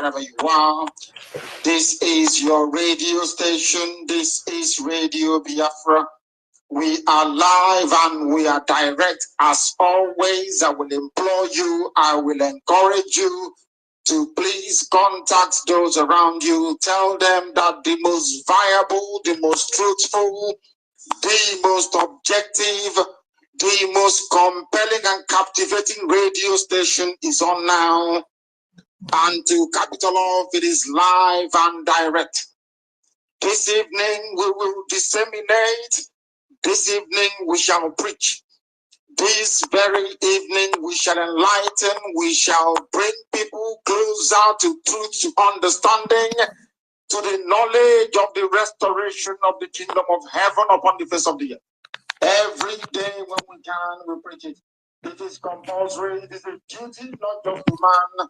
wherever you are. This is your radio station. This is Radio Biafra. We are live and we are direct. As always, I will implore you, I will encourage you to please contact those around you. Tell them that the most viable, the most truthful, the most objective, the most compelling and captivating radio station is on now. And to cap it all off, it is live and direct. This evening we will disseminate. This evening we shall preach. This very evening we shall enlighten. We shall bring people closer to truth, to understanding, to the knowledge of the restoration of the kingdom of heaven upon the face of the earth. Every day when we can, we preach it. It is compulsory. It is a duty not just to man,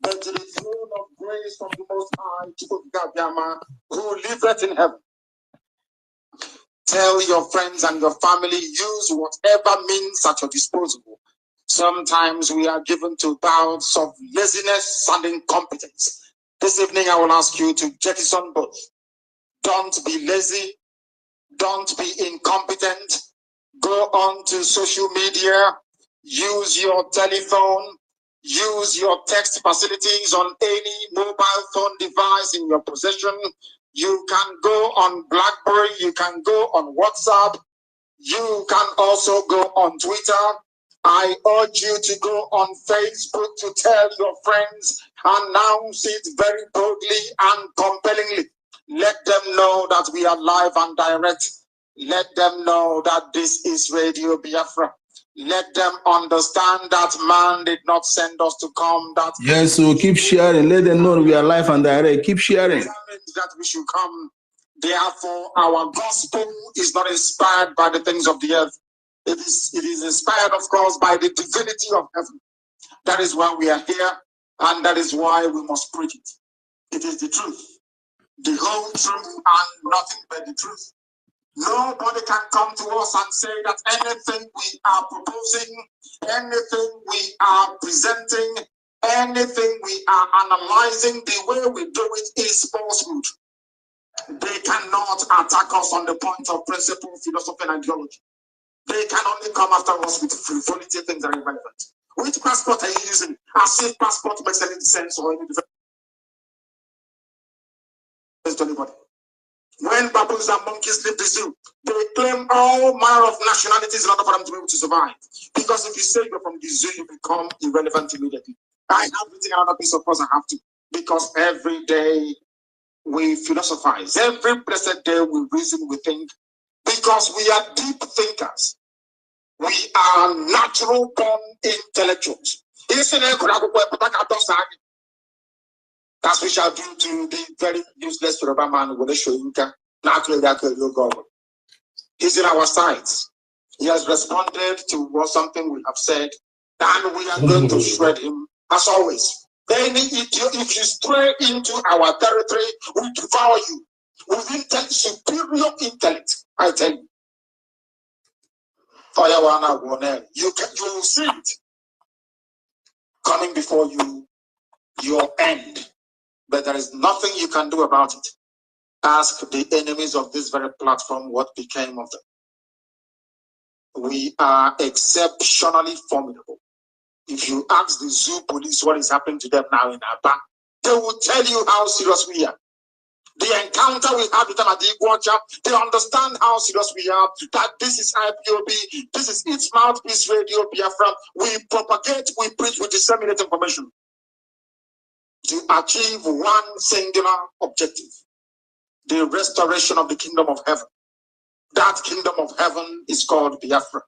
but to the throne of grace of the Most High, who liveth in heaven. Tell your friends and your family, use whatever means at your disposal. Sometimes we are given to bouts of laziness and incompetence. This evening I will ask you to jettison both. Don't be lazy. Don't be incompetent. Go on to social media. Use your telephone. Use your text facilities on any mobile phone device in your possession. You can go on BlackBerry. You can go on WhatsApp. You can also go on Twitter. I urge you to go on Facebook to tell your friends, announce it very boldly and compellingly. Let them know that we are live and direct. Let them know that this is Radio Biafra. Let them understand that man did not send us to come. That yes, so keep sharing. Let them know we are live and direct. Keep sharing. That we should come. Therefore, our gospel is not inspired by the things of the earth. It is inspired, of course, by the divinity of heaven. That is why we are here, and that is why we must preach it. It is the truth, the whole truth, and nothing but the truth. Nobody can come to us and say that anything we are proposing, anything we are presenting, anything we are analyzing, the way we do it is falsehood. They cannot attack us on the point of principle, philosophy, and ideology. They can only come after us with frivolity, things that are irrelevant. Which passport are you using? As if passport makes any sense or any difference to anybody. When baboons and monkeys leave the zoo, they claim all manner of nationalities in order for them to be able to survive. Because if you say you're from the zoo, you become irrelevant immediately. I have written another piece of course I have to. Because every day we philosophize. Every blessed day we reason, we think. Because we are deep thinkers. We are natural born intellectuals. As we shall do to the very useless Yoruba man with a shoyinka. He's in our sides. He has responded to something we have said, and we are going to shred him as always. If you stray into our territory, we devour you with superior intellect. I tell you. You will see it coming before you, your end. But there is nothing you can do about it. Ask the enemies of this very platform what became of them. We are exceptionally formidable. If you ask the zoo police what is happening to them now in Aba, they will tell you how serious we are. The encounter we have with them at the OGOJA, they understand how serious we are, that this is IPOB, this is its mouthpiece Radio Biafra. We propagate, we preach, we disseminate information to achieve one singular objective, the restoration of the kingdom of heaven. That kingdom of heaven is called Biafra.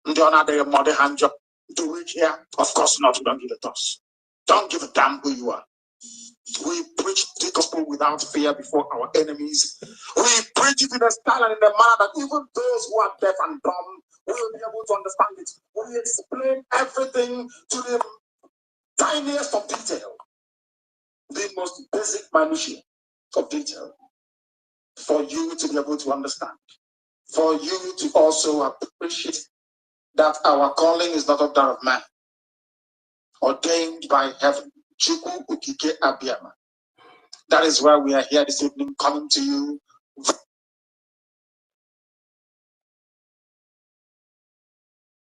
Do we care? Of course not. We don't give a toss. Don't give a damn who you are. We preach the gospel without fear before our enemies. We preach it in a style and in a manner that even those who are deaf and dumb will be able to understand it. We explain everything to the tiniest of detail, the most basic minutiae of detail, for you to be able to understand, for you to also appreciate that our calling is not of that of man, ordained by heaven. EFIK-IBIBIO. That is why we are here this evening, coming to you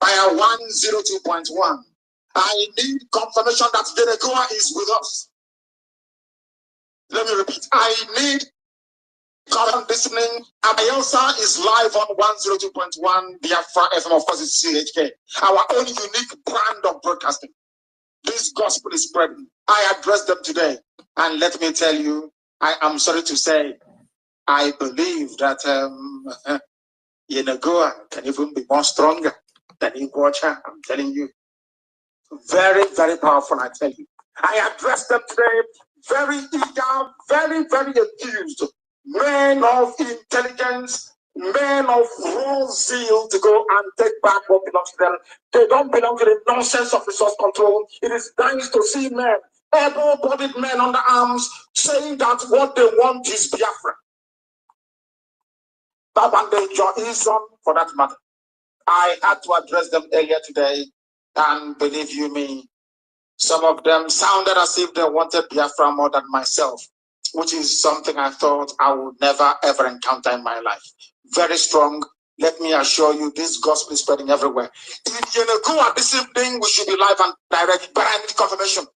via 102.1. I need confirmation that Yenagoa is with us. Let me repeat. I need current listening. Abayelsa is live on 102.1 Biafra FM. Of course, it's CHK. Our own unique brand of broadcasting. This gospel is spreading. I addressed them today. And let me tell you, I am sorry to say, I believe that Yenagoa can even be more stronger than EKOM. I'm telling you. Very, very powerful, I tell you. I addressed them today, very eager, very, very enthused. Men of intelligence, men of raw zeal to go and take back what belongs to them. They don't belong to the nonsense of resource control. It is nice to see men, able-bodied men under arms, saying that what they want is Biafra. Babandejoism, for that matter. I had to address them earlier today, and believe you me, some of them sounded as if they wanted Biafra more than myself, which is something I thought I would never ever encounter in my life. Very strong. Let me assure you, this gospel is spreading everywhere. In Yenagoa this evening, we should be live and direct, but I need confirmation.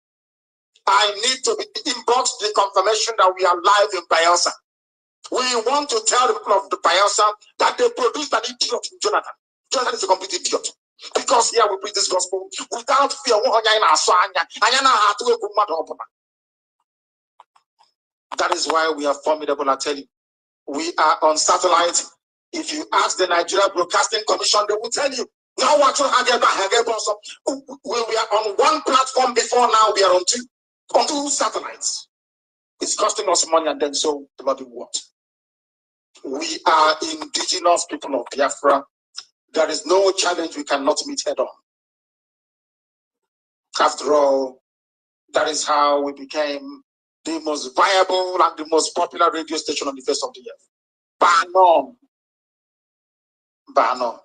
I need to inbox the confirmation that we are live in Bielsa. We want to tell the people of the Bielsa that they produced an idiot in Jonathan. Jonathan is a complete idiot. Because here we preach this gospel without fear. That is why we are formidable, I tell you. We are on satellite. If you ask the Nigeria Broadcasting Commission, they will tell you. Now what we are on one platform before, now we are on two satellites. It's costing us money, and then so bloody what? We are indigenous people of Biafra. There is no challenge we cannot meet head on. After all, that is how we became the most viable and the most popular radio station on the face of the earth. Bar none. Bar none.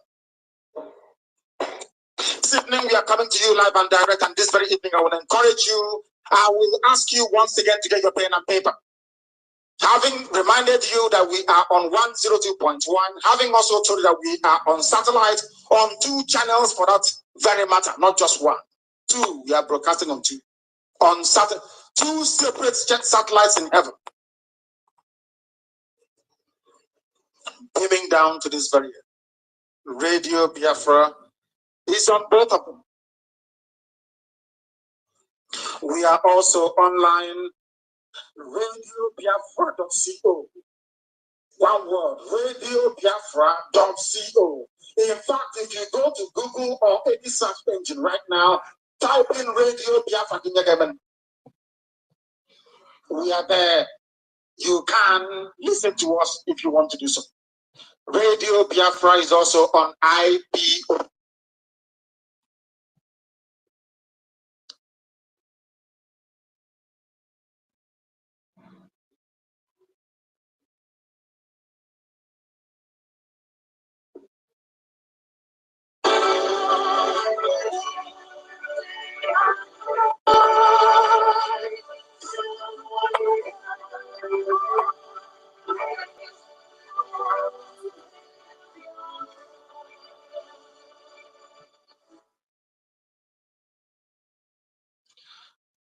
This evening we are coming to you live and direct, and this very evening I will encourage you. I will ask you once again to get your pen and paper. Having reminded you that we are on 102.1, having also told you that we are on satellite on 2 channels for that very matter, not just 1. 2, we are broadcasting on 2. On satellite, 2 separate satellites in heaven. Beaming down to this very Radio Biafra is on both of them. We are also online. RadioBiafra.co. One word, RadioBiafra.co. In fact, if you go to Google or any search engine right now, type in Radio Biafra. We are there. You can listen to us if you want to do so. Radio Biafra is also on IPO.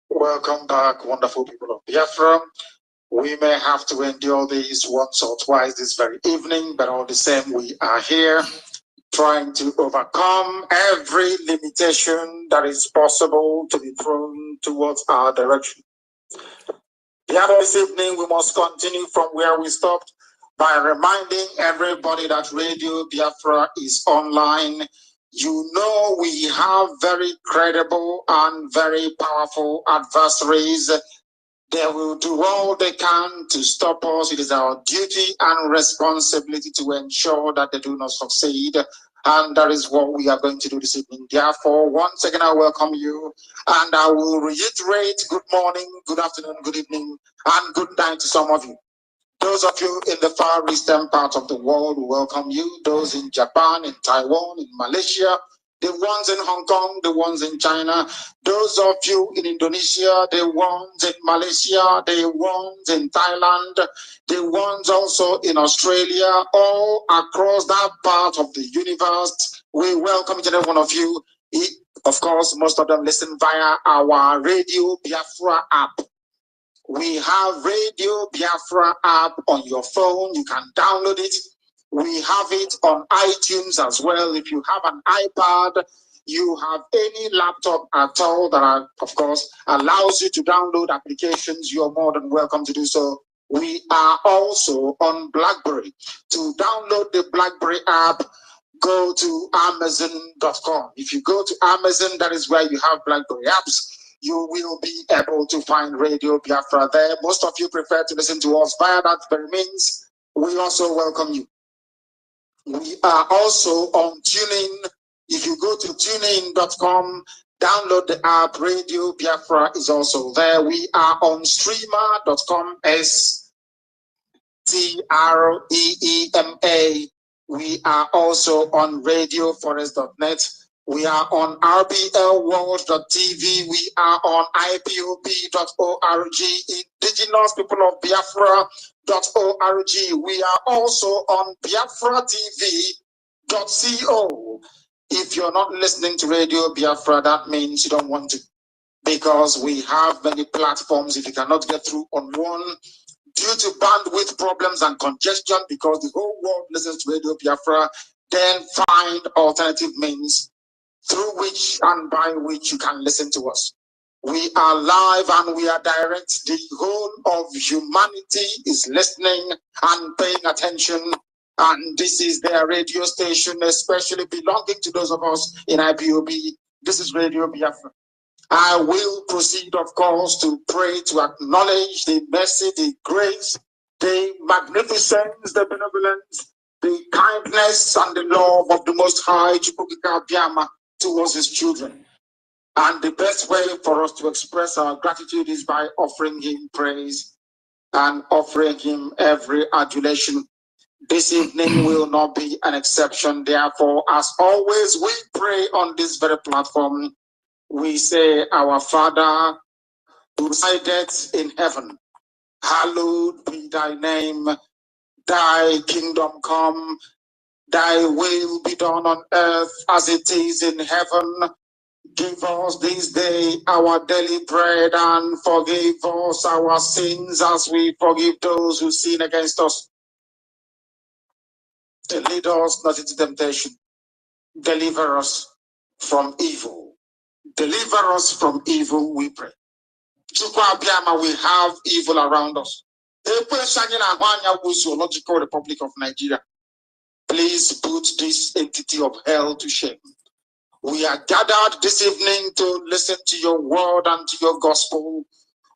Welcome back, wonderful people of Biafra. We may have to endure this once or twice this very evening, but all the same, we are here trying to overcome every limitation that is possible to be thrown towards our direction. This evening, we must continue from where we stopped by reminding everybody that Radio Biafra is online. You know, we have very credible and very powerful adversaries. They will do all they can to stop us. It is our duty and responsibility to ensure that they do not succeed. And that is what we are going to do this evening. Therefore, once again, I welcome you. And I will reiterate good morning, good afternoon, good evening, and good night to some of you. Those of you in the far eastern part of the world, we welcome you. Those in Japan, in Taiwan, in Malaysia, the ones in Hong Kong, the ones in China, those of you in Indonesia, the ones in Malaysia, the ones in Thailand, the ones also in Australia, all across that part of the universe. We welcome each and every one of you. Of course, most of them listen via our Radio Biafra app. We have Radio Biafra app on your phone. You can download it. We have it on iTunes as well. If you have an iPad, you have any laptop at all that, of course, allows you to download applications, you're more than welcome to do so. We are also on BlackBerry. To download the BlackBerry app, go to Amazon.com. If you go to Amazon, that is where you have BlackBerry apps. You will be able to find Radio Biafra there. Most of you prefer to listen to us via that very means. We also welcome you. We are also on TuneIn. If you go to tunein.com, download the app. Radio Biafra is also there. We are on streamer.com, STREEMA. We are also on radioforest.net. We are on rblworld.tv. We are on ipob.org, indigenous people of Biafra.org. We are also on biafratv.co. If you're not listening to Radio Biafra, that means you don't want to, because we have many platforms. If you cannot get through on one, due to bandwidth problems and congestion, because the whole world listens to Radio Biafra, then find alternative means through which and by which you can listen to us. We are live and we are direct. The whole of humanity is listening and paying attention. And this is their radio station, especially belonging to those of us in IPOB. This is Radio Biafra. I will proceed, of course, to pray, to acknowledge the mercy, the grace, the magnificence, the benevolence, the kindness, and the love of the Most High towards his children. And the best way for us to express our gratitude is by offering him praise and offering him every adulation. This evening will not be an exception. Therefore, as always, we pray on this very platform. We say, Our Father, who resideth in heaven, hallowed be thy name. Thy kingdom come. Thy will be done on earth as it is in heaven. Give us this day our daily bread, and forgive us our sins as we forgive those who sin against us. Lead us not into temptation. Deliver us from evil. Deliver us from evil, we pray. We have evil around us. Zoological Republic of Nigeria. Please put this entity of hell to shame. We are gathered this evening to listen to your word and to your gospel.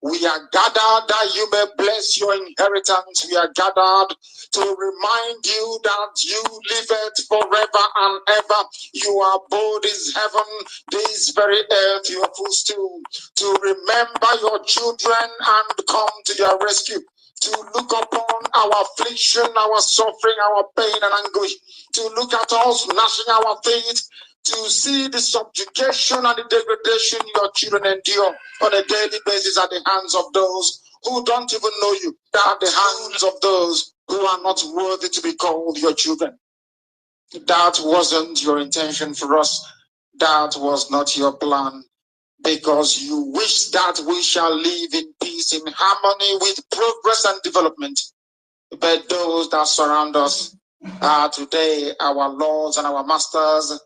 We are gathered that you may bless your inheritance. We are gathered to remind you that you live it forever and ever. Your abode is heaven, this very earth, your footstool. To remember your children and come to their rescue. To look upon our affliction, our suffering, our pain and anguish. To look at us, gnashing our teeth. To see the subjugation and the degradation your children endure on a daily basis at the hands of those who don't even know you, at the hands of those who are not worthy to be called your children. That wasn't your intention for us. That was not your plan, because you wish that we shall live in peace, in harmony with progress and development. But those that surround us are today our lords and our masters,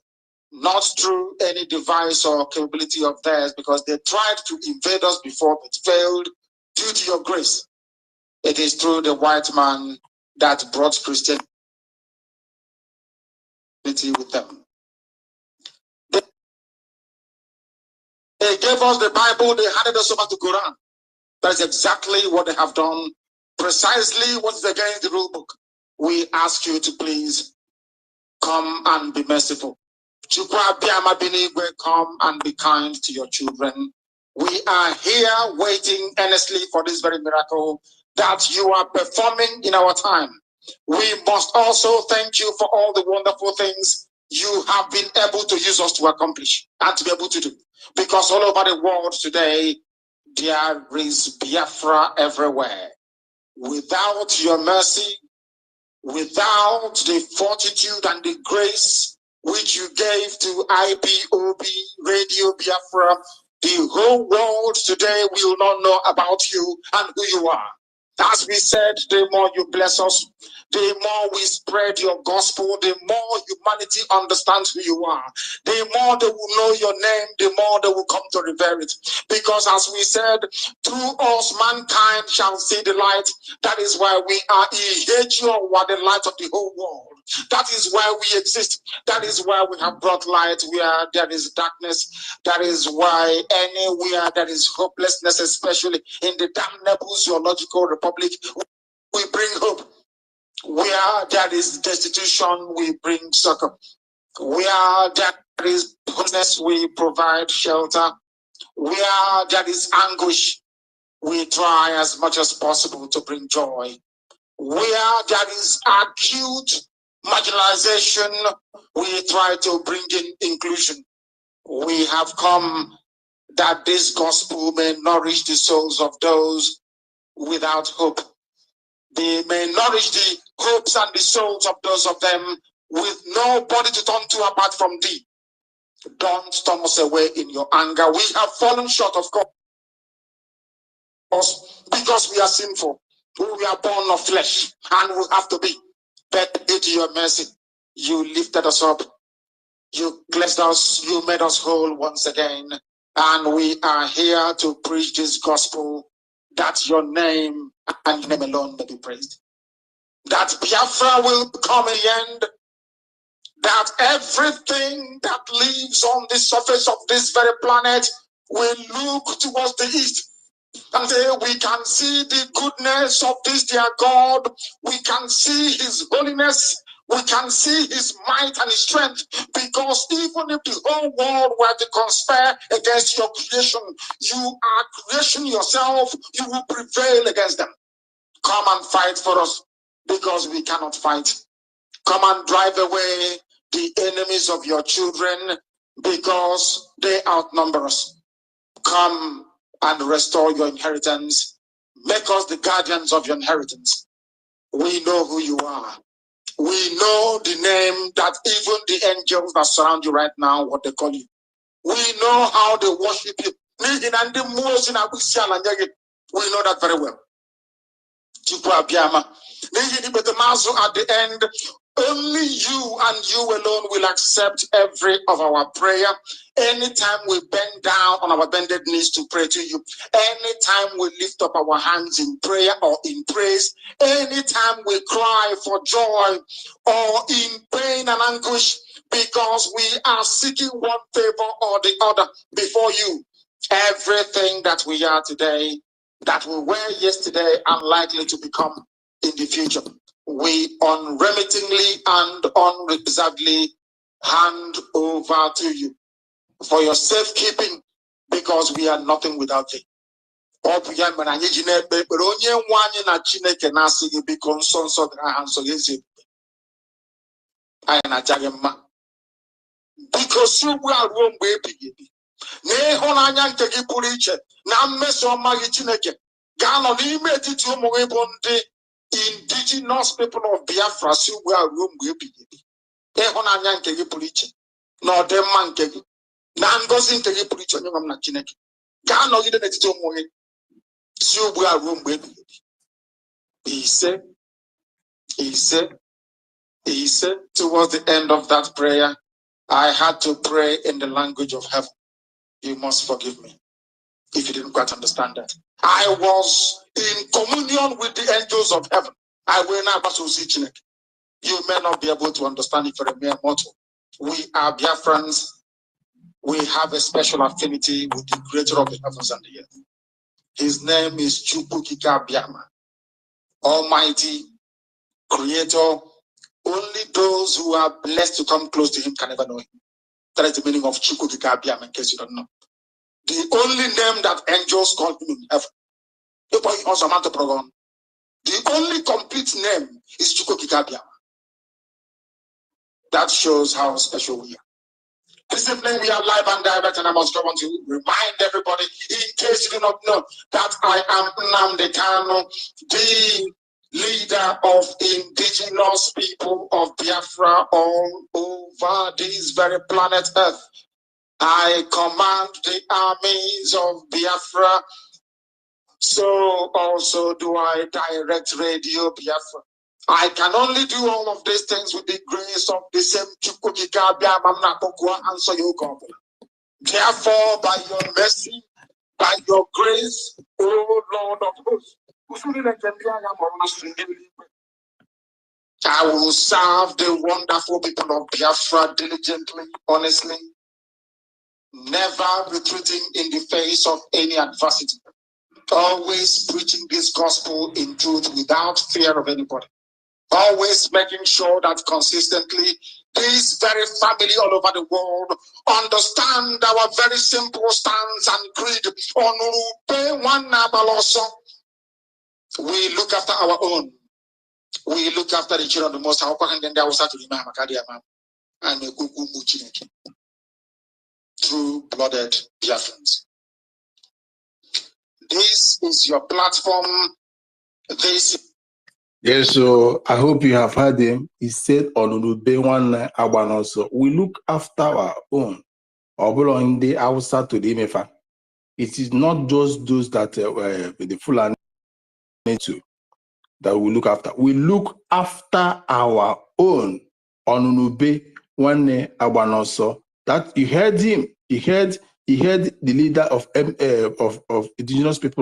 not through any device or capability of theirs, because they tried to invade us before but failed due to your grace. It is through the white man that brought Christianity with them. They gave us the Bible, they handed us over to Quran. That is exactly what they have done, precisely what is against the rule book. We ask you to please come and be merciful. Come and be kind to your children. We are here waiting earnestly for this very miracle that you are performing in our time. We must also thank you for all the wonderful things you have been able to use us to accomplish and to be able to do. Because all over the world today, there is Biafra everywhere. Without your mercy, without the fortitude and the grace which you gave to IBOB, Radio Biafra, the whole world today will not know about you and who you are. As we said, the more you bless us, the more we spread your gospel, the more humanity understands who you are. The more they will know your name, the more they will come to revere it. Because as we said, through us mankind shall see the light. That is why we are the light of the whole world. That is why we exist. That is why we have brought light where there is darkness. That is why anywhere there is hopelessness, especially in the damnable zoological republic, we bring hope. Where there is destitution, we bring succor. Where there is homelessness, we provide shelter. Where there is anguish, we try as much as possible to bring joy. Where there is acute marginalization, we try to bring in inclusion. We have come that this gospel may nourish the souls of those without hope. They may nourish the hopes and the souls of those of them with nobody to turn to apart from thee. Don't turn us away in your anger. We have fallen short, of course, because we are sinful. We are born of flesh and we have to be. But due to your mercy, you lifted us up. You blessed us. You made us whole once again. And we are here to preach this gospel, that your name and your name alone may be praised. That Biafra will come in the end. That everything that lives on the surface of this very planet will look towards the east. And we can see the goodness of this dear God. We can see his holiness. We can see his might and his strength. Because even if the whole world were to conspire against your creation, you are creation yourself. You will prevail against them. Come and fight for us, because we cannot fight. Come and drive away the enemies of your children, because they outnumber us. Come and restore your inheritance. Make us the guardians of your inheritance. We know who you are. We know the name that even the angels that surround you right now, what they call you. We know how they worship you. We know that very well. At the end, only you and you alone will accept every of our prayer. Anytime we bend down on our bended knees to pray to you, anytime we lift up our hands in prayer or in praise, anytime we cry for joy or in pain and anguish, because we are seeking one favor or the other before you, everything that we are today, that we were yesterday, unlikely to become in the future, we unremittingly and unreservedly hand over to you for your safekeeping, because we are nothing without thee. Because you are wrong, baby. N'ịhụnanya nke gị pụrụ iche na mmeso ọma gị Chineke ga-anọ n'ime etiti ụmụ gị bụ ndị indigenous people of Biafra si ugbu a ruo mgbe ebighị ebi. Ịhụnanya nke gị pụrụ iche na ọdịmma nke gị na ngọzi nke gị pụrụ iche, onye nwe m na Chineke, ga-anọgide n'etiti ụmụ gị si ugbu a ruo mgbe ebighị ebi. He said towards the end of that prayer, I had to pray in the language of heaven. You must forgive me if you didn't quite understand that. I was in communion with the angels of heaven. I will not pass. You may not be able to understand it for a mere mortal. We are Biafrans. We have a special affinity with the creator of the heavens and the earth. His name is Chukwukika, Almighty Creator. Only those who are blessed to come close to him can ever know him. That is the meaning of Chukwukika, in case you don't know. The only name that angels call him in heaven. The only complete name is Chukwukika. That shows how special we are. This evening we are live and direct, and I must want to remind everybody, in case you do not know, that I am Nnamdi Kanu, the leader of indigenous people of Biafra all over this very planet Earth. I command the armies of Biafra, so also do I direct Radio Biafra. I can only do all of these things with the grace of the same Chukwukika answer you. Therefore, by your mercy, by your grace, O Lord of hosts, I will serve the wonderful people of Biafra diligently, honestly, never retreating in the face of any adversity, always preaching this gospel in truth without fear of anybody. Always making sure that consistently this very family all over the world understand our very simple stance and creed. We look after our own. We look after the children of the Most High, and true-blooded Biafrans. This is your platform. Yes, so I hope you have heard him. He said, we look after our own. It is not just those that the Fulani need to that we look after. We look after our own. That you heard him. He heard the leader of indigenous people.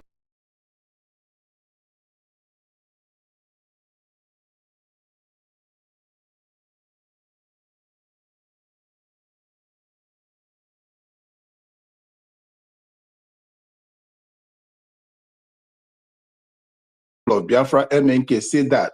Of Biafra MNK said that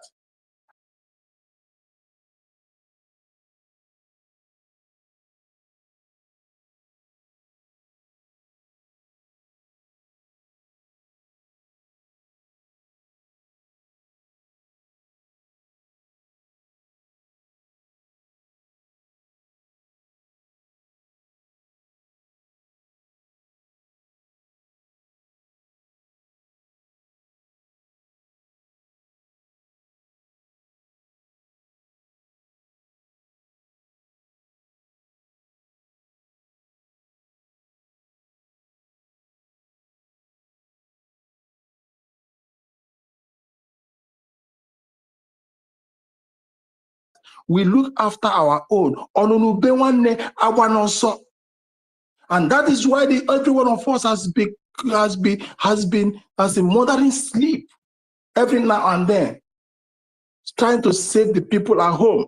we look after our own. And that is why every one of us has been a modern sleep every now and then, trying to save the people at home.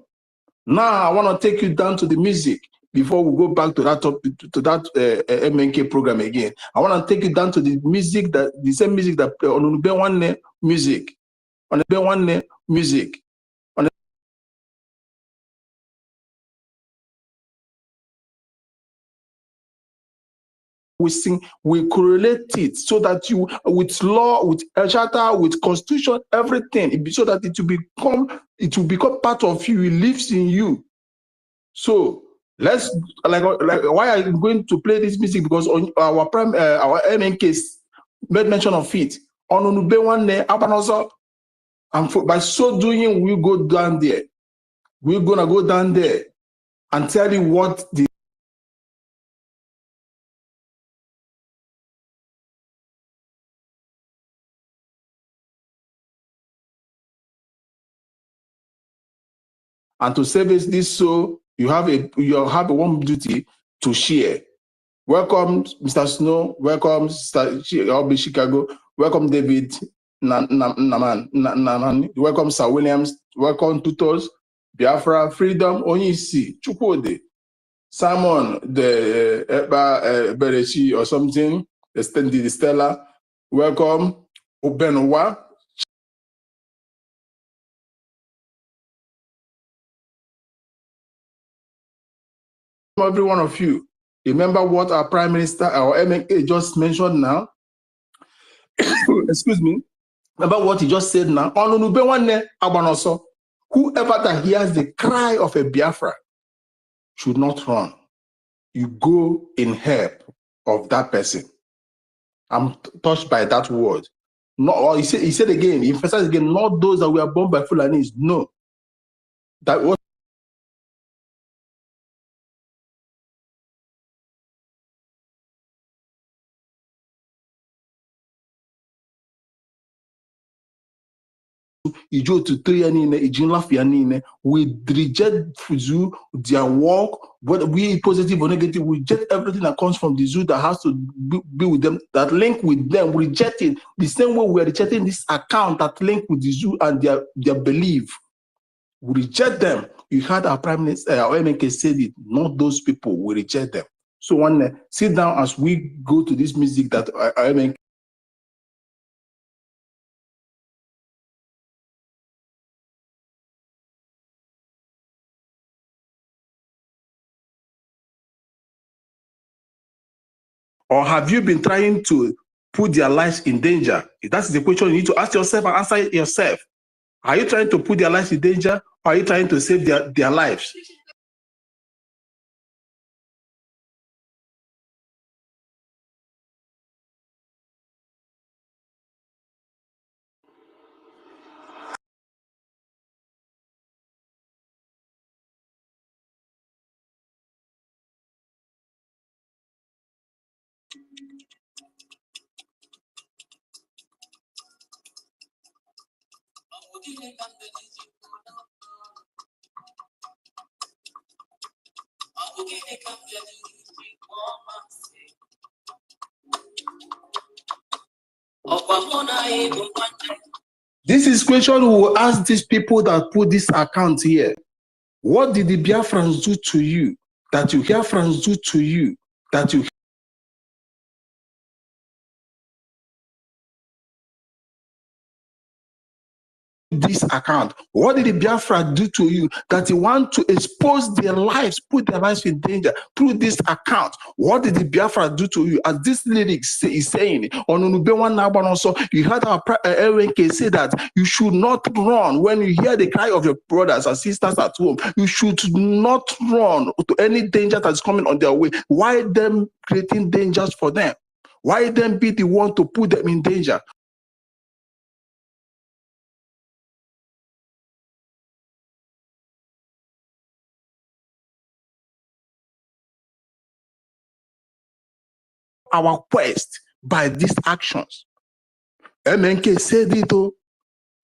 Now I want to take you down to the music before we go back to that MNK program again. I want to take you down to the music, that the same music that on the one music, on the one music. We sing, we correlate it so that you, with law, with charter, with constitution, everything, so that it will become part of you. It lives in you. So let's like why I'm going to play this music, because on our MNK made mention of it. And by so doing, we go down there. We're gonna go down there and tell you what the and to service this, so you have a one duty to share. Welcome, Mr. Snow. Welcome, Sister Chicago. Welcome, David Naman. Welcome, Sir Williams. Welcome, Tutors, Biafra, Freedom, Onyisi, Chukwode, Simon, the Berechi or something, the Stella. Welcome, Obenwa. Every one of you, remember what our Prime Minister, our MNK, just mentioned now. Excuse me. Remember what he just said now. Whoever that hears the cry of a Biafra, should not run. You go in help of that person. I'm touched by that word. No, or he said again, he emphasized again, not those that were born by Fulanis. No. That was we reject their work, whether we positive or negative, we reject everything that comes from the zoo that has to be with them, that link with them, we reject it. The same way we are rejecting this account that link with the zoo and their belief. We reject them. You heard our Prime Minister, our MK said it, not those people, we reject them. So one sit down as we go to this music that our MK. Or have you been trying to put their lives in danger? That's the question you need to ask yourself and answer it yourself. Are you trying to put their lives in danger, or are you trying to save their lives? This is question we will ask these people that put this account here. What did the Biafrans do to you, that you Biafrans do to you, that you this account? What did the Biafra do to you that you want to expose their lives, put their lives in danger through this account? What did the Biafra do to you? As this lyrics is saying, on also, you heard our LNK say that you should not run when you hear the cry of your brothers and sisters at home. You should not run to any danger that's coming on their way. Why them creating dangers for them? Why them be the one to put them in danger? Our quest by these actions. MNK said it, oh,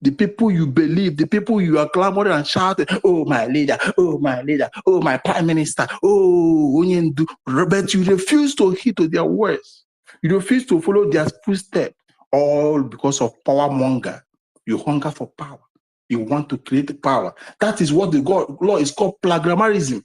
the people you believe, the people you are clamoring and shouting, oh my leader, oh my leader, oh my prime minister, oh, but you refuse to heed to their words. You refuse to follow their footsteps, all because of power monger. You hunger for power. You want to create power. That is what the law is called plagiarism.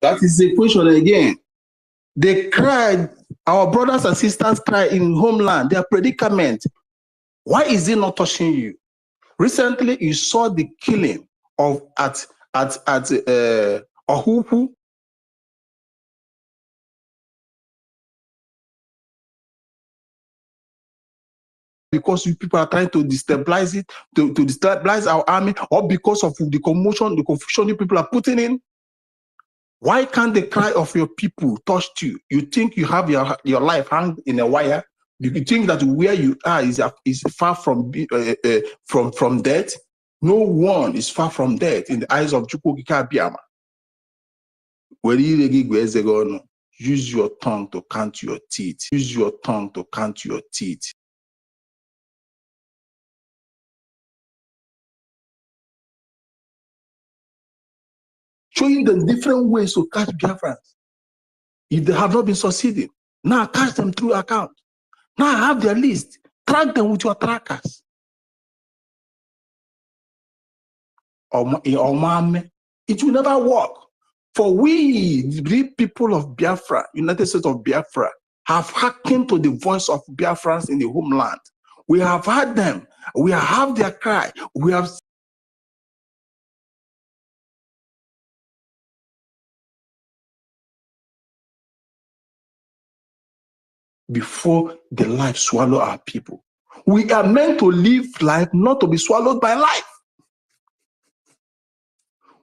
That is the question again. They cried, our brothers and sisters cry in homeland, their predicament. Why is it not touching you? Recently, you saw the killing of at Ohuhu, because you people are trying to destabilize it, to destabilize our army, or because of the commotion, the confusion you people are putting in? Why can't the cry of your people touch you? You think you have your life hung in a wire? You think that where you are is far from death? No one is far from death in the eyes of EFIK-IBIBIO. Use your tongue to count your teeth. Use your tongue to count your teeth. Showing them different ways to catch Biafrans. If they have not been succeeding, now catch them through account. Now have their list. Track them with your trackers. It will never work. For we, the people of Biafra, United States of Biafra, have hearkened to the voice of Biafrans in the homeland. We have heard them. We have their cry. We have before the life swallow our people. We are meant to live life, not to be swallowed by life.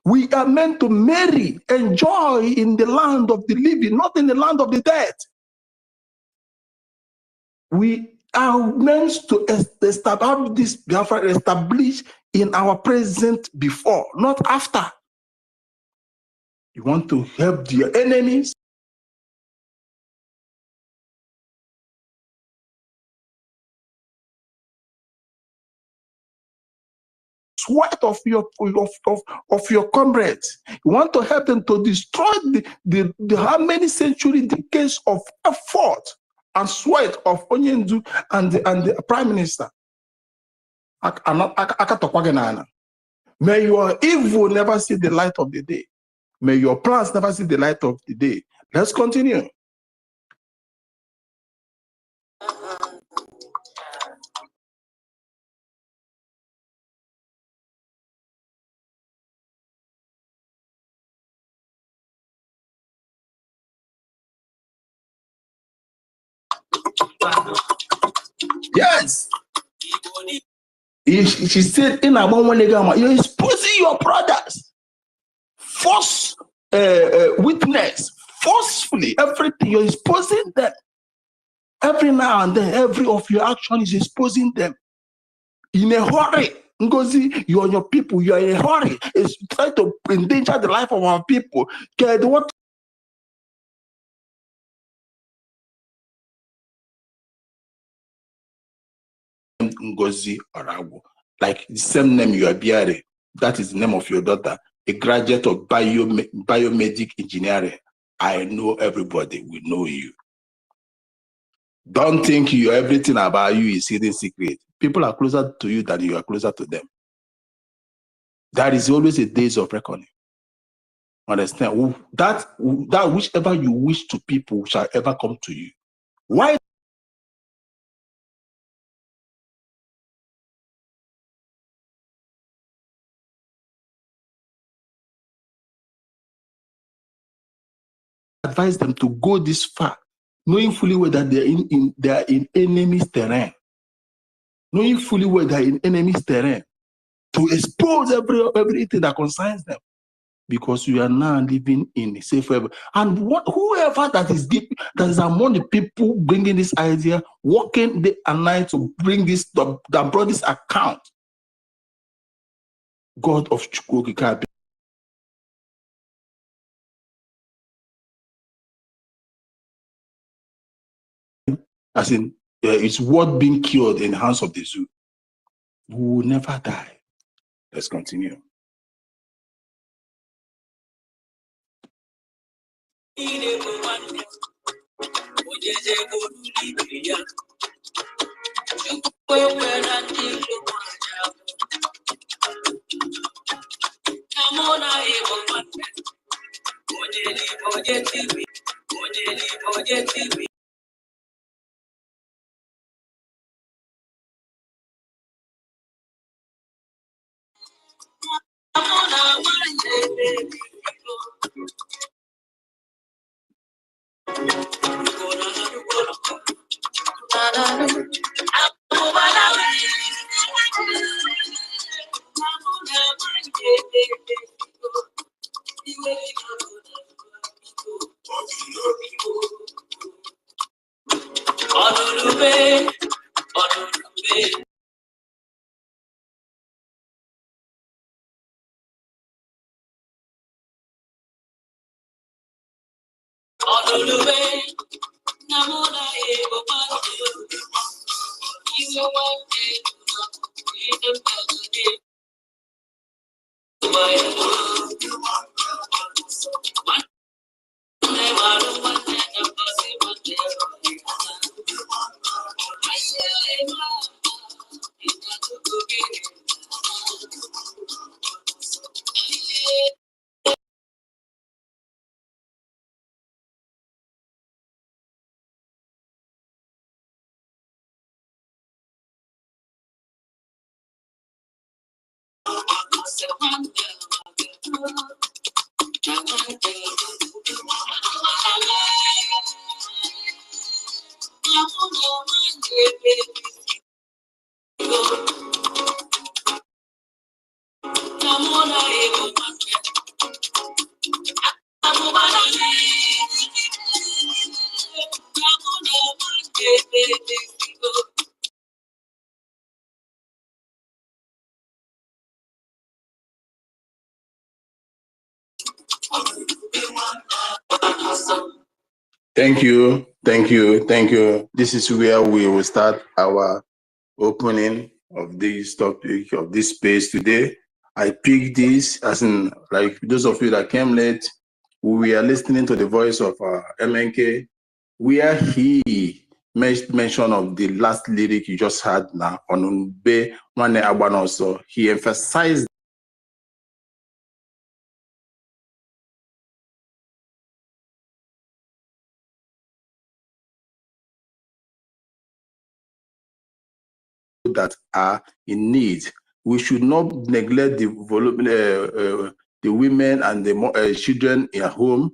We are meant to marry, enjoy in the land of the living, not in the land of the dead. We are meant to establish this Biafra established in our present before, not after. You want to help your enemies? Sweat of your comrades. You want to help them to destroy the how many century decades of effort and sweat of Onyendu and the Prime Minister. May your evil never see the light of the day. May your plans never see the light of the day. Let's continue. Yes. She said, in you're exposing your brothers. Force witness, forcefully, everything, you're exposing them. Every now and then, every of your action is exposing them. In a hurry. Ngozi, you and your people, you are in a hurry. It's trying to endanger the life of our people. What Ngozi Arabu, like the same name you are bearing, that is the name of your daughter, a graduate of biomedic engineering. I know everybody will know you. Don't think everything about you is hidden secret. People are closer to you than you are closer to them. That is always a days of reckoning. Understand? That whichever you wish to people shall ever come to you. Why? Advise them to go this far, knowing fully well that they are in enemy's terrain. Knowing fully well they are in enemy's terrain, to expose everything that concerns them, because we are now living in a safe way. And whoever that is among the people bringing this idea, working day and night to bring this, that brought this account, God of EFIK-IBIBIO, as in it's worth being killed in the hands of the zoo. We will never die. Let's continue. Thank you, thank you, thank you. This is where we will start our opening of this topic, of this space today. I picked this as in, like those of you that came late, we are listening to the voice of MNK, where he mention of the last lyric you just heard now on Unbe Wane Agbanoso. He emphasized that are in need. We should not neglect the women and the children at home.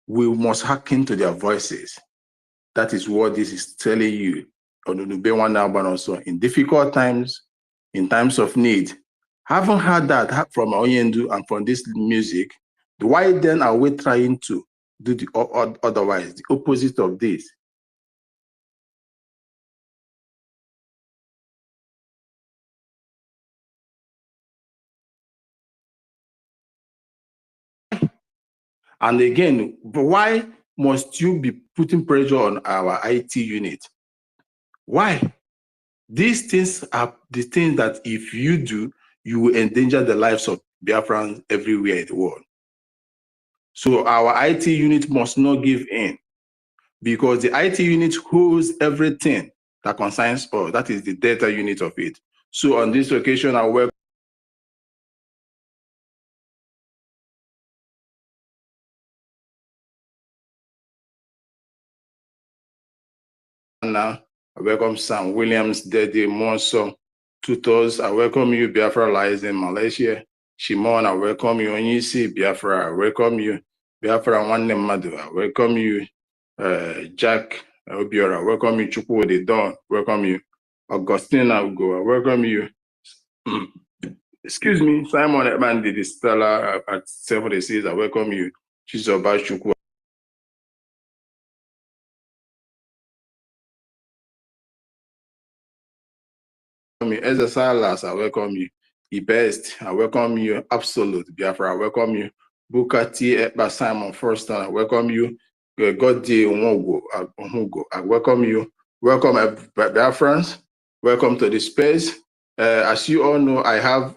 We must hearken to their voices. That is what this is telling you. Also, in difficult times, in times of need. Haven't heard that from Oyendu and from this music. Why then are we trying to do the otherwise, the opposite of this? And again, why must you be putting pressure on our IT unit? Why? These things are the things that if you do, you will endanger the lives of Biafrans everywhere in the world. So our IT unit must not give in, because the IT unit holds everything that concerns us. That is the data unit of it. So on this occasion, I welcome Anna, I welcome Sam Williams, Daddy Monson, Tutors. I welcome you, Biafra lies in Malaysia. Shimon, I welcome you. Onyisi, Biafra, I welcome you. Biafra Wande Madu, I welcome you. Jack Obiora, I welcome you. Chukwu the Don, welcome you. Augustine Ugo, I welcome you. Excuse me, Simon Ebandi, the Stella at 7 says, I welcome you. Chizoba Chukwu. Ezra Salas, I welcome you. Best, I welcome you. Absolute Biafra, I welcome you. Bukati Ekba Simon Forster, I welcome you. Goddi Onwogo, I welcome you. Welcome Biafrans. Welcome to the space. As you all know, I have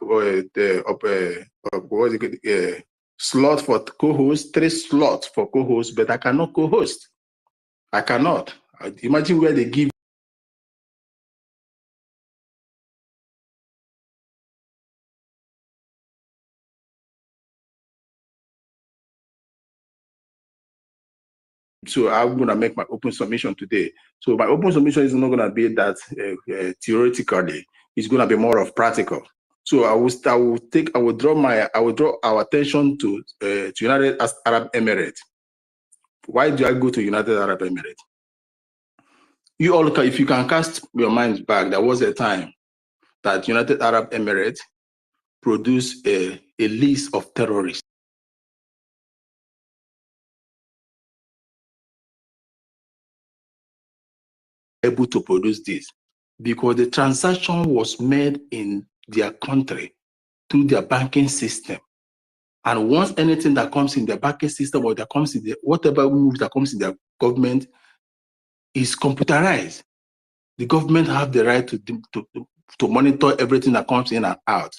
slot for co-host, 3 slots for co-host, but I cannot co-host. I cannot. Imagine where they give So I'm going to make my open submission today. So my open submission is not going to be that theoretically. It's going to be more of practical. So I will draw our attention to United Arab Emirates. Why do I go to United Arab Emirates? You all, if you can cast your minds back, there was a time that United Arab Emirates produced a list of terrorists. Able to produce this because the transaction was made in their country through their banking system. And once anything that comes in their banking system or that comes in the whatever moves that comes in their government is computerized, the government have the right to monitor everything that comes in and out.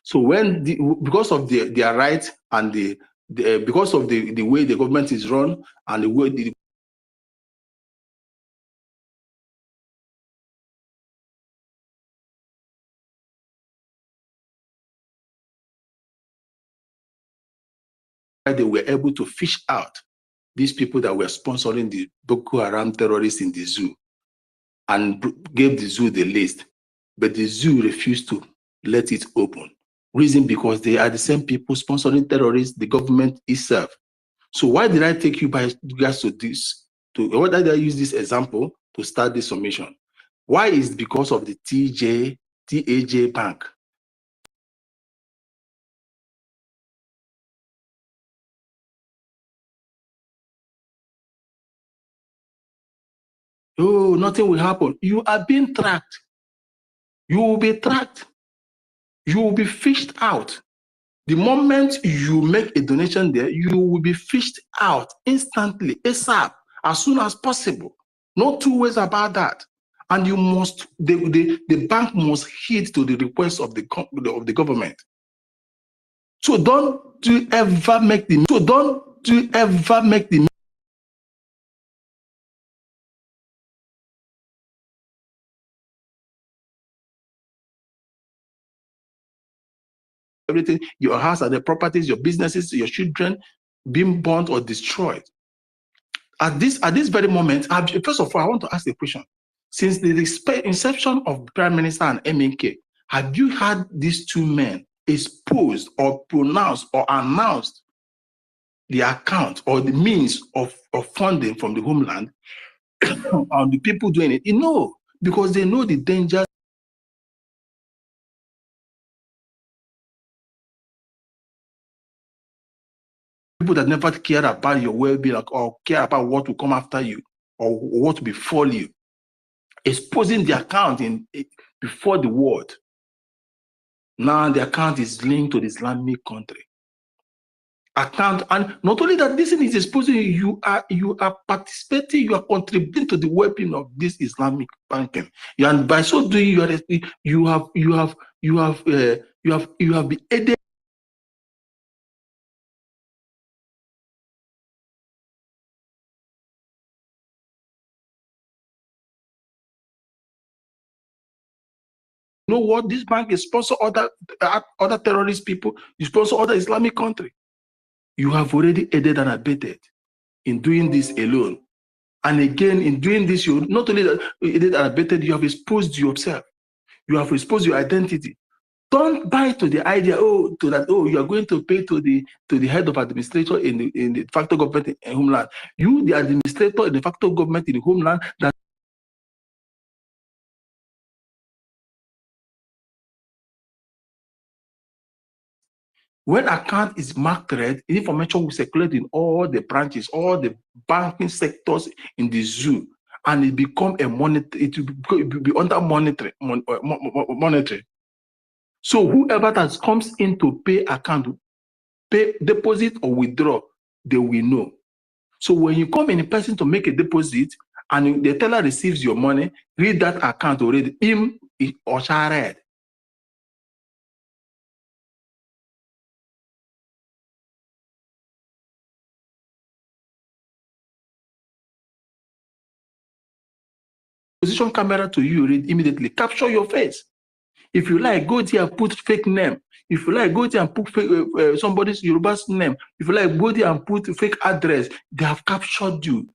So when because of their right and because of the way the government is run and the way they were able to fish out these people that were sponsoring the Boko Haram terrorists in the zoo and gave the zoo the list, but the zoo refused to let it open. Reason because they are the same people sponsoring terrorists, the government itself. So why did I take you guys to this? Why did I use this example to start this summation? Why is because of the TAJ Bank. Oh, nothing will happen. You are being tracked. You will be tracked. You will be fished out. The moment you make a donation there, you will be fished out instantly, ASAP, as soon as possible. No two ways about that. And you must, the bank must heed to the request of the government. So don't you ever make the everything, your house and the properties, your businesses, your children being burnt or destroyed. At this very moment, first of all, I want to ask a question. Since the inception of Prime Minister and MNK, have you had these two men exposed or pronounced or announced the account or the means of funding from the homeland on the people doing it? No, because they know the danger. People that never care about your well-being or care about what will come after you or what will befall you, exposing the account before the world. Now the account is linked to the Islamic country. Account, and not only that, this thing is exposing you are participating, you are contributing to the well-being of this Islamic banking. And by so doing, you have been aided. You know what? This bank is sponsor other terrorist people. You sponsor other Islamic country. You have already aided and abetted in doing this alone. And again, in doing this, you not only aided and abetted, you have exposed yourself. You have exposed your identity. Don't buy to the idea, you are going to pay to the head of administrator in the de facto government in homeland. You, the administrator in the de facto government in the homeland, that when account is marked red, information will circulate in all the branches, all the banking sectors in the zoo, and it become a monitor. It will be under monitoring. So whoever that comes in to pay account, pay deposit or withdraw, they will know. So when you come in person to make a deposit and the teller receives your money, read that account already. Him or shared. Position camera to you, read immediately, capture your face. If you like, go there and put fake name. If you like, go there and put fake, somebody's Yoruba's name. If you like, go there and put fake address. They have captured you,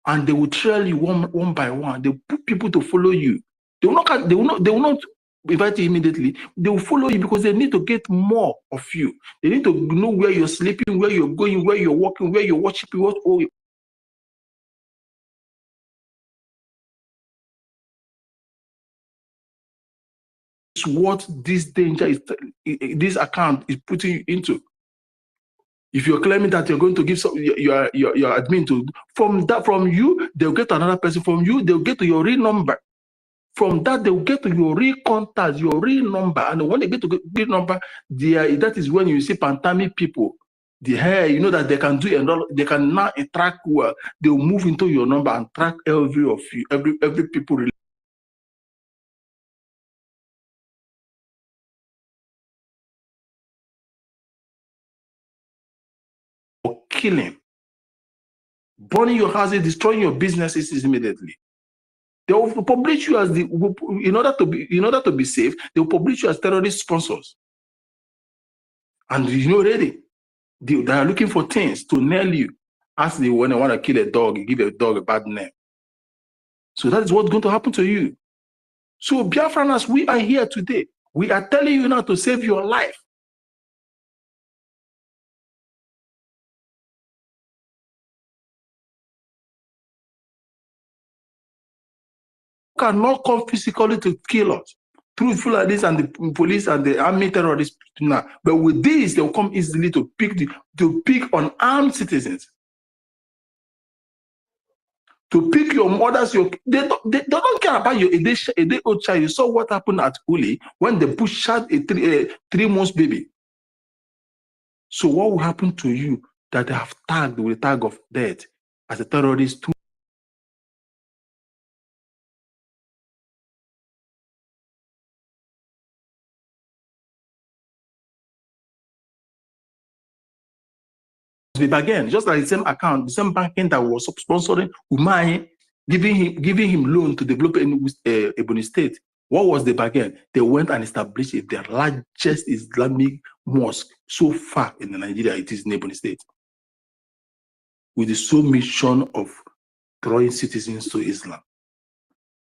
and they will trail you one by one. They put people to follow you. They will not invite you immediately, they will follow you because they need to get more of you. They need to know where you're sleeping, where you're going, where you're walking, where you're worshiping, what all is what this danger is, this account is putting you into. If you're claiming that you're going to give your admin to, from you, they'll get to another person. From you, they'll get to your real number. From that, they'll get to your real contact, your real number. And when they get to the real number, that is when you see Pantami people. The hair, you know that they can do it, they can now track well. They'll move into your number and track every of you, every people. Or killing, burning your houses, destroying your businesses immediately. They will publish you as in order to be safe, they will publish you as terrorist sponsors. And you know already, they are looking for things to nail you. As when they want to kill a dog, you give a dog a bad name. So that is what's going to happen to you. So Biafranas, we are here today. We are telling you now to save your life. You cannot come physically to kill us. Truthful like this, and the police and the army terrorists now. But with this, they'll come easily to pick on armed citizens. To pick your mothers, they don't care about your a day old child. You saw what happened at Uli when the bush shot a 3 months baby. So what will happen to you that they have tagged with the tag of death as a terrorist? Again, just like the same account, the same banking that was sponsoring Umahi, giving him loan to develop Ebony State. What was the bargain? They went and established the largest Islamic mosque so far in Nigeria. It is in Ebony State, with the sole mission of drawing citizens to Islam.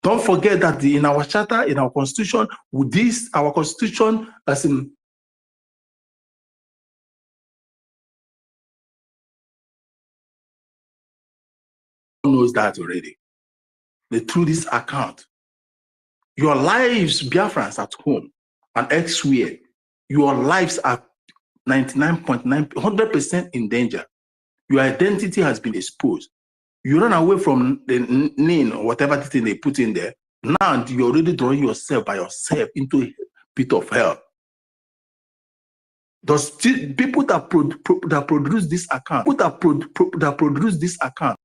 Don't forget that in our charter, in our constitution, our constitution, as in knows that already. Through this account, your lives, Biafrans at home and elsewhere, your lives are 99.9, 100% in danger. Your identity has been exposed. You run away from the NIN or whatever thing they put in there. Now you're already drawing yourself by yourself into a pit of hell. Those people that produce this account, that produce this account,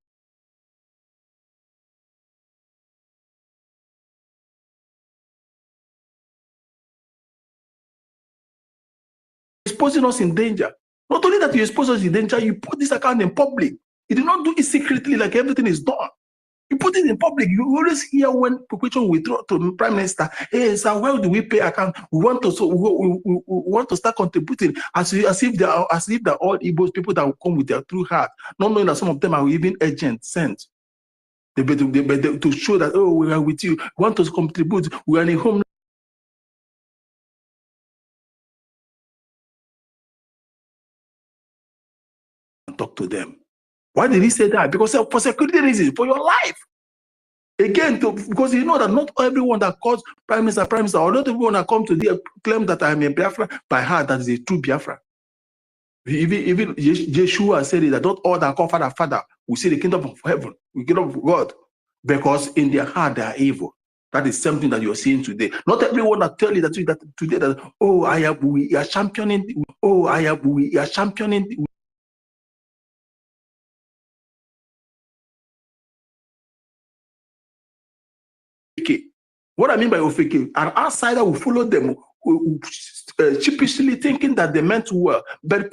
exposing us in danger. Not only that you expose us in danger, you put this account in public. You do not do it secretly like everything is done. You put it in public. You always hear when question we throw to the Prime Minister, hey, sir, where do we pay account? We want to start contributing as if they're all Igbos people that will come with their true heart, not knowing that some of them are even agents sent. To show that, oh, we are with you, we want to contribute, we are in a home. Talk to them. Why did he say that? Because for security reasons, for your life. Again, because you know that not everyone that calls Prime Minister, or not everyone that comes to the claim that I am a Biafra by heart, that is a true Biafra. Even Yeshua said it, that not all that call Father will see the kingdom of heaven, the kingdom of God, because in their heart they are evil. That is something that you're seeing today. Not everyone that tell you that today that, oh, we are championing, we are championing. What I mean by OFK, an outsider will follow them, sheepishly thinking that they meant well. But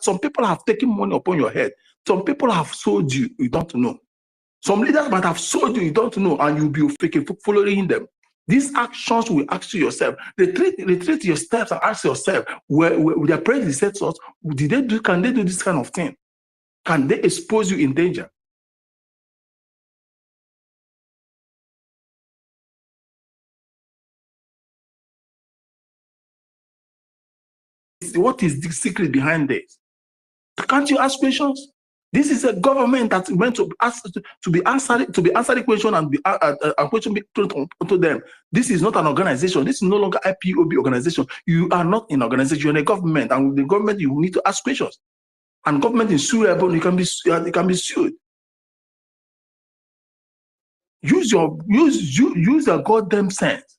some people have taken money upon your head. Some people have sold you, you don't know. Some leaders might have sold you, you don't know, and you'll be OFK following them. These actions will ask you yourself. Retreat your steps and ask yourself, where their predecessors, can they do this kind of thing? Can they expose you in danger? the secret behind this? Can't you ask questions? This is a government that went to ask to be answering question and a question be put to them. This is not an organization. This is no longer IPOB organization. You are not in organization. You're in a government, and with the government you need to ask questions. And government is suable. You can be sued. Use your goddamn sense.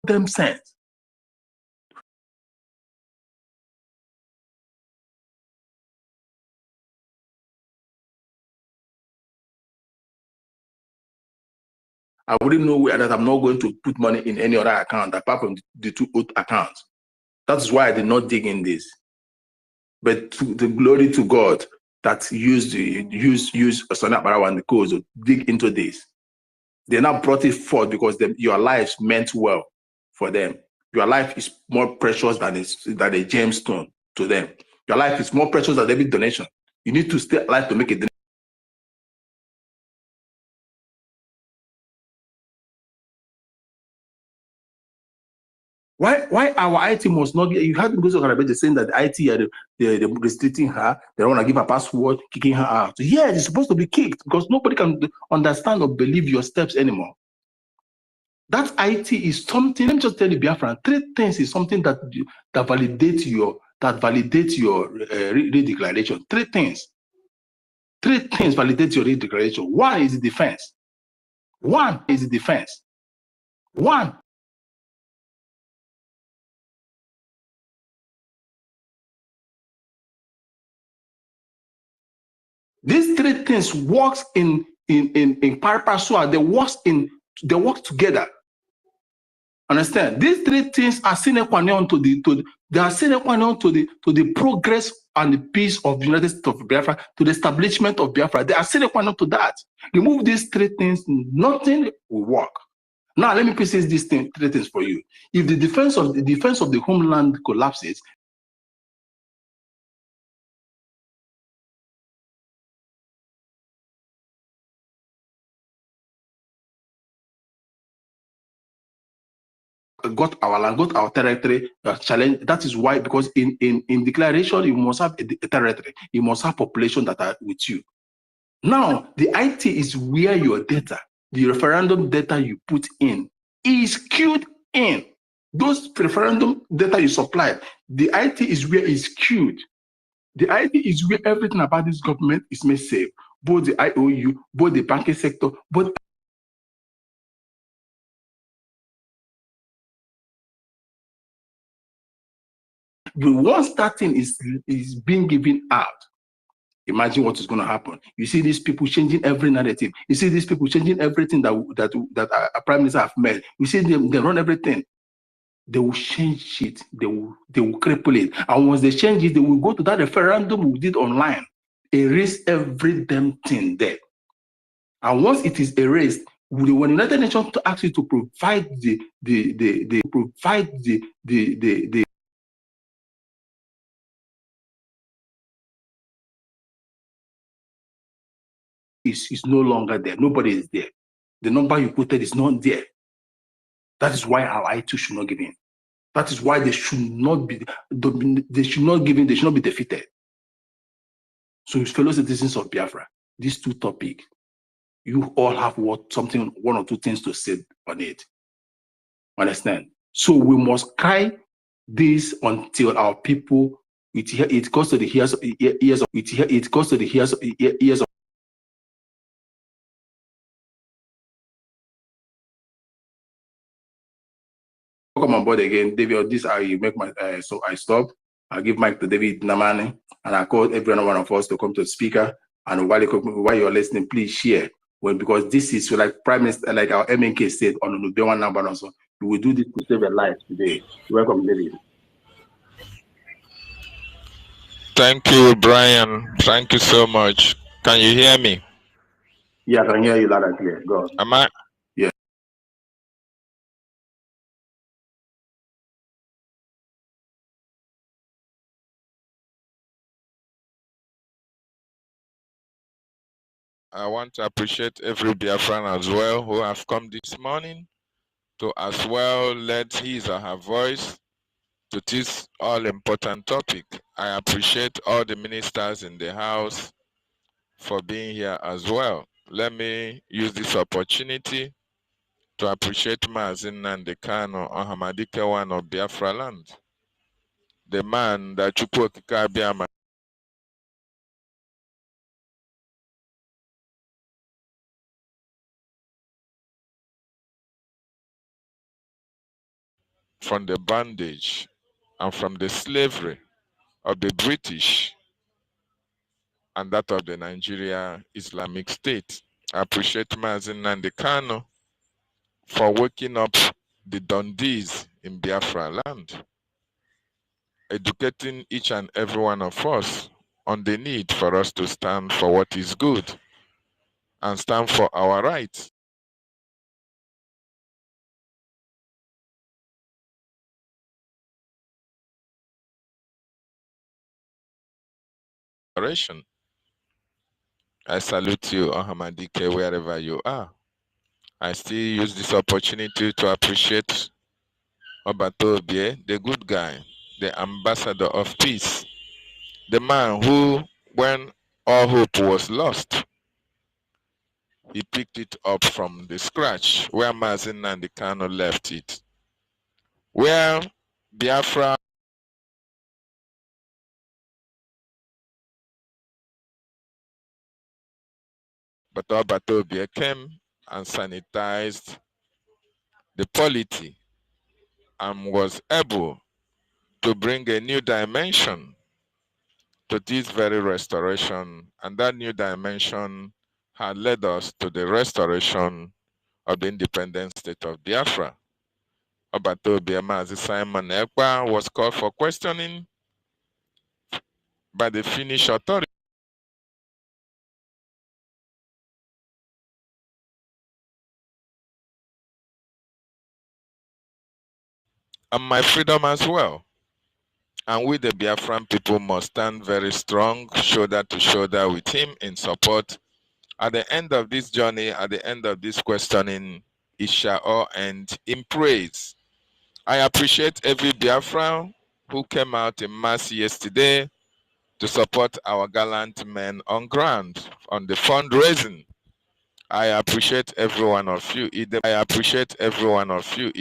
Goddamn sense. I wouldn't know that I'm not going to put money in any other account apart from the two old accounts. That's why I did not dig in this. But to the glory to God that used Osana Barawa and the cause to dig into this. They now brought it forth because your lives meant well for them. Your life is more precious than a gemstone to them. Your life is more precious than every donation. You need to stay alive to make a donation. Why our IT must not get? You had to go to Karabete saying that the IT they're restricting her. They don't want to give her password, kicking her out. Yeah, it's supposed to be kicked because nobody can understand or believe your steps anymore. That IT is something. Let me just tell you, Biafra, 3 things is something that validates your redeclaration. 3 things. 3 things validate your redeclaration. 1 is the defense. 1 is the defense. 1. These 3 things works in parapasua. They work together. Understand? These 3 things are sine qua non to the progress and the peace of the United States of Biafra, to the establishment of Biafra. They are sine qua non to that. Remove these 3 things, nothing will work. Now let me precise these 3 things for you. If the defense of the homeland collapses, got our land, got our territory, challenge. That is why, because in declaration, you must have a territory, you must have population that are with you. Now, the IT is where your data, the referendum data you put in, is queued in. Those referendum data you supply, the IT is where it's queued. The IT is where everything about this government is made safe. Both the IOU, both the banking sector, both. But once that thing is being given out, imagine what is going to happen. You see these people changing every narrative. You see these people changing everything that a prime minister have made. You see them, they run everything. They will change it. They will cripple it. And once they change it, they will go to that referendum we did online, erase every damn thing there. And once it is erased, when the United Nations asks you to provide is no longer there. Nobody is there. The number you quoted is not there. That is why our IT should not give in. That is why they should not be. They should not give in. They should not be defeated. So, fellow citizens of Biafra, these 2 topics, you all have 1 or 2 things to say on it. Understand? So we must cry this until our people. It goes to the ears of it goes to the ears of. Welcome on board again, David. This I make my so I stop. I give mic to David Namani, and I call every one of us to come to the speaker. And while you're listening, please share. Because this is like Prime Minister, like our MNK said on the Nubewan number also. We will do this to save a life today. Welcome, David. Thank you, Brian. Thank you so much. Can you hear me? Yeah, I can hear you loud and clear. Go on. Am I? Yeah. I want to appreciate every Biafran as well who have come this morning to as well let his or her voice to this all-important topic. I appreciate all the ministers in the house for being here as well. Let me use this opportunity to appreciate Mazin Nandekano Ohamadike of Biafra land, the man that Chukwu Okike Abiama from the bondage and from the slavery of the British and that of the Nigeria Islamic State. I appreciate Mazin Nandekano for waking up the Dundees in Biafra land, educating each and every one of us on the need for us to stand for what is good and stand for our rights. I salute you, Ohamadike, wherever you are. I still use this opportunity to appreciate Obatobie, the good guy, the ambassador of peace, the man who, when all hope was lost, he picked it up from the scratch where Mazin Nandekano left it. Where Biafra, but Obatobie came and sanitized the polity and was able to bring a new dimension to this very restoration, and that new dimension had led us to the restoration of the independent state of Biafra. Obatobie Mazi Simon Ekpa was called for questioning by the Finnish authority and my freedom as well. And we, the Biafran people, must stand very strong, shoulder to shoulder with him in support. At the end of this journey, at the end of this questioning, it shall all end in praise. I appreciate every Biafran who came out in mass yesterday to support our gallant men on ground on the fundraising. I appreciate every one of you. I appreciate every one of you.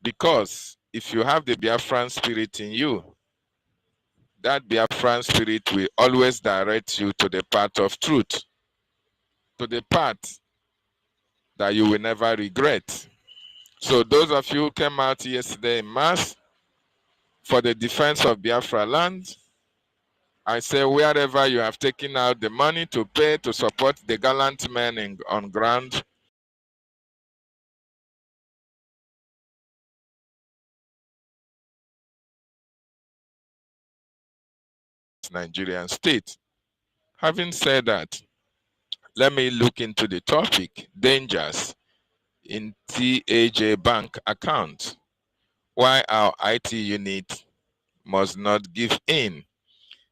Because if you have the Biafran spirit in you, that Biafran spirit will always direct you to the path of truth, to the path that you will never regret. So those of you who came out yesterday in mass for the defense of Biafra land, I say wherever you have taken out the money to pay to support the gallant men on ground, Nigerian state. Having said that, let me look into the topic, dangers in TAJ bank account. Why our IT unit must not give in.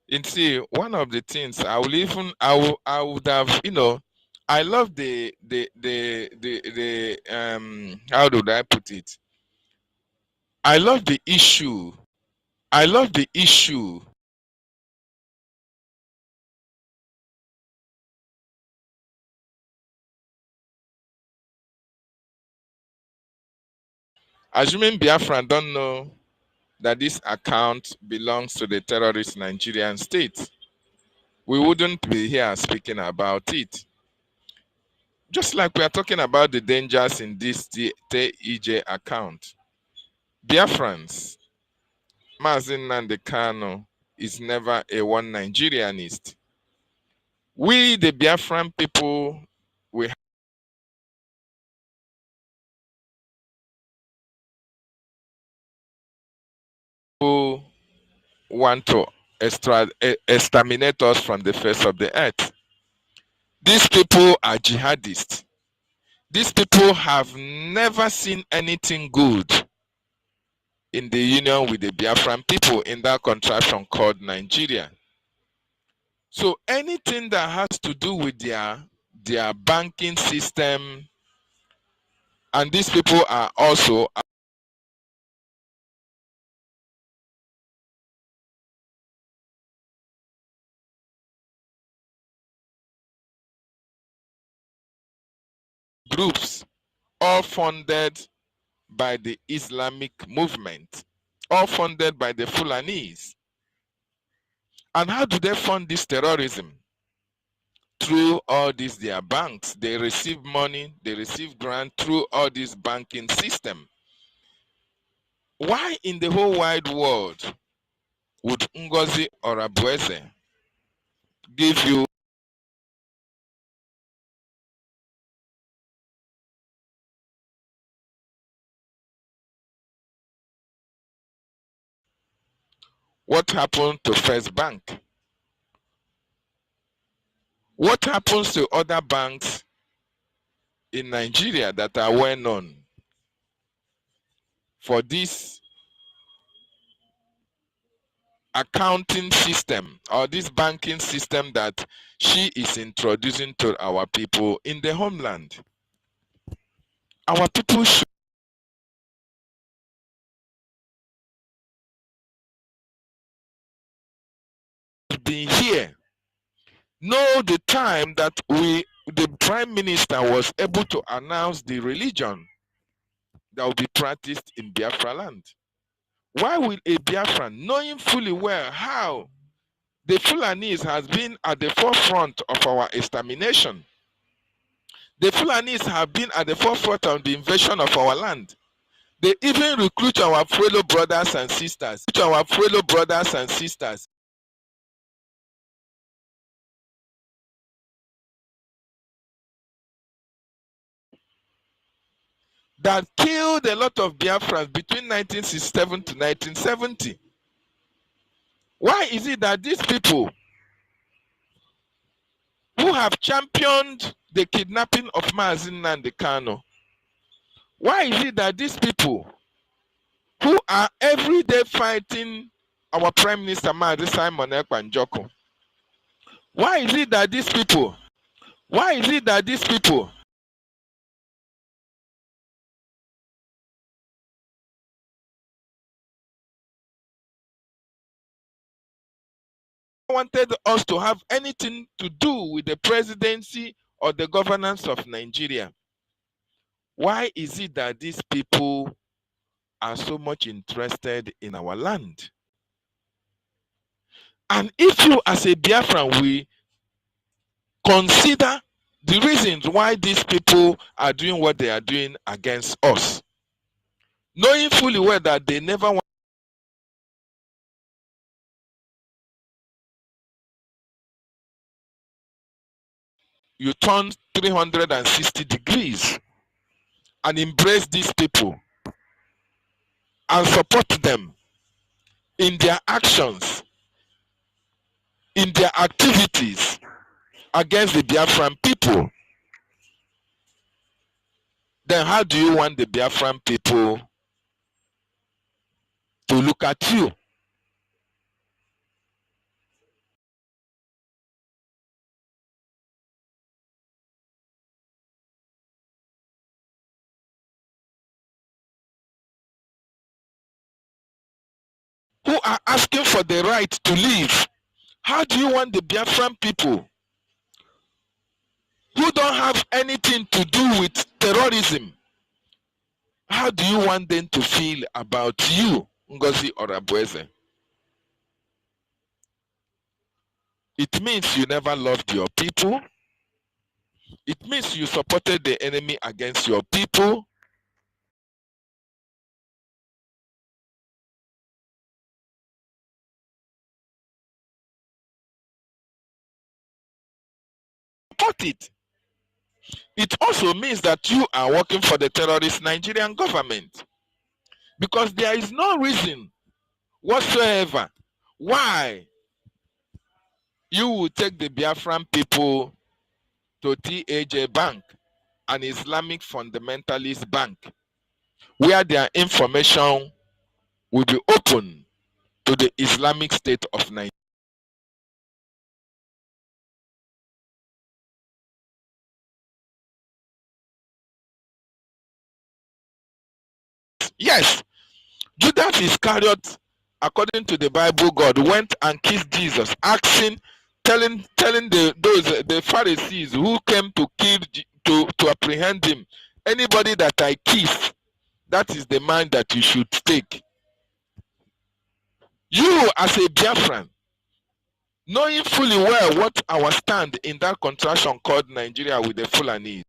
You see, one of the things I would have, I love the how do I put it? I love the issue. I love the issue. Assuming Biafra don't know that this account belongs to the terrorist Nigerian state, we wouldn't be here speaking about it. Just like we are talking about the dangers in this TEJ account. Biafrans, Mazin Nandekano is never a one Nigerianist. We, the Biafran people, we who want to exterminate us from the face of the earth. These people are jihadists. These people have never seen anything good in the union with the Biafran people in that contraption called Nigeria. So anything that has to do with their their banking system, and these people are also groups, all funded by the Islamic movement, all funded by the Fulanis. And how do they fund this terrorism? Through all these their banks. They receive money, they receive grant through all this banking system. Why in the whole wide world would Ngozi or Abueze give you what happened to First Bank? What happens to other banks in Nigeria that are well known for this accounting system or this banking system that she is introducing to our people in the homeland? Our people should be here. Know the time that the Prime Minister was able to announce the religion that will be practiced in Biafra land. Why will a Biafran, knowing fully well how the Fulanis has been at the forefront of our extermination, the Fulanis have been at the forefront of the invasion of our land. They even recruit our fellow brothers and sisters, that killed a lot of Biafrans between 1967 to 1970. Why is it that these people who have championed the kidnapping of Mazi Nnamdi Kanu, why is it that these people who are every day fighting our Prime Minister Mazi Simon Ekpa Njoku, why is it that these people wanted us to have anything to do with the presidency or the governance of Nigeria? Why is it that these people are so much interested in our land? And if you as a Biafran will consider the reasons why these people are doing what they are doing against us, knowing fully well that they never want, you turn 360 degrees and embrace these people and support them in their actions, in their activities against the Biafran people, then how do you want the Biafran people to look at you? Who are asking for the right to live? How do you want the Biafran people who don't have anything to do with terrorism, how do you want them to feel about you, Ngozi or Abueze? It means you never loved your people. It means you supported the enemy against your people. Support it. It also means that you are working for the terrorist Nigerian government, because there is no reason whatsoever why you would take the Biafran people to TAJ Bank, an Islamic fundamentalist bank, where their information will be open to the Islamic State of Nigeria. Yes, Judas Iscariot, according to the Bible, God went and kissed Jesus, asking, telling the Pharisees who came to kill to apprehend him, anybody that I kiss, that is the man that you should take. You as a Biafran, knowing fully well what our stand in that contraction called Nigeria with the Fulani,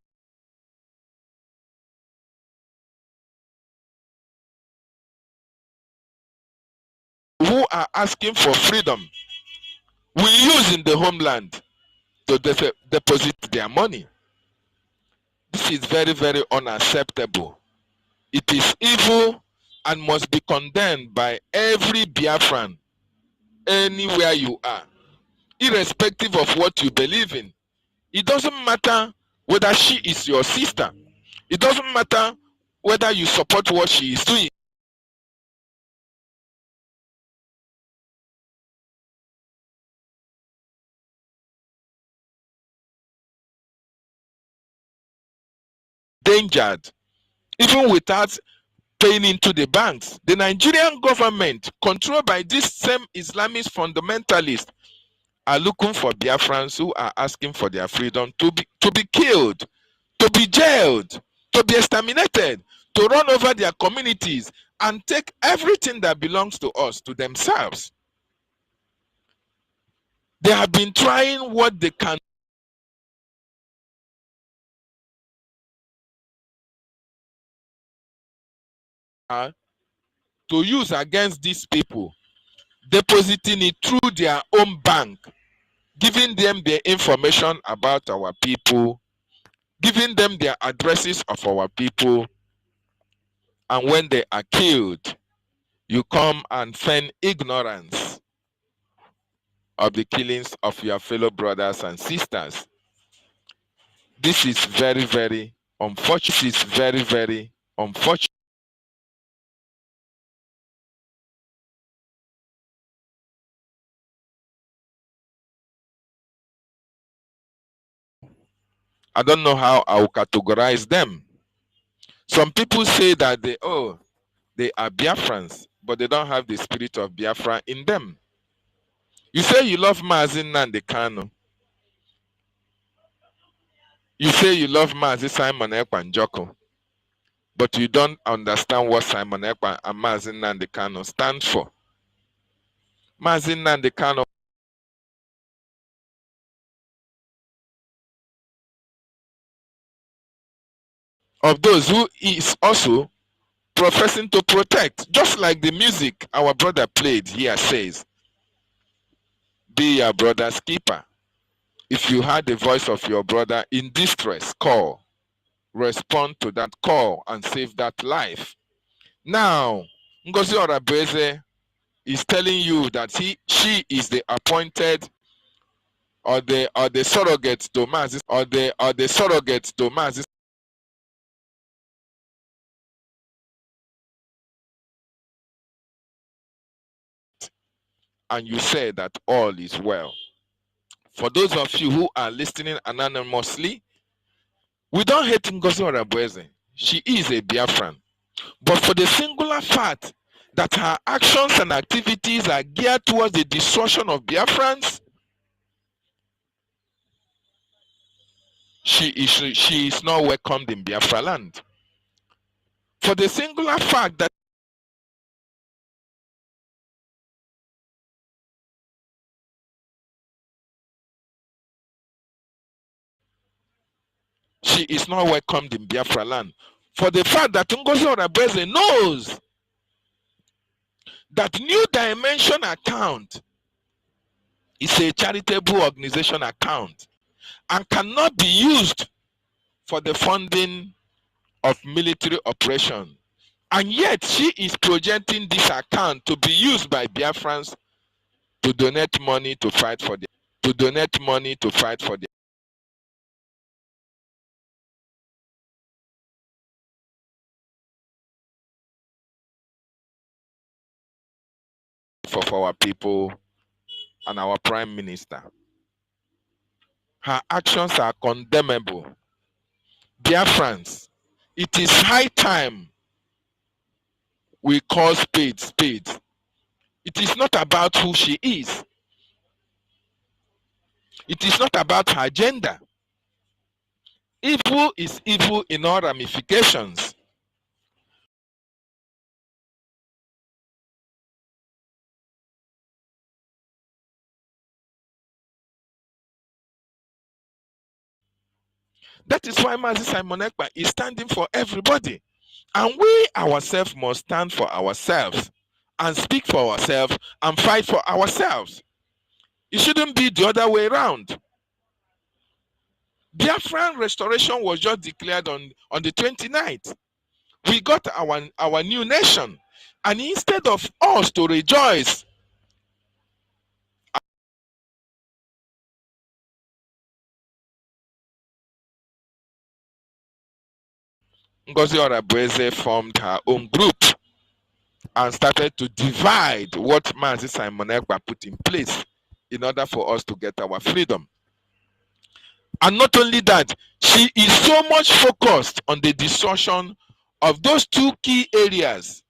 who are asking for freedom, we use in the homeland to deposit their money. This is very, very unacceptable. It is evil and must be condemned by every Biafran anywhere you are, irrespective of what you believe in. It doesn't matter whether she is your sister. It doesn't matter whether you support what she is doing. Endangered, even without paying into the banks. The Nigerian government, controlled by these same Islamist fundamentalists, are looking for Biafrans who are asking for their freedom to be killed, to be jailed, to be exterminated, to run over their communities and take everything that belongs to us to themselves. They have been trying what they can to use against these people, depositing it through their own bank, giving them the information about our people, giving them their addresses of our people, and when they are killed, you come and feign ignorance of the killings of your fellow brothers and sisters. This is very, very unfortunate. This is very, very unfortunate. I don't know how I will categorize them. Some people say that they are Biafrans, but they don't have the spirit of Biafra in them. You say you love Mazin Nnamdi Kanu. You say you love Mazi Simon Ekpa Njoko, but you don't understand what Simon Ekpa and Mazin Nnamdi Kanu stand for. Mazin Nnamdi Kanu of those who is also professing to protect, just like the music our brother played here says, be your brother's keeper. If you heard the voice of your brother in distress, call. Respond to that call and save that life. Now, Ngozi Orabeze is telling you that she is the appointed or the surrogate to Mazi or the surrogate to Mazi, and you say that all is well. For those of you who are listening anonymously, we don't hate Ngozi Orabeze. She is a Biafran. But for the singular fact that her actions and activities are geared towards the destruction of Biafrans, she is not welcomed in Biafra land. For the singular fact that she is not welcomed in Biafra land. For the fact that Ngozi Orabeze knows that New Dimension account is a charitable organization account and cannot be used for the funding of military operation. And yet she is projecting this account to be used by Biafrans to donate money to fight for our people and our prime minister. Her actions are condemnable. Biafrans, it is high time we call spades spades. It is not about who she is. It is not about her gender. Evil is evil in all ramifications. That is why Mazi Simon Ekpa is standing for everybody. And we ourselves must stand for ourselves and speak for ourselves and fight for ourselves. It shouldn't be the other way around. Biafran restoration was just declared on the 29th. We got our new nation. And instead of us to rejoice, Ngozi Orabueze formed her own group and started to divide what Mazi Simon Ekpa put in place in order for us to get our freedom. And not only that, she is so much focused on the destruction of those two key areas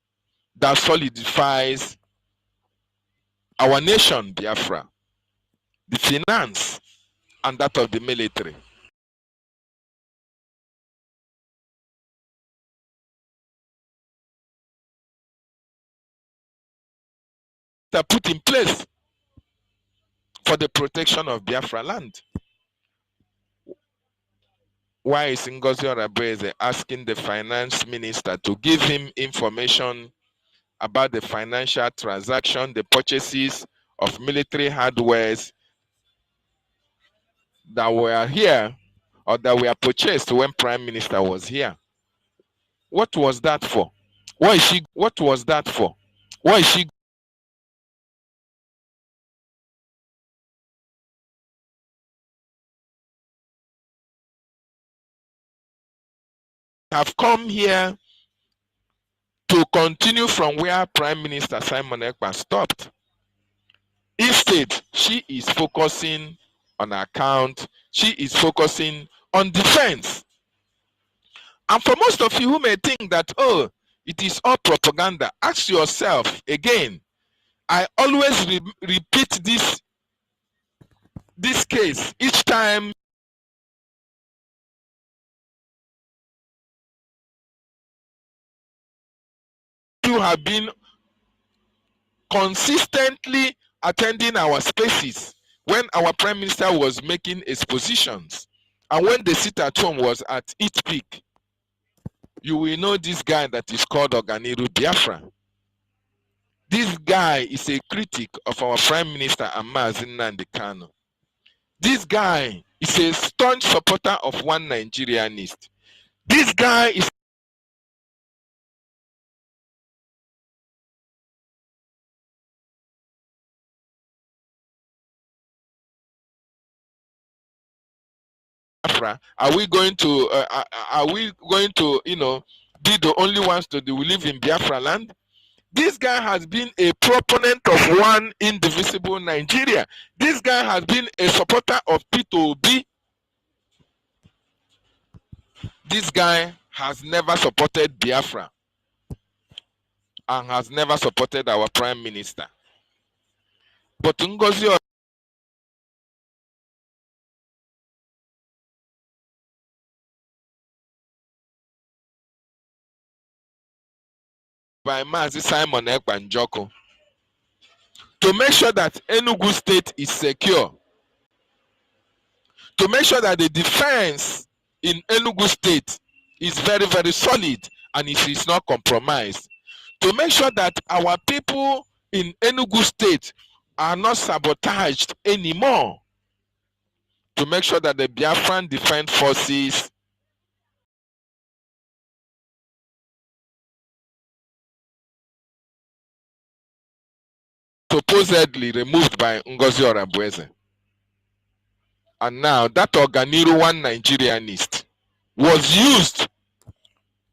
that solidifies our nation, Biafra, the finance and that of the military. That put in place for the protection of Biafra land. Why is Ngozi Orabueze asking the finance minister to give him information about the financial transaction, the purchases of military hardwares that were here or that were purchased when Prime Minister was here? What was that for? What was that for? Why is she have come here to continue from where Prime Minister Simon Ekpa stopped? Instead, she is focusing on account. She is focusing on defense. And for most of you who may think that, oh, it is all propaganda, ask yourself again. I always repeat this case each time you have been consistently attending our spaces when our Prime Minister was making expositions and when the sit at home was at its peak. You will know this guy that is called Oganiru Biafra. This guy is a critic of our Prime Minister Mazi Nnamdi Kanu. This guy is a staunch supporter of one Nigerianist. This guy is Biafra. Are we going to be the only ones to live in Biafra land? This guy has been a proponent of one indivisible Nigeria. This guy has been a supporter of P2B. This guy has never supported Biafra and has never supported our Prime Minister. But Ngozi by Mazi Simon Ekpa Njoko to make sure that Enugu State is secure, to make sure that the defense in Enugu State is very, very solid and it is not compromised, to make sure that our people in Enugu State are not sabotaged anymore, to make sure that the Biafran Defense Forces supposedly removed by Ngozi Orabueze. And now that Oganiru, one Nigerianist, was used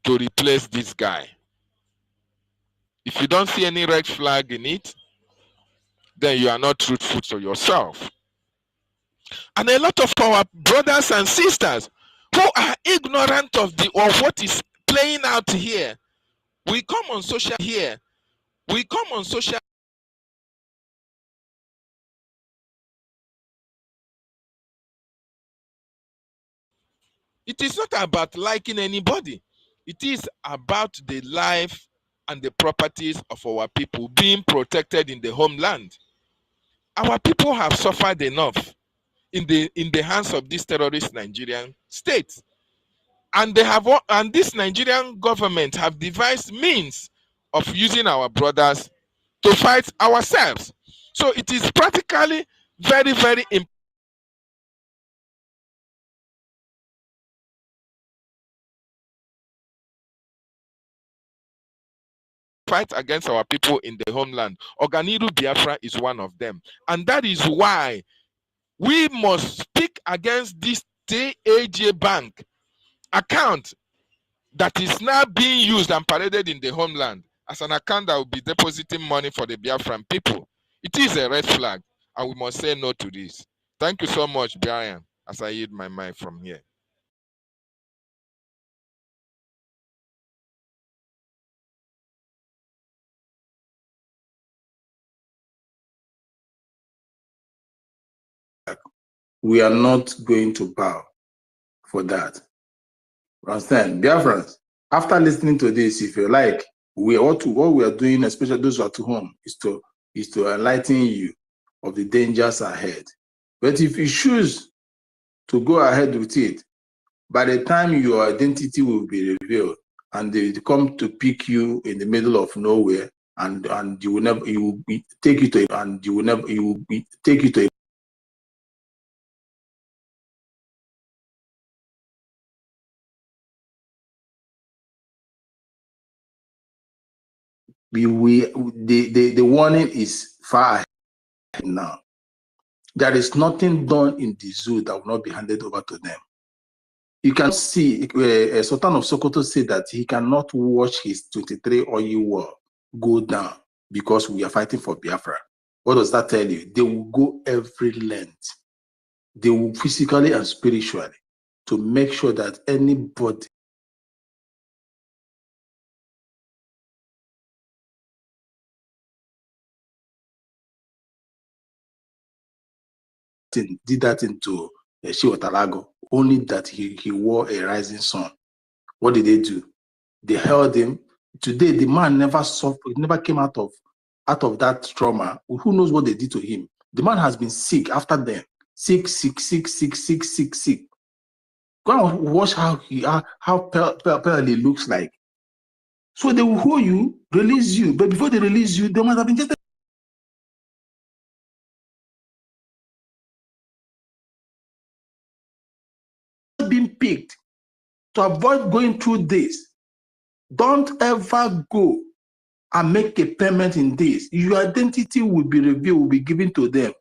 to replace this guy. If you don't see any red flag in it, then you are not truthful to yourself. And a lot of our brothers and sisters who are ignorant of what is playing out here We come on social here. We come on social. It is not about liking anybody. It is about the life and the properties of our people being protected in the homeland. Our people have suffered enough in the hands of this terrorist Nigerian state. And this Nigerian government have devised means of using our brothers to fight ourselves. So it is practically very, very important fight against our people in the homeland. Oganiru Biafra is one of them. And that is why we must speak against this TAJ Bank account that is now being used and paraded in the homeland as an account that will be depositing money for the Biafran people. It is a red flag, and we must say no to this. Thank you so much, Brian, as I yield my mic from here. We are not going to bow for that. Understand? Biafrans, after listening to this, if you like, what we are doing, especially those who are to home, is to enlighten you of the dangers ahead. But if you choose to go ahead with it, by the time your identity will be revealed and they come to pick you in the middle of nowhere, and you will never, you will be take you to, and you will never, you will be take you to. The warning is far ahead now. There is nothing done in the zoo that will not be handed over to them. You can see Sultan of Sokoto said that he cannot watch his 23 oil war go down because we are fighting for Biafra. What does that tell you? They will go every length. They will physically and spiritually to make sure that anybody did that into Shiwatalago, only that he wore a rising sun. What did they do? They held him. Today, the man never came out of that trauma. Who knows what they did to him? The man has been sick after them. Sick. Go and watch how pale he looks like. So they will hold you, release you, but before they release you, they must have been just been picked to avoid going through this. Don't ever go and make a payment in this. Your identity will be revealed, will be given to them.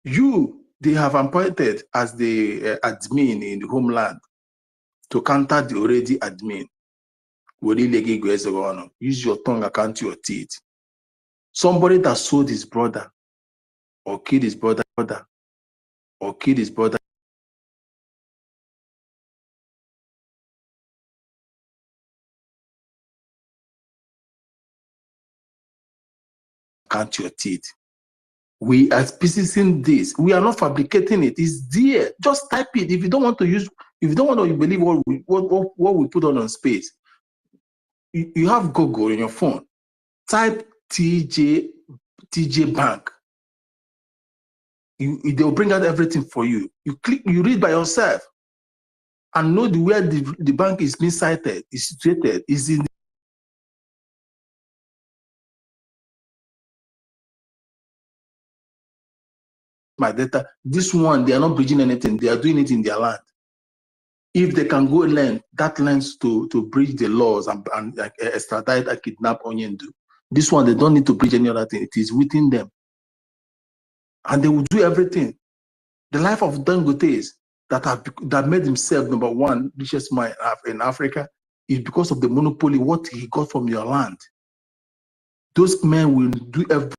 They have appointed as the admin in the homeland to counter the already admin. Use your tongue, account your teeth. Somebody that sold his brother or killed his brother or killed his brother. Count your teeth. We are specifying this. We are not fabricating it. It's there. Just type it. If you don't want to use, if you don't want to believe what we put on space, you have Google in your phone. Type TJ Bank. They'll bring out everything for you. You click, you read by yourself, and know where the bank is being cited, is situated, is in my data. This one, they are not bridging anything. They are doing it in their land. If they can go lend, that lends to bridge the laws and extradite and kidnap Onyendu. This one, they don't need to bridge any other thing. It is within them. And they will do everything. The life of Dangotes that made himself number one richest man in Africa is because of the monopoly, what he got from your land. Those men will do everything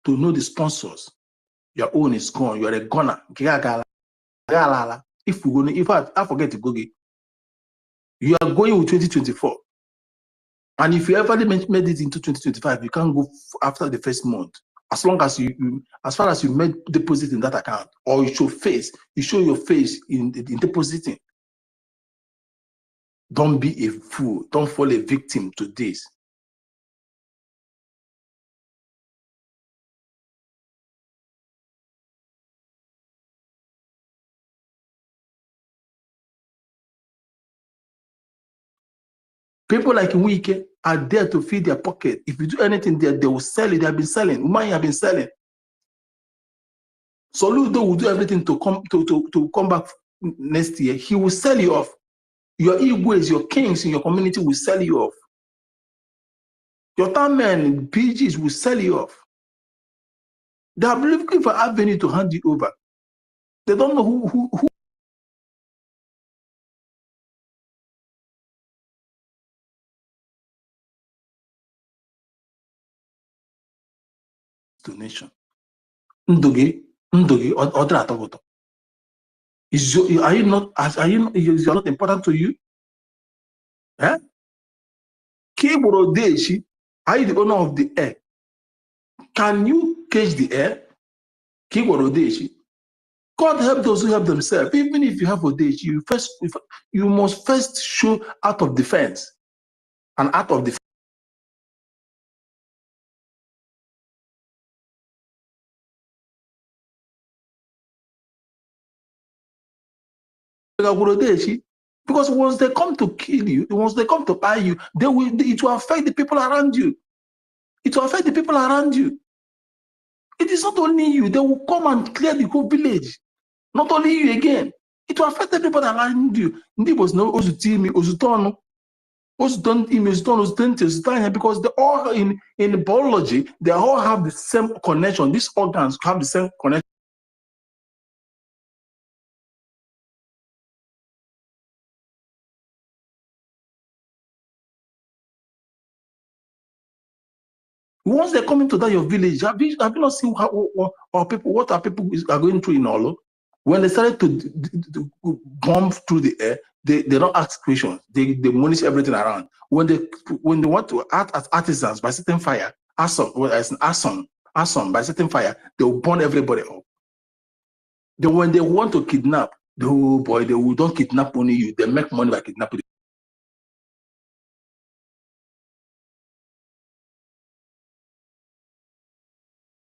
to know the sponsors. Your own is gone. You're a gunner. If we go, if I forget to go, you are going with 2024. And if you ever made it into 2025, you can't go after the first month. As long as as far as you made deposit in that account, or you show your face in depositing. Don't be a fool. Don't fall a victim to this. People like Wike are there to feed their pocket. If you do anything there, they will sell it. They have been selling. Umani have been selling. Soludo will do everything to come back next year. He will sell you off. Your Igwes, your kings in your community will sell you off. Your town men, PGs will sell you off. They are looking for an avenue to hand you over. They don't know who donation. Ndoge, other atogoto. Are you not important to you? Eh? Kiboro Deshi, are you the owner of the air? Can you catch the air? Kiboro Deshi. God help those who help themselves. Even if you have Odeshi, you must first show out of defense. And out of defense. Because once they come to kill you, once they come to buy you, it will affect the people around you. It will affect the people around you. It is not only you, they will come and clear the whole village. Not only you again. It will affect everybody around you. Because they all in biology, they all have the same connection. These organs have the same connection. Once they come into that your village, have you not seen what are people are going through in Olo? When they started to bomb through the air, they don't ask questions. They monitor everything around. When they want to act as artisans by setting fire, arson by setting fire, they will burn everybody up. Then when they want to kidnap, they don't kidnap only you. They make money by kidnapping.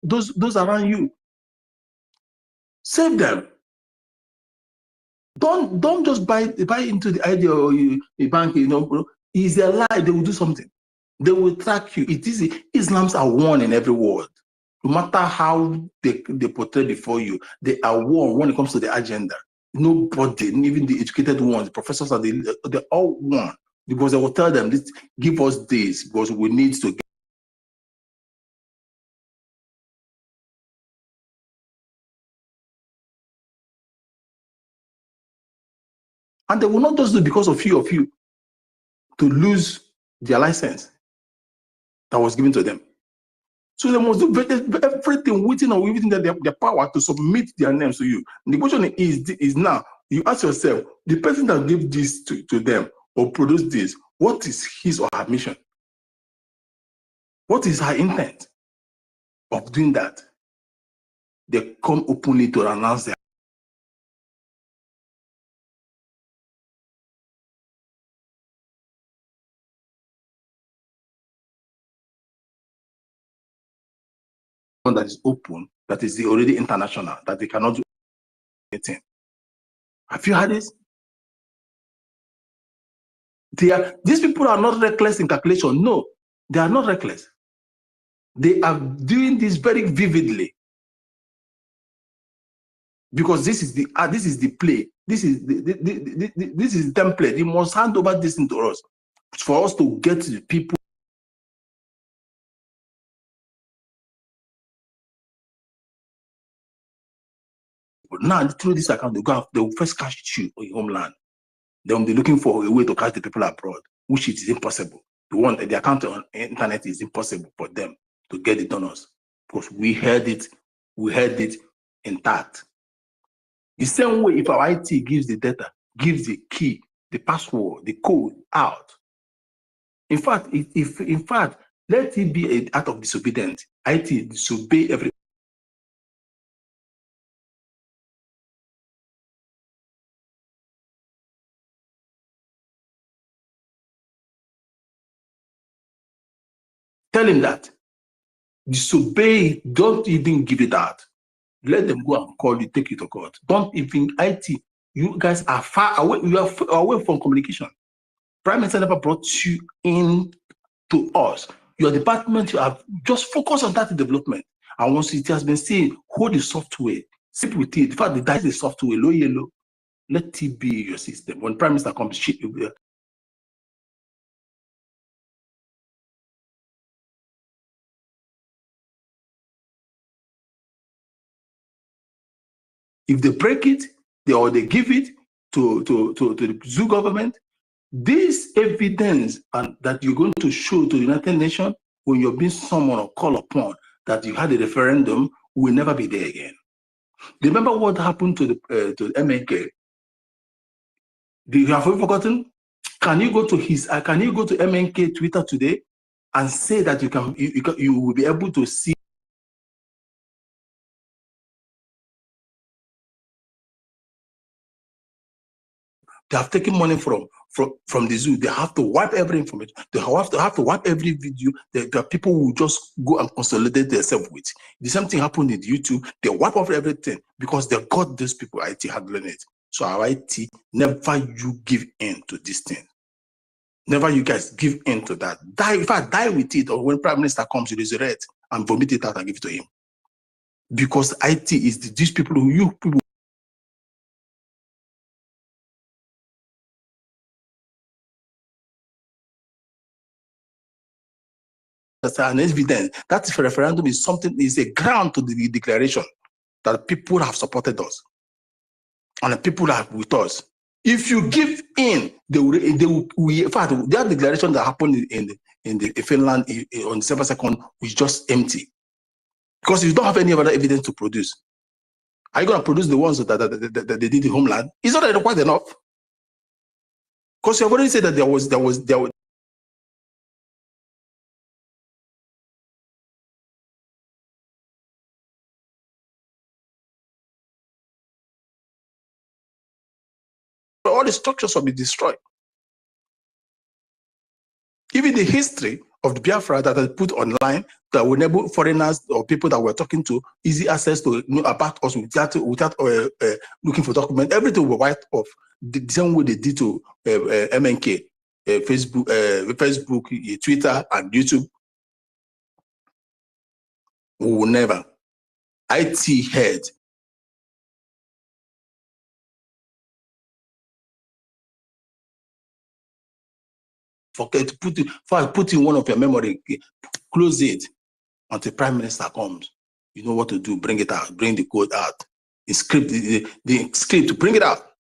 Those around you, save them. Don't just buy into the idea or a bank, is a lie. They will do something. They will track you. It is Islams are one in every world. No matter how they portray before you, they are one when it comes to the agenda. Nobody, even the educated ones, the professors they're all one. Because they will tell them, give us this, because we need to get. And they will not just do it because of you to lose their license that was given to them. So they must do everything within or within their power to submit their names to you. And the question is now, you ask yourself, the person that gave this to them or produced this, what is his or her mission? What is her intent of doing that? They come openly to announce their that is open, that is already international, that they cannot do anything. Have you heard this? These people are not reckless in calculation. No, they are not reckless. They are doing this very vividly. Because this is the play. This is the template. You must hand over this into us for us to get to the people. But now through this account, they will first catch you on your homeland. They will be looking for a way to catch the people abroad, which it is impossible. The account on the internet is impossible for them to get the donors. Because we heard it intact. The same way, if our IT gives the data, gives the key, the password, the code out. In fact, let it be an act of disobedience. IT disobey every. Tell him that. Disobey, don't even give it out. Let them go and call you, take you to court. Don't even IT. You guys are far away. You are away from communication. Prime Minister never brought you in to us. Your department, you have just focused on that development. And once it has been seen, hold the software, sit with it. In fact, that is the software, low yellow. Let it be your system. When Prime Minister comes, if they break it, or they give it to the zoo government, this evidence and that you're going to show to the United Nations when you're being summoned or called upon that you had a referendum will never be there again. Remember what happened to the MNK? Do you have forgotten? Can you go to his? Can you go to MNK Twitter today and say that you will be able to see? They have taken money from the zoo. They have to wipe every information. They have to wipe every video that people will just go and consolidate themselves with. The same thing happened in YouTube. They wipe off everything because they got these people IT handling it. So our IT, never you give in to this thing. Never you guys give in to that. Die, in fact, die with it. Or when Prime Minister comes, you resurrect and vomit it out and give it to him. Because IT is these people who you people. An evidence that referendum is something, is a ground to the declaration that people have supported us and the people are with us. If you give in, they will in fact, that declaration that happened in Finland on December 2nd was just empty because you don't have any other evidence to produce. Are you going to produce the ones that they did in Homeland? Is that quite enough? Because you have already said that there was all the structures will be destroyed. Even the history of the Biafra that I put online that will enable foreigners or people that we're talking to easy access to know about us without looking for documents. Everything will wipe off the same way they did to MNK, Facebook, Twitter, and YouTube. We will never. IT head. Forget to put in one of your memory, close it until Prime Minister comes. You know what to do, bring it out, bring the code out. The script, the script, bring it out.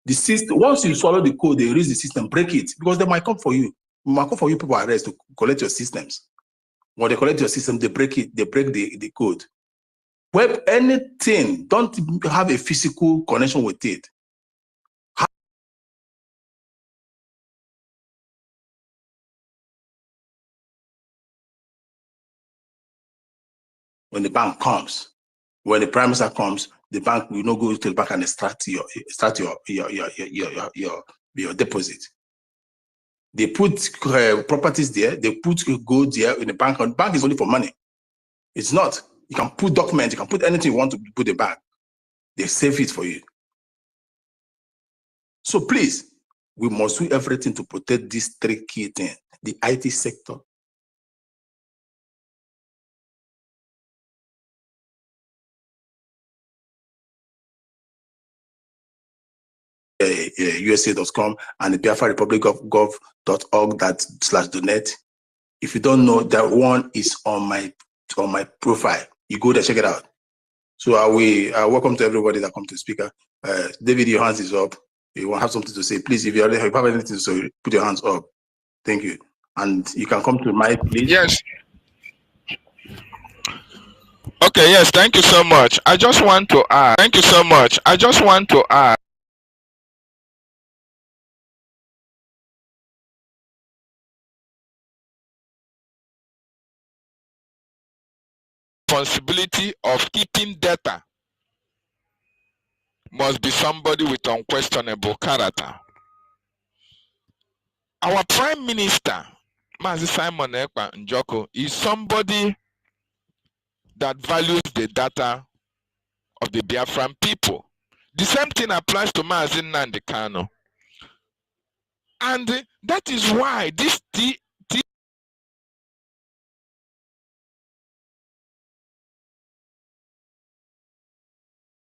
The system, once you swallow the code, they release the system, break it, because they might come for you. They might come for you, people arrest to collect your systems. When they collect your system, they break it, they break the code. Web anything, don't have a physical connection with it. When the bank comes, when the Prime Minister comes, the bank will not go to the bank and start your deposit. They put properties there, they put gold there in the bank. And the bank is only for money. It's not. You can put documents, you can put anything you want to put in the bank. They save it for you. So please, we must do everything to protect these three key things: the IT sector, USA.com, and the Biafra Republic of gov.org/donate. If you don't know, that one is on my profile. You go there, check it out. So welcome to everybody that come to the speaker. David, your hands is up. You want to have something to say, please. If you have anything to say, put your hands up. Thank you. And you can come to my please. Yes. Okay, yes, thank you so much. I just want to add. Thank you so much. I just want to add. Responsibility of keeping data must be somebody with unquestionable character. Our Prime Minister, Mazi Simon Ekpa Njoko, is somebody that values the data of the Biafran people. The same thing applies to Mazi Nnamdi Kanu. And that is why this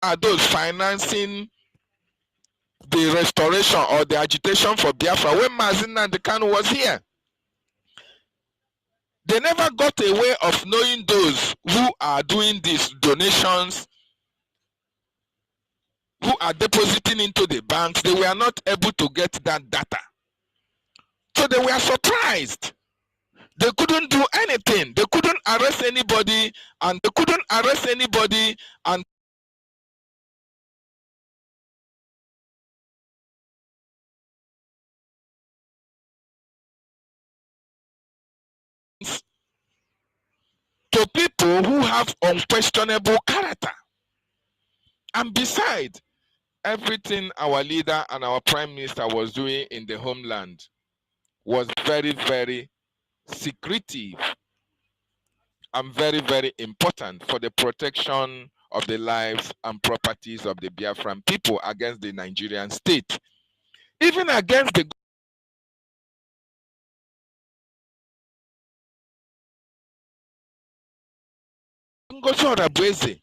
are those financing the restoration or the agitation for Biafra when Mazi Nnamdi Kanu was here. They never got a way of knowing those who are doing these donations, who are depositing into the banks. They were not able to get that data. So they were surprised. They couldn't do anything. They couldn't arrest anybody, and to people who have unquestionable character. And besides, everything our leader and our prime minister was doing in the homeland was very, very secretive and very, very important for the protection of the lives and properties of the Biafran people against the Nigerian state. Even against the Ngozi Orabueze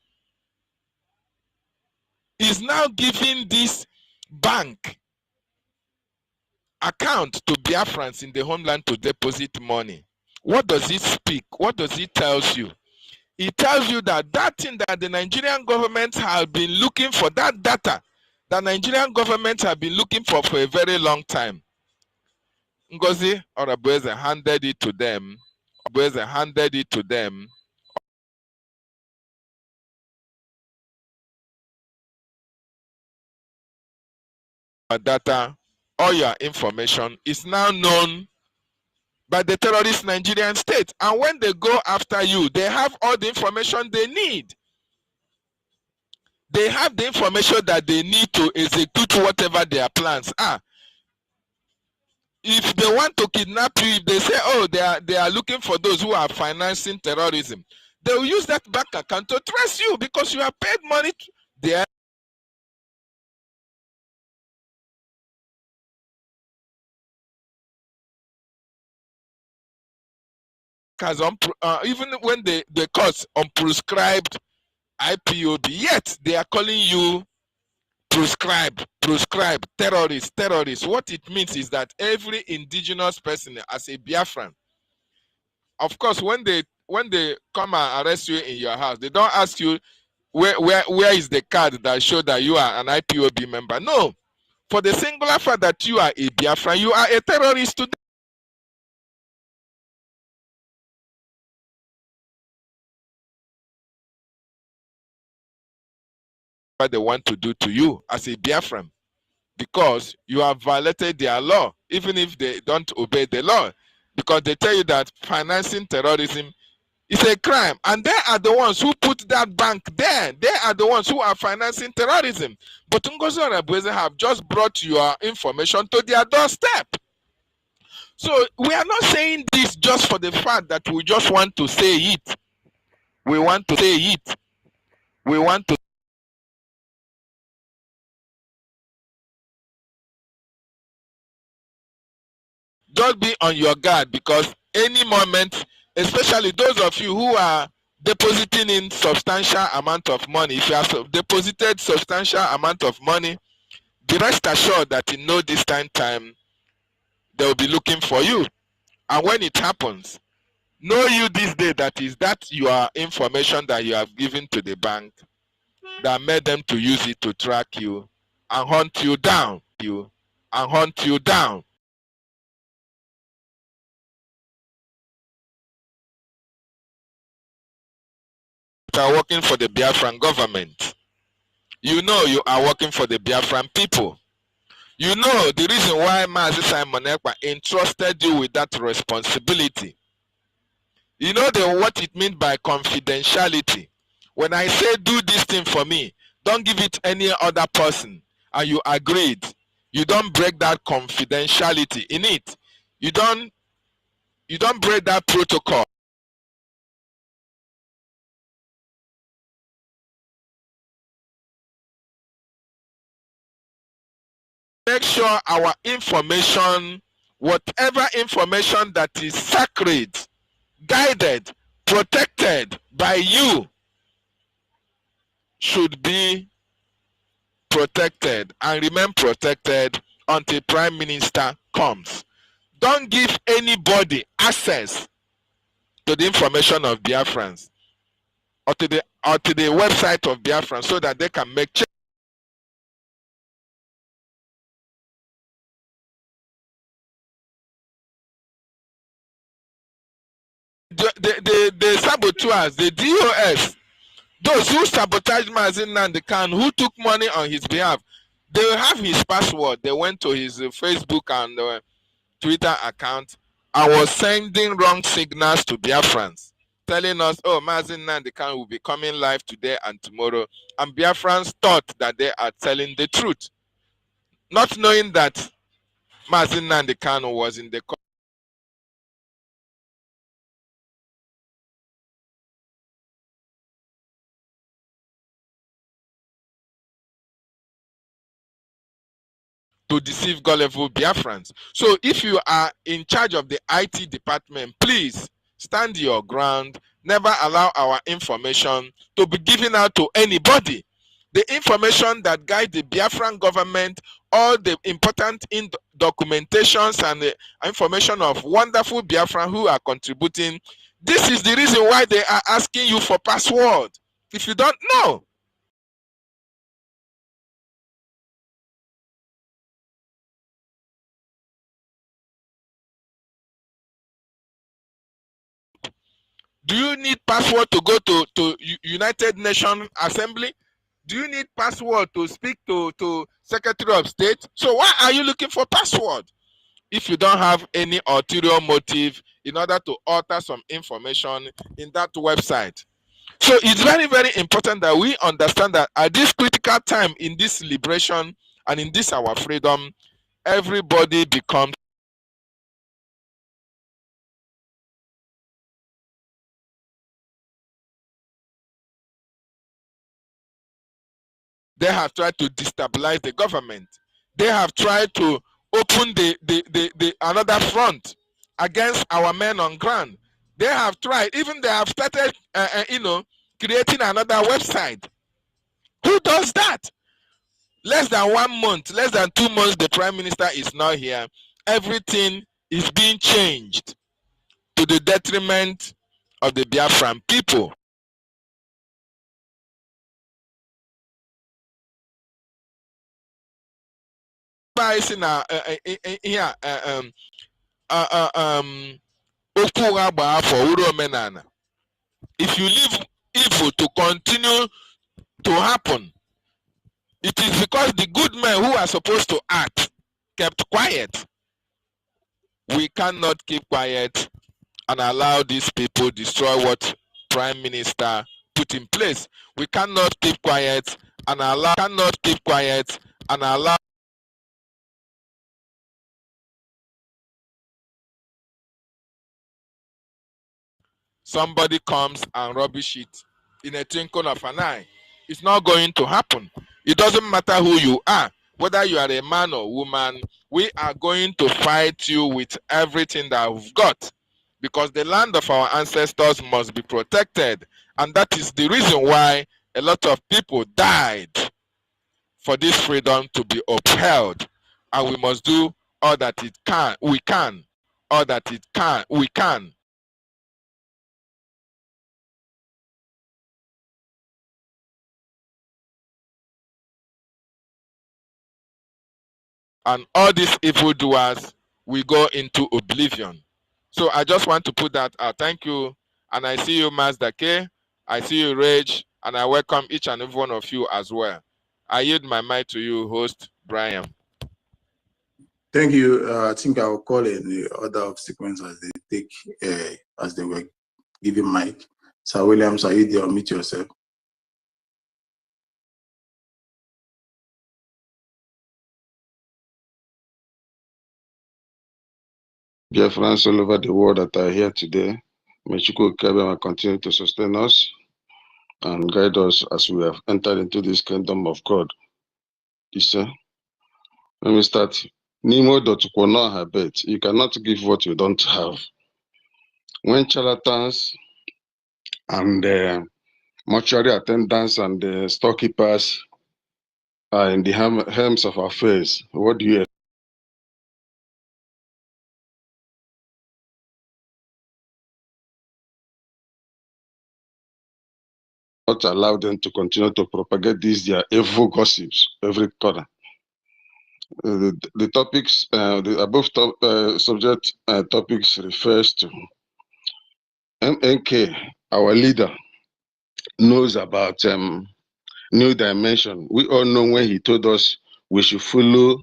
is now giving this bank account to Biafrans in the homeland to deposit money. What does it speak? What does it tell you? It tells you that that thing that the Nigerian government has been looking for, that data, the Nigerian government have been looking for a very long time. Ngozi Orabueze handed it to them. Orabueze handed it to them. Data, all your information is now known by the terrorist Nigerian state. And when they go after you, they have all the information they need. They have the information that they need to execute whatever their plans are. If they want to kidnap you, if they say, oh, they are looking for those who are financing terrorism, they will use that bank account to trace you because you have paid money there. Even when they cause unprescribed IPOB, yet they are calling you prescribed terrorist. What it means is that every indigenous person as a Biafran, of course, when they come and arrest you in your house, they don't ask you where is the card that shows that you are an IPOB member. No, for the singular fact that you are a Biafran, you are a terrorist today. What they want to do to you as a Biafran, because you have violated their law, even if they don't obey the law, because they tell you that financing terrorism is a crime, and they are the ones who put that bank there. They are the ones who are financing terrorism. But Ngozi Orabueze have just brought your information to their doorstep. So we are not saying this just for the fact that we just want to say it. We want to say it. We want to just be on your guard, because any moment, especially those of you who are depositing in substantial amount of money, if you have deposited substantial amount of money, be rest assured that in no distant time they will be looking for you. And when it happens, know you this day that is that your information that you have given to the bank that made them to use it to track you and hunt you down. are working for the Biafran government. You know you are working for the Biafran people. You know the reason why Mazi Simon Ekpa entrusted you with that responsibility. You know what it means by confidentiality. When I say do this thing for me, don't give it any other person, and you agreed, you don't break that confidentiality in it. You don't break that protocol. Make sure our information, whatever information that is sacred, guided, protected by you, should be protected and remain protected until Prime Minister comes. Don't give anybody access to the information of Biafrans or to the website of Biafrans so that they can make change. The saboteurs, the DOS, those who sabotaged Mazi Nnamdi Kanu, who took money on his behalf, they have his password. They went to his Facebook and Twitter account and was sending wrong signals to Biafrans, telling us, oh, Mazi Nnamdi Kanu will be coming live today and tomorrow. And Biafrans thought that they are telling the truth, not knowing that Mazi Nnamdi Kanu was in the to deceive gullible Biafrans. So if you are in charge of the IT department, please stand your ground. Never allow our information to be given out to anybody. The information that guides the Biafran government, all the important documentations and the information of wonderful Biafran who are contributing, this is the reason why they are asking you for password. If you don't know, do you need password to go to United Nations Assembly? Do you need password to speak to Secretary of State? So why are you looking for password if you don't have any ulterior motive in order to alter some information in that website? So it's very, very important that we understand that at this critical time in this liberation and in this our freedom, everybody becomes they have tried to destabilize the government. They have tried to open the another front against our men on ground. They have tried, even they have started, creating another website. Who does that? Less than 1 month, less than 2 months, the Prime Minister is now here. Everything is being changed to the detriment of the Biafran people. If you leave evil to continue to happen, it is because the good men who are supposed to act kept quiet. We cannot keep quiet and allow these people destroy what Prime Minister put in place. We cannot keep quiet and allow somebody comes and rubbish it in a twinkle of an eye. It's not going to happen. It doesn't matter who you are, whether you are a man or woman, we are going to fight you with everything that we've got, because the land of our ancestors must be protected. And that is the reason why a lot of people died for this freedom to be upheld. And we must do all that we can. And all these evildoers will go into oblivion. So I just want to put that out. Thank you. And I see you, Mazda K. I see you, Rage, and I welcome each and every one of you as well. I yield my mic to you, host Brian. Thank you. I think I will call in the order of sequence as they take, as they were giving mic. Sir Williams, are you there? Unmute yourself. Dear friends all over the world that are here today, may Chukwu Kebema continue to sustain us and guide us as we have entered into this kingdom of God. Let me start. Nimo dotukwono habet. You cannot give what you don't have. When charlatans and mortuary attendants and storekeepers are in the helms of affairs, what do you not allow them to continue to propagate these their evil gossips every corner? The topics, the above subject topics refers to MNK, our leader, knows about New Dimension. We all know when he told us we should follow,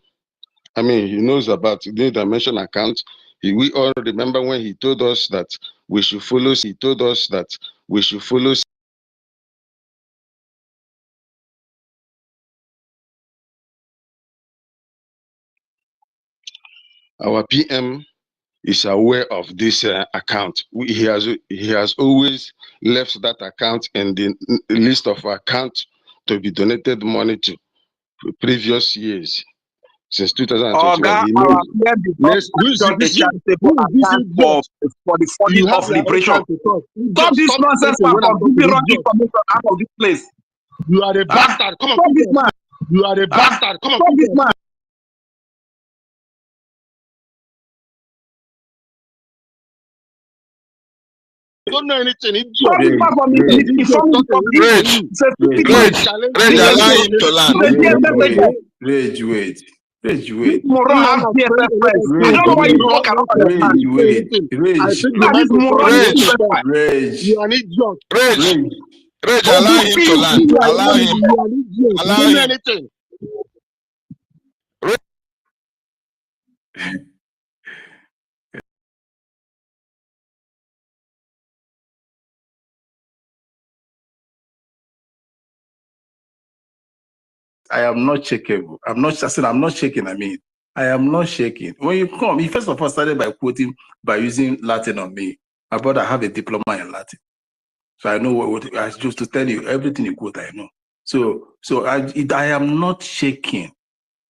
he knows about New Dimension account. We all remember when he told us that we should follow, our PM is aware of this account. He has always left that account in the list of accounts to be donated money to previous years. Since 2021, he knows. Who is this for the funding of liberation? Stop this nonsense from giving wrong information out of this place. You are a bastard. Come on, stop this man. You are a bastard. Come on, stop this man. You don't know anything. Rage, allow him to land. Rage, wait. I don't know why you talk about that. Rage, you are an idiot. Rage, allow him to land. Allow him. I am not shaking. I'm not shaking. I am not shaking. When you come, he first of all started by quoting, by using Latin on me. My brother, I have a diploma in Latin. So I know what I just to tell you, everything you quote, I know. So I am not shaking.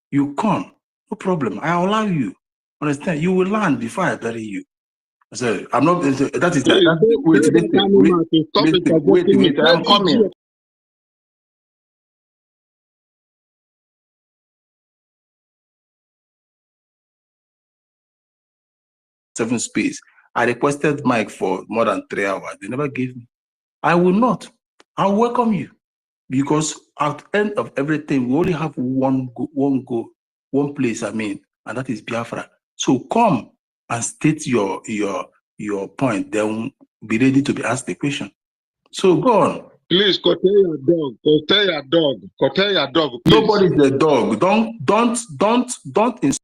You come, no problem. I allow you. Understand? You will land before I bury you. So I'm not, that is, wait, I'm coming. Seven space. I requested Mike for more than 3 hours. They never gave me. I will not. I'll welcome you, because at the end of everything, we only have one place, and that is Biafra. So come and state your point, then be ready to be asked the question. So go on. Please, go tell your dog. Go tell your dog. Go tell your dog. Please. Nobody's a dog. Don't insult.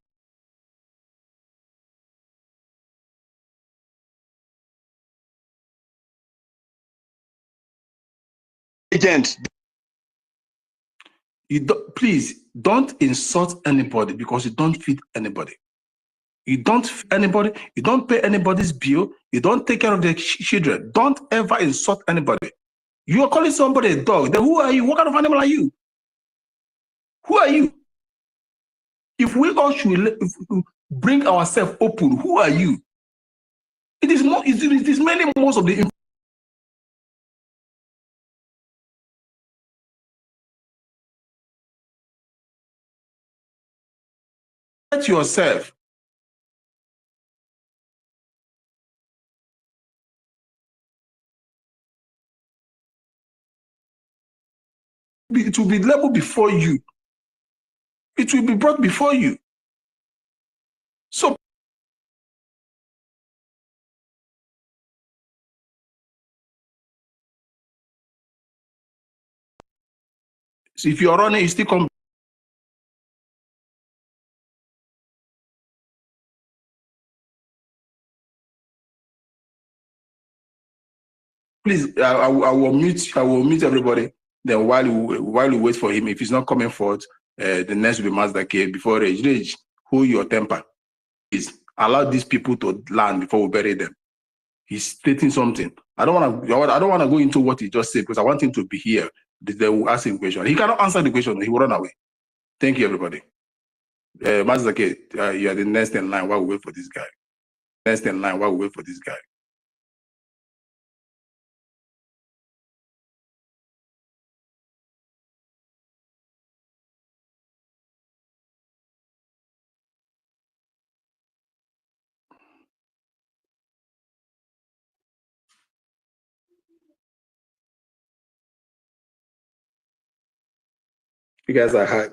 Agent. Please don't insult anybody, because you don't feed anybody. You don't feed anybody. You don't pay anybody's bill. You don't take care of their children. Don't ever insult anybody. You are calling somebody a dog. Then who are you? What kind of animal are you? Who are you? If we all should bring ourselves open, who are you? It is more. It is mainly most of the. Yourself. It will be leveled before you. It will be brought before you. So So if you're running, you still come. Please, I will mute everybody. Then while we wait for him, if he's not coming forward, the next will be Master K. Before Rage, hold your temper. Please allow these people to land before we bury them. He's stating something. I don't want to go into what he just said because I want him to be here. They will ask him a question. He cannot answer the question. He will run away. Thank you, everybody. Master K, you are the next in line while we wait for this guy. Next in line while we wait for this guy. You guys are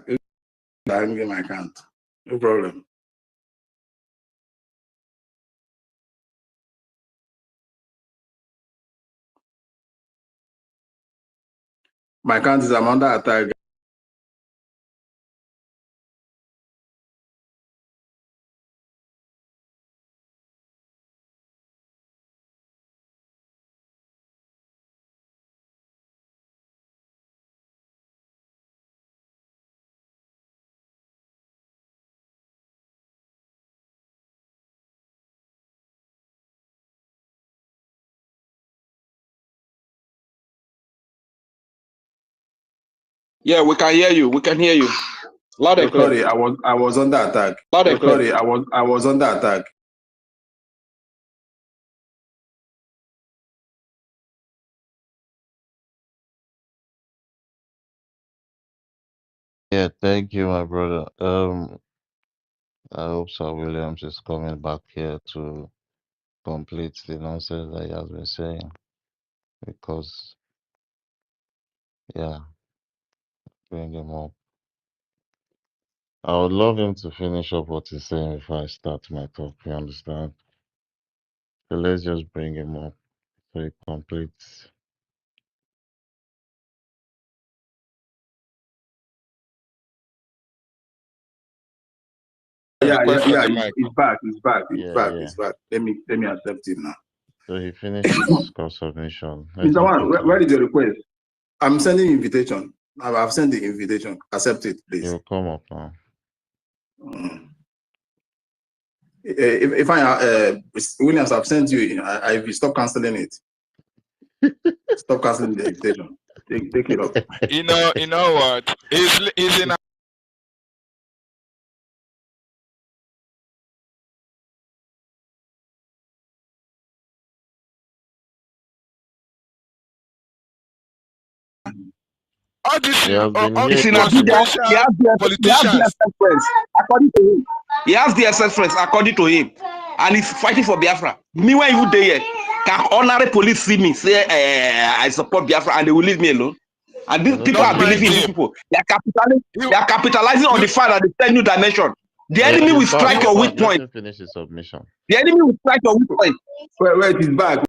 hanging my account. No problem. My account is under attack. Yeah, we can hear you. We can hear you. Loud and clear. Sorry, I was under attack. Loud and clear. Sorry, I was under attack. Yeah, thank you, my brother. I hope Sir Williams is coming back here to complete the nonsense that he has been saying. Because, yeah, bring him up. I would love him to finish up what he's saying before I start my talk. You understand? So let's just bring him up so he completes. Yeah, Request for the mic. he's back. Yeah. He's back. Let me accept him now. So he finished his submission. Mr. One, where is your request? I'm sending invitation. I've sent the invitation. Accept it, please. He'll come up now. If I Williams, I've sent you. I stop canceling it. Stop canceling the invitation. Take it off. You know what? He's in. All this politicians. According to him, he has the SS friends, according to him, and he's fighting for Biafra. Meanwhile, you there, can honorary police see me say I support Biafra, and they will leave me alone? And these people are believing these people. They are capitalizing on the fact that they send new dimension. The enemy will strike your weak point. Finish his submission. The enemy will strike your weak point. Wait, he's back.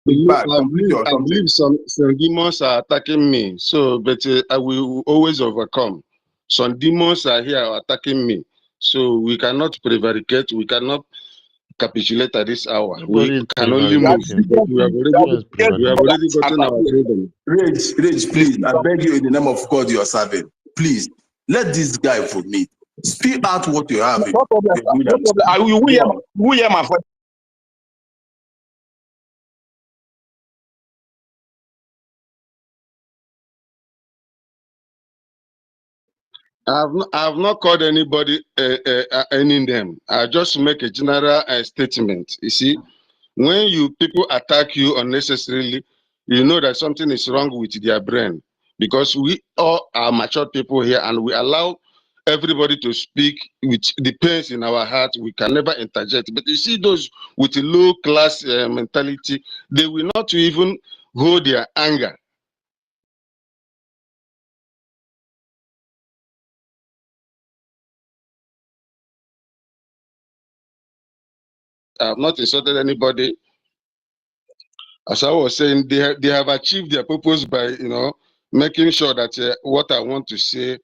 I believe some demons are attacking me. So, but I will always overcome. Some demons are here attacking me. So we cannot prevaricate. We cannot capitulate at this hour. We can only move. We have already gotten our freedom. Rage, please. I beg you in the name of God you are serving. Please, let this guy for me. Speak out what you have. I will hear my voice. I have not called anybody any name. I just make a general statement. You see, when people attack you unnecessarily, you know that something is wrong with their brain, because we all are mature people here and we allow everybody to speak with the pains in our heart. We can never interject. But you see those with a low class mentality, they will not even hold their anger. I have not insulted anybody. as I was saying, they have achieved their purpose by, you know, making sure that what I want to say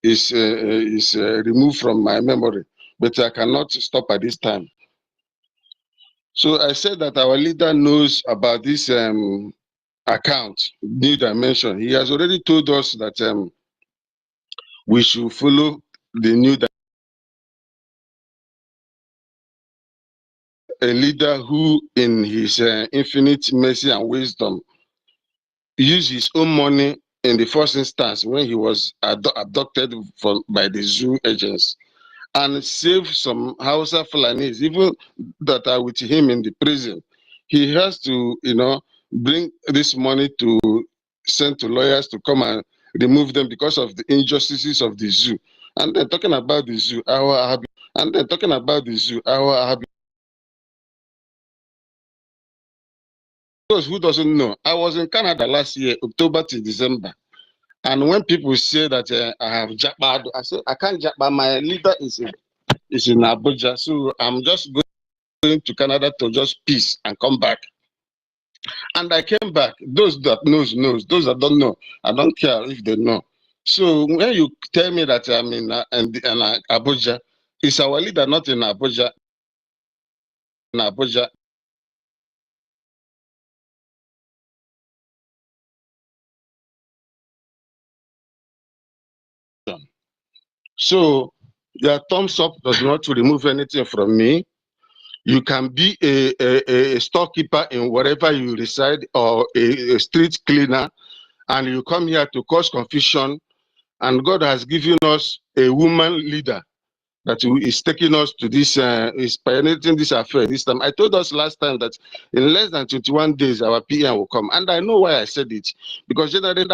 is removed from my memory. But I cannot stop at this time. So I said that our leader knows about this account, New Dimension. He has already told us that we should follow the New Dimension. A leader who, in his infinite mercy and wisdom, used his own money in the first instance when he was abducted by the zoo agents, and saved some Hausa Fulanis, even that are with him in the prison. He has to, you know, bring this money to send to lawyers to come and remove them because of the injustices of the zoo. And then talking about the zoo, those who doesn't know, I was in Canada last year, October to December. And when people say that I have japa, I say I can't japa. My leader is in Abuja, so I'm just going to Canada to just peace and come back. And I came back. Those that knows. Those that don't know, I don't care if they know. So when you tell me that I'm in Abuja, it's our leader not in Abuja. In Abuja. So your thumbs up does not remove anything from me. You can be a storekeeper in wherever you reside, or a street cleaner, and you come here to cause confusion. And God has given us a woman leader that is taking us to this, is pioneering this affair this time. I told us last time that in less than 21 days, our PM will come. And I know why I said it. Because generally,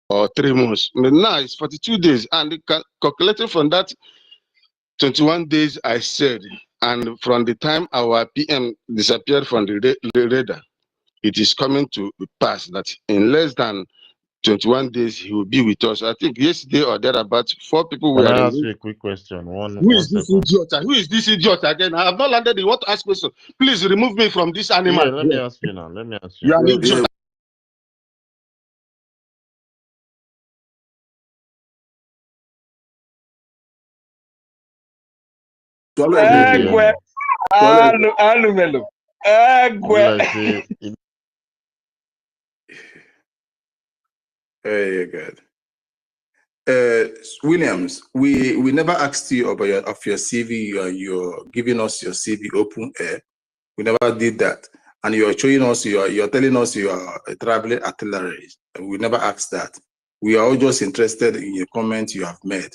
or 3 months. But now it's 42 days. And calculating from that 21 days, I said, and from the time our PM disappeared from the radar, it is coming to pass that in less than 21 days, he will be with us. I think yesterday or thereabout, 4 people were Can I ask removed. you a quick question? Who is this idiot? Who is this idiot again? I have not landed. You want to ask questions? Please remove me from this animal. Yeah, let me ask you now. You are an idiot. Egwe. Alumelo. Egwe. Very good. Williams, we never asked you about your CV. You're giving us your CV open air. We never did that. And you're showing us, you're telling us you are a traveling artillery. We never asked that. We are all just interested in your comment you have made.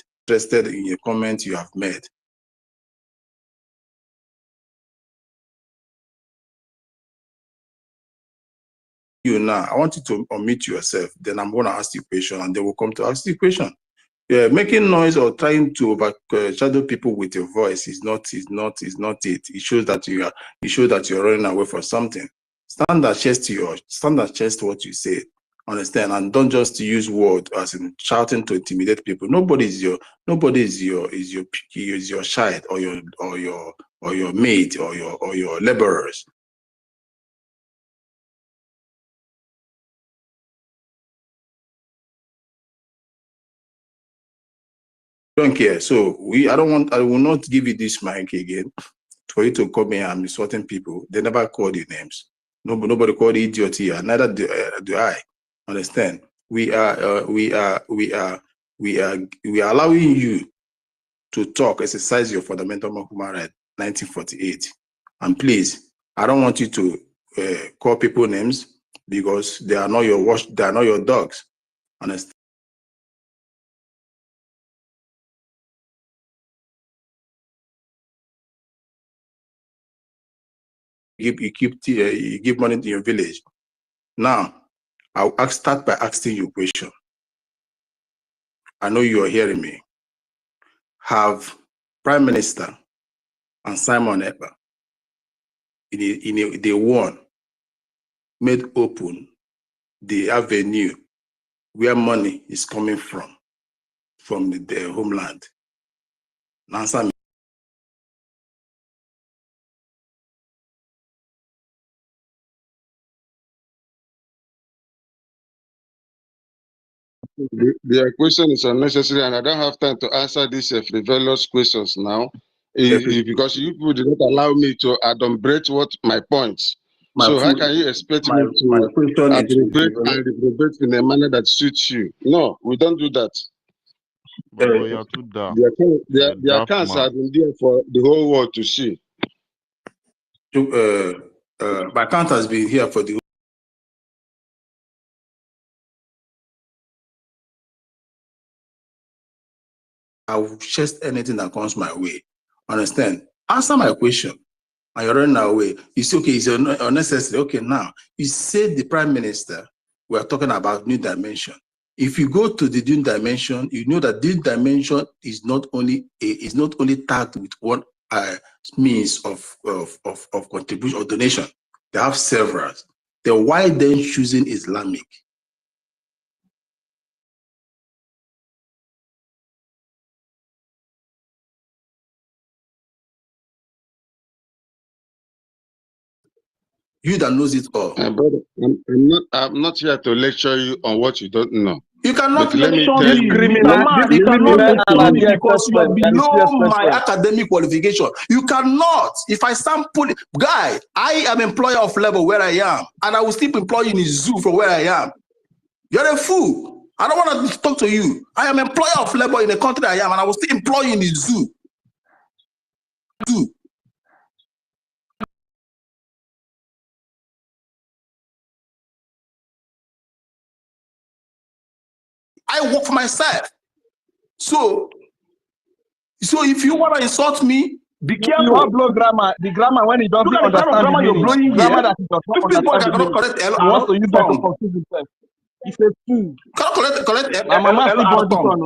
You now, I want you to unmute yourself. Then I'm going to ask you a question, and they will come to ask you a question. Yeah, making noise or trying to overshadow people with your voice is not it. It shows that you're running away from something. Stand at chest what you say. Understand, and don't just use words as in shouting to intimidate people. Nobody is your child or your mate or your laborers. Don't care. So I will not give you this mic again for you to come here and insulting people. They never called your names. Nobody called idiot here. Neither do I. Understand? We are allowing you to talk, exercise your fundamental human right, 1948. And please, I don't want you to call people names because they are not your dogs. Understand? You give money to your village. Now, I'll start by asking you a question. I know you are hearing me. Have Prime Minister and Simon Ekpa in day one made open the avenue where money is coming from from the homeland. Answer me. The question is unnecessary, and I don't have time to answer these frivolous questions now, because you people did not allow me to adumbrate what my points. So how can you expect me to abrogate and reprobate in a manner that suits you? No, we don't do that. Bro, you're too dark. The accounts have been there for the whole world to see. My account has been here for the. I will chase anything that comes my way. Understand? Answer my question. And you're running away. You say, okay, it's unnecessary. Okay, now you said the prime minister. We are talking about new dimension. If you go to the new dimension, you know that this dimension is not only tagged with one means of contribution or donation. They have several. Then why then choosing Islamic? You that knows it all. Brother, I'm not here to lecture you on what you don't know. You cannot Let me lecture tell me. you. You cannot lecture me because you are below my academic qualification. You cannot. If I sample, guy, I am employer of level where I am, and I will still employ you in a zoo from where I am. You're a fool. I don't want to talk to you. I am employer of labor in the country I am, and I will still employ you in the zoo. I work for myself. So if you want to insult me, be careful. You have low grammar. The grammar when he doesn't understand the meaning. Grammar that he does not understand the meaning. He wants to use that to confuse himself. He's a fool. Correct. My mama still born this one.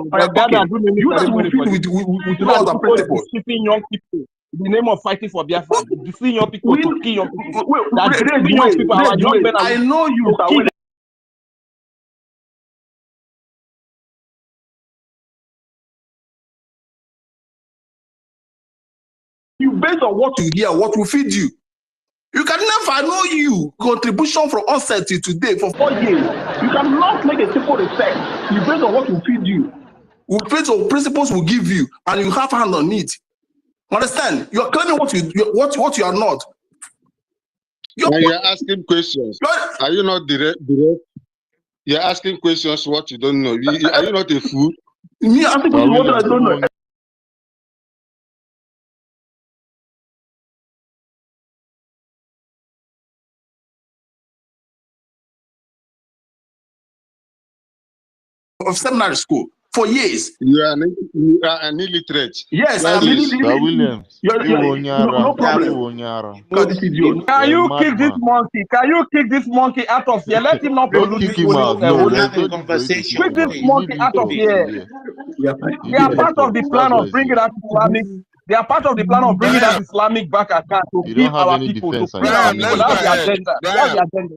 You that will feed with laws and principles. Deceiving young people in the name of fighting for Biafra. Deceiving young people to kill young people. Deceiving young people. Our young men. I know you. You based on what you hear, what will feed you. You can never know you contribution from onset to today for 4 years. You cannot make a simple respect. You based on what will feed you. We based on principles will give you, and you have hand on it. Understand? You are claiming what you are not. You're asking questions. Are you not direct? You're asking questions what you don't know. Are you not a fool? Me asking questions what I don't know. Of seminary school for years. You are an illiterate. Yes, I am illiterate. Williams. No problem. Can you kick this monkey? Can you kick this monkey out of here? Let him not pollute this conversation. Kick this monkey out of here. They are part of the plan of bringing that Islamic. They are part of the plan of bringing that Islamic back account to give our people, to bring our people. That's the agenda. That's the agenda.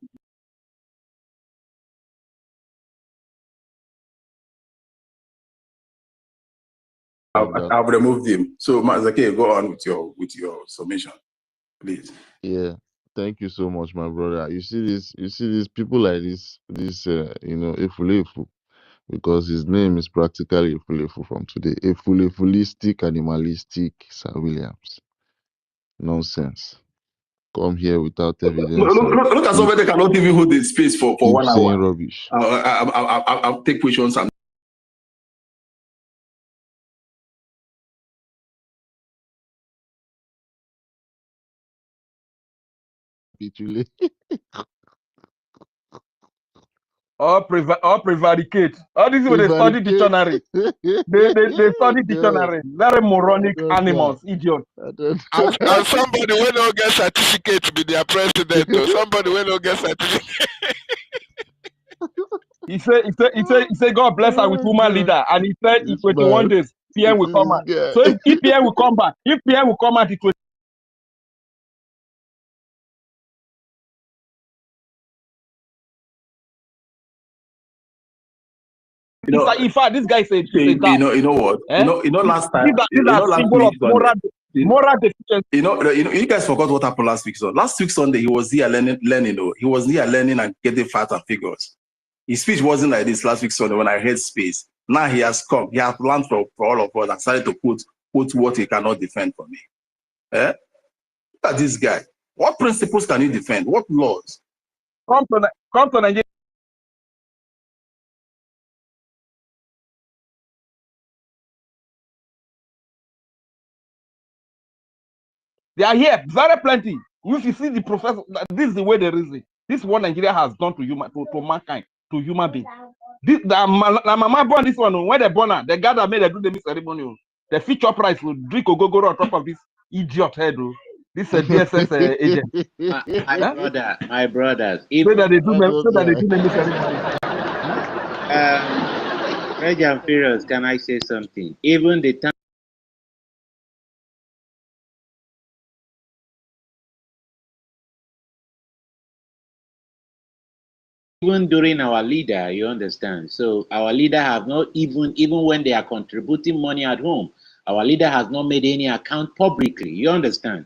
I've removed him. So Mazake, go on with your submission, please. Yeah, thank you so much, my brother. You see these people like this, Efulefu, because his name is practically Efulefu from today. Efulefulistic, animalistic Sir Williams. Nonsense. Come here without evidence. Look at somebody that cannot even hold the space for 1 hour. Saying rubbish. I'll take questions and Or prevaricate. All these people, they study dictionary. they study dictionary. Very moronic animals, idiots. And somebody will not get certificate be their president, or somebody will not get certificate. He said, God bless her with woman leader, and he said in 21 days, PM will come out. So if PM will come back, it will In fact, this guy said, you know what? Eh? Last time, these are last symbol week, of moral deficiency. You guys forgot what happened last week. So last week Sunday, he was here learning. He was here learning and getting facts and figures. His speech wasn't like this last week Sunday when I heard space. Now he has come. He has learned for all of us and started to quote what he cannot defend for me. Eh? Look at this guy. What principles can he defend? What laws? Come to Nigeria. They are here, very plenty. If you see the professor, this is the way they reason. This is what Nigeria has done to human, to mankind, to human beings. This the mama born this one when they born her, the guy that made them do the ceremony, the feature price will drink ogogoro on top of this idiot head. This DSS agent. My brothers. So that they do the ceremony. Reg and Furious, can I say something? Even the time. Even during our leader, you understand. So our leader have not even when they are contributing money at home, our leader has not made any account publicly. You understand?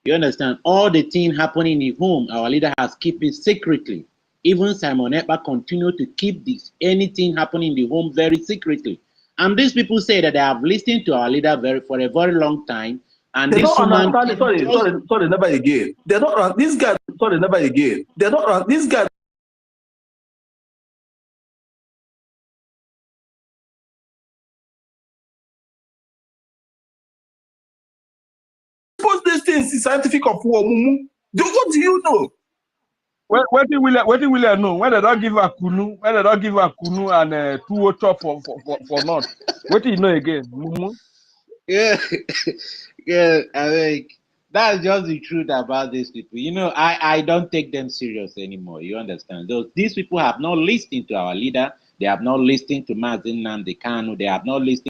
You understand? All the things happening in the home, our leader has kept it secretly. Even Simon Ekpa continue to keep this anything happening in the home very secretly. And these people say that they have listened to our leader for a very long time. And they this don't woman, understand. Sorry, never again. They don't. This guy. Sorry, never again. They don't. This guy. Suppose these things is scientific of war. What do you know? What do we know? When they don't give a kunu, and 2 chop for not. What do you know again? Yeah, I mean, that's just the truth about these people. You know, I don't take them serious anymore. You understand? These people have not listened to our leader. They have not listened to Mazin Nnamdi Kanu. They have not listened.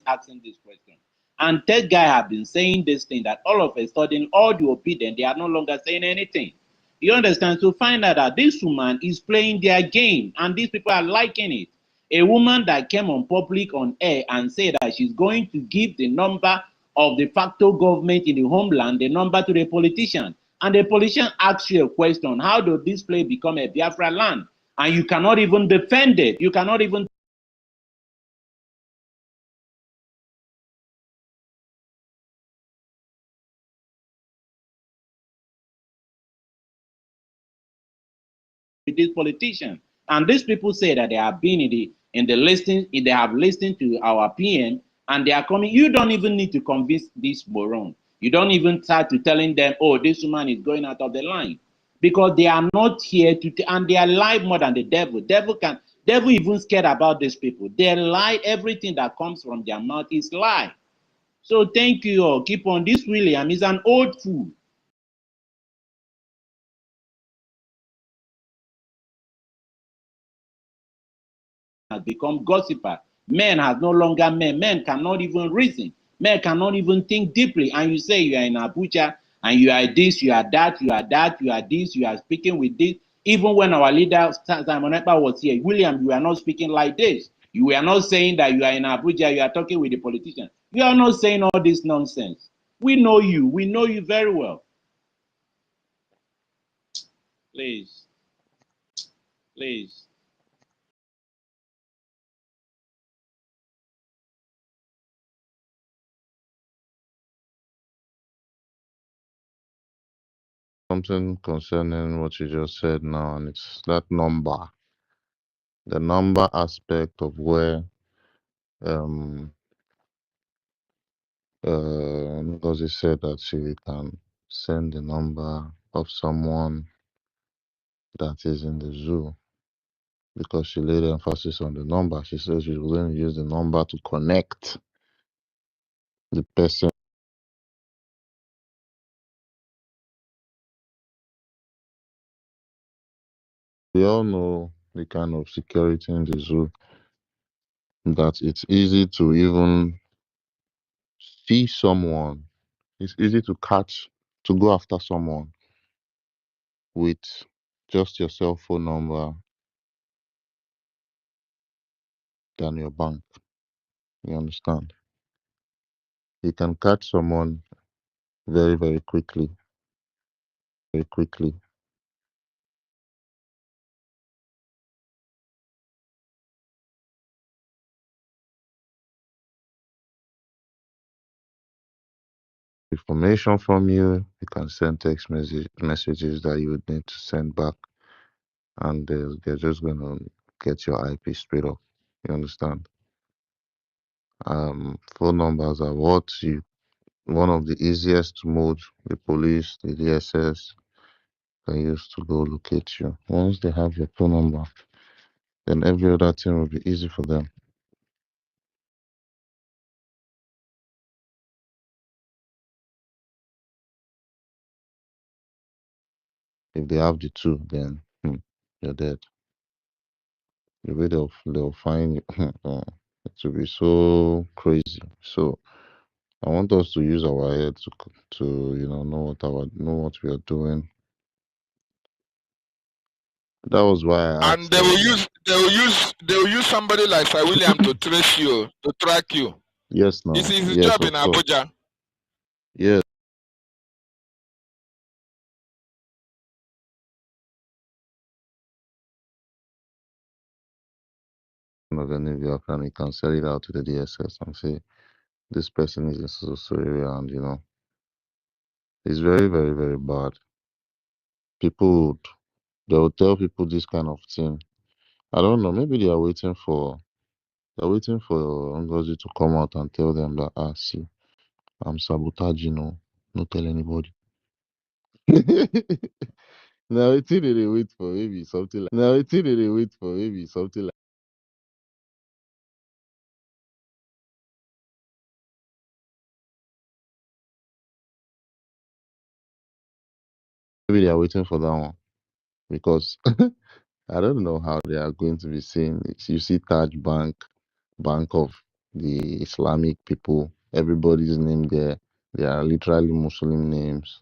Asking this question. And third guy have been saying this thing that all of a sudden, all the obedient, they are no longer saying anything. You understand? To find out that this woman is playing their game and these people are liking it. A woman that came on public on air and said that she's going to give the number of the facto government in the homeland, the number to the politician. And the politician asks you a question, how does this place become a Biafra land? And you cannot even defend it. You cannot even with this politician. And these people say that they have been in the listing, they have listened to our PM, and they are coming. You don't even need to convince this moron. You don't even start to telling them, oh, this woman is going out of the line. Because they are not here to, and they are lie more than the devil. Devil even scared about these people. They lie, everything that comes from their mouth is lie. So thank you all. Keep on. This William is an old fool. Has become gossiper. Men has no longer men. Men cannot even reason. Men cannot even think deeply. And you say you are in Abuja and you are this, you are that, you are that, you are this, you are speaking with this. Even when our leader Simon Ekpa was here, William, you are not speaking like this. You are not saying that you are in Abuja, you are talking with the politician. You are not saying all this nonsense. We know you. We know you very well. Please. Please. Something concerning what you just said now, and it's that number, the number aspect of where because he said that she can send the number of someone that is in the zoo, because she laid emphasis on the number. She says she's going to use the number to connect the person. We all know the kind of security in the zoo, that it's easy to even see someone. It's easy to catch, to go after someone with just your cell phone number than your bank. You understand? You can catch someone very, very quickly. Very quickly. Information from you, you can send text messages that you would need to send back, and they're just going to get your IP straight up. You understand? Phone numbers are one of the easiest modes the police, the DSS can use to go locate you. Once they have your phone number, then every other thing will be easy for them. If they have the two, then you're dead. The way they'll find you, it will be so crazy. So I want us to use our head to know what we are doing. That was why I And asked. they will use somebody like Sir William to trace you, to track you. Yes, no. This is his Yes, job of in course. Abuja. Yes. Of any Biafran, you can sell it out to the DSS and say this person is in so area, and it's very, very, very bad. They will tell people this kind of thing. I don't know. Maybe they're waiting for Ngozi to come out and tell them that see, I'm sabotaging. No tell anybody. Now it's they wait for maybe something like. Now it's they wait for maybe something like. Maybe they are waiting for that one because I don't know how they are going to be saying it. You see Taj Bank of the Islamic people, everybody's name there. They are literally Muslim names.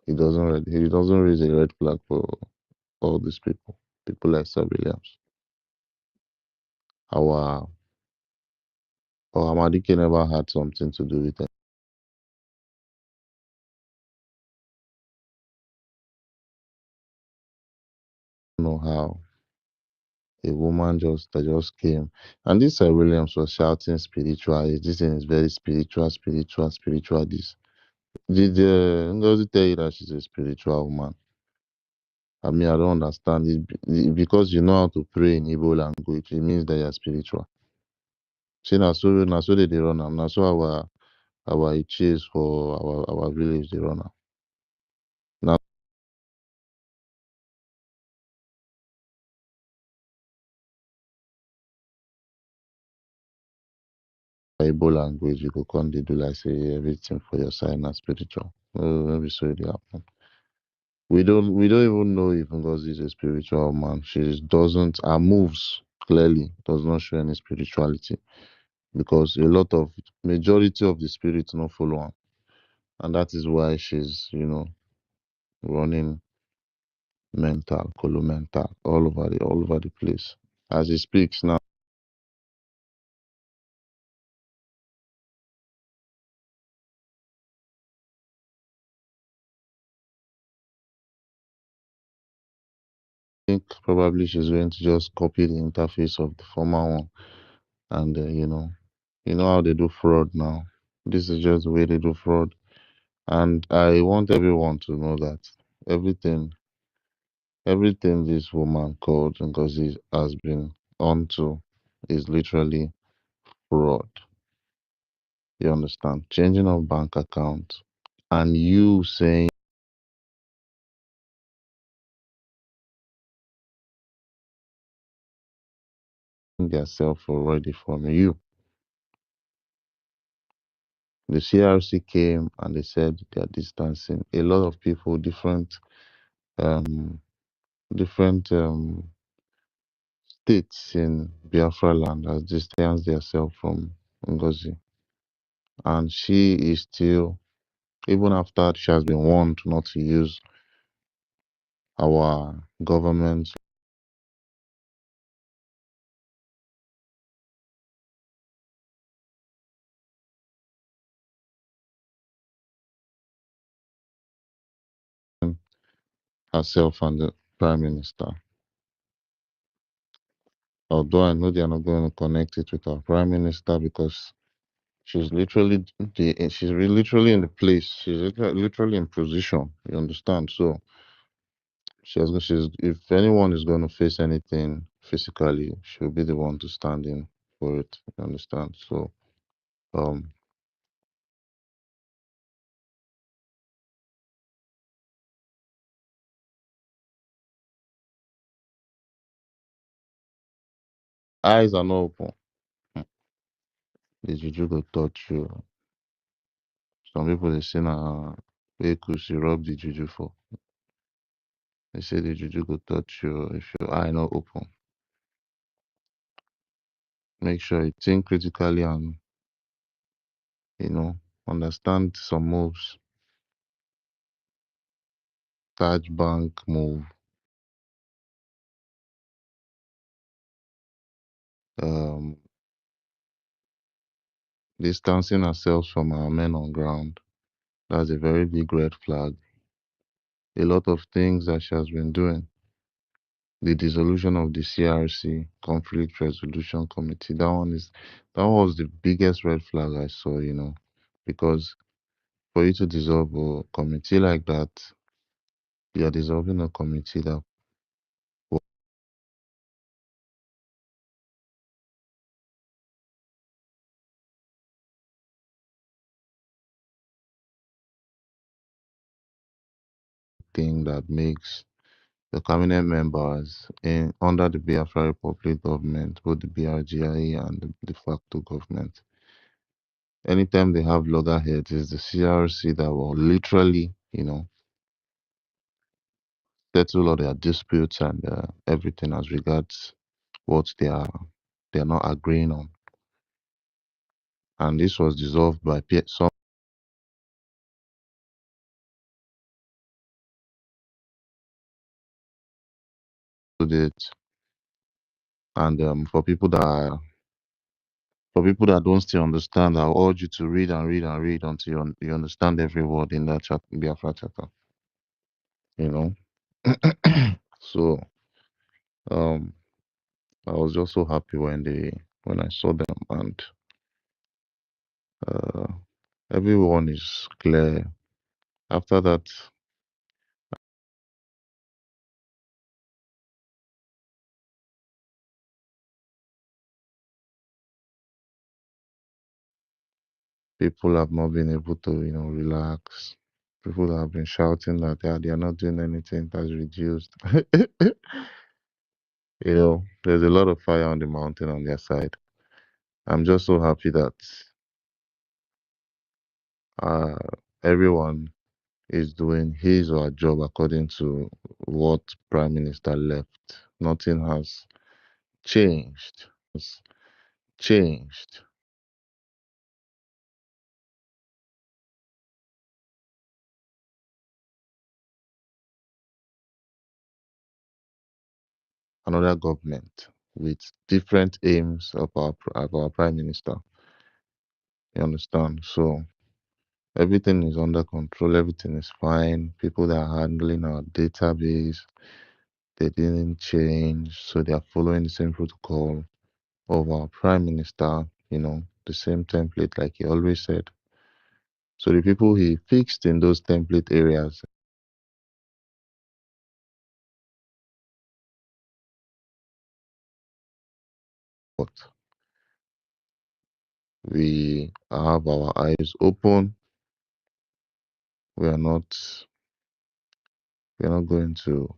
He doesn't raise a red flag for all these people. People like Sir Williams. Our Amadike never had something to do with it. I don't know how a woman that just came, and this Sir Williams was shouting spiritual. This thing is very spiritual. This did Ngozi tell you that she's a spiritual woman? I mean, I don't understand it because you know how to pray in Igbo language. It means that you're spiritual. See, na so they run am. Na so our ichis for our village they run am. Now Igbo language, you go come dey do like say everything for your side na spiritual. No be so it dey happen. We don't even know if Ngozi is a spiritual man. She doesn't. Her moves clearly does not show any spirituality because majority of the spirits not follow her, and that is why she's running mental, mental all over the place. As he speaks now, I think probably she's going to just copy the interface of the former one, and you know how they do fraud now. This is just the way they do fraud. And I want everyone to know that everything this woman called Ngozi has been onto is literally fraud. You understand? Changing of bank account and you saying themselves already from you. The CRC came and they said they are distancing. A lot of people, different states in Biafra land has distanced themselves from Ngozi. And she is still, even after she has been warned not to use our government herself and the Prime Minister. Although I know they are not going to connect it with our Prime Minister because she's literally literally in the place. She's literally in position. You understand? So if anyone is going to face anything physically, she'll be the one to stand in for it. You understand? So eyes are not open. The juju go touch you. Some people they say na vehicles you rub the juju for. They say the juju go touch you if your eye not open. Make sure you think critically and understand some moves. Touch bank move. Distancing ourselves from our men on ground. That's a very big red flag. A lot of things that she has been doing. The dissolution of the CRC, Conflict Resolution Committee. That was the biggest red flag I saw, because for you to dissolve a committee like that, you are dissolving a committee that thing that makes the cabinet members under the Biafra Republic government, both the BRGIE and the de facto government. Anytime they have loggerheads, it's the CRC that will literally, settle all their disputes and everything as regards what they're not agreeing on. And this was dissolved by some did. And for people that don't still understand, I urge you to read and read and read until you understand every word in that Biafra chapter. So I was just so happy when I saw them, and everyone is clear. After that, people have not been able to, relax. People have been shouting that they are not doing anything that's reduced. There's a lot of fire on the mountain on their side. I'm just so happy that everyone is doing his or her job according to what Prime Minister left. Nothing has changed. Another government with different aims of our Prime Minister. You understand? So everything is under control, everything is fine. People that are handling our database, they didn't change, so they are following the same protocol of our Prime Minister, the same template like he always said. So the people he fixed in those template areas, but we have our eyes open. We are not going to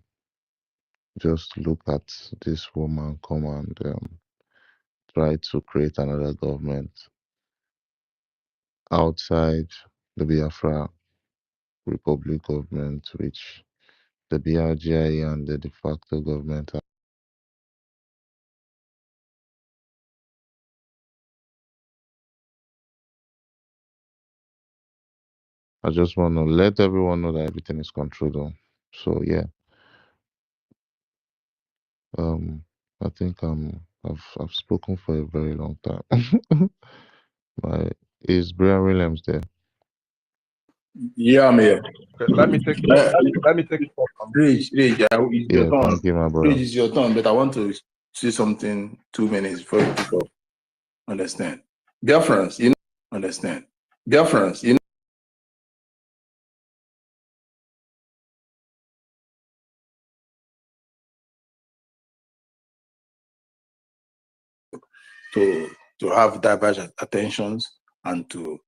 just look at this woman come and try to create another government outside the Biafra Republic government, which the BRGI and the de facto government are. I just want to let everyone know that everything is controlled. So yeah, I think I've spoken for a very long time. Is Brian Williams there? Yeah, I'm here. Okay, let me take it from Rich, it's your Yeah, turn. thank you, my Rich, brother. it's your turn, but I want to say something 2 minutes before you pick up. Understand? Biafrans, you know, understand. Biafrans, you know, to have diverse attentions and to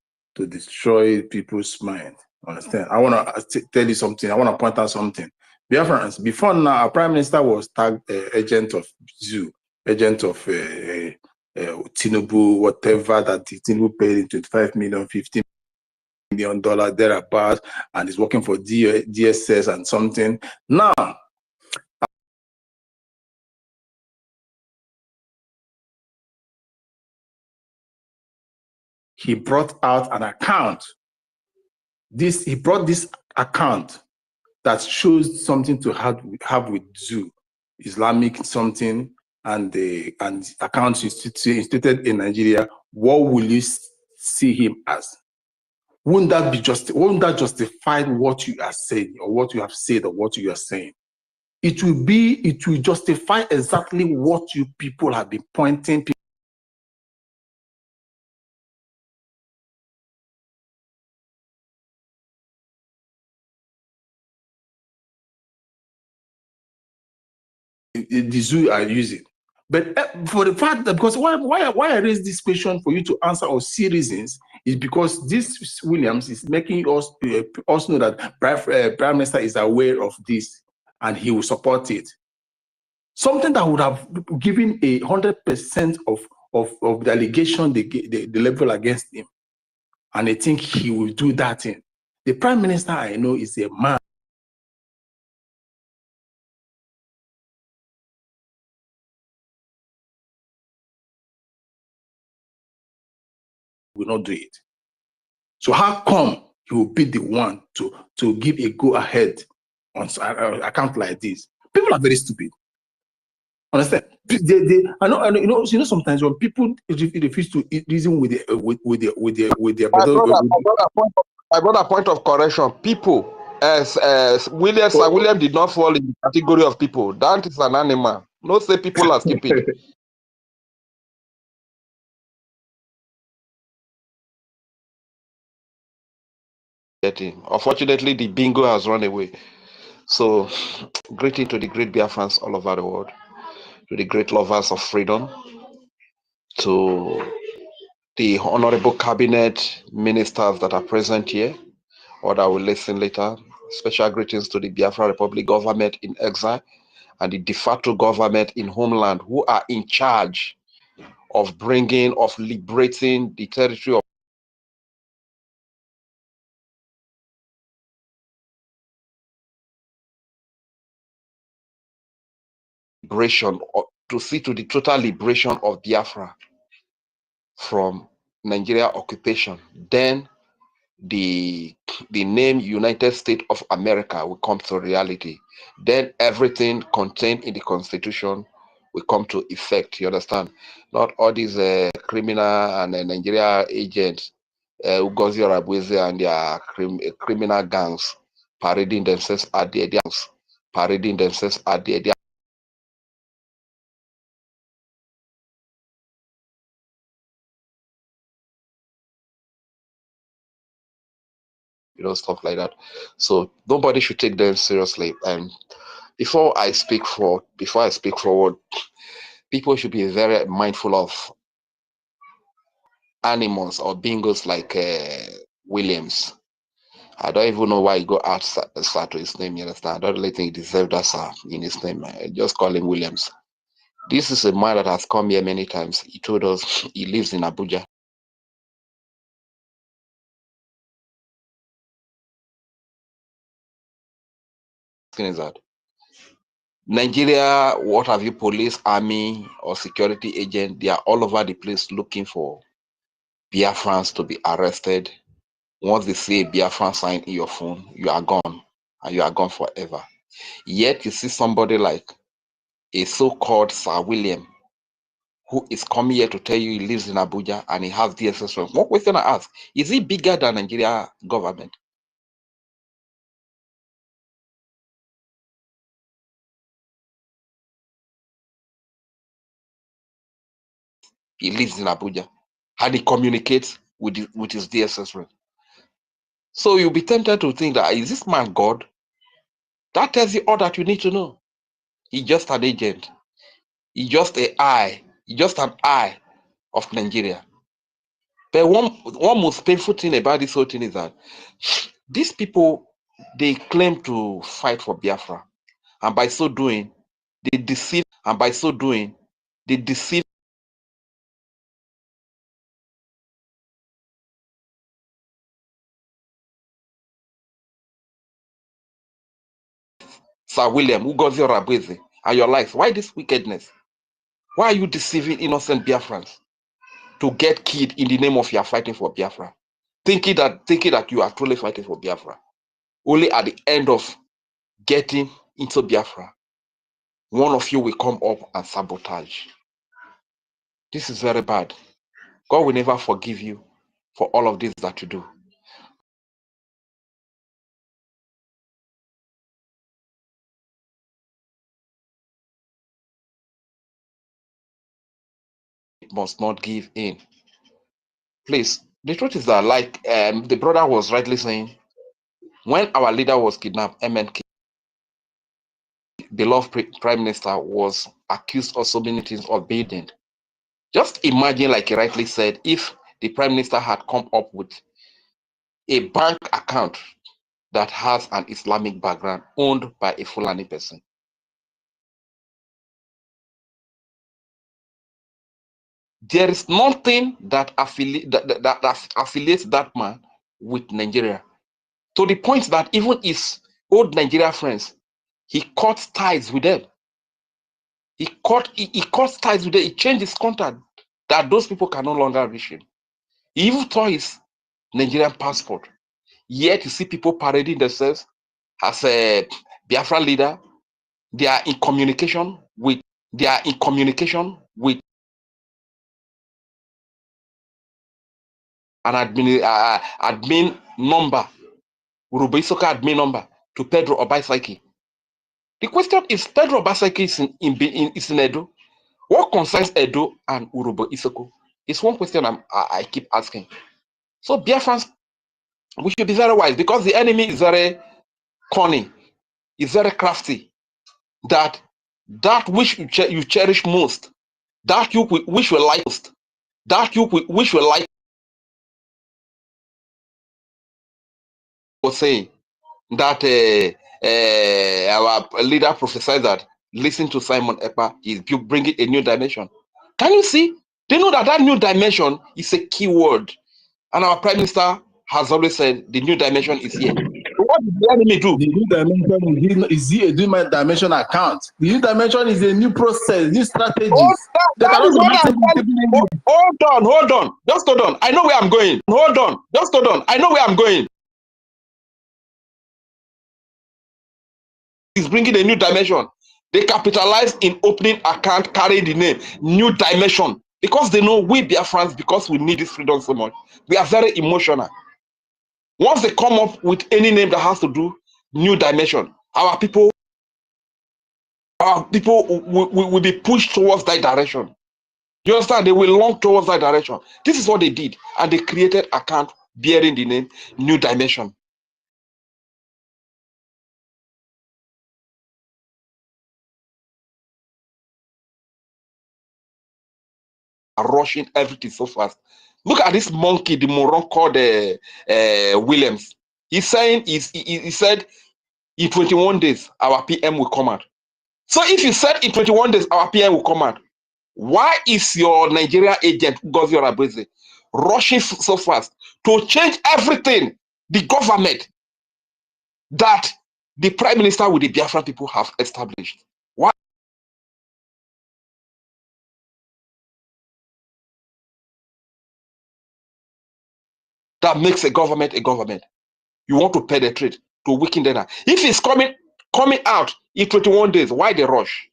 destroy people's mind. Understand? I want to tell you something. I want to point out something. Biafrans, before now, our prime minister was tagged agent of zoo, agent of Tinubu, whatever that Tinubu paid in 25 million, 50 million dollars thereabouts, and is working for DSS and something. Now, he brought out an account. He brought this account that shows something to have with zoo, Islamic something, and the accounts instituted in Nigeria. What will you see him as? Wouldn't that justify what you are saying, or what you have said, or what you are saying? It will justify exactly what you people have been pointing. The zoo are using. But for the fact that, because why I raise this question for you to answer or see reasons is because this Williams is making us know that Prime Minister is aware of this and he will support it. Something that would have given 100% of the allegation they level against him, and I think he will do that thing. The Prime Minister I know is a man. Will not do it. So how come he will be the one to give a go ahead on an account like this? People are very stupid. Understand? I know sometimes when people refuse to reason with their brother. My brother, point of correction. People, as William did not fall in the category of people. That is an animal. No say people are stupid. Unfortunately, the bingo has run away. So, greeting to the great Biafrans all over the world, to the great lovers of freedom, to the honorable cabinet ministers that are present here, or that will listen later. Special greetings to the Biafra Republic government in exile and the de facto government in homeland, who are in charge of liberating the territory of liberation, to see to the total liberation of Biafra from Nigeria occupation. Then the name United States of America will come to reality. Then everything contained in the Constitution will come to effect. You understand? Not all these criminal and Nigeria agents, Ugozi Orabweze and their criminal gangs parading themselves at the stuff like that. So nobody should take them seriously. And before I speak forward, people should be very mindful of animals or bingos like Williams. I don't even know why he got out sir to his name. You understand? I don't really think he deserved that sir in his name. Just call him Williams. This is a man that has come here many times. He told us he lives in Abuja. Is that Nigeria? What have you? Police, army, or security agent? They are all over the place looking for Biafrans to be arrested. Once they see a Biafran sign in your phone, you are gone, and you are gone forever. Yet you see somebody like a so-called Sir William, who is coming here to tell you he lives in Abuja and he has DSS rank. One question I ask, is he bigger than Nigeria government? He lives in Abuja and he communicates with his DSS rank. So you'll be tempted to think that, is this man God? That tells you all that you need to know. He's just an agent. He's just an eye. He's just an eye of Nigeria. But one most painful thing about this whole thing is that these people, they claim to fight for Biafra. And by so doing, they deceive. And by so doing, they deceive Sir William, who got your Rabweze, and your lives. Why this wickedness? Why are you deceiving innocent Biafrans to get killed in the name of your fighting for Biafra? Thinking that you are truly fighting for Biafra. Only at the end of getting into Biafra, one of you will come up and sabotage. This is very bad. God will never forgive you for all of this that you do. It must not give in. Please, the truth is that, like the brother was rightly saying, when our leader was kidnapped, MNK, beloved Prime Minister, was accused of so many things of being. Just imagine, like he rightly said, if the Prime Minister had come up with a bank account that has an Islamic background owned by a Fulani person. There is nothing that affiliates that man with Nigeria, to the point that even his old Nigeria friends, he cut ties with them. He cut ties with them. He changed his contact that those people can no longer reach him. He even tore his Nigerian passport. Yet you see people parading themselves as a Biafra leader. They are in communication with an admin number, Urubu Isoka admin number to Pedro Obaisaki. The question is, Pedro Obaisaki is in Edo. What concerns Edo and Urubu Isoko? It's one question I keep asking. So Biafrans, we should be very wise, because the enemy is very cunning, is very crafty. That which you cherish most, that you wish you like most, that you wish you like, was saying that our leader prophesied that, listen to Simon Ekpa, he's bringing a new dimension. Can you see? They know that new dimension is a key word. And our Prime Minister has always said the new dimension is here. So what did the enemy do? The new dimension is a new dimension account. The new dimension is a new process, new strategies. Hold on. Just hold on. I know where I'm going. I know where I'm going. He's bringing a new dimension. They capitalize in opening account carrying the name New Dimension, because they know we Biafrans, because we need this freedom so much, we are very emotional. Once they come up with any name that has to do New Dimension, our people will be pushed towards that direction. You understand? They will long towards that direction. This is what they did, and they created account bearing the name New Dimension. Rushing everything so fast. Look at this monkey, the moron called Williams. He's saying, he said in 21 days our PM will come out. So if you said in 21 days our PM will come out, why is your Nigeria agent Gozi Rabweze rushing so fast to change everything, the government that the Prime Minister with the Biafran people have established? Why? That makes a government a government. You want to penetrate, to weaken them. If it's coming out in 21 days, why the rush?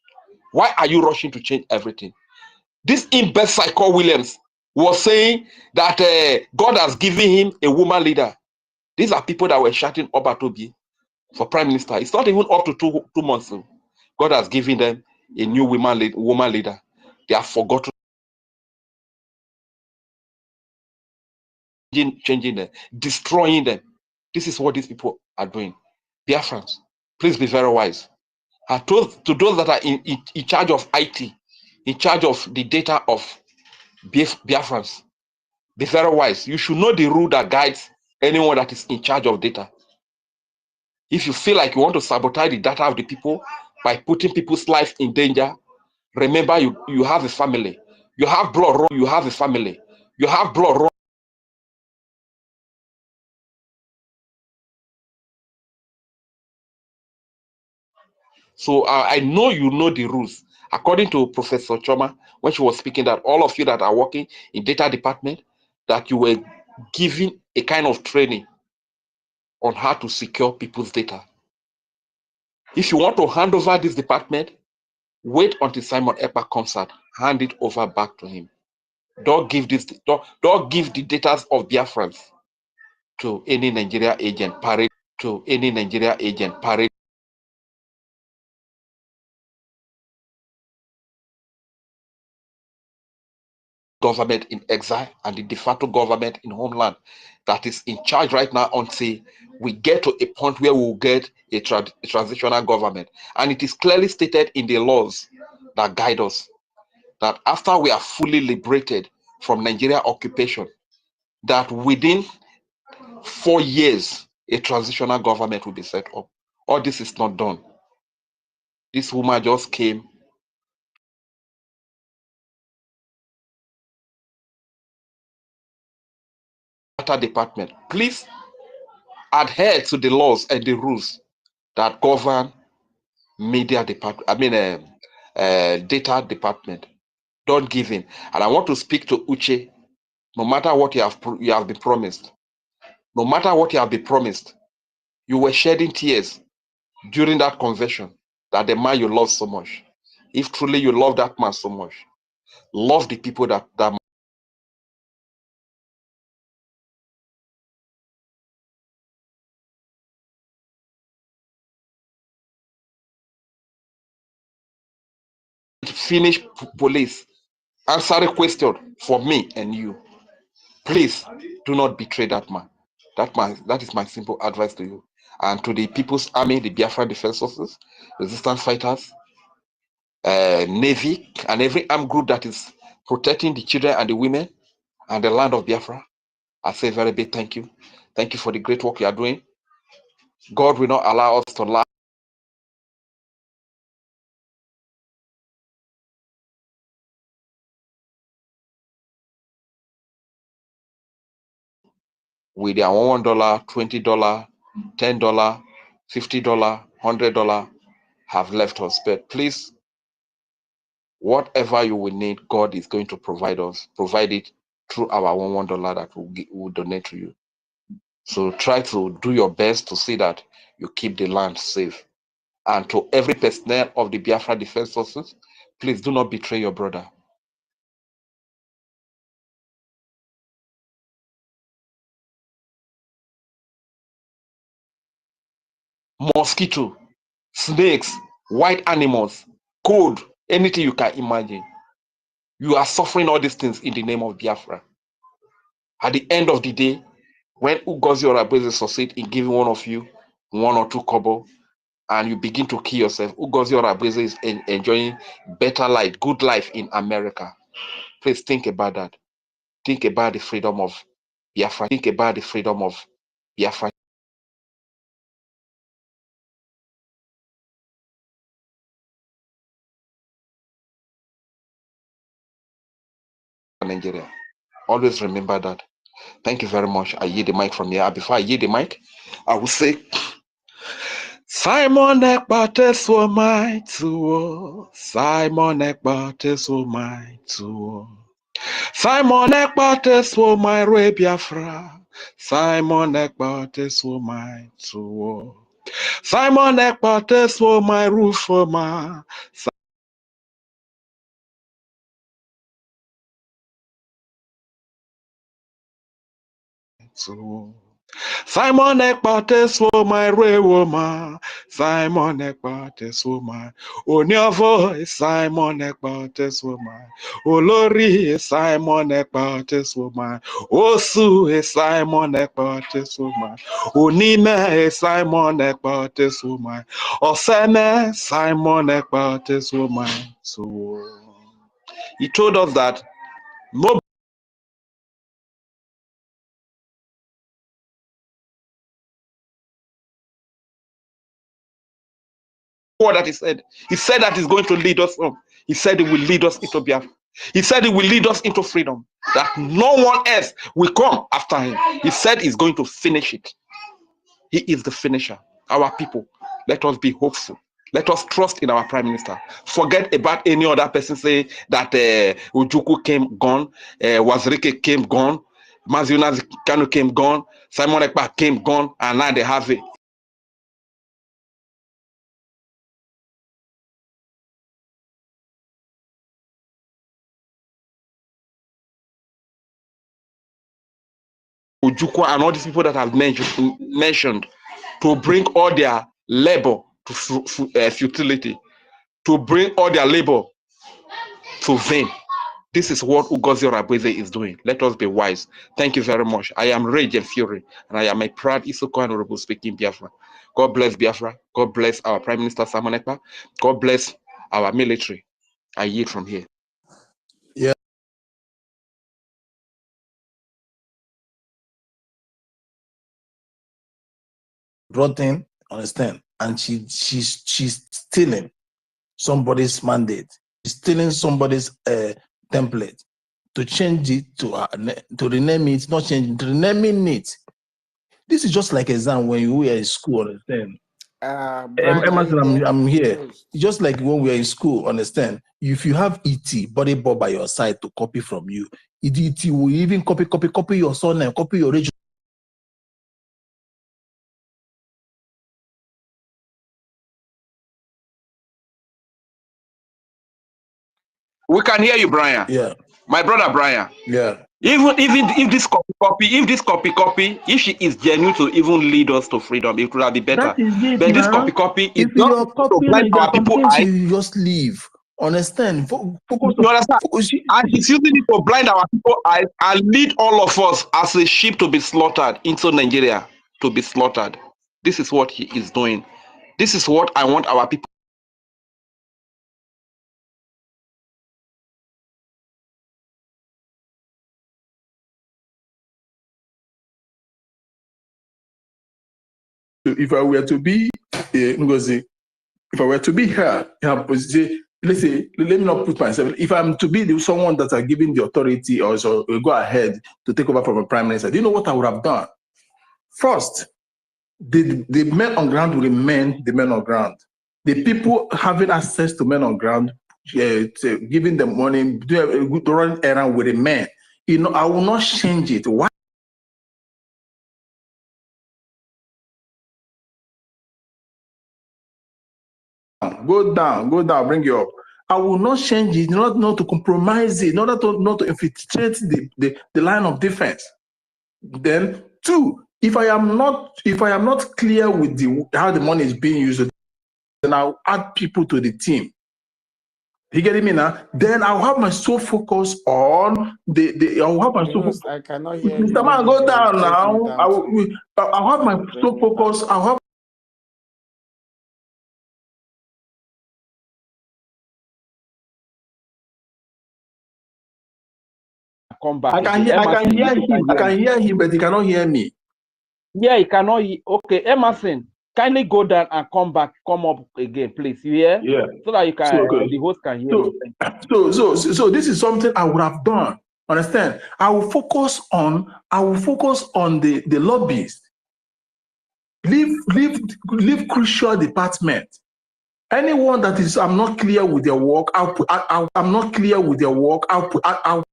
Why are you rushing to change everything? This imbecile called Williams was saying that God has given him a woman leader. These are people that were shouting Obatobi for prime minister. It's not even up to two months. God has given them a new woman leader. They have forgotten changing them, destroying them. This is what these people are doing. Biafrans, please be very wise. To those that are in charge of IT, in charge of the data of Biafrans, be very wise. You should know the rule that guides anyone that is in charge of data. If you feel like you want to sabotage the data of the people by putting people's life in danger, remember you have a family. You have blood. You have a family. You have blood. So I know you know the rules. According to Professor Choma, when she was speaking, that all of you that are working in data department, that you were given a kind of training on how to secure people's data. If you want to hand over this department, wait until Simon Ekpa comes out. Hand it over back to him. Don't give the data of Biafrans to any Nigeria agent. Parade to any Nigeria agent. Parade government in exile and the de facto government in homeland that is in charge right now until we get to a point where we will get a transitional government. And it is clearly stated in the laws that guide us that after we are fully liberated from Nigeria occupation, that within 4 years, a transitional government will be set up. All this is not done. This woman just came. Department, please adhere to the laws and the rules that govern media department. Data department. Don't give in. And I want to speak to Uche. No matter what you have been promised, no matter what you have been promised, you were shedding tears during that convention. That the man you love so much. If truly you love that man so much, love the people that finish police answer a question for me and you. Please do not betray that man. That is my simple advice to you. And to the People's Army, the Biafra Defense Forces, resistance fighters, Navy, and every armed group that is protecting the children and the women and the land of Biafra, I say very big thank you. Thank you for the great work you are doing. God will not allow us to laugh with their $1, $20, $10, $50, $100 have left us. But please, whatever you will need, God is going to provide it through our $1 that we'll donate to you. So try to do your best to see that you keep the land safe. And to every personnel of the Biafra Defense Forces, please do not betray your brother. Mosquito, snakes, white animals, cold, anything you can imagine. You are suffering all these things in the name of Biafra. At the end of the day, when Ugozi Oragbeze succeed in giving one of you 1 or 2 kobo, and you begin to kill yourself, Ugozi Oragbeze is enjoying better life, good life in America. Please think about that. Think about the freedom of Biafra. Think about the freedom of Biafra. Nigeria. Always remember that. Thank you very much. I yield the mic from here. Before I yield the mic, I will say, Simon Ekpa so my to Simon Ekpa so my to Simon Ekpa so my re Biafra. Simon Ekpa so my to Simon Ekpa so my roof for my So Simon Ekpates wo my rewoma, Simon Ekpates wo my Onyovo, Simon Ekpates wo my Olori, Simon Ekpates wo my Osu, Simon Ekpates wo my Onime, Simon Ekpates wo my Oseme, Simon Ekpates wo my. So he told us that no word that he said that he's going to lead us on. He said he will lead us into Biafra. He said he will lead us into freedom, that no one else will come after him. He said he's going to finish it. He is the finisher. Our people, let us be hopeful. Let us trust in our prime minister. Forget about any other person saying that Ujuku came gone, Wazirike came gone, Maziuna Kanu came gone, Simon Ekpa came gone, and now they have it. Ojukwu and all these people that I've mentioned to bring all their labor to futility, to bring all their labor to vain. This is what Ugozi Rabweze is doing. Let us be wise. Thank you very much. I am Rage and Fury, and I am a proud Isoko Honorable speaking Biafra. God bless Biafra. God bless our Prime Minister Simon Ekpa. God bless our military. I yield from here. Yeah. Brought in, understand, and she's stealing somebody's mandate, stealing somebody's template to change it to rename it, not change it, renaming it. This is just like exam when we were in school, understand? Emerson, I'm here. Just like when we were in school, understand? If you have ET, body board by your side to copy from you, ET will even copy your surname, copy your region. We can hear you, Brian. Yeah. My brother Brian. Yeah. Even if this copy, if she is genuine to even lead us to freedom, it would have been better. That is it, but now. This copy is if you're copying, to blind our people eyes. You just leave. Understand? You understand? And she's using it to blind our people eyes and lead all of us as a sheep to be slaughtered into Nigeria, to be slaughtered. This is what he is doing. This is what I want our people. If I were to be Ngozi, if I were to be her, let's say, let me not put myself. If I'm to be someone that are giving the authority or so go ahead to take over from a prime minister, do you know what I would have done? First, the men on ground will remain the men on ground. The people having access to men on ground, giving them money, to run errand with the men. You know, I will not change it. Why? Go down, bring you up. I will not change it, not to compromise it, not to infiltrate the line of defense. Then, two, if I am not clear with how the money is being used, then I'll add people to the team. You getting me now? Then I'll have my sole focus on I'll have my sole focus. I cannot hear Mr. Man, go down now. I'll have my sole focus. I'll have. Come back. I can hear him, but he cannot hear me. Yeah, he cannot hear. Okay, Emerson, kindly go down and come up again, please. You hear? Yeah. So that you can, the host can hear you. So this is something I would have done. Understand? I will focus on the lobbies. Leave crucial department. Anyone that is I'm not clear with their work, I'm not clear with their work, I'll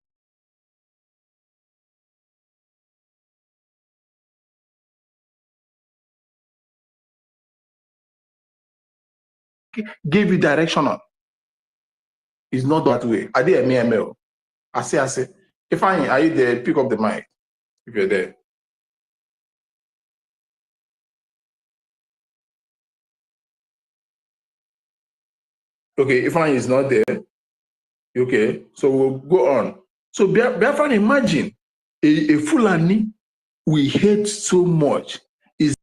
give you direction on. It's not that way. I did a ML. I say. If are you there, pick up the mic if you're there. Okay, Ifan is not there. Okay, so we'll go on. So Biafra, imagine a Fulani we hate so much is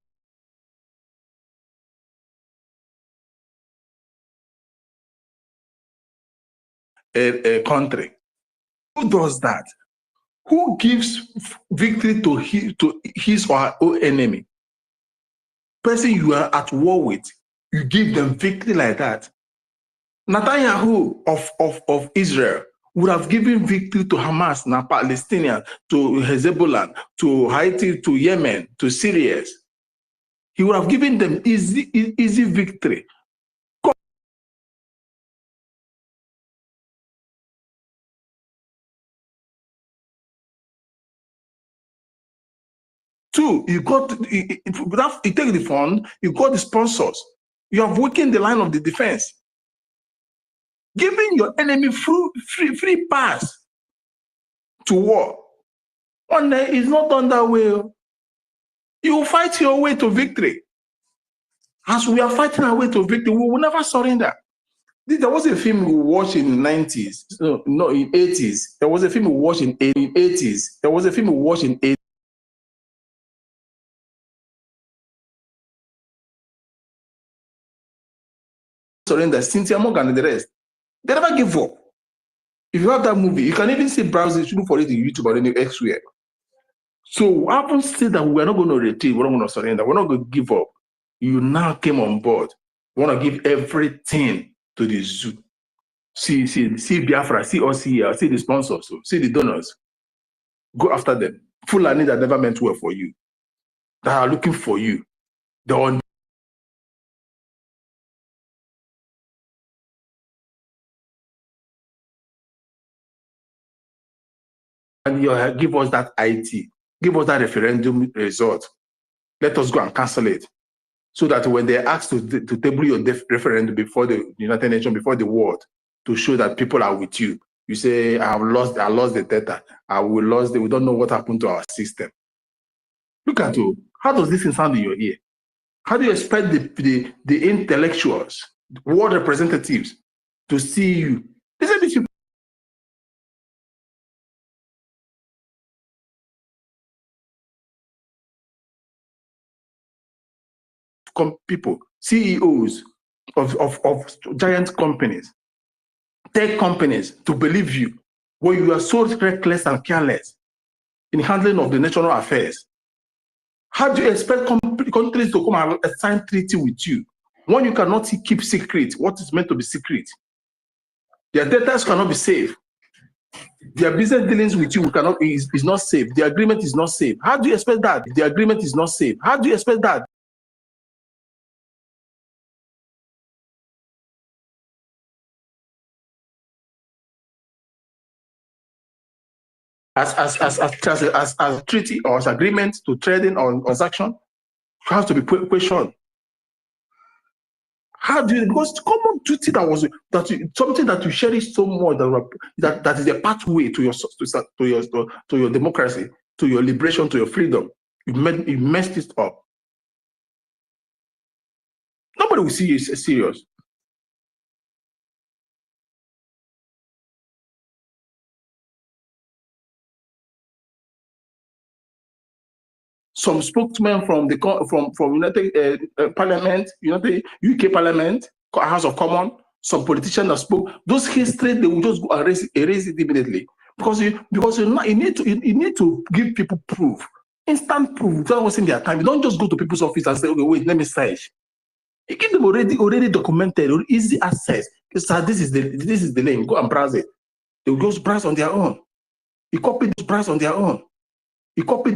a country. Who does that? Who gives victory to his or her own enemy? Person you are at war with, you give them victory like that. Netanyahu of Israel would have given victory to Hamas, now Palestinians, to Hezbollah, to Haiti, to Yemen, to Syria. He would have given them easy victory. Two, you take the fund, you got the sponsors, you have weakened the line of the defense. Giving your enemy free pass to war. One day is not done that way. You will fight your way to victory. As we are fighting our way to victory, we will never surrender. There was a film we watched in the 90s, no, in 80s. There was a film we watched in 80s. There was a film we watched in 80s. Surrender, Cynthia Morgan and the rest. They never give up. If you have that movie, you can even see browse it, look for it in YouTube or any elsewhere. So I haven't said that we're not going to retreat, we're not going to surrender, we're not going to give up. You now came on board. You want to give everything to the zoo. See Biafra, see us here, see the sponsors, see the donors. Go after them. Fulani that never meant well for you, that are looking for you. They're on. And you give us that IT, give us that referendum result. Let us go and cancel it. So that when they ask to table your referendum before the United Nations, before the world, to show that people are with you, you say, I lost the data, we don't know what happened to our system. Look at you. How does this sound in your ear? How do you expect the intellectuals, world representatives, to see you? These people, CEOs of giant companies, tech companies, to believe you when you are so reckless and careless in handling of the national affairs. How do you expect countries to come and sign treaty with you when you cannot keep secret what is meant to be secret? Their data cannot be safe. Their business dealings with you is not safe. The agreement is not safe. How do you expect that? The agreement is not safe. How do you expect that? As a treaty or as agreement to trading or transaction, you have to be questioned. How do you, because common duty something that you cherish so much that is a pathway to your democracy, to your liberation, to your freedom. You messed it up. Nobody will see you as serious. Some spokesmen from United Parliament, United UK Parliament, House of Commons, some politicians that spoke. Those history they will just go and erase it immediately because you need to give people proof, instant proof. That was in their time. You don't just go to people's office and say, okay, wait, let me search. You give them already documented or easy access. This is the link. Go and browse it. They will just browse on their own. You copy this browse on their own. You copy.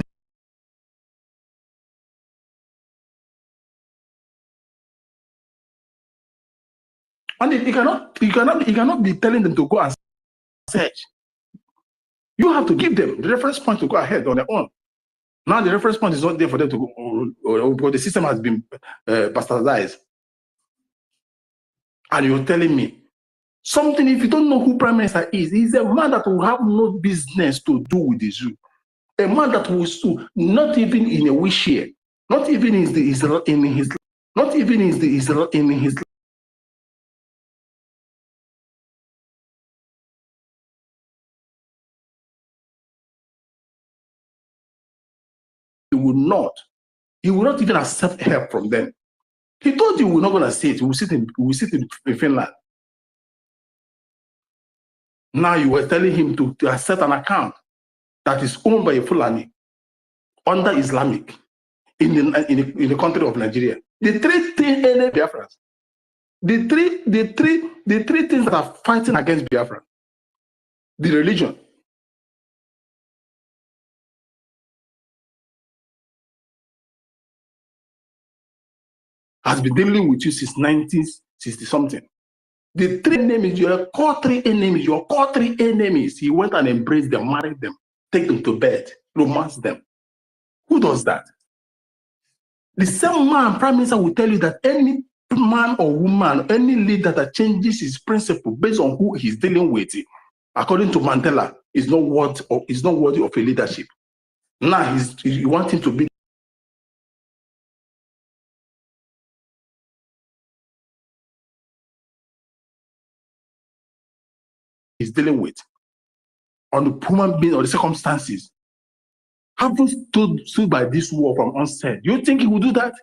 And you cannot be telling them to go and search. You have to give them the reference point to go ahead on their own. Now the reference point is not there for them to go because the system has been bastardized. And you're telling me something, if you don't know who Prime Minister is, he's a man that will have no business to do with the zoo. A man that will sue, not even in a wheelchair, not even in his will not even accept help from them. He told you we're not going to sit. We'll sit in Finland. Now you were telling him to accept an account that is owned by a Fulani under Islamic in the country of Nigeria. The three things Biafrans. The three things that are fighting against Biafra. The religion. Has been dealing with you since 1960 something. The three enemies, your core three enemies, he went and embraced them, married them, take them to bed, romance them. Who does that? The same man, Prime Minister, will tell you that any man or woman, any leader that changes his principle based on who he's dealing with, according to Mandela, is not worthy of a leadership. Now you want him to be he's dealing with on the human being or the circumstances. Haven't stood by this war from onset. Do you think he will do that?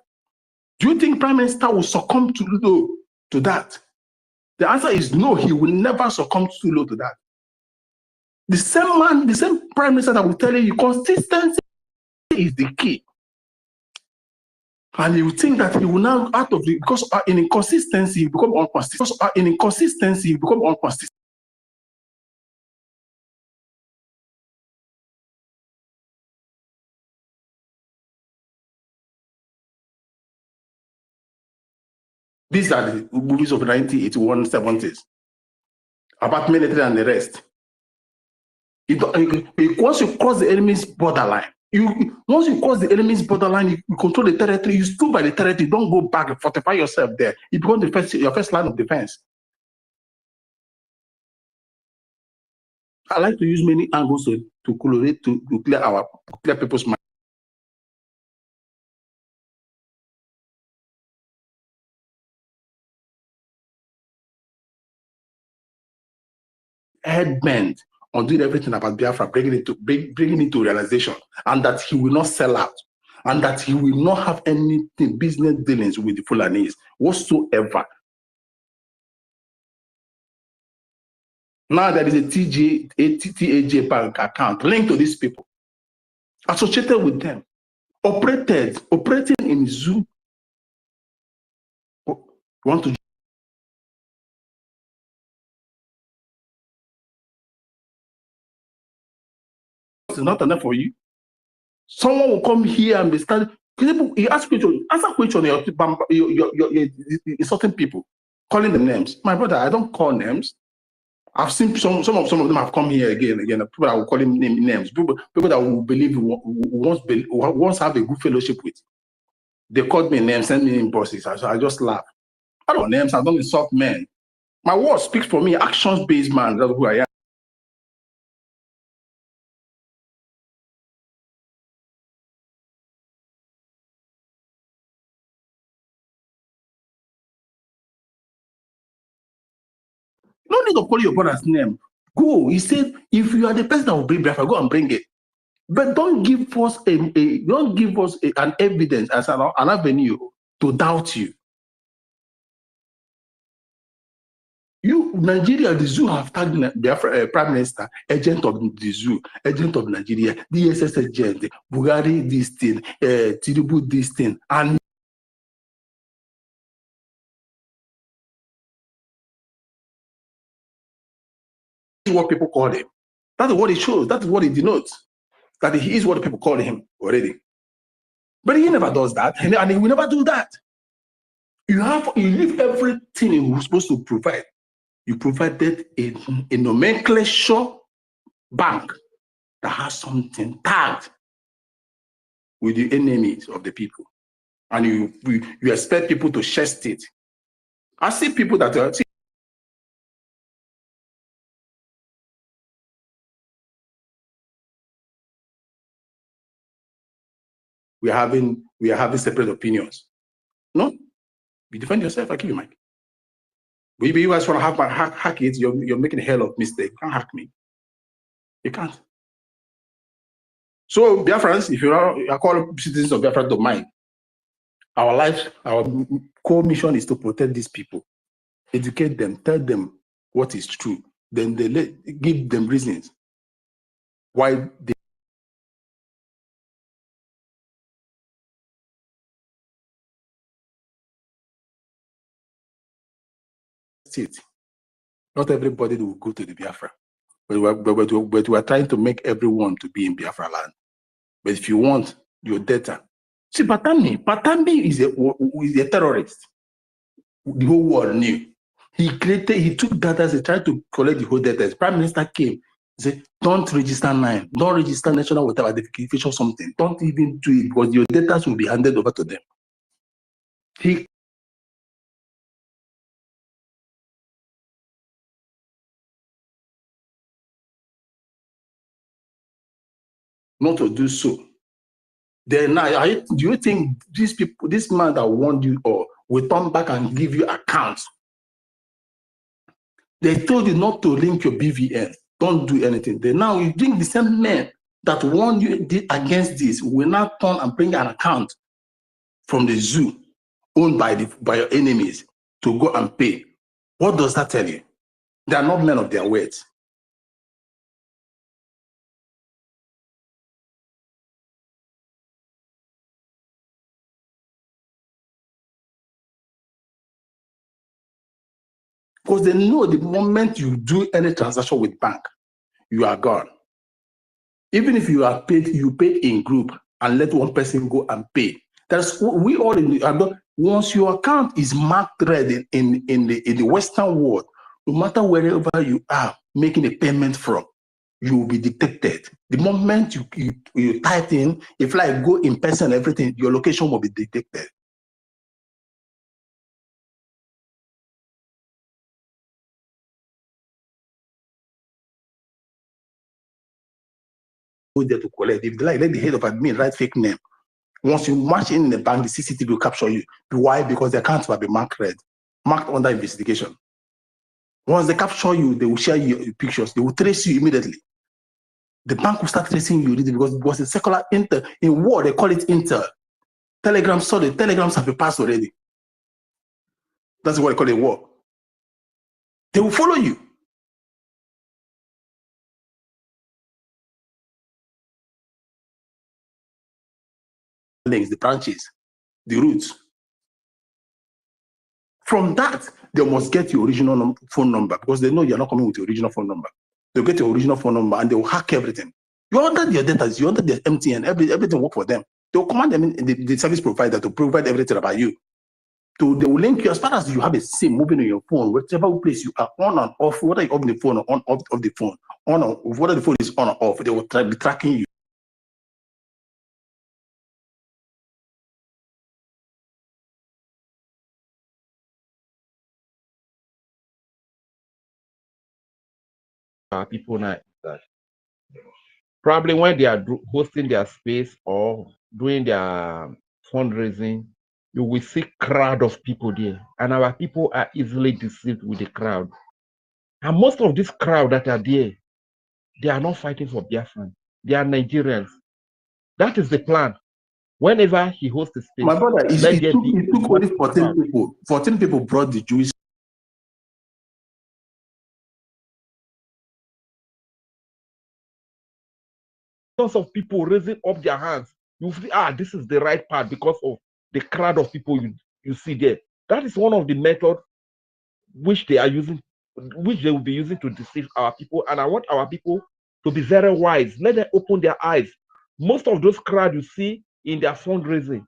Do you think Prime Minister will succumb to that? The answer is no, he will never succumb too low to that. The same man, the same Prime Minister that will tell you consistency is the key. And you think that he will now, out of the, because in inconsistency, he become inconsistent. Because in inconsistency, he become inconsistent. These are the movies of the 1981, 70s. About military and the rest. Once you cross the enemy's borderline, once you cross the enemy's borderline, you control the territory, you stood by the territory, don't go back and fortify yourself there. It becomes your first line of defense. I like to use many angles to clear people's mind. Headband on doing everything about Biafra, bringing it to realization, and that he will not sell out, and that he will not have anything business dealings with the Fulanese whatsoever. Now there is a TAJ bank account linked to these people, associated with them, operating in Zoom. Want to? It's not enough for you. Someone will come here and be starting. He ask question, answer question. You're insulting people, calling them names. My brother, I don't call names. I've seen some of them have come here again. People that will call him names. People that will believe once have a good fellowship with. They called me names, send me inboxes. I just laugh. I don't names. I don't insult men. My word speaks for me. Actions-based man. That's who I am. No need to call your brother's name. Go. He said, if you are the person that will bring Biafra, go and bring it. But don't give us an evidence as an avenue to doubt you. You, Nigeria, the zoo have tagged Biafra Prime Minister, agent of the zoo, agent of Nigeria, DSS agent, Bugari this thing, Tinubu this thing, and what people call him. That is what it shows. That is what it denotes. That he is what people call him already. But he never does that, and he will never do that. You leave everything he was supposed to provide. You provided a nomenclature bank that has something tagged with the enemies of the people, and you expect people to chest it. I see people that are. We are having separate opinions. No, you defend yourself. I give you mic. Maybe you guys want to hack it. You're making a hell of a mistake. You can't hack me. You can't. So, Biafrans, if you are called citizens of Biafra, don't mind. Our life, our core mission is to protect these people, educate them, tell them what is true. Then they give them reasons why they sit. Not everybody will go to the Biafra, but we are trying to make everyone to be in Biafra land. But if you want your data, see, Patami is a terrorist. The whole world knew. He took data, he tried to collect the whole data. His prime minister came, said, don't register 9, don't register national whatever identification something. Don't even do it because your data will be handed over to them. He not to do so. Then now, do you think these people, this man that warned you or will turn back and give you accounts? They told you not to link your BVN. Don't do anything. Then now you think the same men that warned you against this will now turn and bring an account from the zoo owned by your enemies to go and pay. What does that tell you? They are not men of their words. Because they know the moment you do any transaction with bank, you are gone. Even if you are paid, you pay in group and let one person go and pay. That's what we all in the, once your account is marked red in the Western world, no matter wherever you are making a payment from, you will be detected. The moment you type in, if like go in person, everything, your location will be detected. Go there to collect. If they like, let the head of admin write fake name. Once you march in the bank, the CCTV will capture you. Why? Because the accounts will be marked red, marked under investigation. Once they capture you, they will share your pictures. They will trace you immediately. The bank will start tracing you because it was a secular intel. In war, they call it intel. Telegrams, sorry, telegrams have been passed already. That's what they call it war. They will follow you. Links, the branches, the routes. From that, they must get your original phone number because they know you're not coming with your original phone number. They'll get your original phone number and they will hack everything. You're under their data, you're under their MTN, everything work for them. They'll command them in the service provider to provide everything about you. So they will link you as far as you have a SIM moving on your phone, whichever place you are on and off, whether you're on the phone or on off of the phone, on or whether the phone is on or off, they will be tracking you. People now that probably when they are hosting their space or doing their fundraising, you will see crowd of people there, and our people are easily deceived with the crowd. And most of this crowd that are there, they are not fighting for Biafran. They are Nigerians. That is the plan. Whenever he hosts a space, my brother, it took only 14 people. 14 people brought the Jewish. Lots of people raising up their hands. You see, this is the right part because of the crowd of people you see there. That is one of the methods which they are using, which they will be using to deceive our people. And I want our people to be very wise. Let them open their eyes. Most of those crowds you see in their fundraising,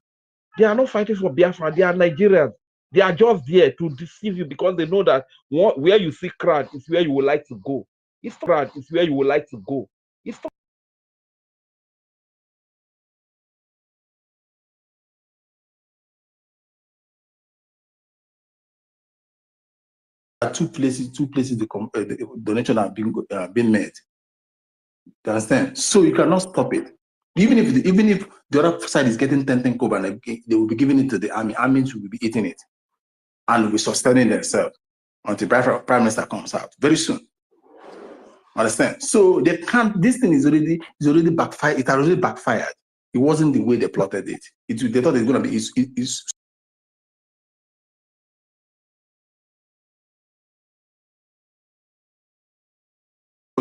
they are not fighting for Biafra. They are Nigerians. They are just there to deceive you because they know that where you see crowd is where you would like to go. It's crowd is where you would like to go. It's two places the donation have been made. You understand? So you cannot stop it. Even if the other side is getting 10 kobo and they will be giving it to the army, armies will be eating it and will be sustaining themselves until Prime Minister comes out very soon. Understand? So they can't. This thing is already backfired. It has already backfired. It wasn't the way they plotted it. They thought it's going to be.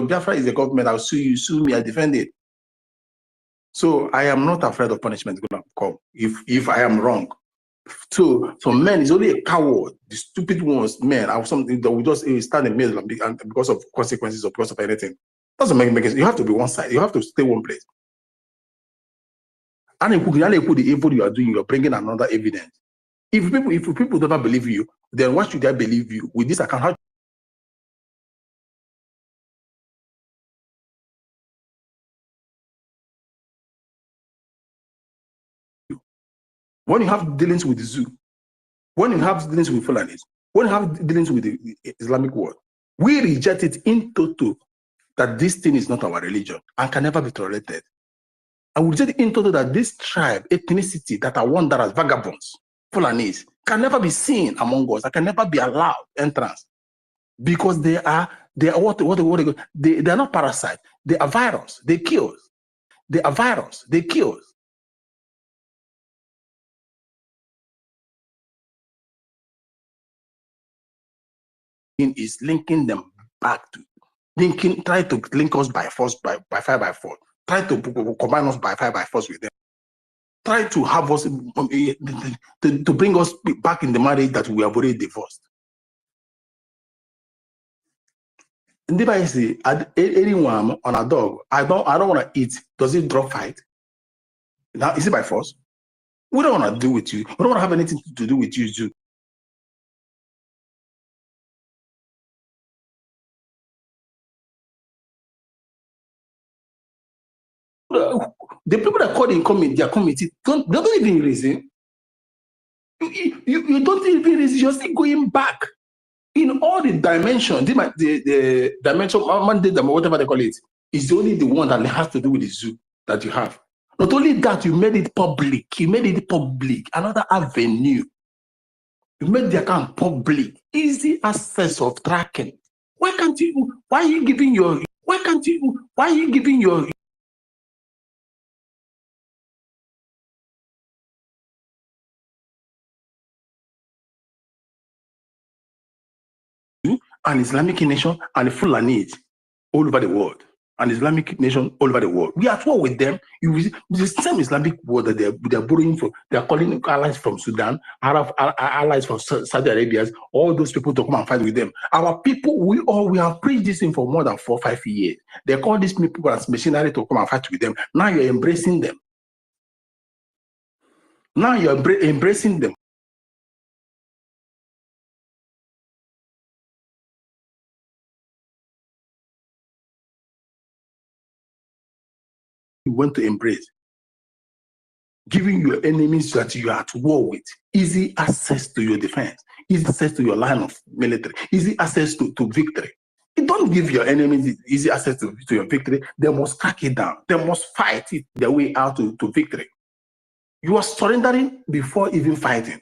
Biafra is a government. I'll sue you. Sue me. I defend it. So I am not afraid of punishment going to come if I am wrong. So for men, it's only a coward. The stupid ones, men, or something that will just stand in the middle and because of consequences or because of anything. Doesn't make sense. You have to be one side. You have to stay one place. And if the evil you are doing, you're bringing another evidence. If people never believe you, then why should I believe you with this account? How when you have dealings with the zoo, when you have dealings with Fulanis, when you have dealings with the Islamic world, we reject it in total that this thing is not our religion and can never be tolerated. And we reject it in total that this tribe, ethnicity that are wandered as vagabonds, Fulanis, can never be seen among us. That can never be allowed entrance because they are what they are not parasites. They are virus. They kill us. They are virus. They kill us. Is linking them back to try to link us by force by 5 by 4, try to combine us by 5 by force with them, try to have us to bring us back in the marriage that we have already divorced. And if I say anyone on a dog, I don't want to eat, does it drop fight? Now is it by force? We don't want to do with you. We don't want to have anything to do with you, Jew. The people that call in their committee don't even reason. You don't even reason. You're still going back in all the dimensions. The dimension mandate, whatever they call it, is only the one that has to do with the zoo that you have. Not only that, you made it public. You made it public. Another avenue. You made the account public. Easy access of tracking. Why can't you? Why are you giving your? Why can't you? Why are you giving your? An Islamic nation and the Fulani all over the world, an Islamic nation all over the world. We are at war with them. The same Islamic world that they're borrowing from, they're calling allies from Sudan, Arab allies from Saudi Arabia, all those people to come and fight with them. Our people, we have preached this thing for more than 4 or 5 years. They call these people as machinery to come and fight with them. Now you're embracing them. Now you're embracing them. You want to embrace, giving your enemies that you are at war with easy access to your defense, easy access to your line of military, easy access to victory. You don't give your enemies easy access to your victory. They must crack it down. They must fight it their way out to victory. You are surrendering before even fighting.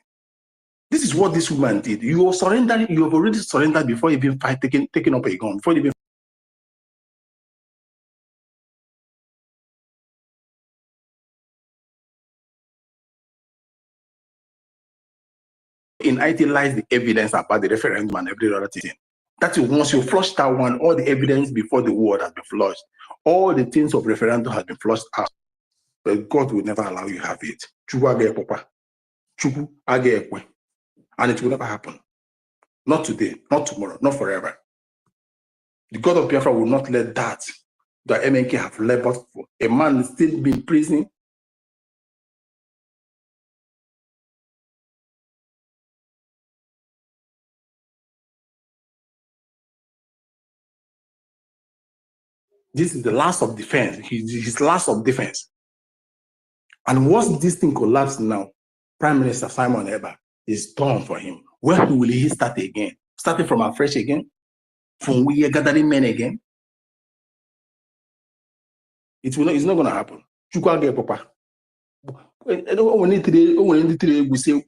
This is what this woman did. You are surrendering. You have already surrendered before even taking up a gun. Before even in IT lies the evidence about the referendum and every other thing. That is once you flush that one, all the evidence before the word has been flushed. All the things of referendum has been flushed out. But God will never allow you to have it. And it will never happen. Not today, not tomorrow, not forever. The God of Biafra will not let that MNK have labored for. A man still be in prison. This is the last of defense. His last of defense. And once this thing collapses now, Prime Minister Simon Eber is done for him. Where will he start again? Starting from afresh again? From we are gathering men again? It's not going to happen. Papa. We say,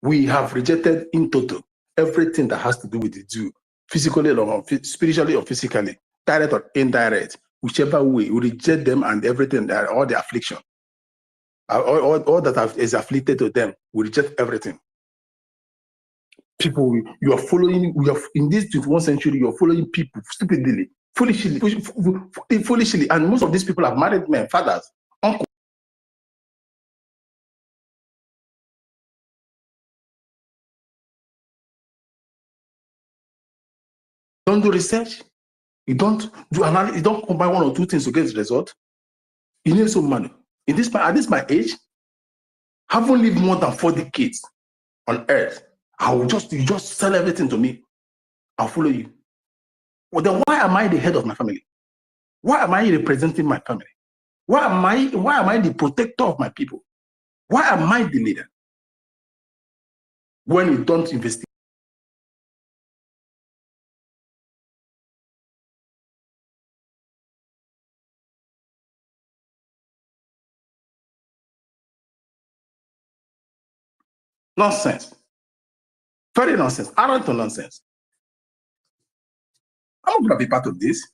We have rejected in total everything that has to do with the Jew, physically or spiritually or physically, direct or indirect, whichever way. We reject them and everything, all the affliction. All that is afflicted to them, we reject everything. People, you are following, we are in this 21st century, you are following people stupidly, foolishly, and most of these people are married men, fathers, uncles. Don't do research. You don't do analysis. You don't combine one or two things to get the result. You need some money. At this my age, haven't lived more than 4 decades on earth. You just sell everything to me. I'll follow you. Well, then why am I the head of my family? Why am I representing my family? Why am I the protector of my people? Why am I the leader? When you don't investigate. Nonsense. Very nonsense. Arrant nonsense. I'm not going to be part of this.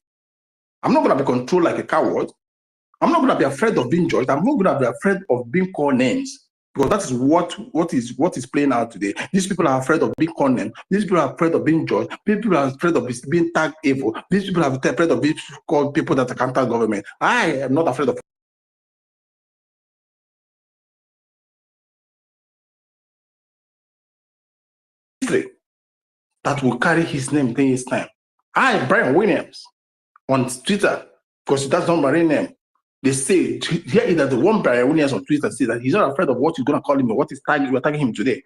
I'm not going to be controlled like a coward. I'm not going to be afraid of being judged. I'm not going to be afraid of being called names. Because that is what is playing out today. These people are afraid of being called names. These people are afraid of being judged. People are afraid of being tagged evil. These people are afraid of being called people that are counter government. I am not afraid of history that will carry his name in his time. Brian Williams, on Twitter, because that's not my real name. They say here that the one Brian Williams on Twitter says that he's not afraid of what you're gonna call him or what is we're tagging him today.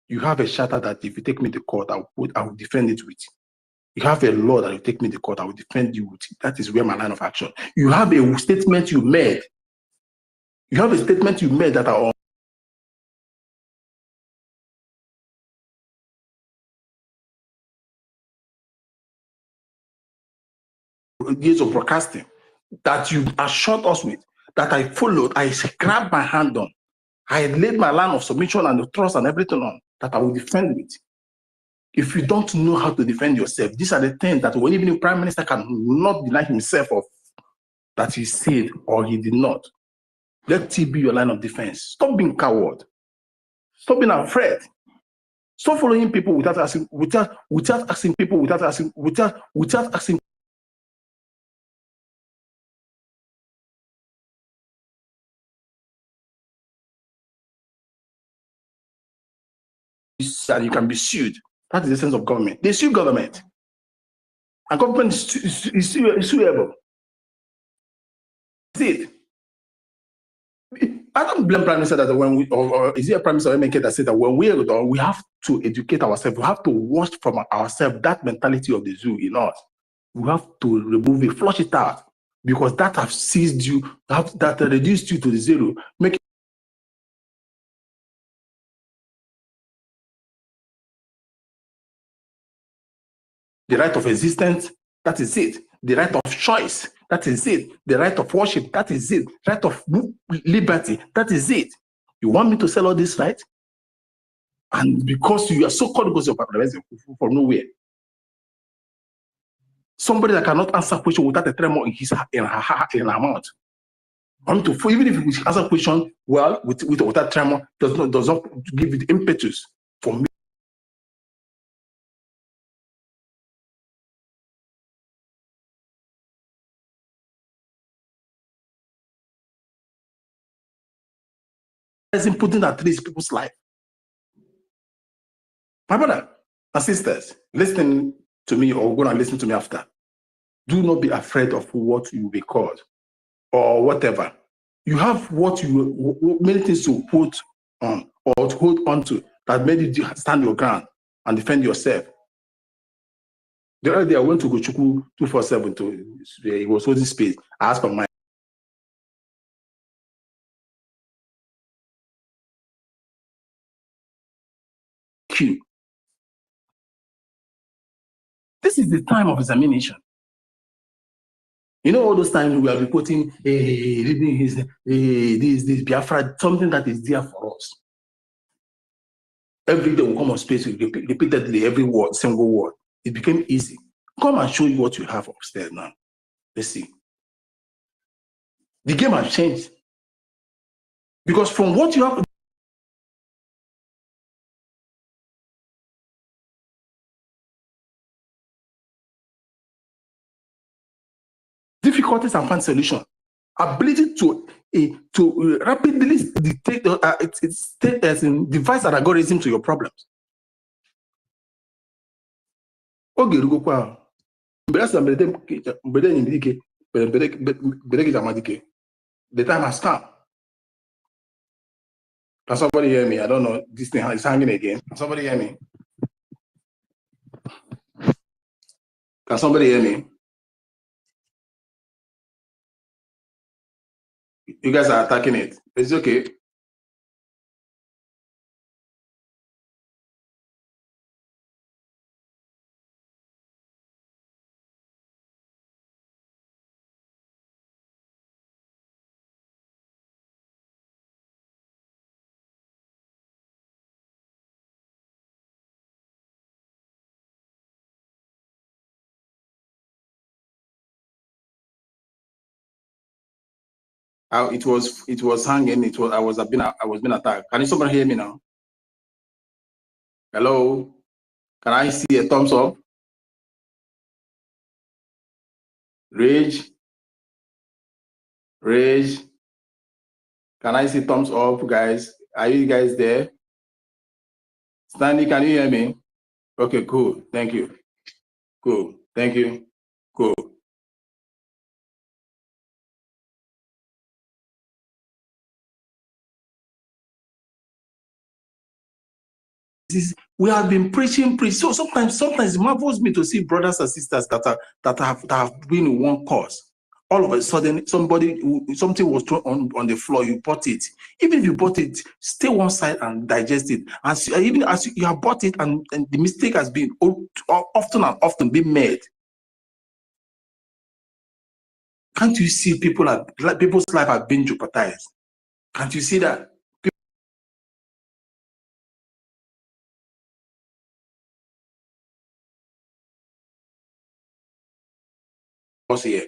You have a charter that if you take me to court, I will defend it with. You have a law that you take me to court, I will defend you with. That is where my line of action. You have a statement you made. You have a statement you made that are on years of broadcasting that you assured us with, that I followed, I grabbed my hand on. I laid my line of submission and the trust and everything on that I will defend with. If you don't know how to defend yourself, these are the things that when even the Prime Minister cannot deny himself of that he said or he did not. Let it be your line of defense. Stop being coward. Stop being afraid. Stop following people without asking people. And you can be sued. That is the sense of government. They sue government. And government is suable. That's it. I don't blame Prime Minister that when we, or is it a Prime Minister MK that said that when we are done, we have to educate ourselves. We have to wash from ourselves that mentality of the zoo in us. We have to remove it, flush it out, because that has seized you, that reduced you to the zero. Make the right of existence, that is it. The right of choice, that is it. The right of worship, that is it. Right of liberty, that is it. You want me to sell all this right? And because you are so called because you're paralyzed from nowhere. Somebody that cannot answer question without a tremor in her mouth. Even if we answer question well without tremor, does not give it impetus for me. Putting at risk people's life. My brother and sisters, listen to me or go and listen to me after. Do not be afraid of what you will be called or whatever. You have many things to put on or to hold on to that made you stand your ground and defend yourself. The other day I went to Gochuku 247 he was holding space. I asked for my queue. This is the time of examination. You know, all those times we are reporting, reading this Biafra, something that is there for us. Every day we come on space, we repeatedly every word, single word. It became easy. Come and show you what you have upstairs now. Let's see. The game has changed. Because from what you have, difficulties and find solution. Ability to rapidly detect as in device an algorithm to your problems. Okay, go kwa. The time has come. Can somebody hear me? I don't know. This thing is hanging again. Can somebody hear me? Can somebody hear me? You guys are attacking it. It's okay. It was hanging. I was being attacked. Can somebody hear me now? Hello? Can I see a thumbs up? Rage. Can I see thumbs up, guys? Are you guys there? Stanley, can you hear me? Okay, cool. Thank you. Cool. Thank you. Cool. We have been preaching. So sometimes it marvels me to see brothers and sisters that have been in one cause. All of a sudden, something was thrown on the floor. You bought it. Even if you bought it, stay one side and digest it. Even as you have bought it, and the mistake has been often been made. Can't you see people's life have been jeopardized? Can't you see that? Here.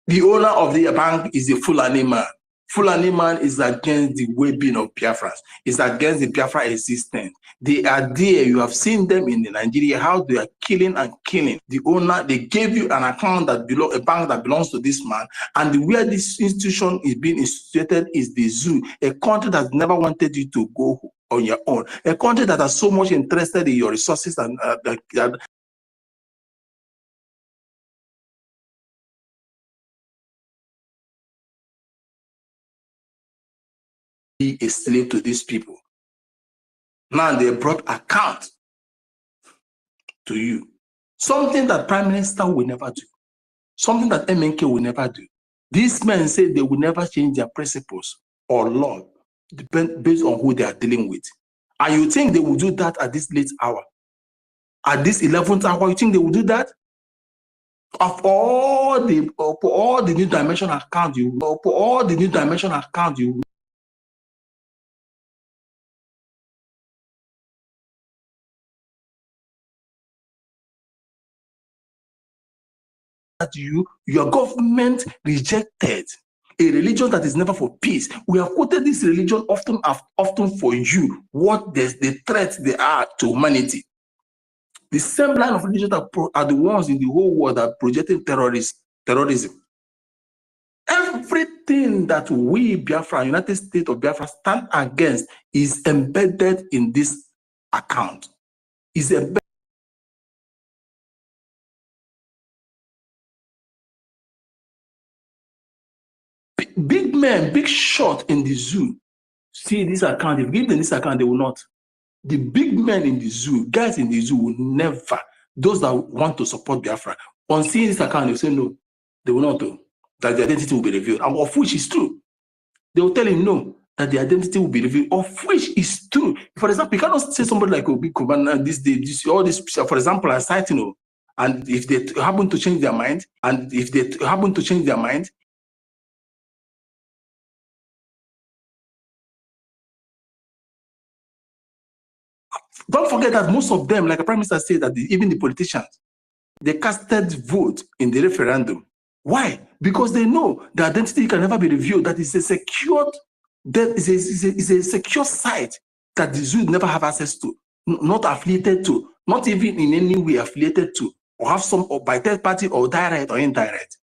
The owner of the bank is a Fulani man. Fulani man is against the well-being of Biafrans. It's against the Biafra existence. They are there. You have seen them in Nigeria, how they are killing and killing. The owner, they gave you an account a bank that belongs to this man. And where this institution is being instituted is the zoo, a country that never wanted you to go on your own. A country that is so much interested in your resources and be a slave to these people. Now they brought account to you. Something that Prime Minister will never do. Something that MNK will never do. These men say they will never change their principles or law based on who they are dealing with. And you think they will do that at this late hour? At this 11th hour, you think they will do that? Of all the new dimension account that your government rejected a religion that is never for peace. We have quoted this religion often for you, what the threats they are to humanity. The same line of religion that are the ones in the whole world that are projecting terrorism. Everything that we, Biafra, United States of Biafra, stand against is embedded in this account. Is embedded. Big men, big shot in the zoo. See this account. If you give them this account, they will not. The big men in the zoo, guys in the zoo will never, those that want to support Biafra, on seeing this account, they will say no, they will not do. That the identity will be revealed, and of which is true. They will tell him no, that the identity will be revealed, of which is true. For example, you cannot say somebody like Obi Kubana, all this, for example, I cite, and if they happen to change their mind, Don't forget that most of them, like the Prime Minister said, that even the politicians, they casted vote in the referendum. Why? Because they know the identity can never be revealed. That is a secured, that is a secure site that the zoo never have access to, not affiliated to, not even in any way affiliated to, or have some or by third party or direct or indirect.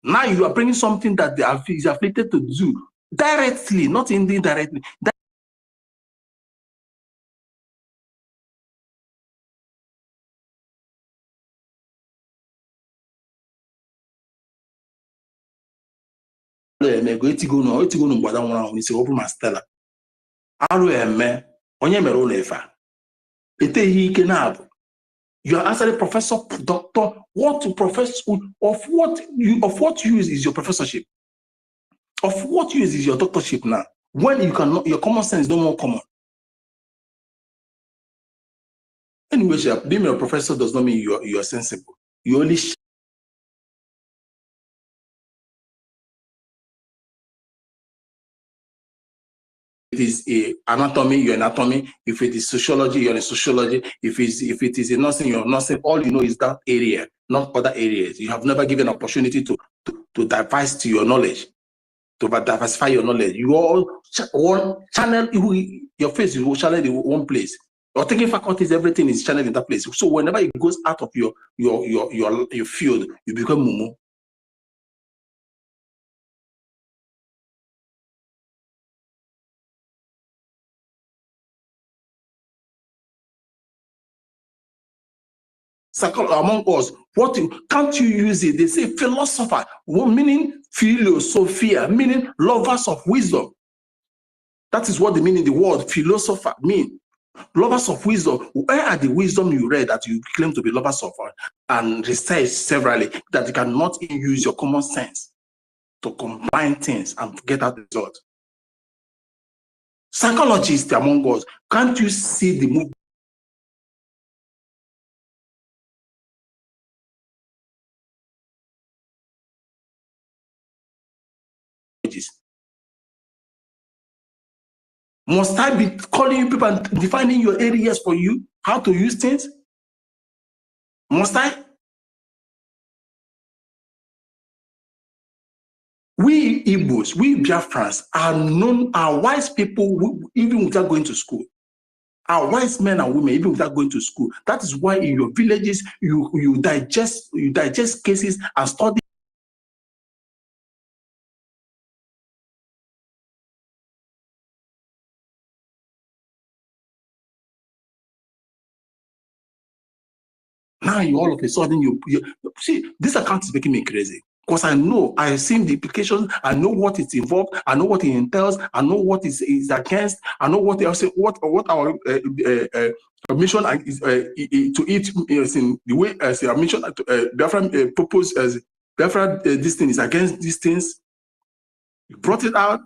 Now you are bringing something that is affiliated to the zoo directly, not indirectly. You are answering professor, doctor, what to profess, of what use is your professorship? Of what use is your doctorship now? When you cannot, your common sense is no more common. Anyway, being a professor does not mean you are sensible. You only it is a anatomy, you're anatomy. If it is sociology, you're in sociology. If it is a nursing, you're nursing. All you know is that area, not other areas. You have never given opportunity to diversify your knowledge, to diversify your knowledge. You all one channel, your face will channel in one place. You're taking faculties, everything is channeled in that place. So whenever it goes out of your field, you become mumu. Among us, can't you use it? They say philosopher, meaning philosophia, meaning lovers of wisdom. That is what the meaning the word philosopher mean. Lovers of wisdom. Where are the wisdom you read that you claim to be lovers of and research severally that you cannot use your common sense to combine things and get that result? Psychologists among us, can't you see the movement? Must I be calling you people and defining your areas for you, how to use things? Must I? We Igbos, we Biafrans are known, are wise people even without going to school. Are wise men and women even without going to school. That is why in your villages you digest cases and study. Now you all of a sudden you see this account is making me crazy because I know I've seen the implications. I know what it's involved. I know what it entails. I know what is against. I know what else. What our mission is to eat is in the way as I mentioned. Biafra proposed as Biafra this thing is against these things. You brought it out.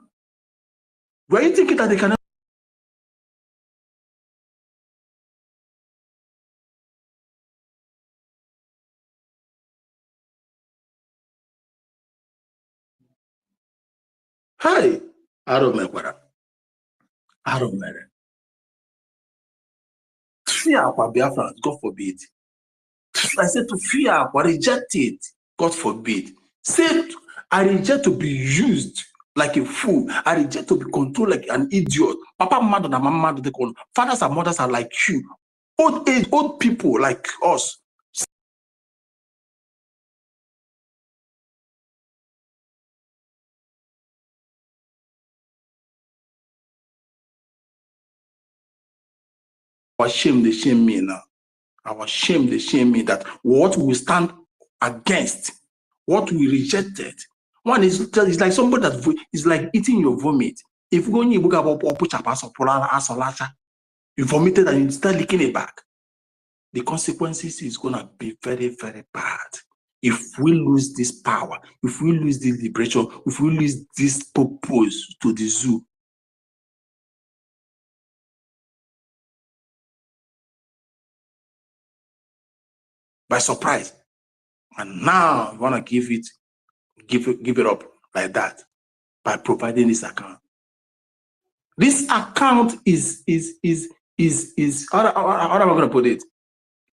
Were you thinking that they cannot? Hey, I don't know what. I don't know. Fear about Biafra, God forbid. I said to fear, but reject it, God forbid. Say, I reject to be used like a fool. I reject to be controlled like an idiot. Papa, mother, and mama, they call. Fathers and mothers are like you. Old people like us. Our shame, they shame me now. Our shame, they shame me that what we stand against, what we rejected. One is like somebody that is like eating your vomit. If you go in you vomited and you start licking it back, the consequences is going to be very, very bad. If we lose this power, if we lose this liberation, if we lose this purpose to the zoo, by surprise, and now you want to give it up like that by providing this account. This account is how am I going to put it?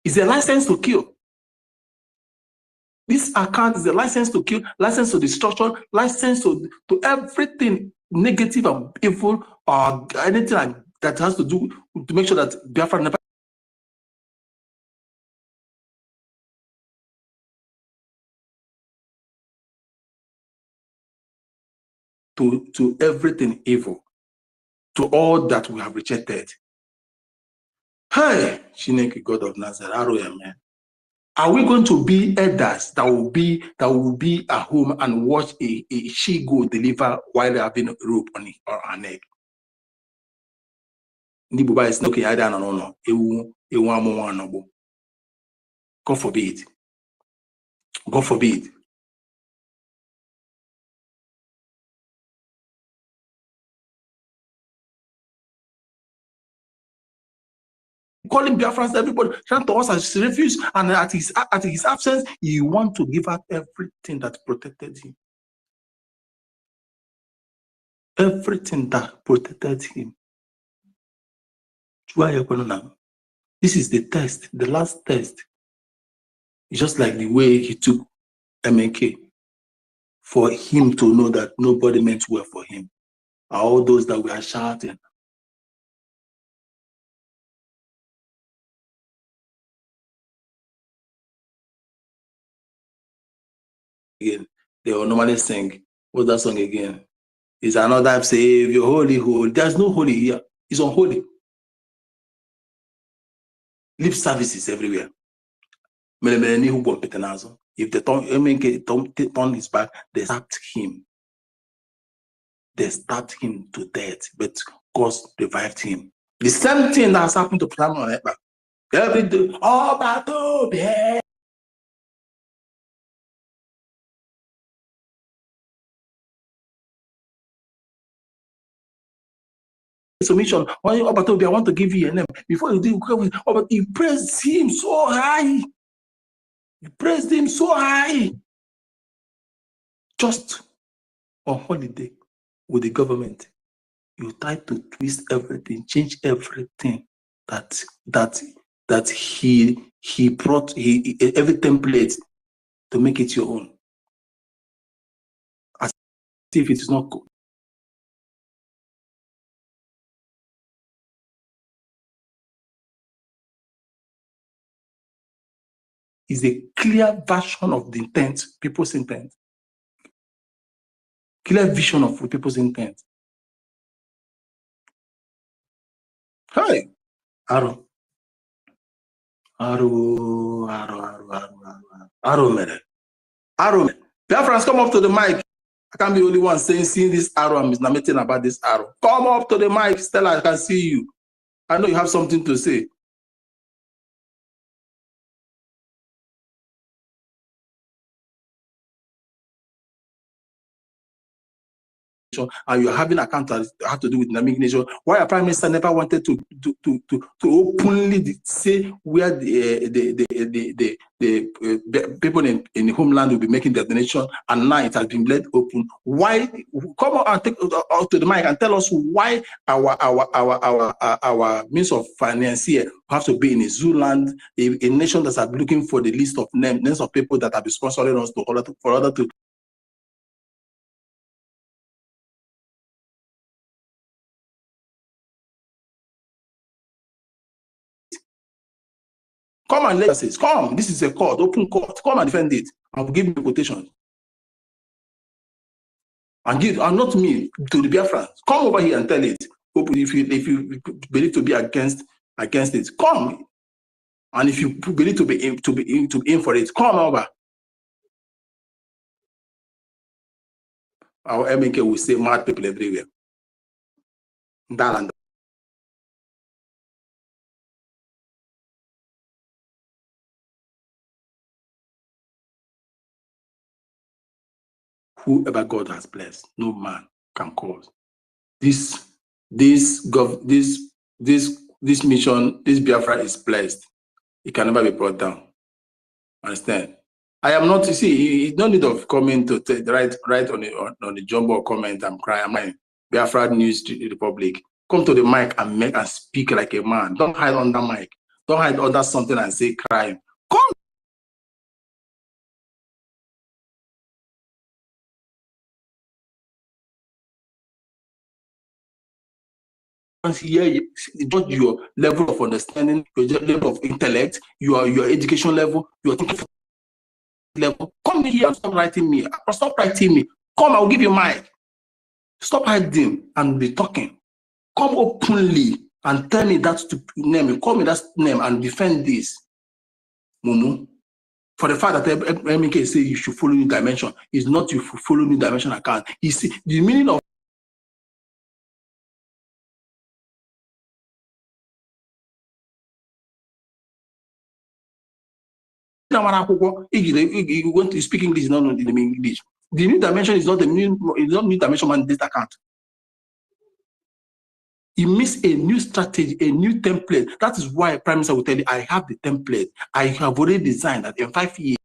Is a license to kill. This account is a license to kill, license to destruction, license to everything negative and evil or anything like that has to do to make sure that Biafra never to everything evil, to all that we have rejected. Hey, Shineke, God of Nazareth, man. Are we going to be elders that will be at home and watch a she-goat deliver while having a rope on her neck? God forbid. God forbid. Calling Biafrans, everybody trying to us as refuse, and at his absence, he want to give up everything that protected him. Everything that protected him. This is the test, the last test. It's just like the way he took MNK, for him to know that nobody meant well for him. All those that were shouting. Again, they will normally sing. What's that song again? It's another Savior, holy, holy. There's no holy here. It's unholy. Lip services everywhere. If they turn his back, they stabbed him. They stabbed him to death, but God revived him. The same thing that's happened to Samuel Ekpa. Every day, oh, battle, yeah. Submission. I want to give you a name. Before you do, but he praised him so high. He praised him so high. Just on holiday with the government, you try to twist everything, change everything that he brought every template to make it your own. As if it is not good. Is a clear version of the intent, people's intent. Clear vision of people's intent. Hi, Arrow. Biafrans, come up to the mic. I can't be the only one seeing this arrow. I'm narrating about this arrow. Come up to the mic, Stella. I can see you. I know you have something to say. And you're having account that have to do with dynamic nation. Why our prime minister never wanted to openly say where the people in the homeland will be making their donation, and now it has been let open. Why? Come on and take out to the mic and tell us why our means of financier have to be in a zoo land, a nation that are looking for the list of names of people that have been sponsoring us for order to. Come and let us say, come, this is a court, open court. Come and defend it. I'll give you quotation. And not me, to the Biafrans. Come over here and tell it. If you believe to be against it, come. And if you believe to be in for it, come over. Our MNK will say mad people everywhere. That. Whoever God has blessed, no man can cause. This mission, this Biafra is blessed. It can never be brought down. Understand? I am not. You see, no need of comment to write on the jumbo comment. I'm crying. I'm like Biafra News Republic. Come to the mic and make and speak like a man. Don't hide under mic. Don't hide under something and say crime. Come. Here, judge your level of understanding, your level of intellect, your education level, your thinking level. Come here and stop writing me. Stop writing me. Come, I'll give you mic. Stop hiding and be talking. Come openly and tell me that name. Call me that name and defend this. Mumu. For the fact that MK say you should follow new dimension, is not you follow new dimension account. You see the meaning of you want to speak English, not the English. The new dimension is not the new dimension mandate account. You miss a new strategy, a new template. That is why Prime Minister will tell you, I have the template. I have already designed that in 5 years,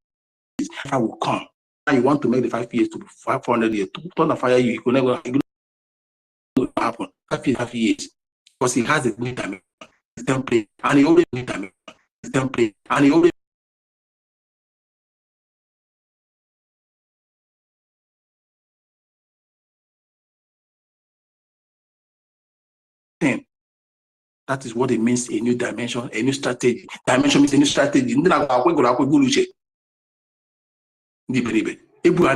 I will come. Now you want to make the 5 years to 500 years. To turn the fire, you will never happen. 5 years. Because he has a new dimension, template, and he already new dimension, template, and he already that is what it means, a new dimension, a new strategy. Dimension means a new strategy. And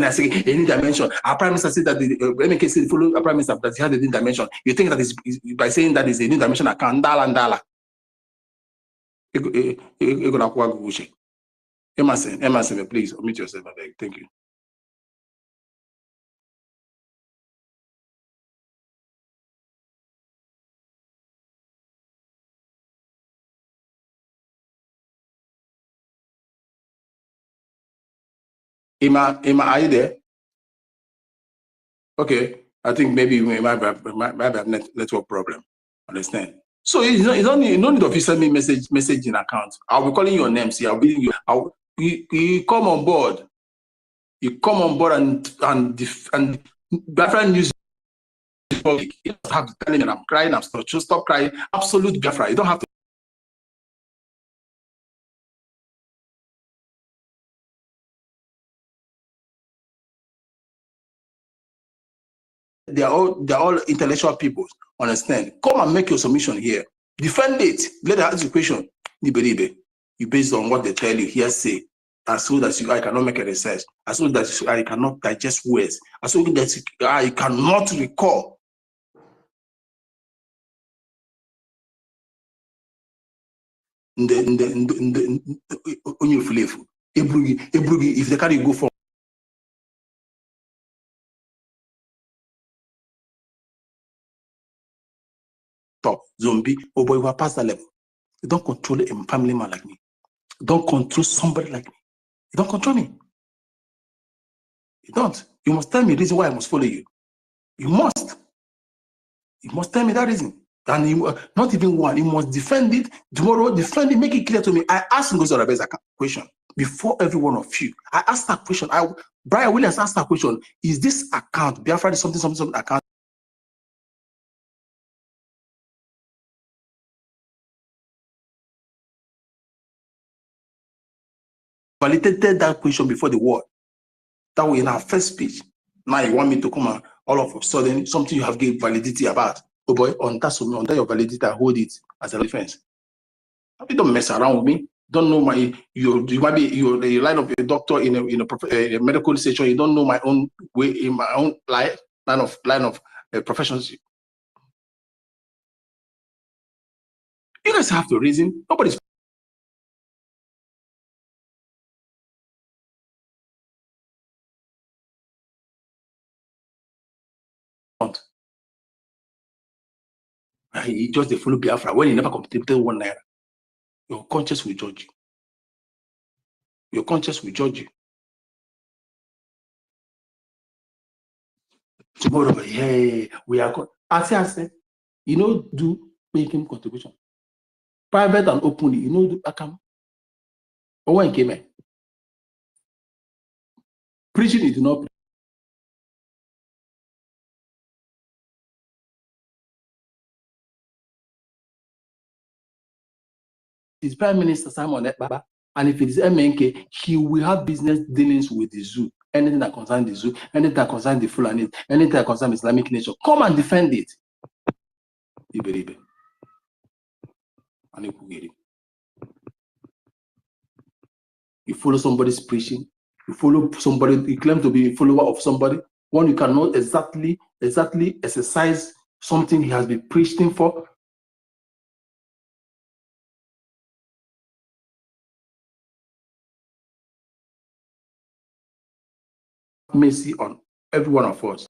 I say a new dimension. Our Prime Minister said that the MK said follow our Prime Minister that he had a new dimension. You think that is by saying that is a new dimension account, ndala. Emerson, please omit yourself. Thank you. Ima, are you there? Okay, I think maybe we might have network problem. Understand? So you don't need to send me message in account. I'll be calling your names here. I'll be you. You come on board. You come on board and Biafra news. You don't have to tell me that I'm crying. I'm stop crying. Absolute Biafra. You don't have to. They're all intellectual people. Understand? Come and make your submission here. Defend it. Let the ask the question. You based on what they tell you here. Say as soon as I cannot make a research. As soon as I cannot digest words. As soon as I cannot recall. If they carry go for top zombie, oh boy, we are past that level. You don't control a family man like me. You don't control somebody like me. You don't control me. You don't. You must tell me the reason why I must follow you. You must. You must tell me that reason. And you, not even one. You must defend it tomorrow. Defend it. Make it clear to me. I asked Ngozi a question before every one of you. I asked that question. Brian Williams asked that question. Is this account Biafra is something account? Validated that question before the war. That was in our first speech. Now you want me to come and all of a sudden something you have gave validity about. Oh boy, on that your validity, I hold it as a defense. You don't mess around with me. Don't know you might be the line of a doctor in a medical situation. You don't know my own way in my own line of professions. You guys have to reason. Nobody's. He just follow Biafra when he never contributed 1 naira. Your conscience will judge you. Your conscience will judge you. Tomorrow, hey, we are going. I say, do making contribution. Private and openly, do account. Or when came in. Preaching is not. it's Prime Minister Simon Ekpa, and if it is MNK, he will have business dealings with the zoo. Anything that concerns the zoo, anything that concerns the Fulani, anything that concerns Islamic nation, come and defend it. Iberibe. You follow somebody's preaching, you follow somebody, you claim to be a follower of somebody, when you cannot exactly exercise something he has been preaching for. Mercy on every one of us.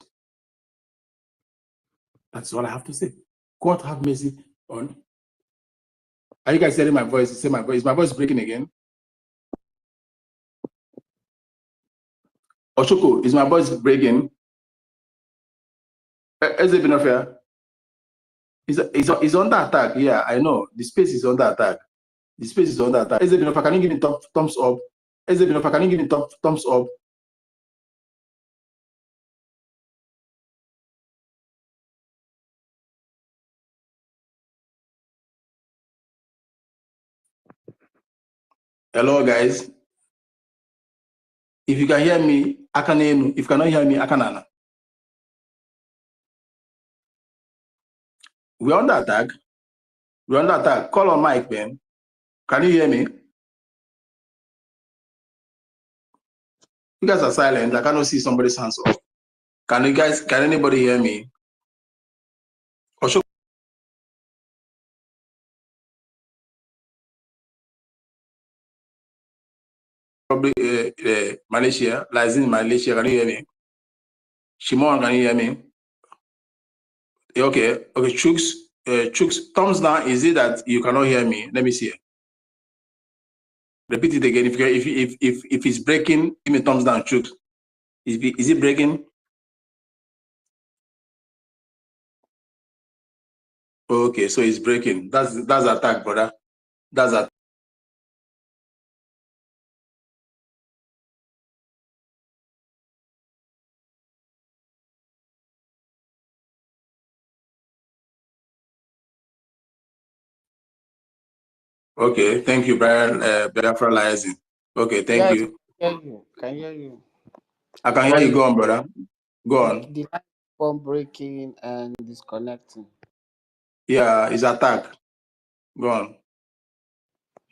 That's all I have to say. God have mercy on. Are you guys hearing my voice? Say my voice. Is my voice breaking again? Oshoko, is my voice breaking? Has it been affair? It's under attack. Yeah, I know. The space is under attack. The space is under attack. Has it been affair? Can you give me thumbs up? Has it been affair? Can you give me thumbs up? Hello, guys. If you can hear me, Akanenu. If you cannot hear me, Akanana. We're under attack. We're under attack. Call on mic, man. Can you hear me? You guys are silent. I cannot see somebody's hands up. Can anybody hear me? Osho, probably Malaysia, Lazin, Malaysia. Can you hear me? Shimon, can you hear me? Okay, Chooks, thumbs down. Is it that you cannot hear me? Let me see. Repeat it again. If it's breaking, give me thumbs down, Chooks. Is it breaking? Okay, so it's breaking. That's attack, brother. That's attack. Okay, thank you, Brian. Biafra Liaison. Okay, thank you. Can hear you. I can hear you. Go on, brother. Go on. The line keep breaking and disconnecting. Yeah, it's attack. Go on.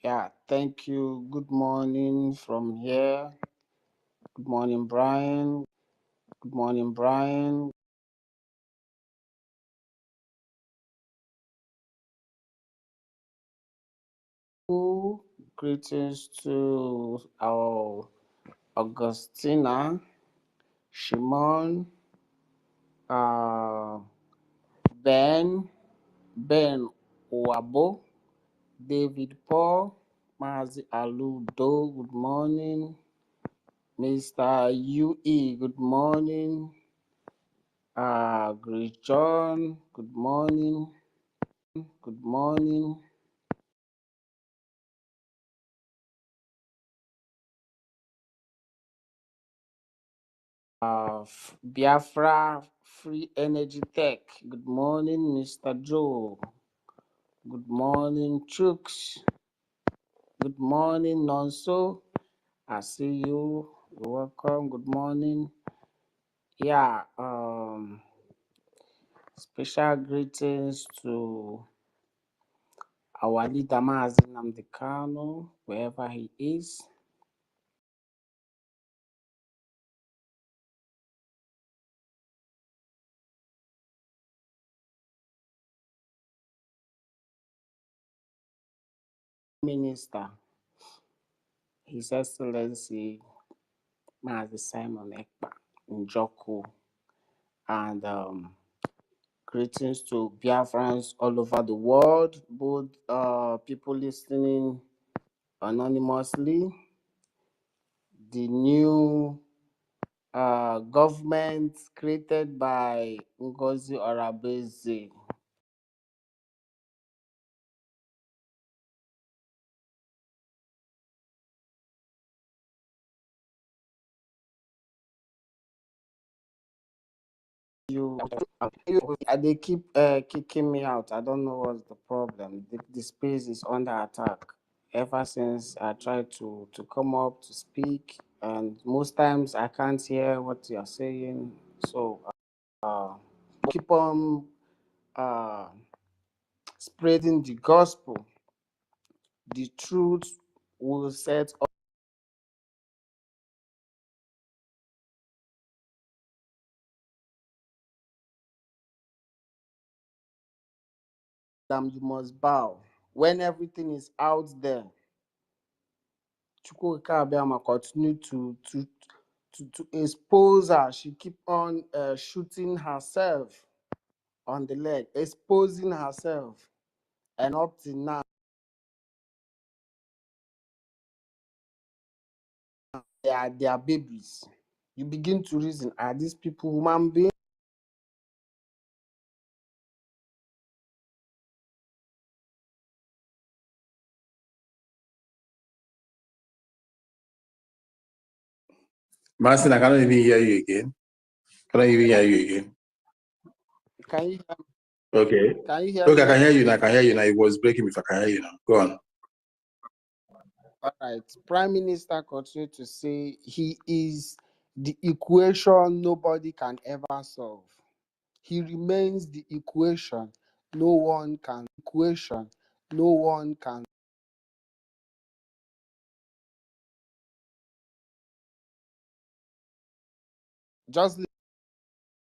Yeah, thank you. Good morning from here. Good morning, Brian. Good morning, Brian. Greetings to our Augustina, Shimon, Ben Wabo, David Paul, Mazi Aludo, good morning. Mr. UE, good morning. Great John, good morning. Good morning. Biafra Free Energy Tech, good morning, Mr. Joe. Good morning, Chooks. Good morning, Nonso. I see you. You're welcome. Good morning. Yeah, special greetings to our leader Mazi Nnamdi Kanu, wherever he is. Minister, His Excellency Mazi Simon Ekpa Njoku, and greetings to Biafrans all over the world, both people listening anonymously, the new government created by Ngozi Orabeze. They keep kicking me out. I don't know what's the problem. The space is under attack. ever since I tried to come up to speak, and most times I can't hear what you're saying. So keep on uh, spreading the gospel. The truth will set up. You must bow when everything is out there. Chukwuka Abiyama continue to expose her. She keep on shooting herself on the leg, exposing herself, and up to now, they are babies. You begin to reason: are these people human beings? Martin, I cannot even hear you again. Cannot even hear you again. Can you hear me? Okay. Can you hear Okay, me? I can hear you now. I can hear you now. It was breaking if I can hear you now. Go on. All right. Prime Minister continued to say he is the equation nobody can ever solve. He remains the equation no one can. Just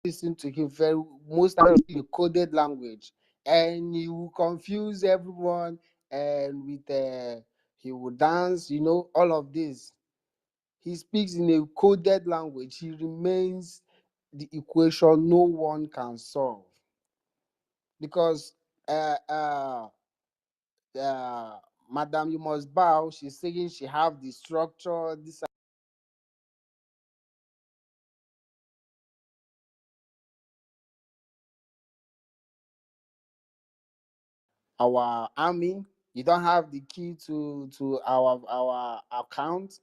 listen to him. Very most times in coded language, and he will confuse everyone. And with he will dance. All of this. He speaks in a coded language. He remains the equation no one can solve, because uh, uh, Madam, you must bow. She's saying she have the structure. This our army. You don't have the key to our account,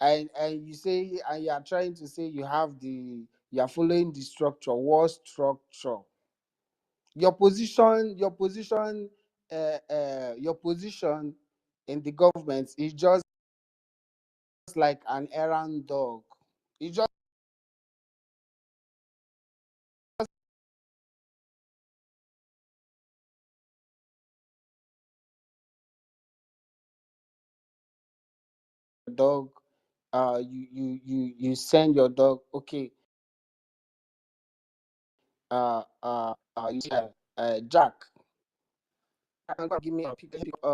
and you say, and you are trying to say you are following the structure. What structure? Your position your position in the government is just like an errand dog. It's just a dog. You send your dog. Okay. You say, Jack, give me a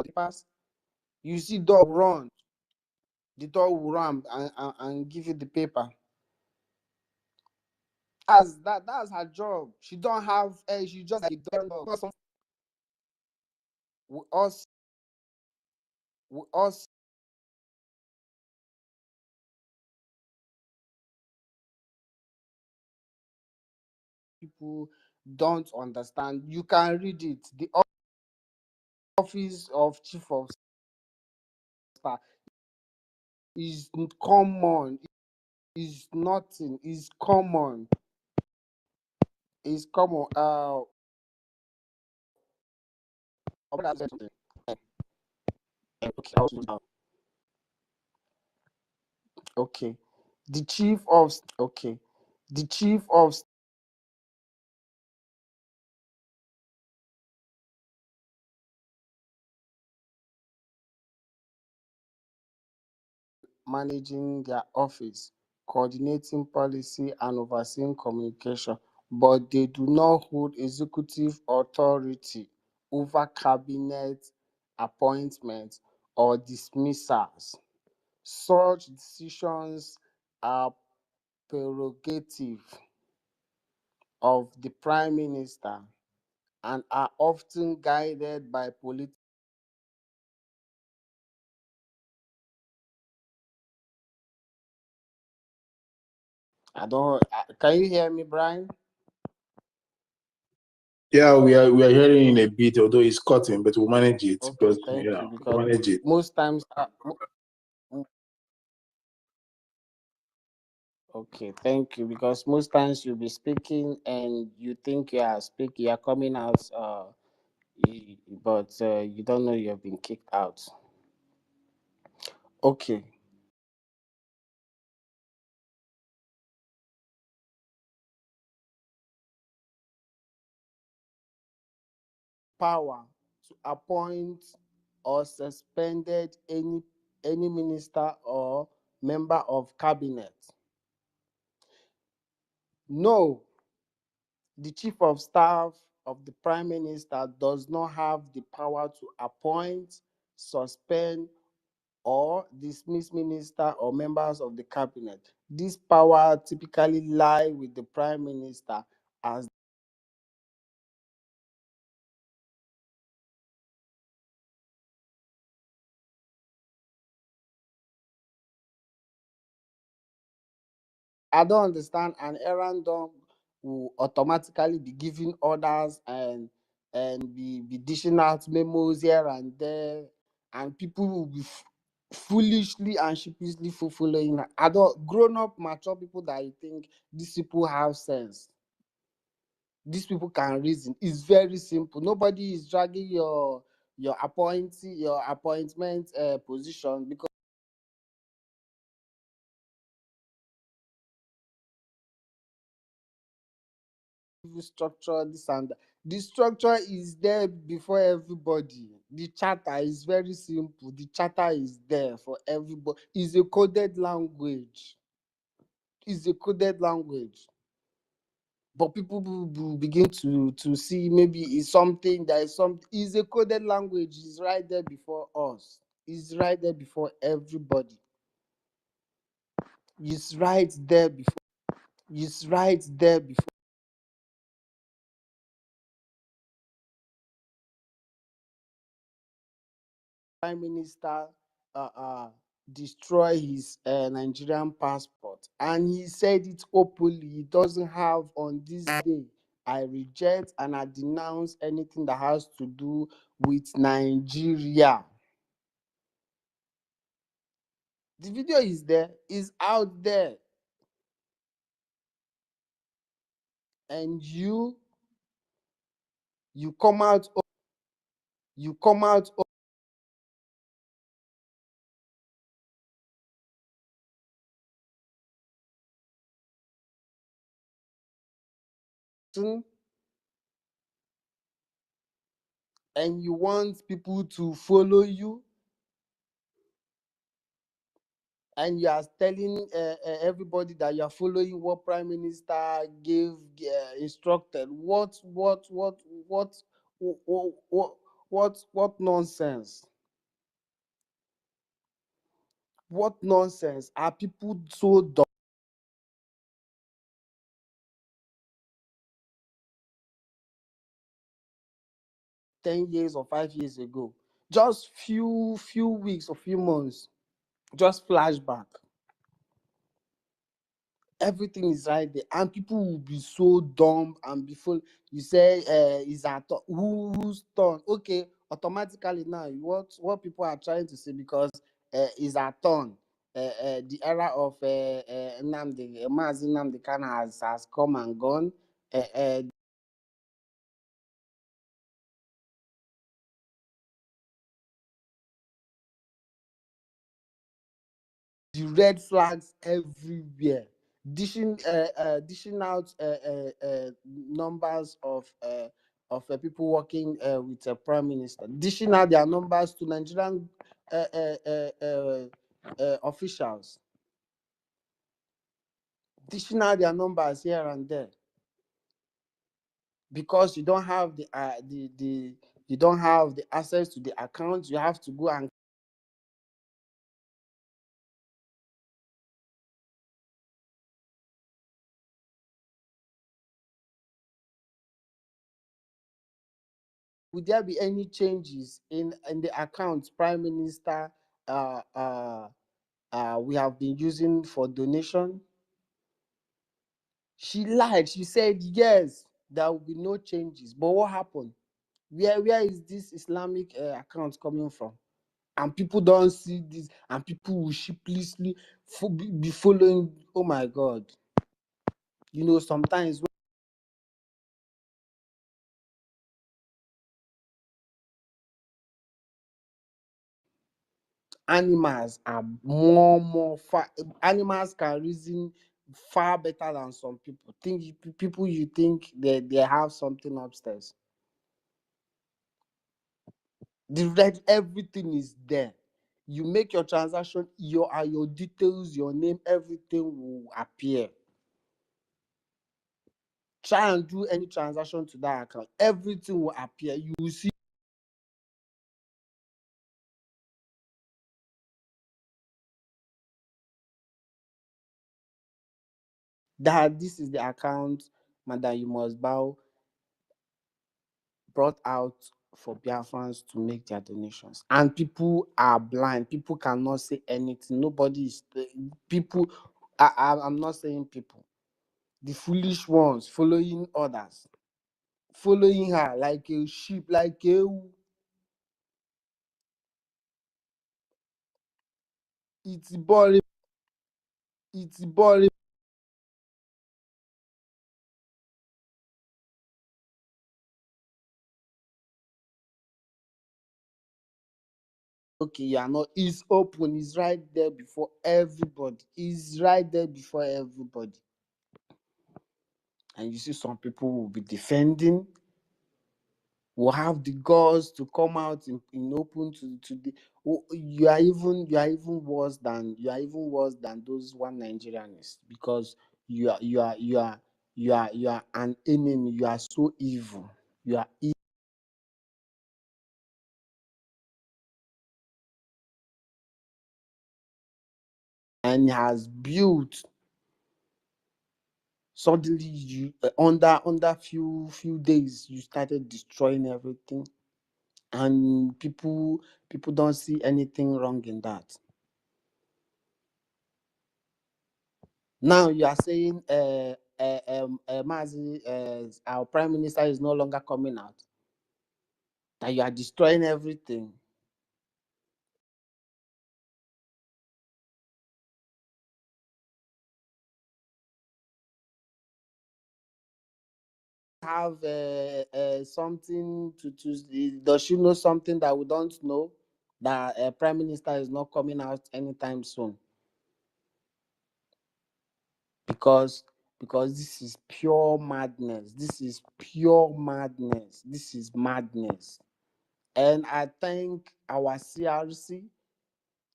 papers. You see dog run. The dog will run and give you the paper. That's her job. She don't have. She just like a dog. We us people don't understand. You can read it. The office of chief of staff is common. Is nothing. Is common. Is common. Okay. The chief of okay. The chief of managing their office, coordinating policy and overseeing communication, but they do not hold executive authority over cabinet appointments or dismissals. Such decisions are prerogative of the Prime Minister and are often guided by political. I don't. Can you hear me, Brian? Yeah, we are hearing in a bit, although it's cutting, but we'll manage it. Okay, Because thank you. we'll Because manage it. most times, okay, thank you. Because most times you'll be speaking and you think you are speaking, you are coming out but you don't know you have been kicked out. Okay. Power to appoint or suspended any minister or member of cabinet. No, the chief of staff of the prime minister does not have the power to appoint, suspend, or dismiss minister or members of the cabinet. This power typically lie with the prime minister, as I don't understand an errand dog will automatically be giving orders and be dishing out memos here and there, and people will be foolishly and sheepishly following. I don't grown up mature people that you think these people have sense. These people can reason. It's very simple. Nobody is dragging your appointment position because structure this and that. The structure is there before everybody. The charter is very simple. The charter is there for everybody. It's a coded language. It's a coded language. But people will begin to see maybe it's something that is something. It's a coded language. It's right there before us. It's right there before everybody. It's right there before. It's right there before. Prime Minister destroy his Nigerian passport, and he said it openly. He doesn't have on this day. I reject and I denounce anything that has to do with Nigeria. The video is there, is out there, and you come out. You come out. And you want people to follow you, and you are telling everybody that you are following what prime minister gave instructed. What nonsense? What nonsense? Are people so dumb? 10 years or 5 years ago, just few weeks or few months, just flashback. Everything is right there, and people will be so dumb and before you say is that whose turn? Okay, automatically now what people are trying to say, because is our turn. The era of Nnamdi Mazi Nnamdi Kanu has come and gone. The red flags everywhere, dishing out numbers of people working with a prime minister, dishing out their numbers to Nigerian officials, dishing out their numbers here and there, because you don't have the you don't have the access to the account. You have to go and would there be any changes in the account prime minister we have been using for donation? She lied. She said yes, there will be no changes. But what happened? Where is this Islamic account coming from? And people don't see this, and people will sheepishly be following. Oh my God! Sometimes animals are more far. Animals can reason far better than some people. People you think they have something upstairs. Everything is there. You make your transaction, your details, your name, everything will appear. Try and do any transaction to that account, everything will appear. You will see that this is the account, Madam, you must bow, brought out for Biafrans to make their donations. And people are blind. People cannot say anything. Nobody is people. I'm not saying people. The foolish ones following others, following her like a sheep, like a. It's boring. It's boring. Okay, you are not. It's open. It's right there before everybody. It's right there before everybody. And you see, some people will be defending, will have the guts to come out in open to the. You are even worse than those one Nigerians, because you are an enemy. You are so evil. You are evil. And has built. Suddenly, you under few days, you started destroying everything, and people don't see anything wrong in that. Now you are saying Mazi, our prime minister is no longer coming out, that you are destroying everything. Have something to does she know something that we don't know, that prime minister is not coming out anytime soon? Because this is pure madness. This is pure madness. This is madness. And I thank our CRC.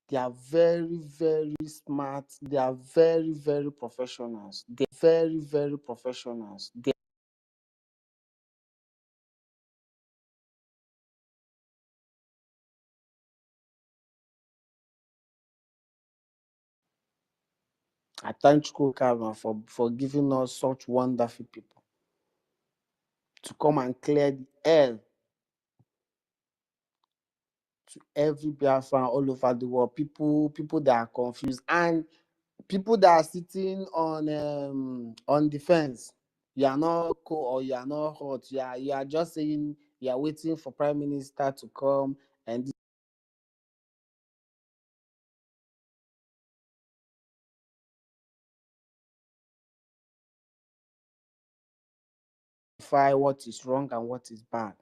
They are very, very smart. They are very, very professionals. They're very, very professionals. I thank Chukwu for giving us such wonderful people to come and clear the air to every Biafran all over the world. People that are confused, and people that are sitting on the fence. You are not cold or you are not hot. You are just saying you are waiting for Prime Minister to come and define what is wrong and what is bad.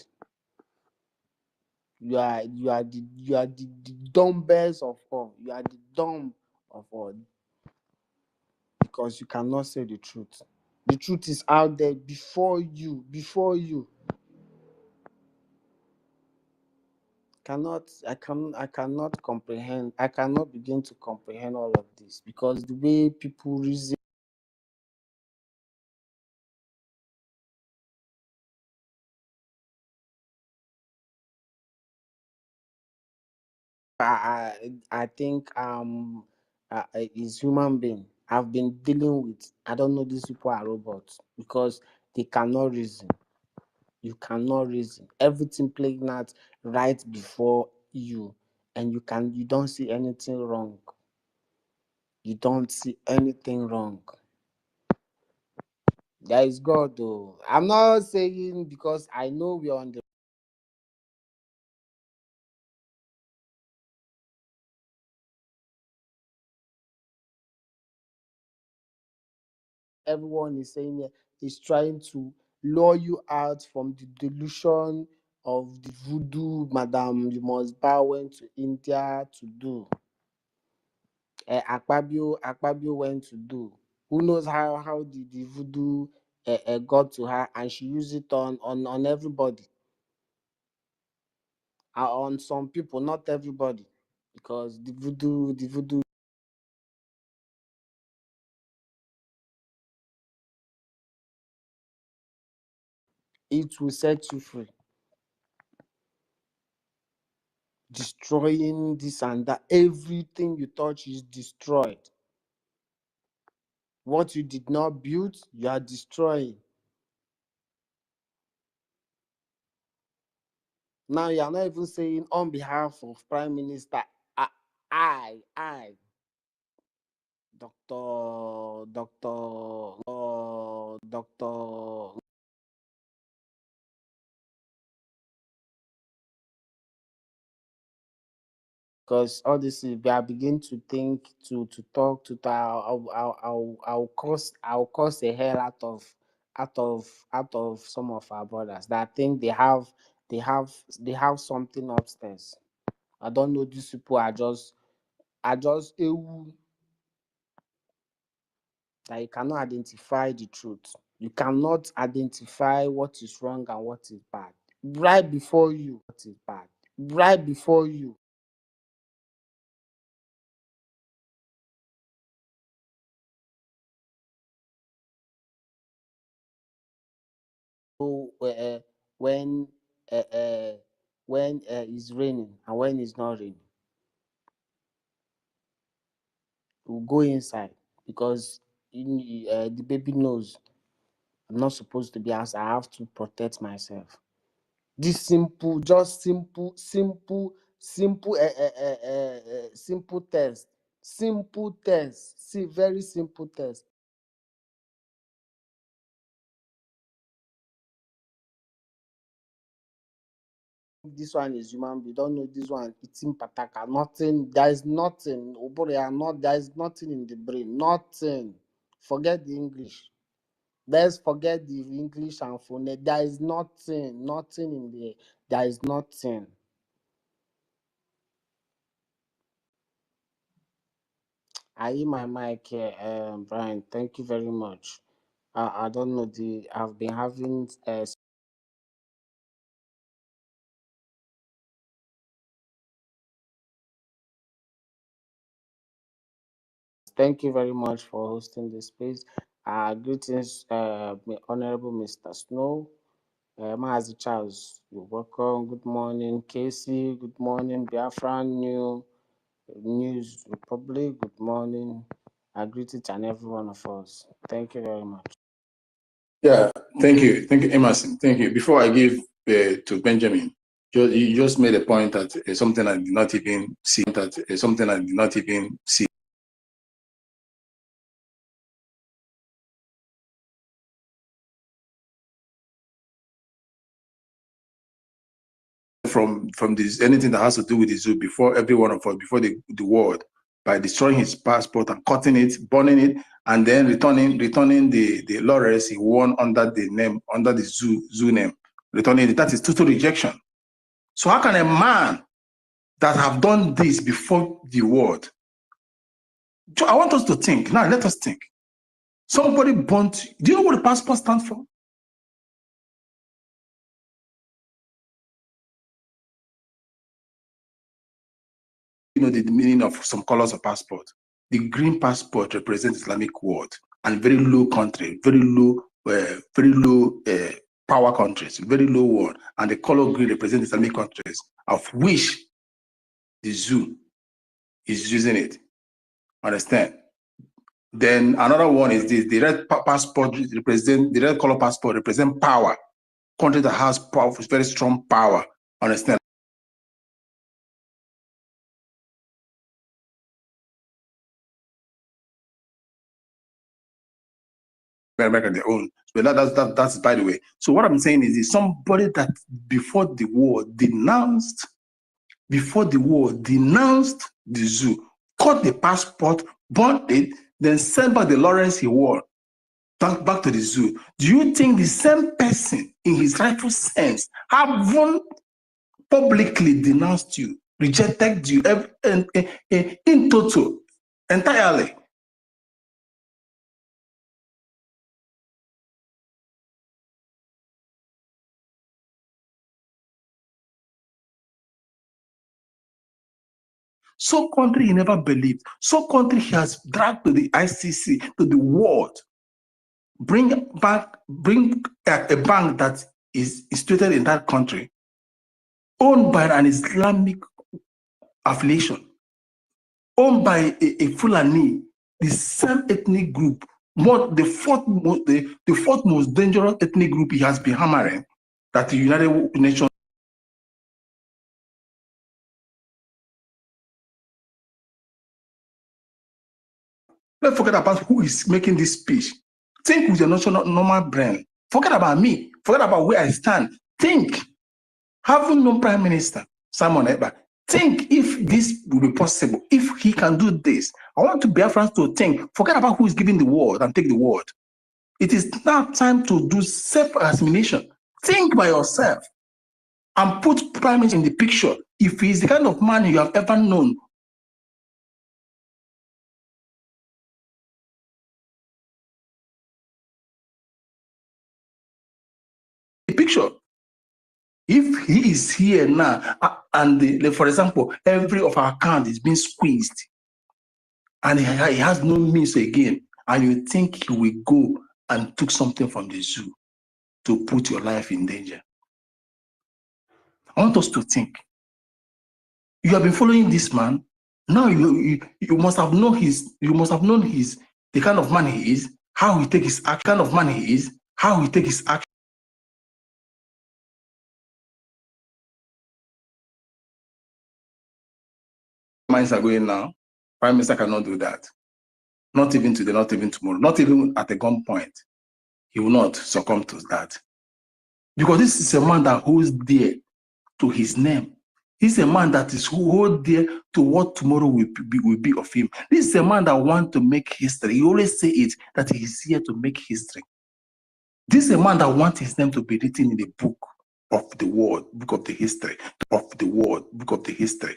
You are the dumbest of all. You are the dumb of all, because you cannot say the truth. The truth is out there before you. I cannot comprehend. I cannot begin to comprehend all of this, because the way people reason. I think is human being I've been dealing with. I don't know, these people are robots, because they cannot reason. You cannot reason. Everything playing out right before you, and you don't see anything wrong. You don't see anything wrong. There is God, though. I'm not saying, because I know we are on the. Everyone is saying is trying to lure you out from the delusion of the voodoo Madam you must bow went to India to do. Akpabio went to do. Who knows how the voodoo got to her, and she used it on everybody. On some people, not everybody, because the voodoo it will set you free. Destroying this and that, everything you touch is destroyed. What you did not build, you are destroying. Now you are not even saying on behalf of Prime Minister, I, Dr. Because all this is, we are beginning to think to talk to I'll cause a hell out of some of our brothers that I think they have something upstairs. I don't know, these people are just ewu, that you cannot identify the truth. You cannot identify what is wrong and what is bad. Right before you, what is bad. Right before you. So when it's raining and when it's not raining, we'll go inside because the baby knows I'm not supposed to be outside. I have to protect myself. This simple test. Simple test. See, very simple test. This one is human. We don't know this one. It's in pataka. Nothing. There is nothing. There is nothing in the brain. Nothing. Forget the English. Let's forget the English and phone. There is nothing. Nothing in the. There is nothing. I hear my mic here, Brian. Thank you very much. I don't know I've been having thank you very much for hosting this space. Greetings, Honorable Mr. Snow. Maazi Charles, you're welcome. Good morning, Casey. Good morning, Biafra News Republic. Good morning. I greet each and every one of us. Thank you very much. Yeah, thank you, Emerson. Thank you. Before I give to Benjamin, you just made a point that something I did not even see. Something I did not even see. From this, anything that has to do with the zoo, before every one of us, before the world, by destroying his passport and cutting it, burning it, and then returning the laurels he won under the zoo name, returning it. That is total rejection. So how can a man that have done this before the world? So I want us to think now. Let us think. Somebody burnt. Do you know what the passport stands for? You know the meaning of some colors of passport. The green passport represents Islamic world and very low country, very low power countries, very low world, and the color green represents Islamic countries, of which the zoo is using it. Understand? Then another one is this: the red passport represent, the red color passport represent power, country that has power, very strong power. Understand? America their own. But that's by the way. So what I'm saying is somebody that before the war denounced the zoo, cut the passport, burnt it, then sent back the laurels he wore back to the zoo. Do you think the same person in his rightful sense haven't publicly denounced you, rejected you in total entirely. So country he never believed. So country he has dragged to the ICC, to the world. Bring a bank that is situated in that country, owned by an Islamic affiliation, owned by a Fulani, the same ethnic group, the fourth most dangerous ethnic group he has been hammering, that the United Nations. Let's forget about who is making this speech. Think with your normal brain. Forget about me. Forget about where I stand. Think. Having no prime minister, Simon Ekpa, think if this will be possible, if he can do this. I want to Biafrans to think. Forget about who is giving the word and take the word. It is now time to do self-assimilation. Think by yourself and put prime minister in the picture. If he is the kind of man you have ever known, the picture. If he is here now, and for example, every of our account is being squeezed, and he has no means again, and you think he will go and took something from the zoo to put your life in danger. I want us to think. You have been following this man. Now you must have known the kind of man he is, how he take his action, kind of man he is, how he take his action. Minds are going now. Prime Minister cannot do that. Not even today, not even tomorrow, not even at a gunpoint. He will not succumb to that. Because this is a man that holds dear to his name. This is a man that is hold dear to what tomorrow will be of him. This is a man that wants to make history. He always say it, that he is here to make history. This is a man that wants his name to be written in the book of the world, book of the history, of the world, book of the history.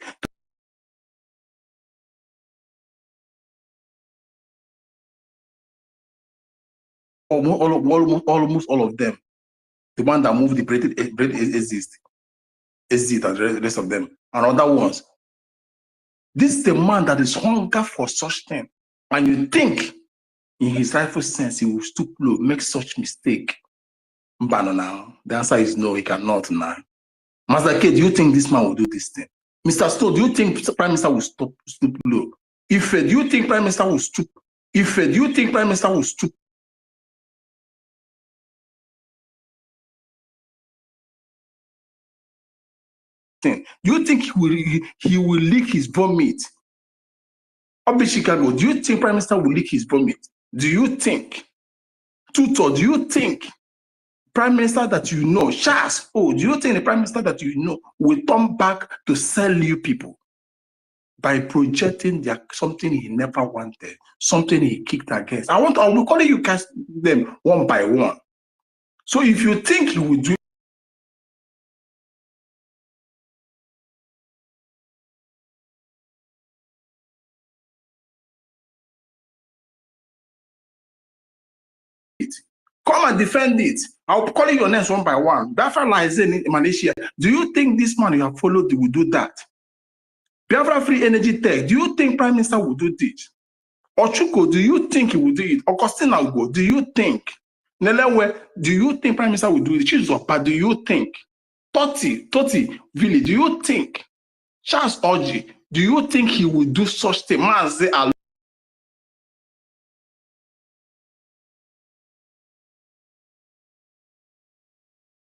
Almost all of them. The one that moved the British exist and the rest of them, and other ones. This is the man that is hunger for such thing. And you think, in his rightful sense, he will stoop low, make such mistake. Mbano now. The answer is no, he cannot now. Master K, do you think this man will do this thing? Mr. Stowe, do you think Prime Minister will stoop low? If do you think Prime Minister will stoop? If do you think Prime Minister will stoop? Do you think he will lick his vomit? Obi Chicago, do you think Prime Minister will lick his vomit? Do you think? Tutor, do you think Prime Minister that you know, Charles, do you think the Prime Minister that you know will turn back to sell you people by projecting something he never wanted, something he kicked against? I will call you cast them one by one. So if you think he will do it, come and defend it. I'll call your names one by one. Biafra lies in Malaysia. Do you think this man you have followed will do that? Biafra Free Energy Tech, do you think Prime Minister will do this? Ochuko, do you think he will do it? Augustine Agbo, do you think? Nelewe, do you think Prime Minister will do it? Chizopa, do you think? Toti Vili, do you think? Charles Oji, do you think he will do such thing? Maze Alo,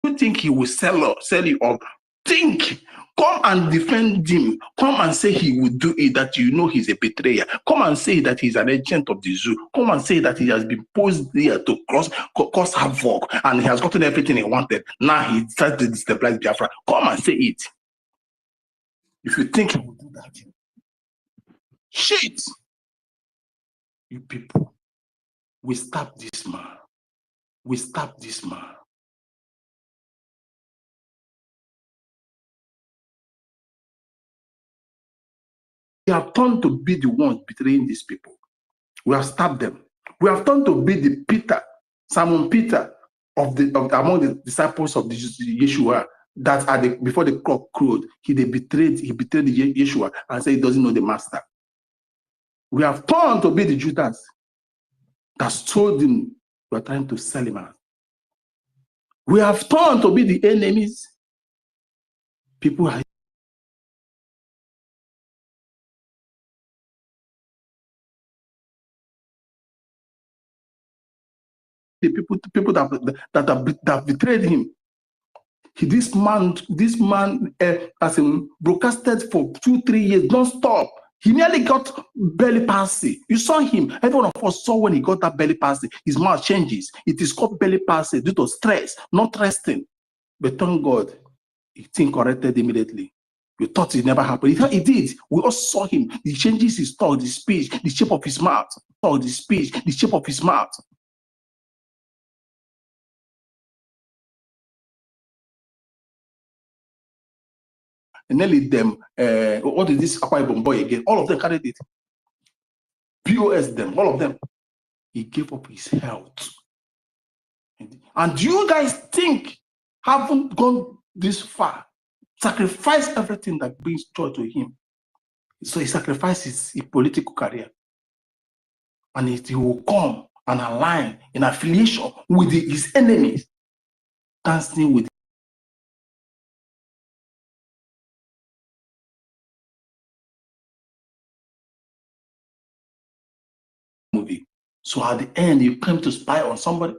do you think he will sell you up? Think. Come and defend him. Come and say he will do it, that you know he's a betrayer. Come and say that he's an agent of the zoo. Come and say that he has been posed there to cause havoc and he has gotten everything he wanted. Now he tries to destabilize Biafra. Come and say it. If you think he will do that, shit. You people, we stop this man. We stop this man. We have turned to be the ones betraying these people. We have stabbed them. We have turned to be the Simon Peter among the disciples of Yeshua, that before the cock crowed, he betrayed Yeshua and said he doesn't know the master. We have turned to be the Judas that told him we are trying to sell him out. We have turned to be the enemies. People are the people that betrayed him. This man as in broadcasted for 2-3 years non-stop. He nearly got belly palsy. You saw him. Every one of us saw when he got that belly palsy. His mouth changes. It is called belly palsy due to stress, not resting. But thank God, it corrected immediately. You thought it never happened. It did. We all saw him. He changes his thought, his speech, the shape of his mouth. Thought, the speech, the shape of his mouth. And nearly them, what is this AKI-IBIBIO boy again? All of them carried it. BCOS them, all of them. He gave up his health. And do you guys think, haven't gone this far, sacrifice everything that brings joy to him? So he sacrifices his political career. And he will come and align in affiliation with his enemies, dancing with movie. So at the end, you came to spy on somebody,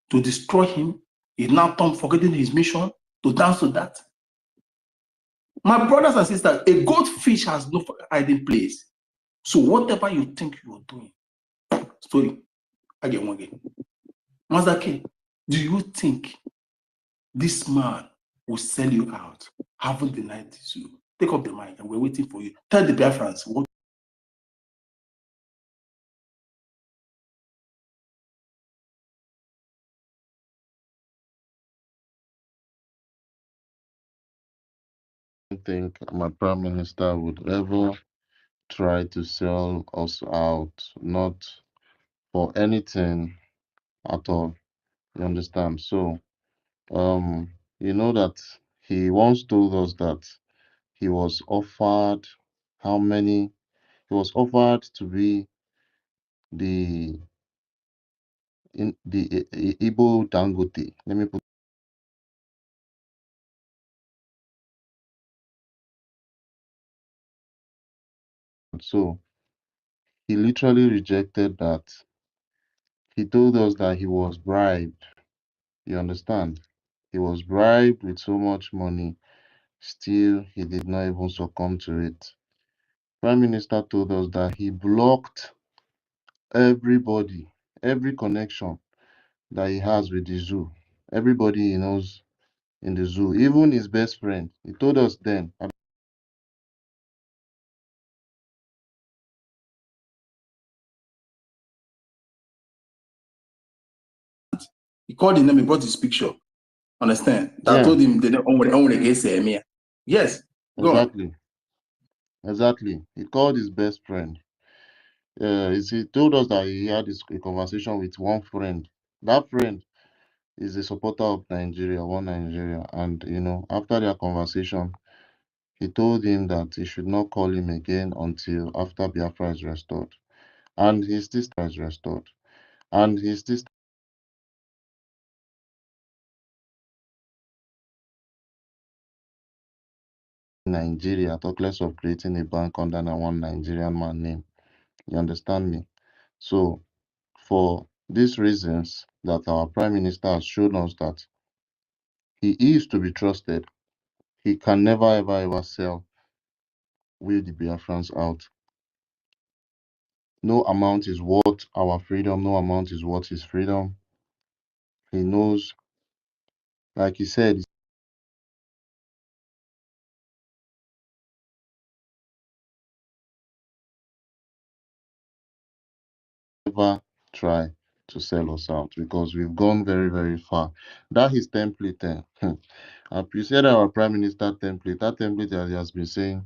to destroy him. He now turned forgetting his mission to dance to that. My brothers and sisters, a goldfish has no hiding place. So whatever you think you are doing, story, again. Mazake, do you think this man will sell you out? Haven't denied this you. Take up the mic and we're waiting for you. Tell the Biafrans what. I don't think my prime minister would ever try to sell us out, not for anything at all. You understand? So, you know that he once told us that he was offered how many? He was offered to be the Igbo Dangote. Let me put. So he literally rejected that. He told us that he was bribed. You understand? He was bribed with so much money. Still, he did not even succumb to it. Prime Minister told us that he blocked everybody, every connection that he has with the zoo. Everybody he knows in the zoo, even his best friend. He told us then. He called the name, he brought his picture. Understand? That Yeah. told him they yes. Go Exactly. on. Exactly. He called his best friend. He told us that he had a conversation with one friend. That friend is a supporter of Nigeria, one Nigeria. And, after their conversation, he told him that he should not call him again until after Biafra is restored. And his sister is restored. And his sister Nigeria, talk less of creating a bank under one Nigerian man name. You understand me? So, for these reasons that our Prime Minister has shown us that he is to be trusted, he can never, ever, ever sell we the Biafrans out. No amount is worth our freedom, no amount is worth his freedom. He knows, like he said, never try to sell us out because we've gone very, very far. That his template, I appreciate our Prime Minister template. That template that he has been saying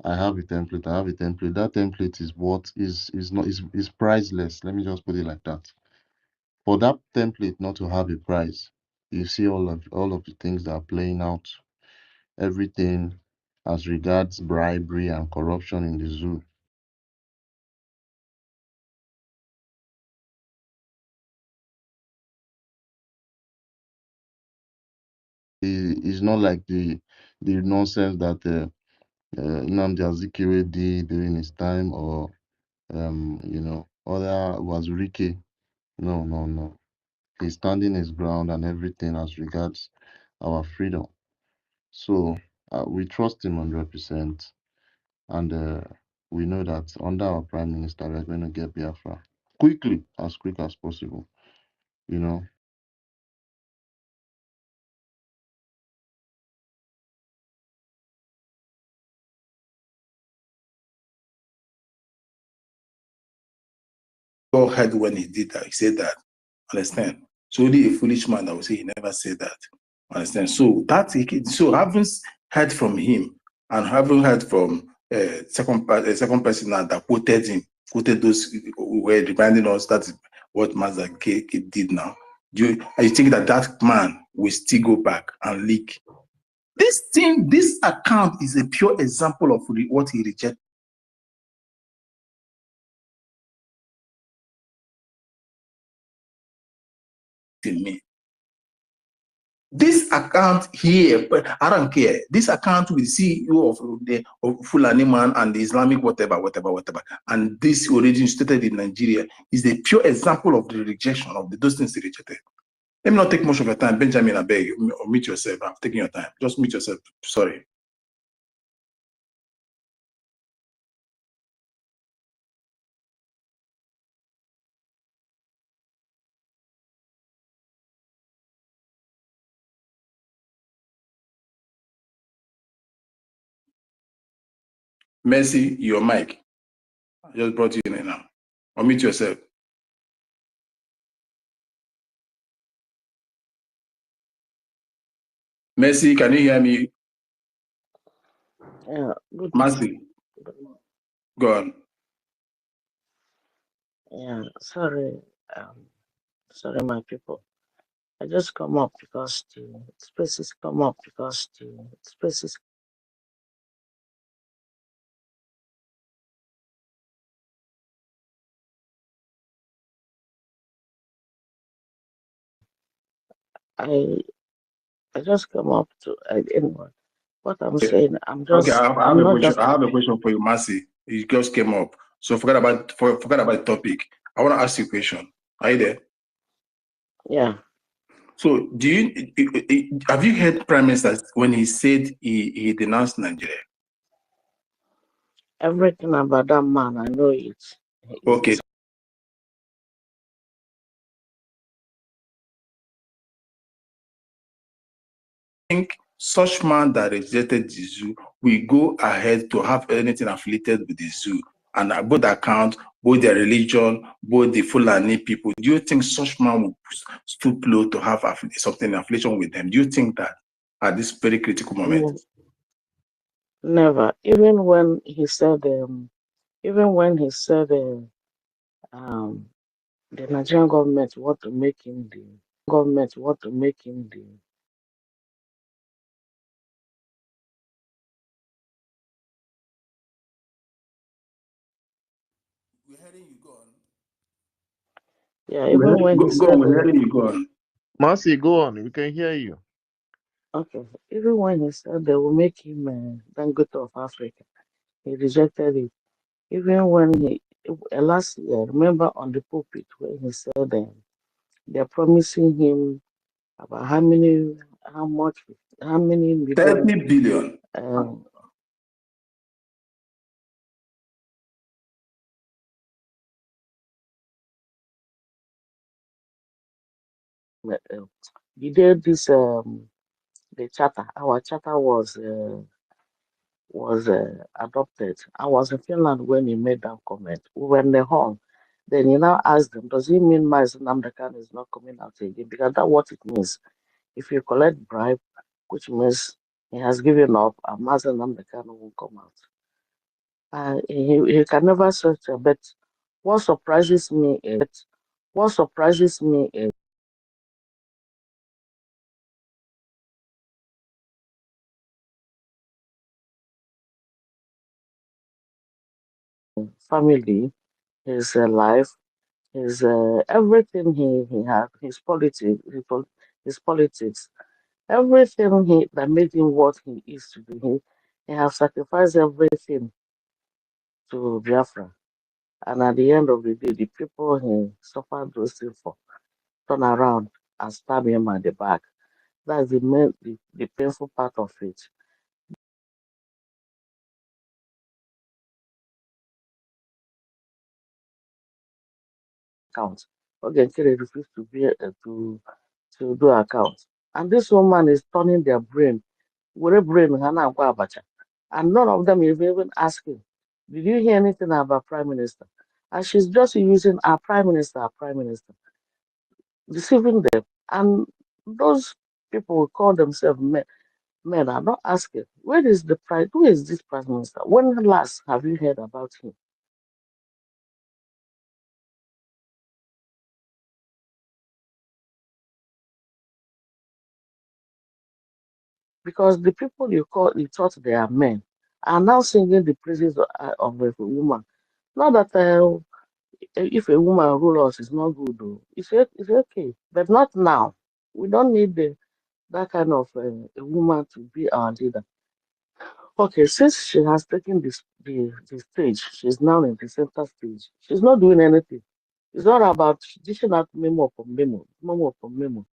I have a template. I have a template. That template is what is not is priceless. Let me just put it like that. For that template not to have a price, you see all of the things that are playing out, everything as regards bribery and corruption in the zoo. It's not like the nonsense that Nnamdi Azikiwe did during his time, or other was Rike. No. He's standing his ground and everything as regards our freedom. So we trust him 100%, and we know that under our prime minister, we're going to get Biafra quickly, as quick as possible. You know, God heard when he did that. He said that. Understand? So only a foolish man that will say he never said that. Understand? So having heard from him and having heard from second person now that quoted those who were reminding us that what Master K did now. I think that man will still go back and leak. This account is a pure example of what he rejected. Me. This account here, but I don't care. This account with the CEO of Fulani Man and the Islamic whatever. And this origin stated in Nigeria is a pure example of the rejection of those things he rejected. Let me not take much of your time. Benjamin, I beg you, or meet yourself. I'm taking your time. Just meet yourself. Sorry. Mercy, your mic. I just brought you in now. Or meet yourself. Mercy, can you hear me? Yeah, good Mercy, go on. Yeah, sorry, my people. I just come up because the spaces come up because the spaces. I just come up to anyway. What I'm saying, I'm Okay, just I I'm have a not question. just I have a question for you, Mercy. You just came up, so forget about the topic. I want to ask you a question. Are you there? yeah. So, have you heard Prime Minister when he said he denounced Nigeria? Everything about that man, I know it. Okay. I think such man that rejected the zoo will go ahead to have anything affiliated with the zoo, and both account, both their religion, both the Fulani people. Do you think such man will stoop low to have something affiliation with them? Do you think that at this very critical moment? Never. Even when he said, the Nigerian government want to make him the We're hearing you go on. Yeah, even when he go said on, we're hearing you go on. Mercy, go on. We can hear you. okay, even when he said they will make him Dangote of Africa, he rejected it. Even when he last year, remember on the pulpit when he said they're promising him about how many million 30 billion. The day this the charter, our charter was adopted. I was in Finland when he made that comment. We were in the hall. Then he now asked them, does it mean Mazen Namdekan is not coming out again? Because that's what it means. If you collect bribe, which means he has given up, and Mazen Namdekan won't come out. He can never search her. But what surprises me is family, his life, his everything he had, his politics, his politics, everything that made him what he is today. He have sacrificed everything to Biafra. And at the end of the day, the people he suffered those things for turn around and stab him at the back. That's the painful part of it. Account. Okay, they refuse to be to do accounts. And this woman is turning their brain with a brain Hana Abacha. And none of them is even asking, did you hear anything about Prime Minister? And she's just using our Prime Minister, deceiving them. And those people who call themselves men are not asking, where is the prime? Who is this Prime Minister? When last have you heard about him? Because the people you thought they are men are now singing the praises of a woman. Not that if a woman rule us, it's not good, though. It's okay, but not now. We don't need that kind of a woman to be our leader. Okay, since she has taken the stage, she's now in the center stage. She's not doing anything. It's not about dishing out memo upon memo upon memo.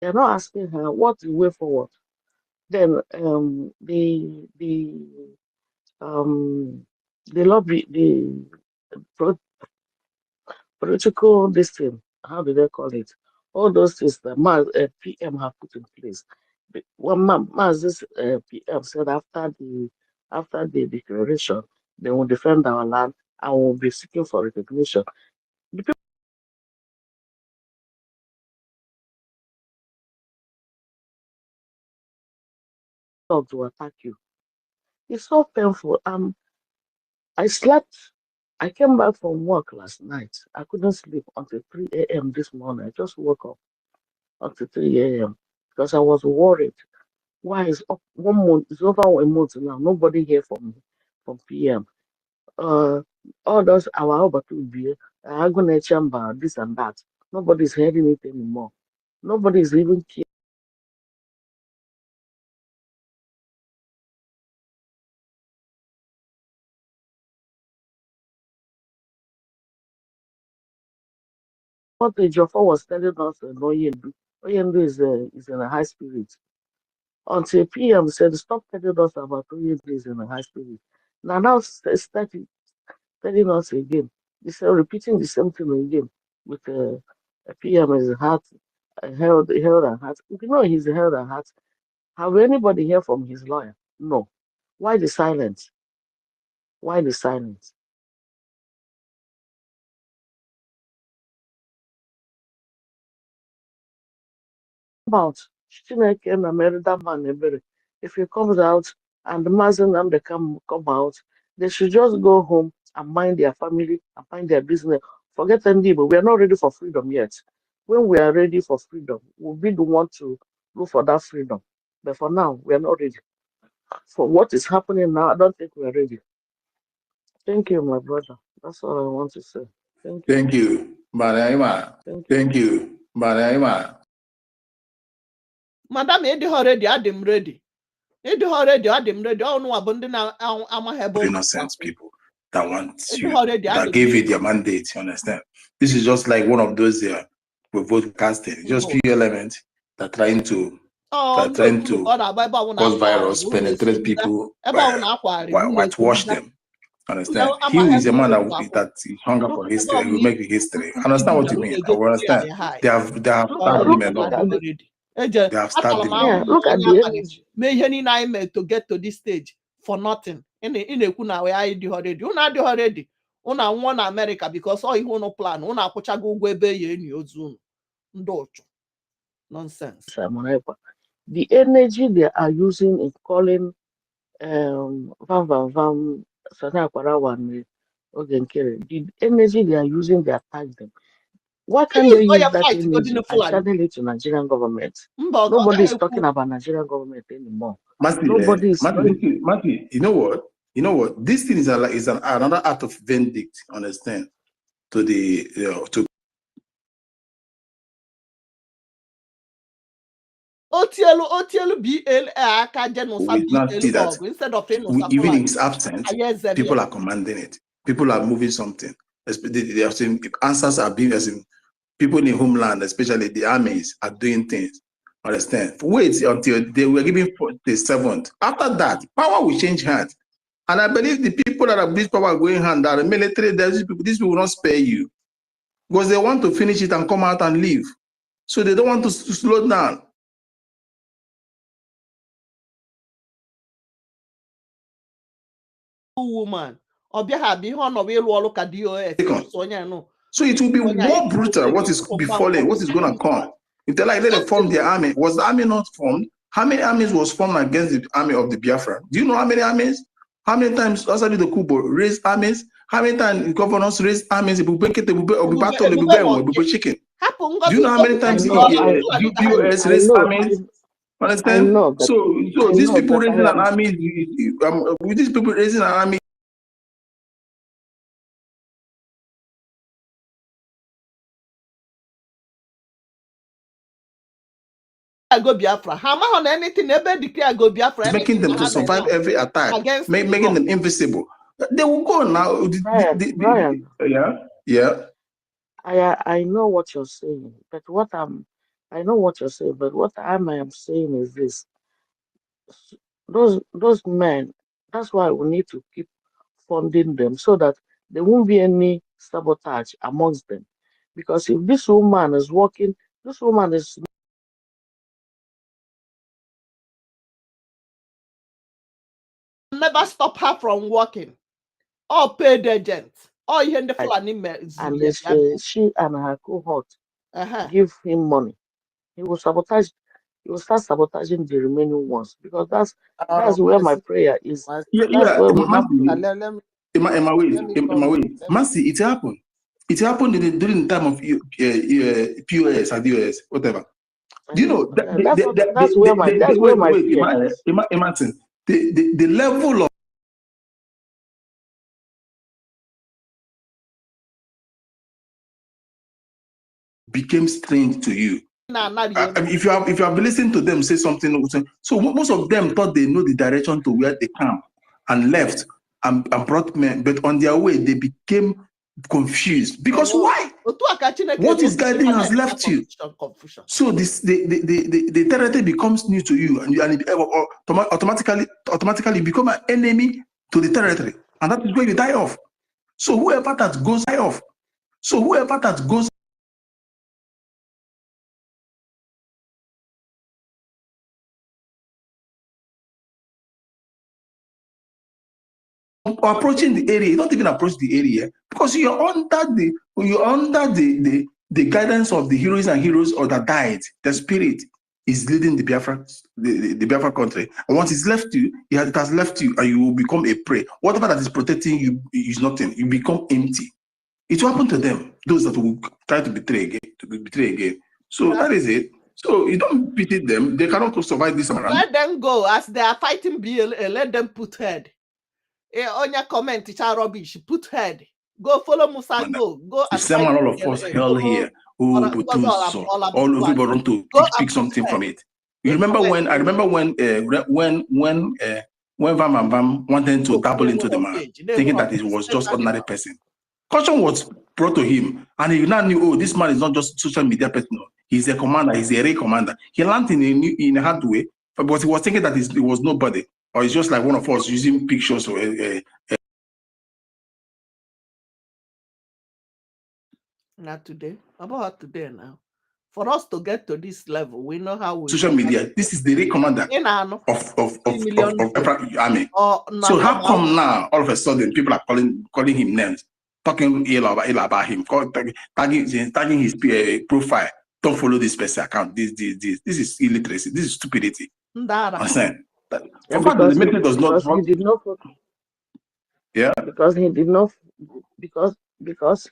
They're not asking her what's the way forward. Then the lobby pro- political this thing, how do they call it? All those things that PM have put in place. One this PM said after the declaration, they will defend our land and will be seeking for recognition. The people to attack you. It's so painful. I slept. I came back from work last night. I couldn't sleep until 3 a.m. this morning. I just woke up until 3 a.m. because I was worried. Why is up 1 month? It's over a month now. Nobody here from PM. All those our be Agone chamber, this and that. Nobody's hearing it anymore. Nobody's even care. What the Joffa was telling us, Oyendu is in a high spirit. Until PM said, stop telling us about Oyendu is in a high spirit. Now starting telling us again. They said repeating the same thing again with PM is heart, held and heart. You know he's held and heart. Have anybody heard from his lawyer? No. Why the silence? Why the silence? About Chineke and Merida Man, if he comes out and the Mazen and they come out, they should just go home and mind their family and mind their business. Forget Ndibo. We are not ready for freedom yet. When we are ready for freedom, we'll be the one to look for that freedom. But for now, we are not ready. For what is happening now, I don't think we are ready. Thank you, my brother. That's all I want to say. Thank you. Thank you, Maraima. Thank you, Maraima. Madam, ịdịghị ready, adịm ready. Ịdịghị ready, adịm ready. Ọ nụwa bụ ndị na-amaghị ebe innocent people that want you, that gave you their mandate, you understand? This is just like one of those vote casting, just few elements that trying to cause virus, penetrate people, whitewash them. Understand? He is a man that is hunger for history. He will make the history. Understand what you mean? I understand. They have stabbed him alone. They have stabbed him alone. Look at the energy. May ihe niile anyị mee to get to this stage for nothing. Ị na-ekwu na anyị adịghị ready. Unu adịghị ready. Una one America because all you no plan. Una kuchago gwebe ye ni ozun. Ndocho. Nonsense. The energy they are using in calling the energy they are using, they attack them. Why can't they use that energy and channel it to Nigerian government? Nobody is talking about Nigerian government anymore. Nobody is. Matthew, you know what? You know what? This thing is another act of vendict. Understand? To the to. Otielu BLA instead of even in his absence, people are commanding it. People are moving something. They are saying answers are being as in people in homeland, especially the armies, are doing things. Understand? Wait until they were given the 7th. After that, power will change hands. And I believe the people that have this power going hand are the military, these people will not spare you. Because they want to finish it and come out and leave. So they don't want to slow down. Woman. So it will be more brutal what is befalling, what is going to come. If they like, let them form their army. Was the army not formed? How many armies was formed against the army of the Biafra? Do you know how many armies? How many times Osadi the Kubo raised armies? How many times governors raised armies? Chicken. Do you know how many times BCOS raised armies? Understand? So these people raising an army, with these people raising an army. Go Biafra. How on anything ever declare go Biafra? Making them to survive every attack, making them invisible. They will go now. Brian, yeah. I know what you're saying, but I know what you're saying, but what I am saying is this: those men. That's why we need to keep funding them so that there won't be any sabotage amongst them. Because if this woman is working, this woman is never stop her from working. Or paid agent. Or you the Fulani and she and her cohort give him money. He will sabotage. He will start sabotaging the remaining ones because that's where my prayer is. That's where we have to. In my way, Mercy, it happened. It happened during the time of POS and DOS, whatever. Do you know that's where my fear is. Martin, the level of became strange to you. If you have listened to them say something, so most of them thought they know the direction to where they come and left and brought men, but on their way they became confused because why? What is guiding has left you. So the territory becomes new to you, and it automatically become an enemy to the territory, and that is where you die off. So whoever that goes die off. So whoever that goes approaching the area, you don't even approach the area because you're under the guidance of the heroes and heroes or that died. The spirit is leading the Biafra, the Biafra country. And once it's left you, it has left you, and you will become a prey. Whatever that is protecting you is nothing. You become empty. It will happen to them, those that will try to betray again. So that is it. So you don't pity them. They cannot survive this around. Let them go as they are fighting BLA. Let them put head. On your comment, it's rubbish. Put head. Go follow Musa. Go. Someone all of us hell here. All of people want to pick something from it. You remember when? I remember when Vam and Vam wanted to dabble into the man, thinking that it was just ordinary person. Caution was brought to him, and he now knew, oh, this man is not just social media person. He's a commander. He's a real commander. He learned in a hard way, but he was thinking that it was nobody, or it's just like one of us using pictures or not today. About today now. For us to get to this level, we know how we social media. This is the real commander of army. So how come now all of a sudden people are calling him names? talking ill about him, tagging his profile. Don't follow this person account. This is illiteracy. This is stupidity. Understand? Yeah, for fact, the message does not. He did not. Yeah. Because he did not. Because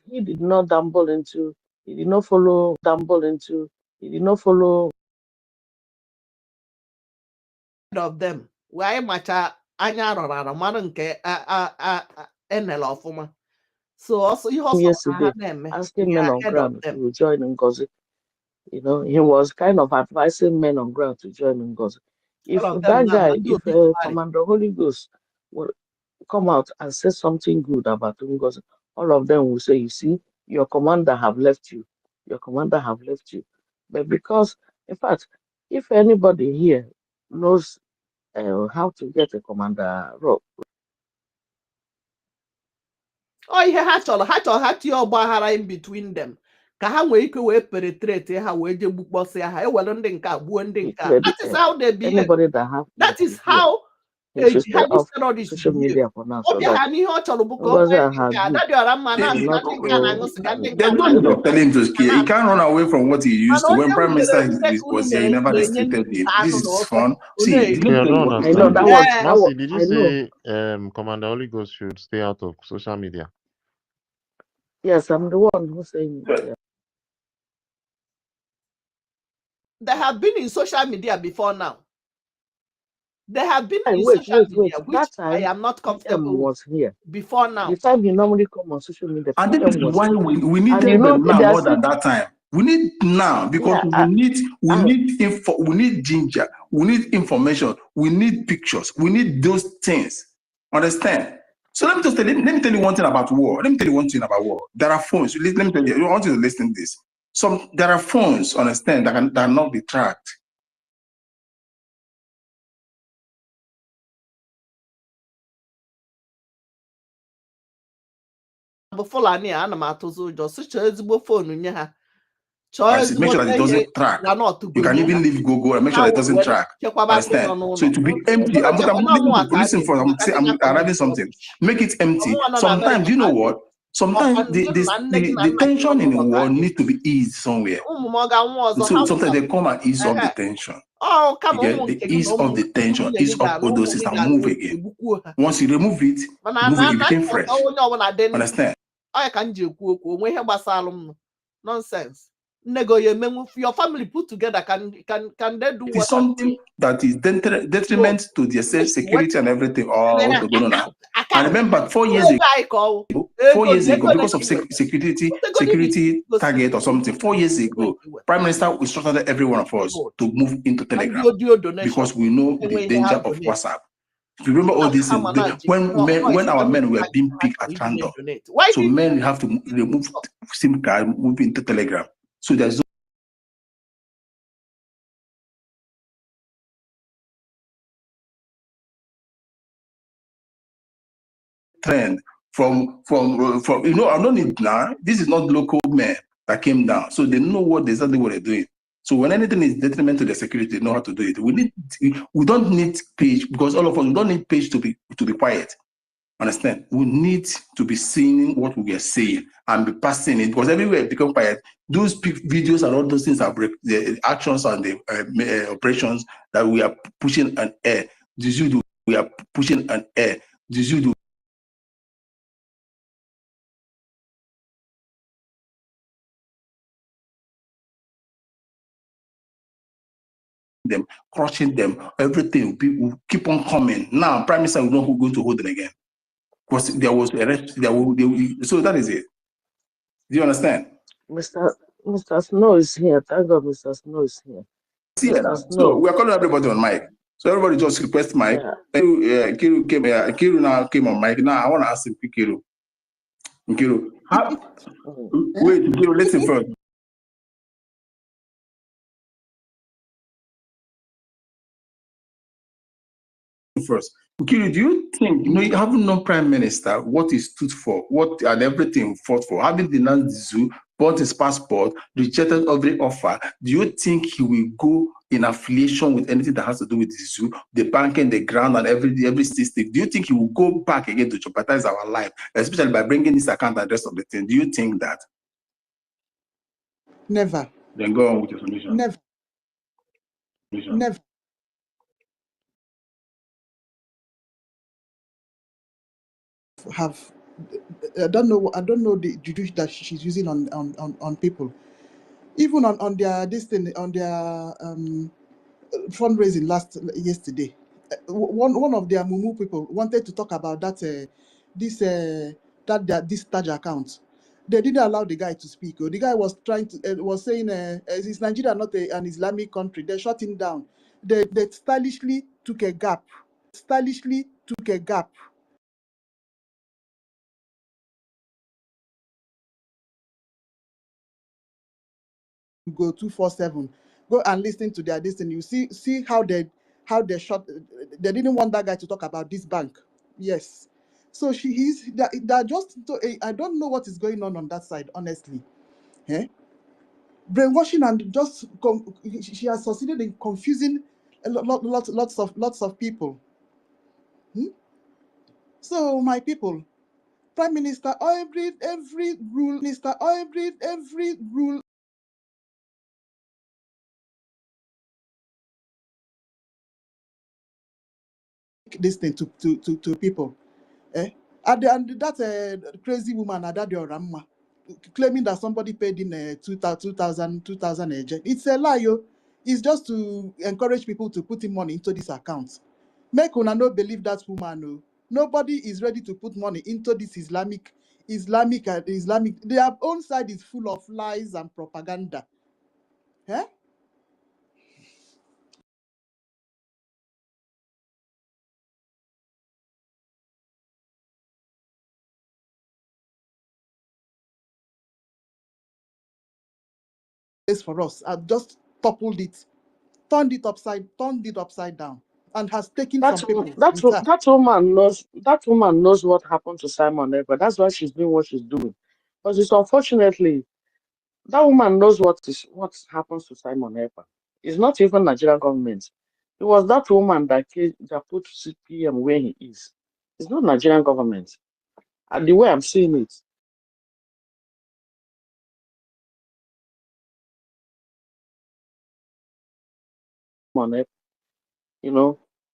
he did not dabble into. He did not follow. Dabble into. He did not follow. Of them. Why macha anya rọrọ mara nke enel ọfụma. So also you also yesterday asking men on ground to join Ngozi. You know, he was kind of advising men on ground to join Ngozi. If that guy, if Commander Holy Ghost will come out and say something good about Ngozi, all of them will say, you see, your commander have left you. Your commander have left you. But because, in fact, if anybody here knows how to get a commander role, oh, ihe ha chọrọ ha tie ọgbaghara in between them ka ha nwee ike wee penetrate ha wee je gbukpọsịa ha ewere ndị nke a gbuo ndị nke a. That is how they behave. Anybody that have that is how terrorists social media for now. So that ihe ọ chọrọ bụ ka o nwee ndị nke a dadịọra mma na ndị nke a na-aṅụ sịga ndị nke a don't tell him to scare. He can't run away from what he used to. When Prime Minister was here, he never restricted him. This is fun. See, I don't understand. I know that was Mercy, did you say Commander Holy Ghost should stay out of social media? Yes, I'm the one who's saying it. Yeah. They have been in social media before now. They have been in social media, which that time, I am not comfortable was here before now. The time he normally come on social media. And this is why we need them now more than that time. We need now because we need ginger, we need information, we need pictures, we need those things. Understand? So let me tell you one thing about war. Let me tell you one thing about war. There are phones. Let me tell you. I want you to listen to this. There are phones. Understand that cannot be tracked. Fulani ana m atụzi ụjọ si chọọ ezigbo phone nye ha. Make sure that it doesn't track. You can even leave Google and make sure that it doesn't track. Understand? So it will be empty. Listen for I'm arriving something. Make it empty. Sometimes you know what? Sometimes the tension in the war needs to be eased somewhere. So sometimes they come and ease off the tension. Oh, come on. The ease of the tension, ease of all those things and move again. Once you remove it, it became fresh. Understand? I can do nonsense. Your family put together can they do what? Something that is detriment to their security and everything. And remember, 4 years ago, because of security target or something, 4 years ago, Prime Minister instructed every one of us to move into Telegram because we know the danger of WhatsApp. Remember all these things when our men were being picked at random. So men have to remove SIM card, move into Telegram. So there's trend from you know, I don't need now. This is not local men that came down, so they know exactly what they're doing. So when anything is detriment to the security, they know how to do it. We don't need page because all of us we don't need page to be quiet. Understand? We need to be seeing what we are saying and be passing it because everywhere it becomes quiet. Those videos and all those things are the actions and the operations that we are pushing an air. We are pushing an air. Them, crushing them, everything will keep on coming. Now, Prime Minister will not going to hold them again. Because there was so that is it. Do you understand? Mr. Snow is here. Thank God Mr. Snow is here. So we are calling everybody on mic. So everybody just request mic. Yeah. Kiru now came on mic. Now I want to ask him, Kiru. Wait, Kiru, listen first. first. Ukiri, do you think, you having no prime minister, what he stood for, what and everything fought for, having denounced the zoo, bought his passport, rejected every offer, do you think he will go in affiliation with anything that has to do with the zoo, the banking, the ground, and every system? Do you think he will go back again to jeopardize our life, especially by bringing this account and the rest of the thing? Do you think that? Never. Then go on with your solution. Never. Never. Have I don't know the juju that she's using on people, even on their on their fundraising yesterday. One of their mumu people wanted to talk about that this Taj account. They didn't allow the guy to speak. The guy was trying to was saying is Nigeria not an Islamic country? They shut him down. They stylishly took a gap. Go 247, go and listen to their destiny. You see how they shot. They didn't want that guy to talk about this bank. Yes, so they're just. I don't know what is going on that side, honestly. Brainwashing and just she has succeeded in confusing lots of people. So my people, Prime Minister, every rule, every rule. This thing to people, and that crazy woman Adadio Ramma claiming that somebody paid in 2,000 it's a lie. It's just to encourage people to put in money into this account. Make una no believe that woman. Nobody is ready to put money into this Islamic. Their own side is full of lies and propaganda. For us, I've just toppled it, turned it upside down, and has taken some people with her. That woman knows what happened to Simon Ekpa. That's why she's doing what she's doing. Because it's unfortunately that woman knows what happens to Simon Ekpa. It's not even Nigerian government. It was that woman that put CPM where he is. It's not Nigerian government. And the way I'm seeing it.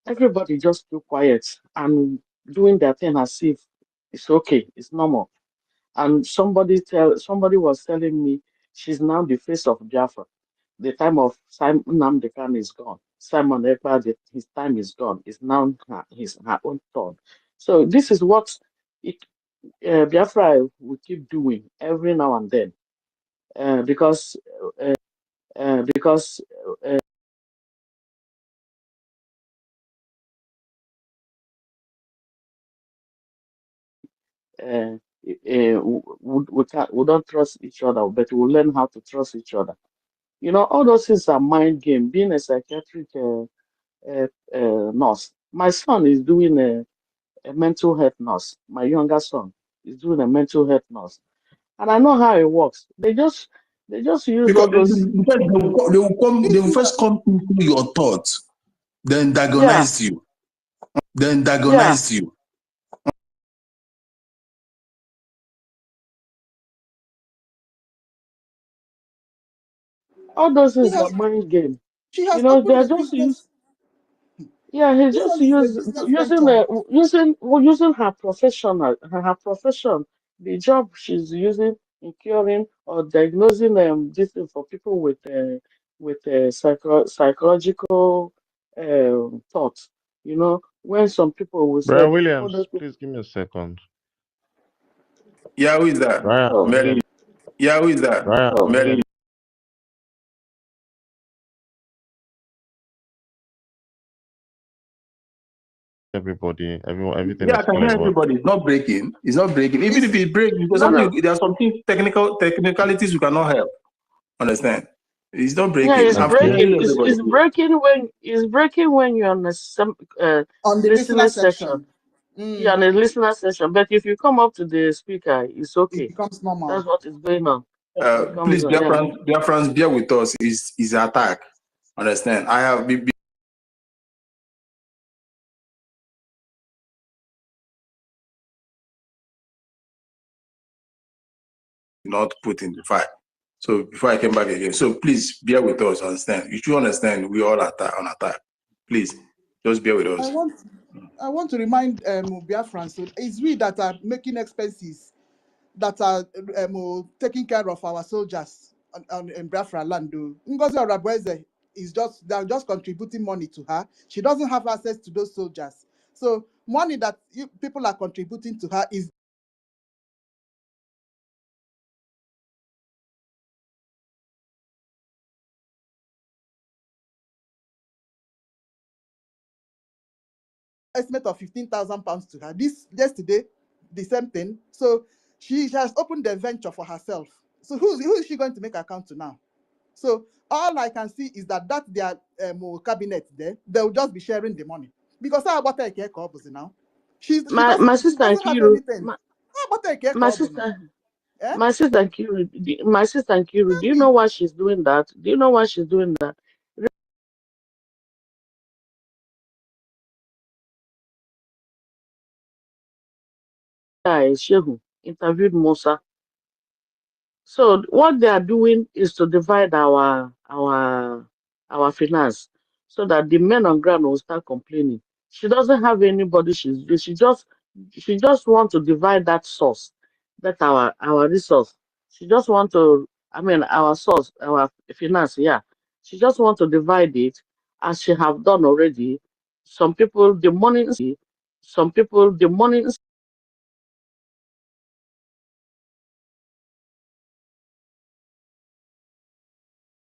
Everybody just keep quiet and doing their thing as if it's okay, it's normal. And somebody was telling me she's now the face of Biafra. The time of Simon Nnamdi Kanu is gone. Simon Ekpa, his time is gone. It's now her own turn. So this is what Biafra will keep doing every now and then, because we don't trust each other, but we'll learn how to trust each other. All those things are mind game. Being a psychiatric nurse, my son is doing a mental health nurse. My younger son is doing a mental health nurse, and I know how it works. They just use because all those. They will first come into your thoughts, then diagnose you, you. All those things are mind game. She has they're just used. Yeah, he's just using her profession, the job she's using in curing or diagnosing this thing for people with psychological thoughts. When some people will say, Brian Williams, please give me a second. Yeah, who is that? Brian Williams. Yeah, who is that? Brian Williams. Everything Yeah, I is can clear. hear everybody. It's not breaking. Even if it breaks, because there are some technicalities you cannot help. Understand? It's not Yeah, breaking. it's I'm Okay. breaking. hearing everybody. It's breaking when you're on a On the listener listening section. section, You're on a listener session. But if you come up to the speaker, it's it okay. becomes normal. That's what is going on. It comes Please, on. Yeah. Biafrans, bear with us. Is an attack. Understand? I have been not put in the fight. So before I came back again, so please bear with us. Understand? You should understand we all attack on attack. Please, just bear with us. I want to remind Biafrans, so it's we that are making expenses, that are taking care of our soldiers in Biafra land. Ngozi Orabueze they're just contributing money to her. She doesn't have access to those soldiers. So money that people are contributing to her is estimate of £15,000 to her. This yesterday, the same thing. So she has opened the venture for herself. So who is she going to make account to now? So all I can see is that their cabinet there, they'll just be sharing the money. Because how about a care now? She My doesn't sister have Nkiru, anything. How about a care my now? sister, Eh? my sister Nkiru, do you know why she's doing that? Do you know why she's doing that? Shehu interviewed Musa. So what they are doing is to divide our finance, so that the men on ground will start complaining. She doesn't have anybody. She just want to divide that source, that our resource. She just want to, I mean, our source, our finance. Yeah, she just want to divide it, as she have done already. Some people the money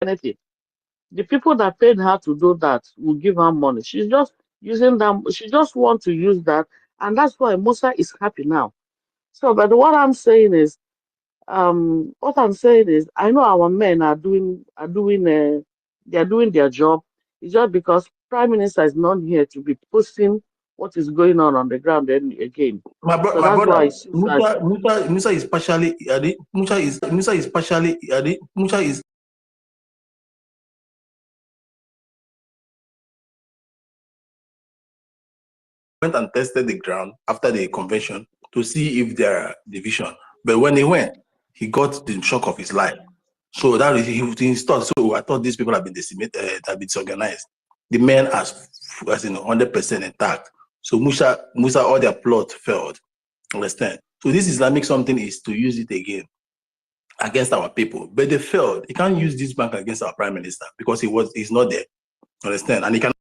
anything. The people that paid her to do that will give her money. She's just using them. She just wants to use that, and that's why Musa is happy now. So, but what I'm saying is, I know our men they are doing their job. It's just because Prime Minister is not here to be posting what is going on the ground again. My So my that's why brother, it seems like Musa is partially. Musa is went and tested the ground after the convention to see if there are division. But when he went, he got the shock of his life. So that is he installed. So I thought these people have been decimated, have been disorganized. The men as in 100% intact. So Musa, all their plot failed. Understand? So this Islamic something is to use it again against our people, but they failed. He can't use this bank against our prime minister because he's not there. Understand? And he can.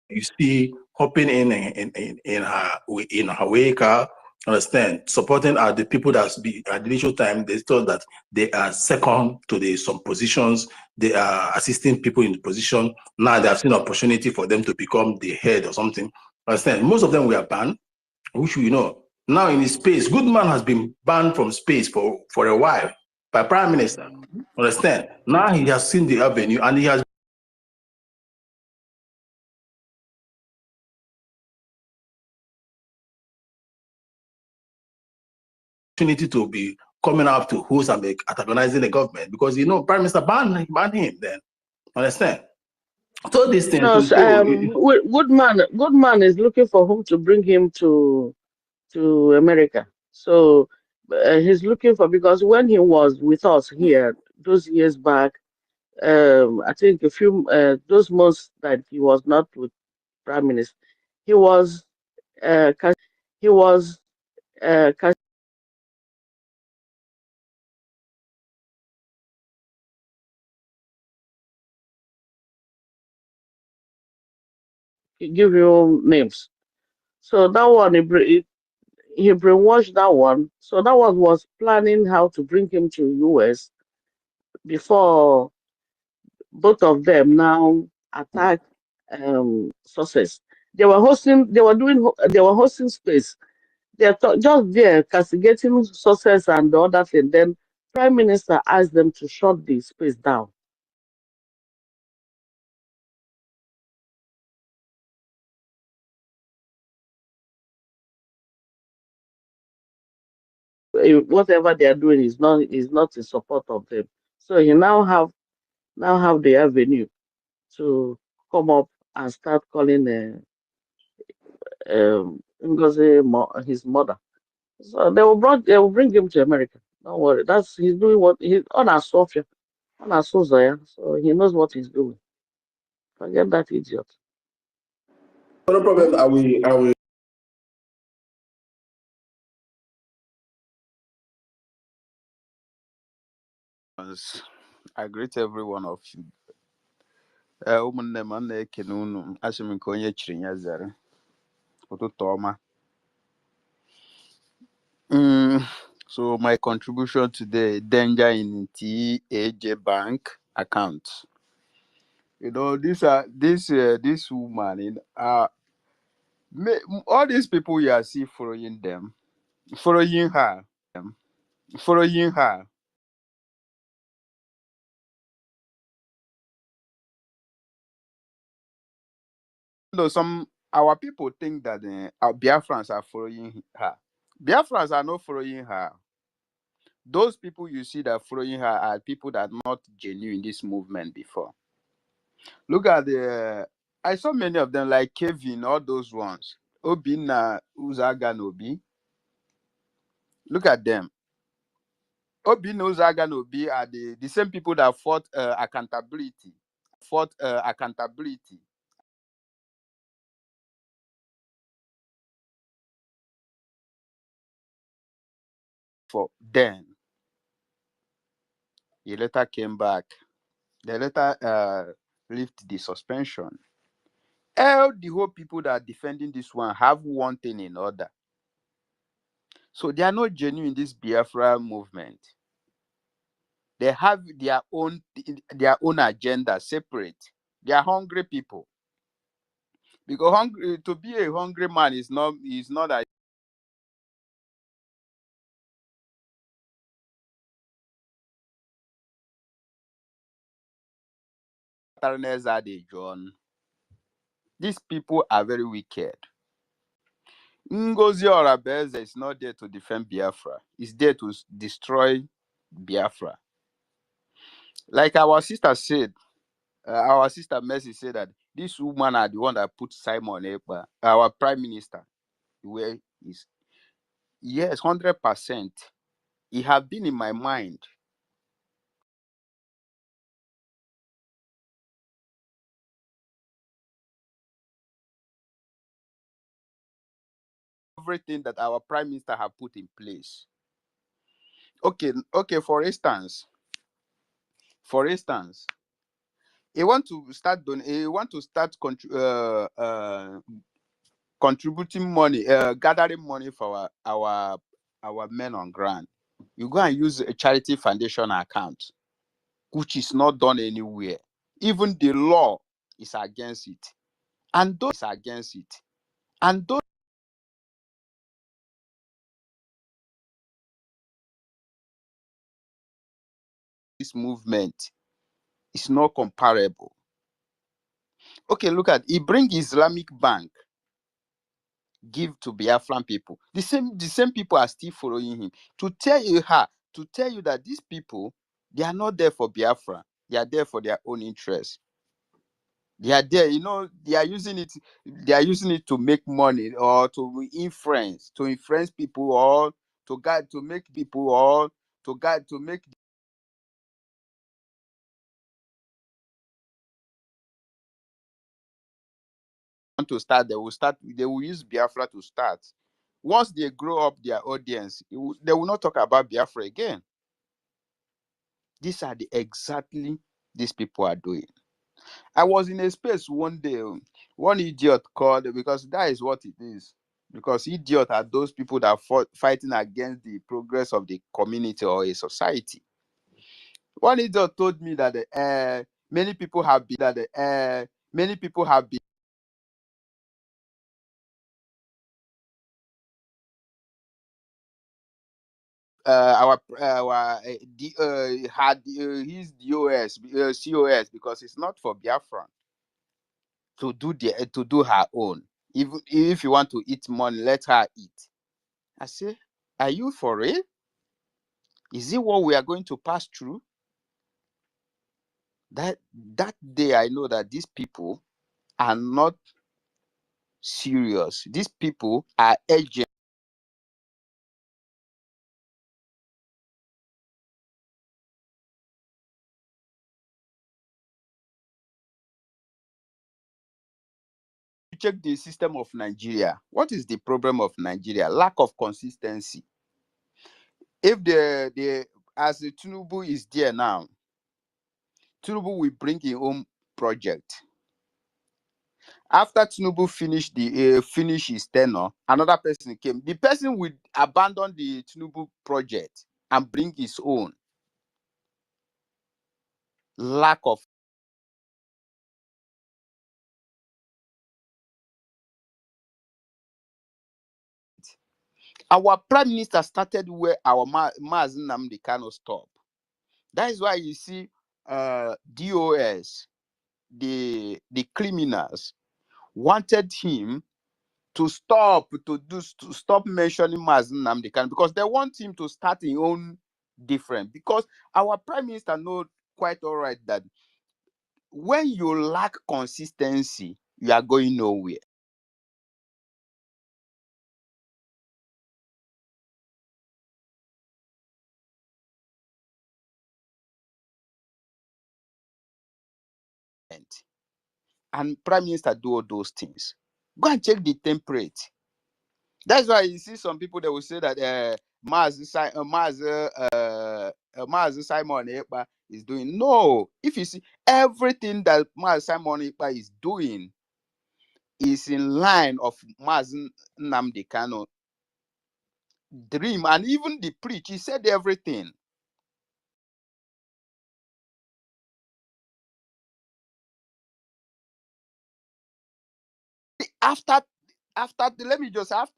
You see hopping in her way car, understand, supporting the people that at the initial time they thought that they are second to some positions, they are assisting people in the position. Now they have seen opportunity for them to become the head or something. Understand? Most of them were banned, which we know. Now in his space, Goodman has been banned from space for a while by Prime Minister. Understand? Now he has seen the avenue and he has opportunity to be coming up to who's and be antagonizing the government because Prime Minister banned him then. Understand? So these things. no. Goodman is looking for whom to bring him to America. So he's looking for, because when he was with us here those years back, I think a few those months that he was not with Prime Minister, he was he was give you names. So that one he brainwashed that one. So that one was planning how to bring him to US before both of them now attack success. They were hosting. They were hosting space. They're just there castigating success and the other thing. Then Prime Minister asked them to shut the space down. Whatever they are doing is not in support of them. So he now have the avenue to come up and start calling Ngozi his mother. So they will bring him to America. Don't worry. He's doing what he's on a Sophia, on a Sozaya. So he knows what he's doing. Forget that idiot. No problem. I will. I greet every one of you. Ụmụnne m na-ekene unu asị m nke onye chiri ya zere ụtụtụ ọma. So my contribution today, danger in TAJ bank account. You know, this woman in all these people you are see following her. No, our people think that our Biafrans are following her. Biafrans are not following her. Those people you see that following her are people that are not genuine in this movement before. Look at I saw many of them like Kevin, all those ones. Obina, Uzaga, Nobi. Look at them. Obina, Uzaga, Nobi are the same people that fought accountability. For then. He later came back. They later lift the suspension. All the whole people that are defending this one have one thing in order. So they are not genuine in this Biafra movement. They have their own agenda separate. They are hungry people. Because to be a hungry man is not a John. These people are very wicked. Ngozi Orabeze is not there to defend Biafra. He's there to destroy Biafra. Like our sister said, our sister Mercy said that this woman are the one that put Simon Ekpa, our prime minister, where is. Yes, 100%. It have been in my mind. Everything that our prime minister have put in place. Okay. For instance, he want to start contributing money, gathering money for our men on ground. You go and use a charity foundation account, which is not done anywhere. Even the law is against it, and those this movement is not comparable. Okay, look at he bring Islamic Bank, give to Biafran people. The same people are still following him to tell you that these people, they are not there for Biafra. They are there for their own interest. They are there, they are using it to make money or to influence people or to make people or to make to start. They will use Biafra to start. Once they grow up their audience, they will not talk about Biafra again. These are exactly these people are doing. I was in a space one day, one idiot called, because that is what it is. Because idiot are those people that are fighting against the progress of the community or a society. One idiot told me that many people have been had his COS because it's not for Biafra to do her own. If you want to eat money, let her eat. I say, are you for real? Is it what we are going to pass through? That day, I know that these people are not serious. These people are agents. Check the system of Nigeria. What is the problem of Nigeria? Lack of consistency. If as the Tinubu is there now, Tinubu will bring his own project. After Tinubu finish his tenure, another person came. The person will abandon the Tinubu project and bring his own. Lack of our prime minister started where our Mazen Nnamdi Kanu stop. That is why you see DOS, the criminals, wanted him to stop mentioning Mazen Nnamdi Kanu because they want him to start his own different. Because our prime minister knows quite all right that when you lack consistency, you are going nowhere. And prime minister do all those things. Go and check the template. That's why you see some people that will say that Mazi Simon Ekpa is doing. No, if you see everything that Mazi Simon Ekpa is doing is in line of Mazi Nnamdi Kanu dream, and even the preach, he said everything. After let me just have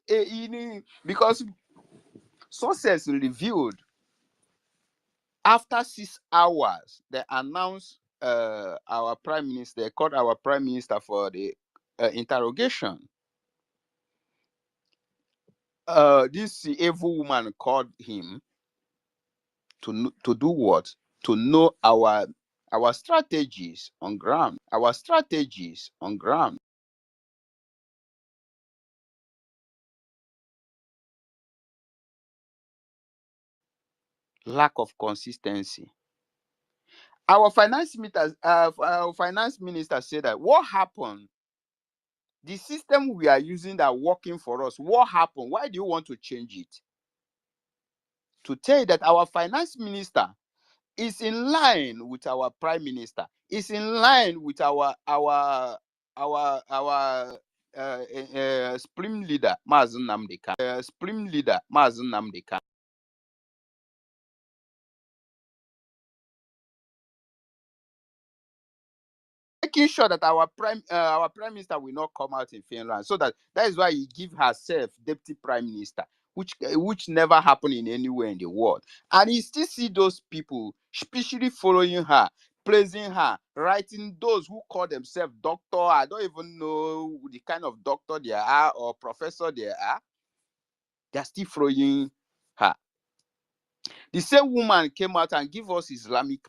because sources revealed after 6 hours they announced our prime minister. They called our prime minister for the interrogation. This evil woman called him to do what? To know our strategies on ground. Our strategies on ground. Lack of consistency. Our finance minister said that what happened? The system we are using that working for us. What happened? Why do you want to change it? To tell you that our finance minister is in line with our prime minister, is in line with our supreme leader, Mazen Nnamdi Kanu. Making sure that our prime minister will not come out in Finland, so that is why he give herself deputy prime minister, which never happened in anywhere in the world. And you still see those people especially following her, praising her, writing those who call themselves doctor. I don't even know the kind of doctor they are or professor they are. They're still following her. The same woman came out and give us Islamic.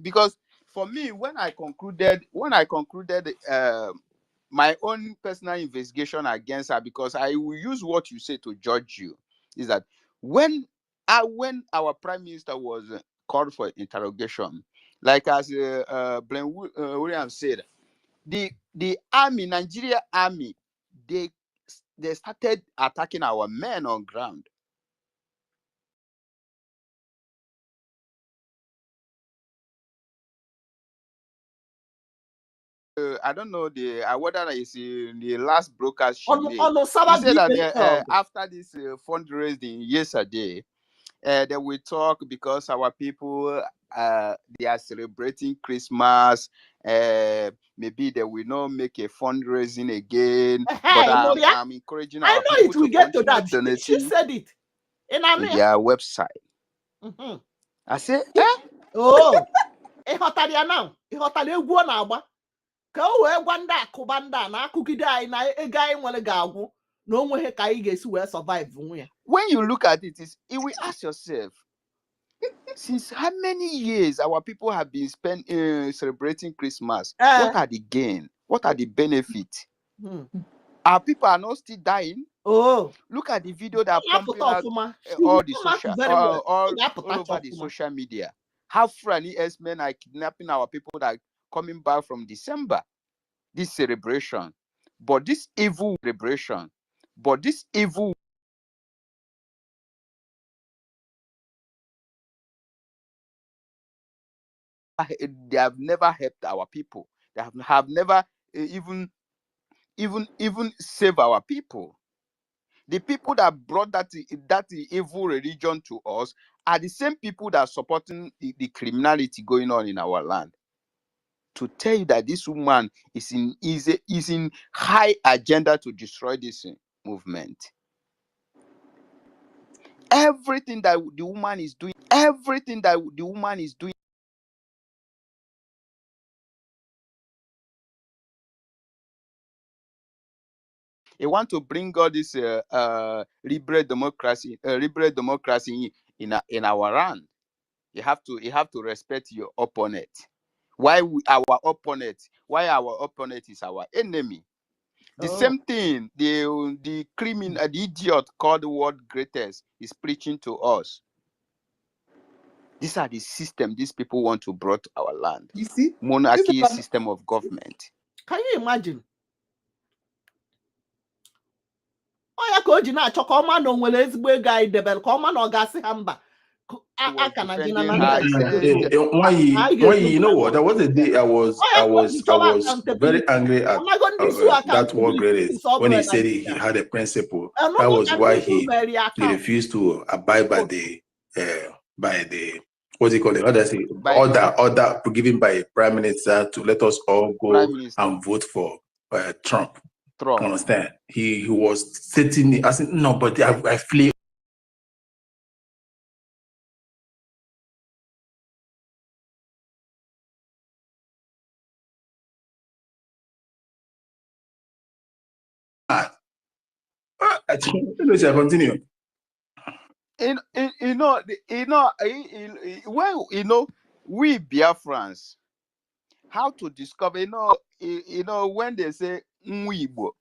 Because for me, when I concluded my own personal investigation against her, because I will use what you say to judge you, is that when our prime minister was called for interrogation, like as Blaine Williams said, the army, Nigeria army, they started attacking our men on ground. I don't know whether it's the last broadcast she made. He said that after this fundraising yesterday, they will talk because our people they are celebrating Christmas. Maybe they will not make a fundraising again. But I'm encouraging our I know people it will to get to continue that. She donating said it. to their website. I say, Oh, ịghọtara ya now. Ịghọtara egwu ọ na-agba ka o wee gwa ndị akụba ndị a na-akụgide anyị na ego anyị nwere ga-agwụ na o nweghị ka anyị ga-esi wee survive nwe ya. When you look at it, you will ask yourself, since how many years our people have been celebrating Christmas? What are the gain? What are the benefits? Our people are not still dying. Oh, look at the video that are pumping out all the social, all over the social media. How Fulani men are kidnapping our people that are coming back from December. This celebration, but this evil celebration, but this evil. They have never helped our people. They have never even saved our people. The people that brought that evil religion to us are the same people that are supporting the criminality going on in our land. To tell you that this woman is in high agenda to destroy this movement. Everything that the woman is doing, they want to bring all this liberal democracy in our land. You have to respect your opponent. Why our opponent is our enemy. The same thing the criminal, the idiot called the world greatest is preaching to us. These are the system these people want to bring to our land. You see, monarchy system of government. Can you imagine? Oya ka o ji na-achọ ka ọma na onwere ezigbo ego anyị debere ka ọma na ọ ga-asị ha mba. You know what? That was the day I was very angry at that war greatest when he said he had a principle. That was why he refused to abide by the what's it called? Order given by a prime minister to let us all go and vote for Trump. Understand? He was sitting. I said no, but I flee. Continue. We Biafrans, how to discover, when they say Igbo.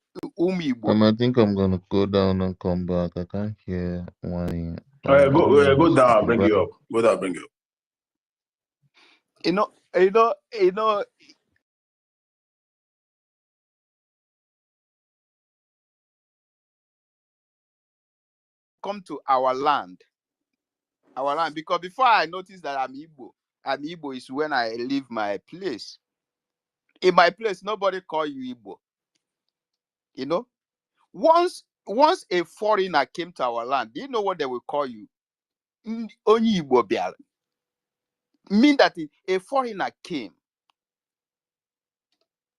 I think I'm gonna go down and come back. I can't hear one. Go down, bring you up. Go down, bring you up. Come to our land, because before I noticed that I'm Igbo is when I leave my place. In my place, nobody call you Igbo. Once a foreigner came to our land, do you know what they will call you? Only Igbo Bial. Mean that a foreigner came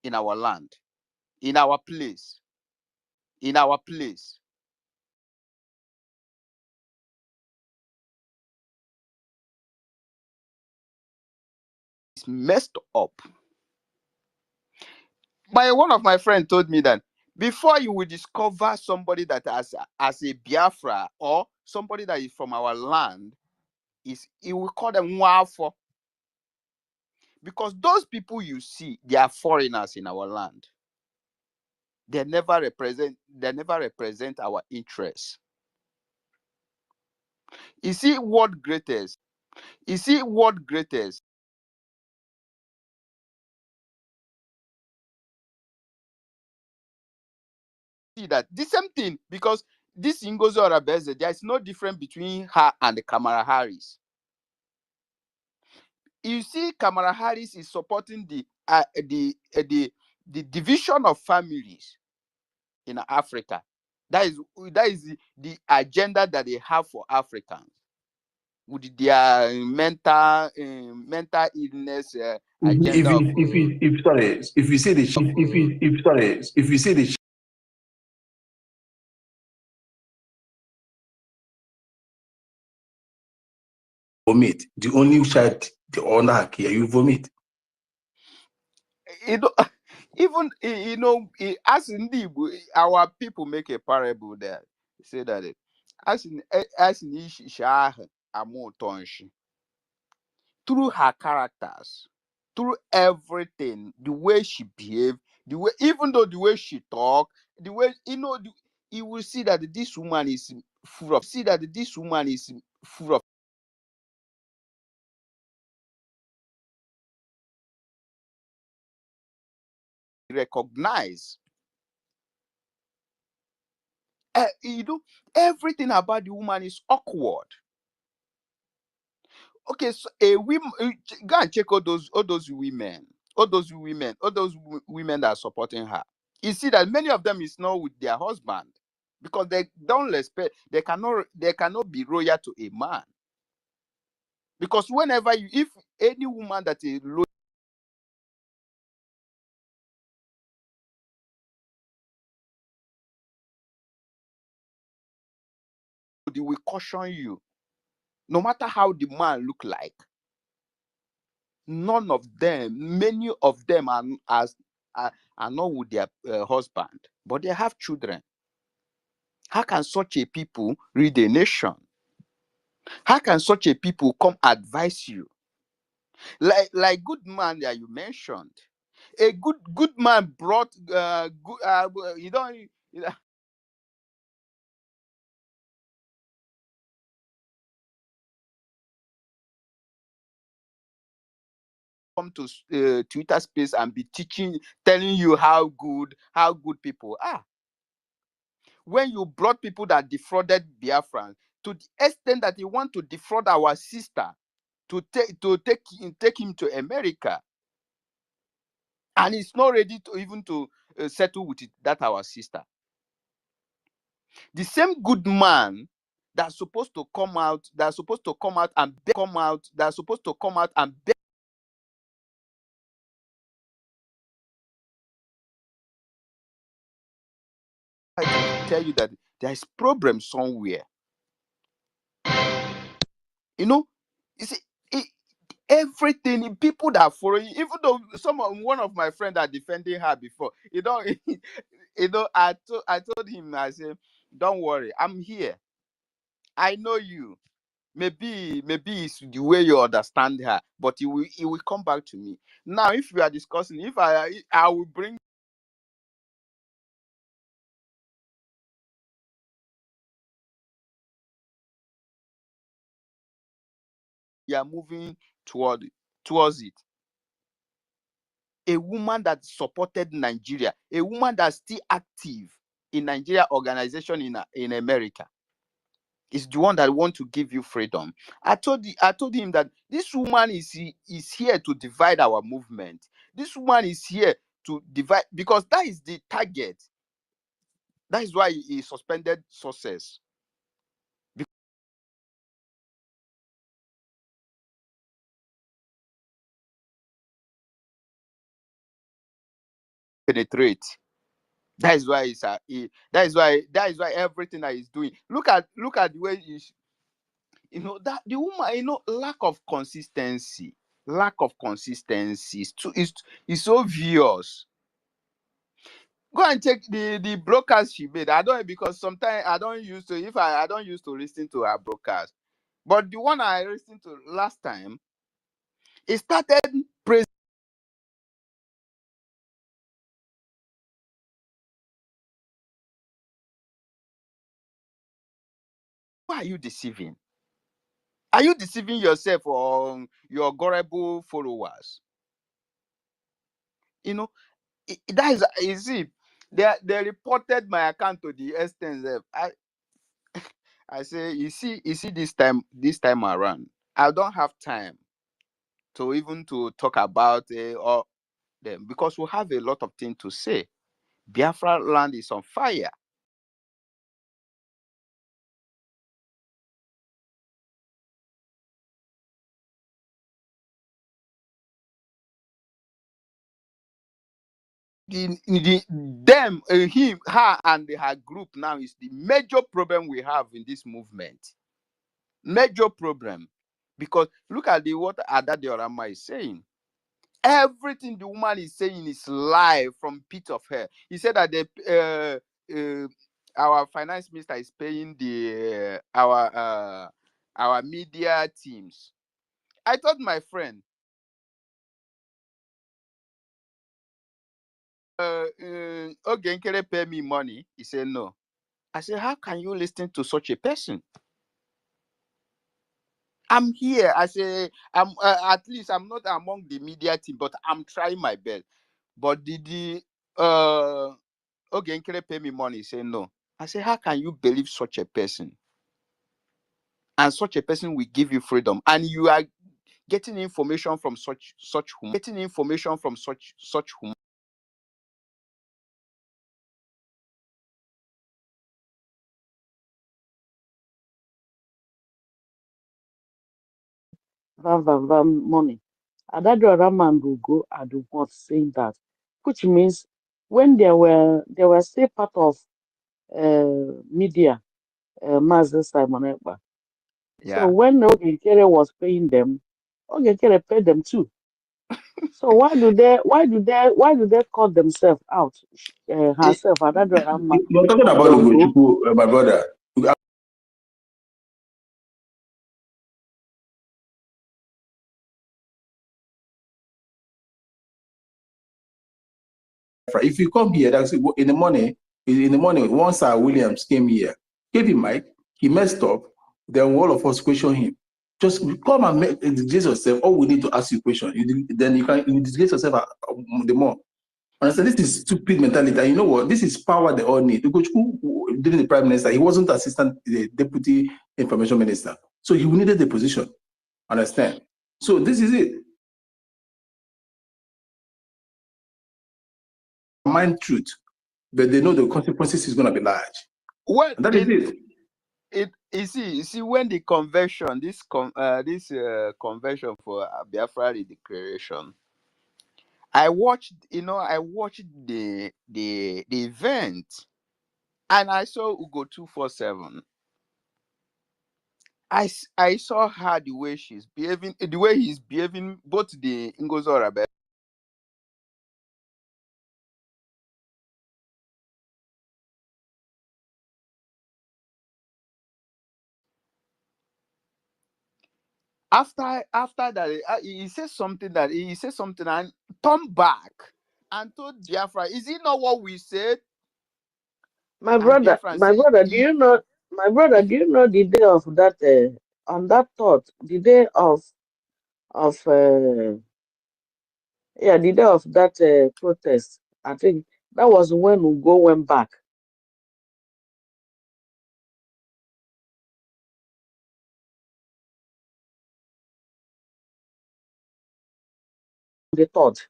in our land, in our place. It's messed up. One of my friends told me that before you will discover somebody that as a Biafra or somebody that is from our land, you will call them Nwafo. Because those people you see, they are foreigners in our land. They never represent our interests. You see what greatest? See that the same thing, because this Ngozi Orebeze, there is no difference between her and the Kamala Harris. You see, Kamala Harris is supporting the division of families in Africa. That is the agenda that they have for Africans. with their mental illness agenda of if you say the if you say the vomit, the only child the honor here, you vomit. you know, even as in our people make a parable there. Say that as in Isha Amotonshi, through her characters, through everything, the way she behaved, the way, even though the way she talk, the way you will see that this woman is full of recognize. Everything about the woman is awkward. Okay, so go and check all those women that are supporting her. You see that many of them is not with their husband because they don't respect. They cannot be loyal to a man, because whenever if any woman that is loyal, they will caution you. No matter how the man look like, none of them, many of them are not with their husband, but they have children. How can such a people lead a nation? How can such a people come advise you? Like good man that you mentioned, a good man brought good. You don't. Come to Twitter space and be telling you how good people are. When you brought people that defrauded Biafran to the extent that they want to defraud our sister to take him to America, and he's not ready to even settle with that our sister. The same good man that's supposed to come out and beg to tell you that there is problem somewhere. You see, everything, people that follow you, even though one of my friends are defending her before, I told him, I said, don't worry, I'm here. I know you. Maybe it's the way you understand her, but it will come back to me. Now, if we are discussing, if I will bring we are moving towards it. A woman that supported Nigeria, a woman that's still active in Nigeria organization in America, is the one that want to give you freedom. I told him that this woman is here to divide our movement. This woman is here to divide, because that is the target. That is why he suspended success. Penetrate. That is why that is why everything that he's doing. Look at the way that the woman, lack of consistency is obvious. Go and check the broadcast she made. I don't, because sometimes I don't used to, if I don't used to listen to her broadcast, but the one I listened to last time, it started praising. Who are you deceiving? Are you deceiving yourself or your gullible followers? That is, you see, they reported my account to the extent that I say, you see this time around, I don't have time to even to talk about or them, because we have a lot of things to say. Biafra land is on fire. them, him, her, and her group now is the major problem we have in this movement. Major problem. Because look at what Adade Orama is saying. Everything the woman is saying is lie from pit of her. He said that our finance minister is paying our media teams. I told my friend, Ogenkere pay me money. He said no. I said, how can you listen to such a person? I'm here. I say, I'm at least I'm not among the media team, but I'm trying my best. But did the Ogenkere pay me money? He said no. I say, how can you believe such a person? And such a person will give you freedom, and you are getting information from such human. Getting information from such human. Money. Adado Raman will go and do what saying that, which means when they were still part of media, Master Simon Ekpa. So Yeah. when Ogenkere was paying them, Ogenkere paid them too. So why do they call themselves out? Herself, Adado Raman, You're talking about Ugo. Ugochukwu, my brother. If you come here, that's in the morning. Once Williams came here, gave him mic, he messed up. Then all of us question him. Just come and disgrace yourself. All we need to ask you a question. Then you disgrace yourself the more. Understand? This is stupid mentality. And you know what? This is power they all need. Ugochukwu, during the prime minister, he wasn't assistant deputy information minister, so he needed the position. Understand? So this is it. Mind truth, but they know the consequences is going to be large. Well, And that is it. You see when the convention, this convention for Biafra declaration, I watched the event, and I saw Ugo 247. I saw her, the way she's behaving, the way he's behaving, both the Ngozo Orabe. After that, he said something and turned back and told Biafra, is it not what we said? My And brother, Biafra my said, brother, do you know? My brother, do you know the day of that? On that thought, the day of the day of that protest. I think that was when Ugo went back. The thought,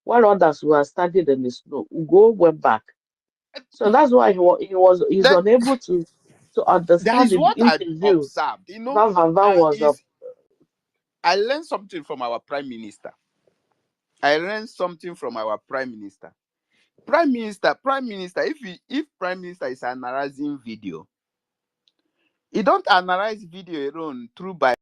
while others were standing in the snow, Ugo went back. So that's why he's that unable to that understand is the what I interview. observed. Van was up. I learned something from our prime minister. Prime minister, if prime minister is analyzing video, he don't analyze video alone through by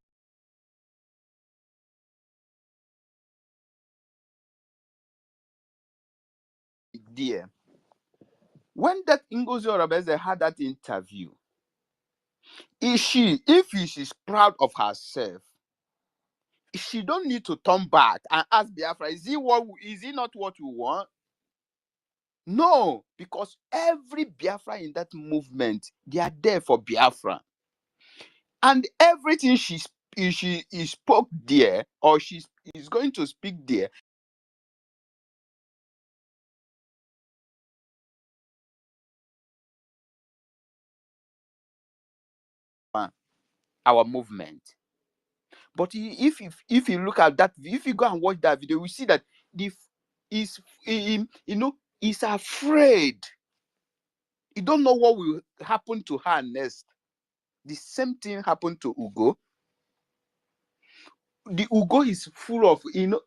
there. When that Ngozi Orebeze had that interview, if she is proud of herself, she don't need to turn back and ask Biafra, is it not what we want? No, because every Biafra in that movement, they are there for Biafra. And everything she spoke there, or she is going to speak there, our movement. But if you look at that, if you go and watch that video, we see that he's afraid. You don't know what will happen to her next. The same thing happened to Ugo. the Ugo is full of you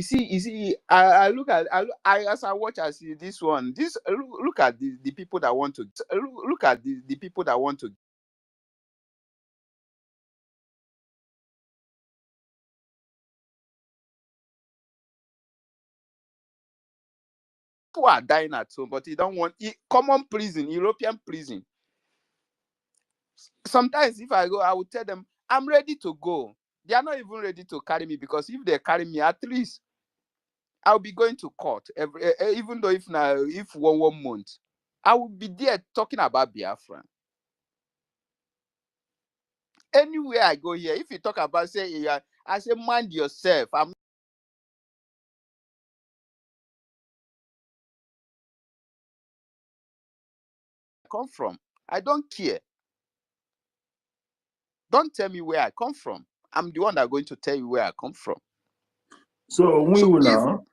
see I look at as I watch as this one look at the people that want to look at the people that want to who are dying at home, but you don't want common prison, European prison. Sometimes if I go, I will tell them I'm ready to go. They are not even ready to carry me, because if they carry me, at least I'll be going to court even though if one month, I will be there talking about Biafra. Anywhere I go here, if you talk about I say mind yourself. I come from. I don't care. Don't tell me where I come from. I'm the one that going to tell you where I come from. So we So will if now.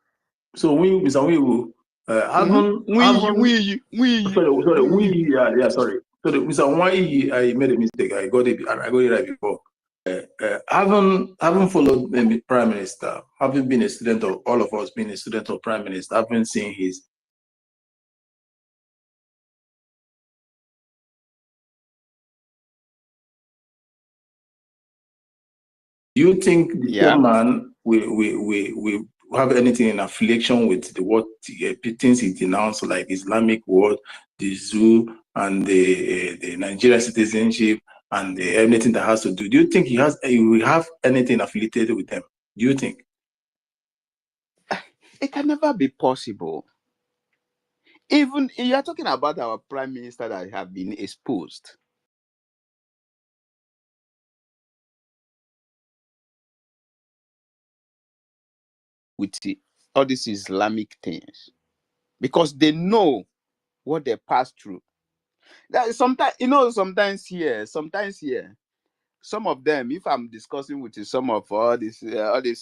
So we will haven't sorry. So Mr. Why I made a mistake. I got it right before. Haven't followed the Prime Minister, having been a student of all of us, being a student of Prime Minister, haven't seen his. Do you think the same man will have anything in affiliation with what things he denounced, like Islamic world, the zoo, and the Nigerian citizenship, and anything that has to do? Do you think he will have anything affiliated with them? Do you think? It can never be possible. Even you are talking about our Prime Minister that have been exposed with all these Islamic things, because they know what they pass through. That sometimes here, some of them, if I'm discussing with some of all these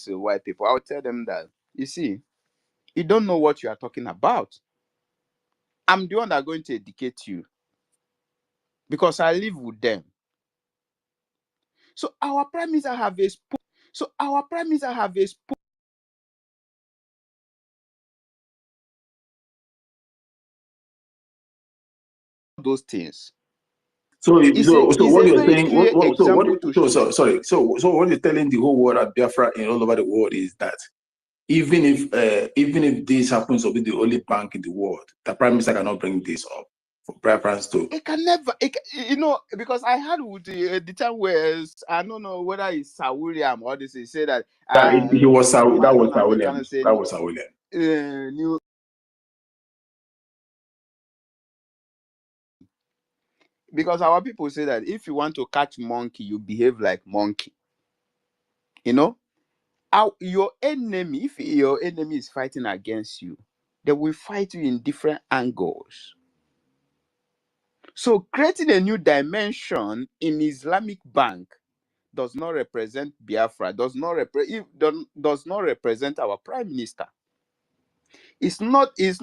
white people, I'll tell them that, you see, you don't know what you are talking about. I'm the one that going to educate you, because I live with them. So our Prime Minister have exposed those things. So what you're saying? Sorry. So what you're telling the whole world at Biafra and all over the world is that even if this happens to be the only bank in the world, the Prime Minister cannot bring this up for Biafrans too. It can never, because I had with the time where I don't know whether it's Sir William or this. He said that he was Sir William. That was Sir William. Because our people say that if you want to catch monkey, you behave like monkey. Your enemy, if your enemy is fighting against you, they will fight you in different angles. So creating a new dimension in Islamic Bank does not represent Biafra, does not represent our Prime Minister. It's not a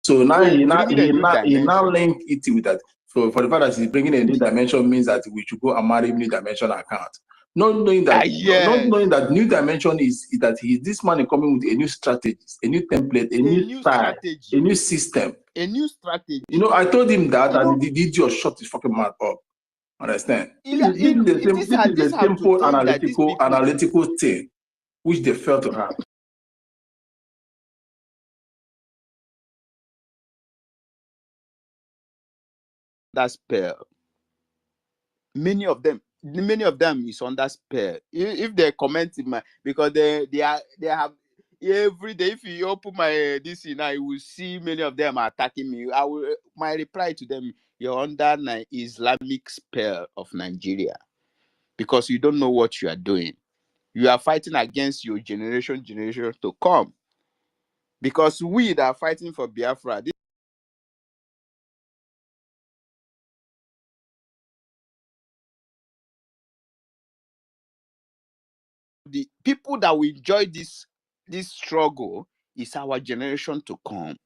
So now he now link it with that. So for the fact that he's bringing a new dimension means that we should go and marry new dimension account. Not knowing that new dimension is that this man is coming with a new strategy, a new template, a new style, a new system, a new strategy. I told him that, and the idiot shut his fucking mouth up. Understand? This is the simple analytical thing which they fail to have. That spell. Many of them is under spell. If they comment in because they have every day. If you open my this now, you will see many of them are attacking me. My reply to them: you're under an Islamic spell of Nigeria, because you don't know what you are doing. You are fighting against your generation to come. Because we that are fighting for Biafra, the people that will enjoy this struggle is our generation to come.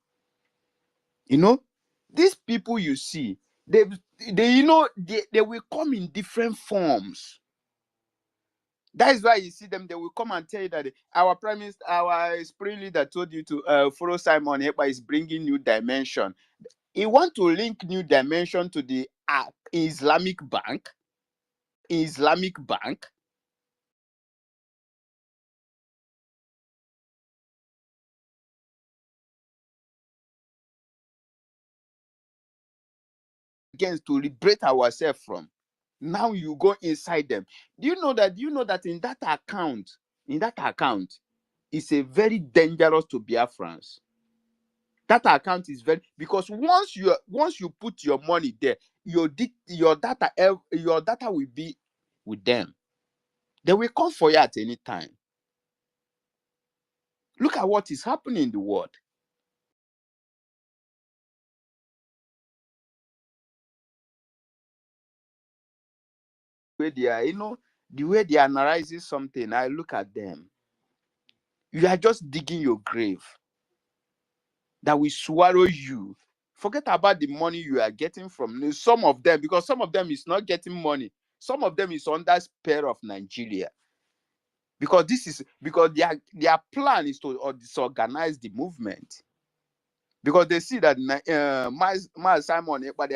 You know, these people you see, they they will come in different forms. That is why you see them, they will come and tell you that our prime minister, our spring leader told you to follow Simon Ekpa is bringing new dimension. He want to link new dimension to the Islamic Bank. Against to liberate ourselves from. Now you go inside them. Do you know that in that account, it's a very dangerous to Biafrans. That account is very, because once you put your money there, your data will be with them. They will come for you at any time. Look at what is happening in the world. Where they are, the way they analyze something, I look at them. You are just digging your grave that will swallow you. Forget about the money you are getting from some of them, because some of them is not getting money. Some of them is under spare of Nigeria. Because their plan is to disorganize the movement. Because they see that Miles Simon Ekpa,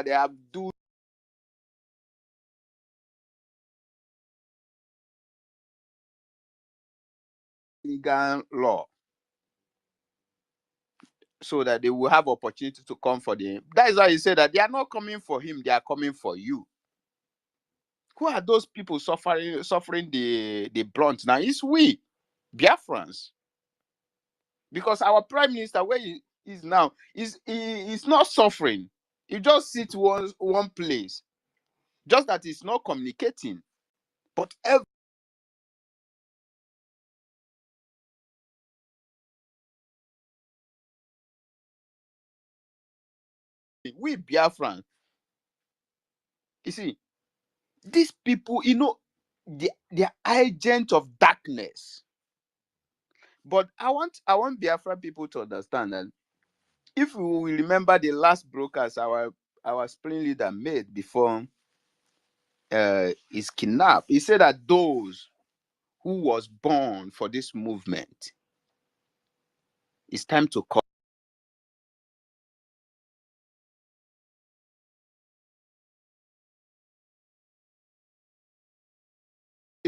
they have do legal law, so that they will have opportunity to come for them. That is why he said that they are not coming for him, they are coming for you. Who are those people suffering the brunt now? It's we, Biafrans. Because our prime minister, where he is now, is not suffering. He just sits one place. Just that he's not communicating. But we Biafrans, you see, these people, they are agents of darkness. But I want Biafra people to understand that if we will remember the last broadcast our spring leader made before his kidnap, he said that those who was born for this movement, it's time to call.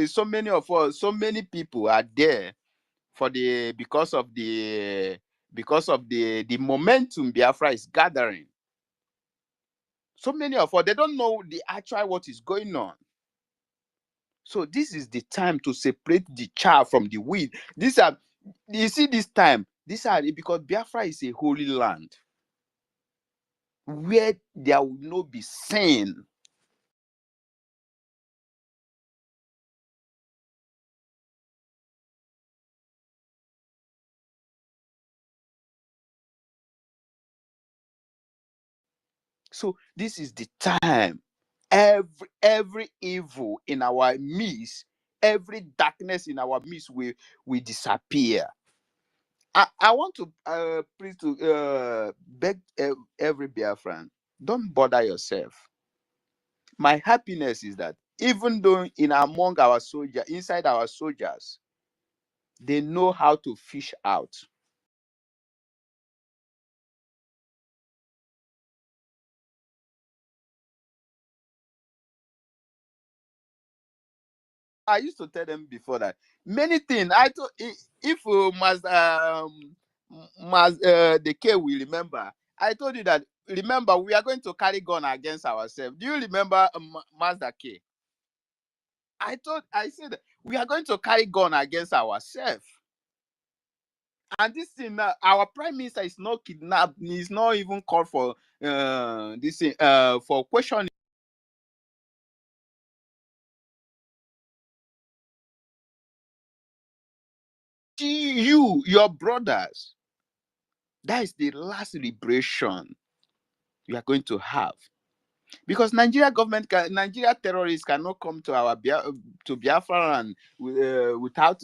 So many of us, so many people are there for because of the momentum Biafra is gathering. So many of us, they don't know the actual what is going on. So this is the time to separate the chaff from the wheat. You see this time, because Biafra is a holy land where there will not be sin. So this is the time. Every evil in our midst, every darkness in our midst will disappear. I want to please to beg every Biafran, don't bother yourself. My happiness is that even though among our soldiers, inside our soldiers, they know how to fish out. I used to tell them before that many things. I thought if the K will remember, I told you that, remember, we are going to carry gun against ourselves. Do you remember Mazda K? I said we are going to carry gun against ourselves. And this thing, our prime minister is not kidnapped. He's not even called for this thing, for questioning. Your brothers. That is the last liberation we are going to have, because Nigeria terrorists cannot come to our to Biafra and without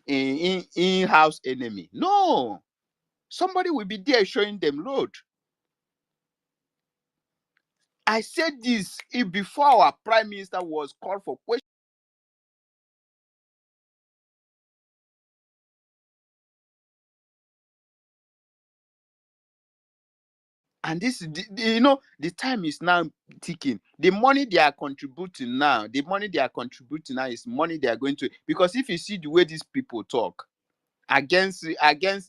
in-house enemy. No, somebody will be there showing them road. I said this before our prime minister was called for question. And this, the time is now ticking. The money they are contributing now, is money they are going to. Because if you see the way these people talk against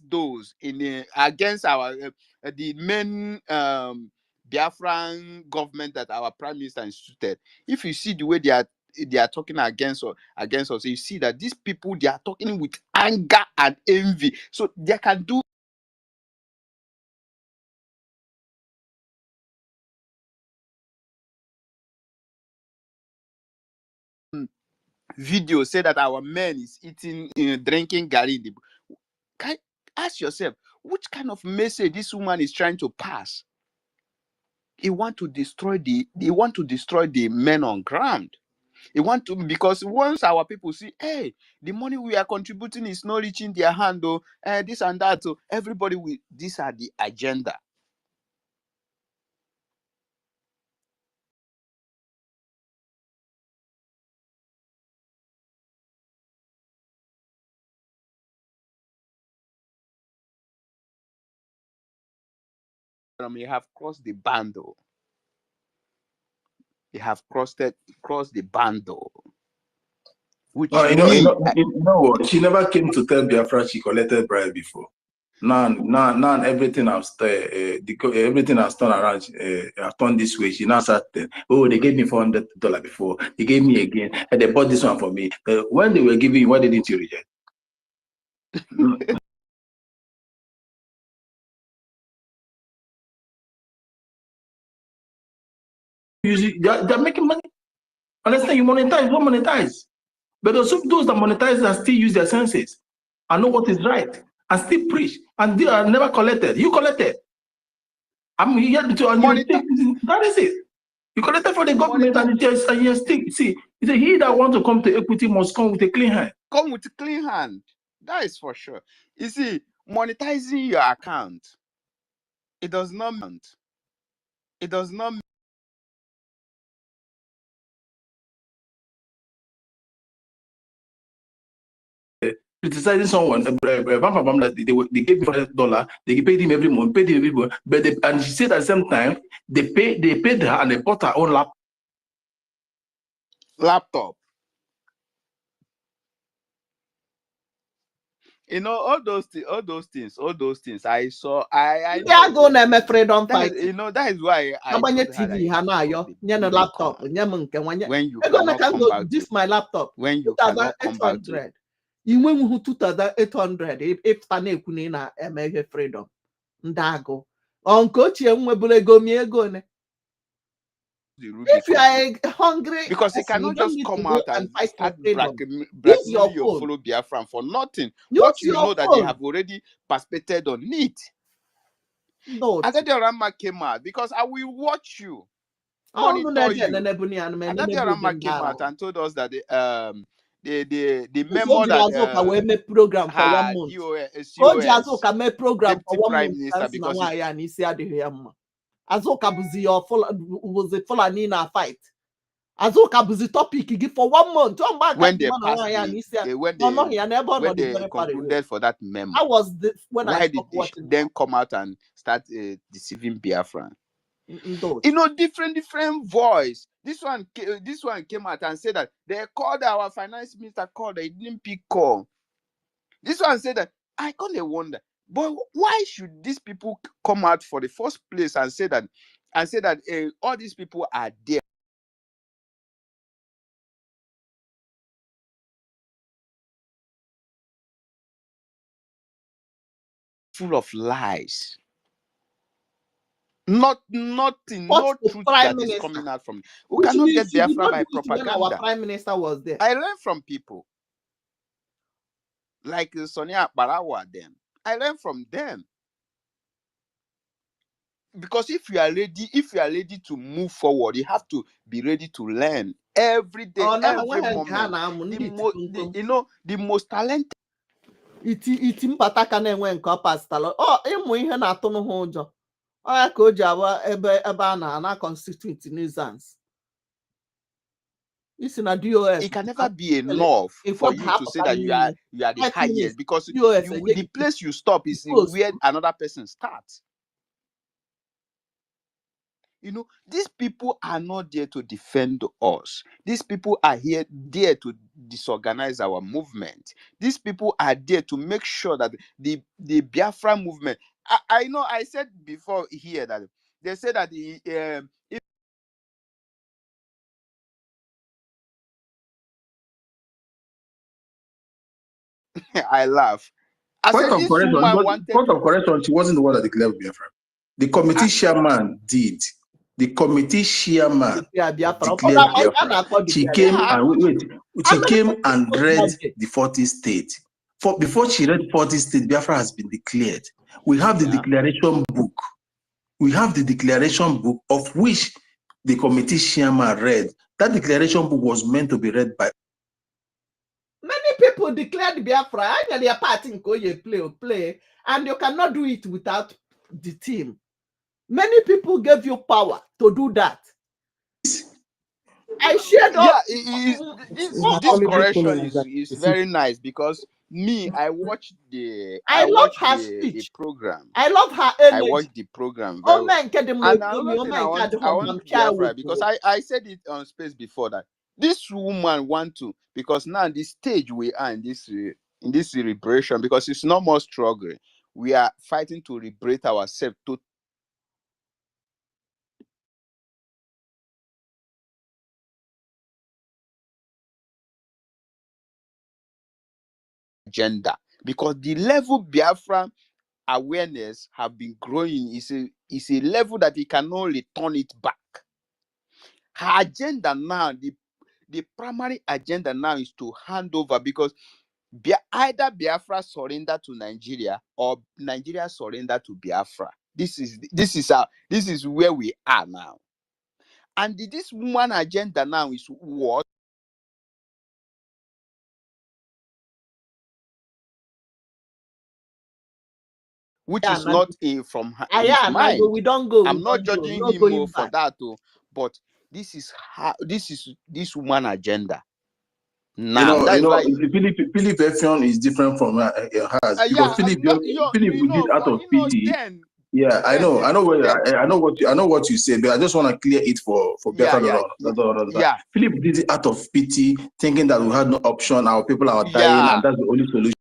those against our the main Biafran government that our prime minister instituted, if you see the way they are talking against us, you see that these people, they are talking with anger and envy, so they can do video say that our men is eating, drinking gari. Can you ask yourself which kind of message this woman is trying to pass? He want to destroy the men on ground. He want to, because once our people see, hey, the money we are contributing is not reaching their hand, though, this and that, so everybody will. These are the agenda. You have crossed the bundle. You have crossed the bundle. Which you me, know what? She never came to tell Biafra she collected bribe before. Now everything has everything has turned around. Has turned this way. She now started. Oh, they gave me $400 before. They gave me again, and they bought this one for me. When they were giving you, why didn't you reject? They're making money. Understand? You monetize, don't monetize. But those that monetize and still use their senses and know what is right and still preach and they are never collected. You collected. I'm here to that is it. You collected for the government and you still see. It's he that wants to come to equity must come with a clean hand. Come with a clean hand. That is for sure. You see, monetizing your account, it does not criticizing someone, that they gave me $500, they paid him every month, but and she said at the same time they paid her and they bought her own laptop. You know, all those things. I saw. I go na me freedom fight. You know, that is why I told her TV hanayo nye no laptop nye nke wanye. When you cannot come back, this my laptop. When you cannot come back to inwe mu 2800 if ta na ekwu na emeghe freedom ndago onko ochie nwebulu ego mi ego ne. If you are hungry, because you cannot just come out and start blackmailing your fellow Biafran for nothing. What you know that they have already participated on it. No. And then the Rama came out because I will watch you. Monitor you. And then the Rama came out and told us that the memo that program for 1 month. Azoka made program for 1 prime month. Minister because Azoka was a Fulani in a fight. Azoka was the topic give for 1 month. When they passed when they concluded for that memo, I was when why I did they then come out and start deceiving Biafra? You know, different voice. This one came out and said that they called our finance minister, they didn't pick call. This one said that I kind of wonder, but why should these people come out for the first place and say that all these people are there? Full of lies. Nothing, no truth that is coming out from. We cannot get Biafra by propaganda. Our prime minister was there. I learned from people like Sonia Barawa. Them, I learned from them because if you are ready to move forward, you have to be ready to learn every day, every moment. The most talented. iti mbata ka na-enwe nke ọ pasitala ịmụ ihe na-atụnụ ha ụjọ ọya ka o ji awa ebe a na constitute nuisance isi na DOS it can never be enough for you to say that you are the highest, because the place you stop is where another person starts. You know, these people are not there to defend us. These people are there to disorganize our movement. These people are there to make sure that the Biafra movement. I know I said before here that they said that I laugh. I said this woman wanted. Point of correction, she wasn't the one that declared Biafra. The committee chairman did. The committee chairman declared Biafra. She came she came and read the 40 states. Before she read 40 states, Biafra has been declared. We have the declaration book. We have the declaration book of which the committee chairman read. That declaration book was meant to be read by. Many people declared Biafra, and their party play, and you cannot do it without the team. Many people gave you power to do that. I shared. This correction is very nice, because me, I watched the program. I love her energy. I watched the program very well. And another thing I want Biafra, because I said it on space before, that this woman want to, because now this stage we are in this liberation, because it's no more struggle. We are fighting to liberate ourselves to agenda, because the level Biafra awareness have been growing is a level that he cannot return it back. Her agenda now, the primary agenda now is to hand over, because either Biafra surrender to Nigeria or Nigeria surrender to Biafra. This is where we are now. And this woman agenda now is what? Which is not from his mind. We don't go. I'm not judging him for that, but this is this woman agenda. Now, Philip Effiong is different from hers, because Philip did out of pity. I know what you say, but I just want to clear it for Biafra. Philip did it out of pity, thinking that we had no option, our people are dying, and that's the only solution.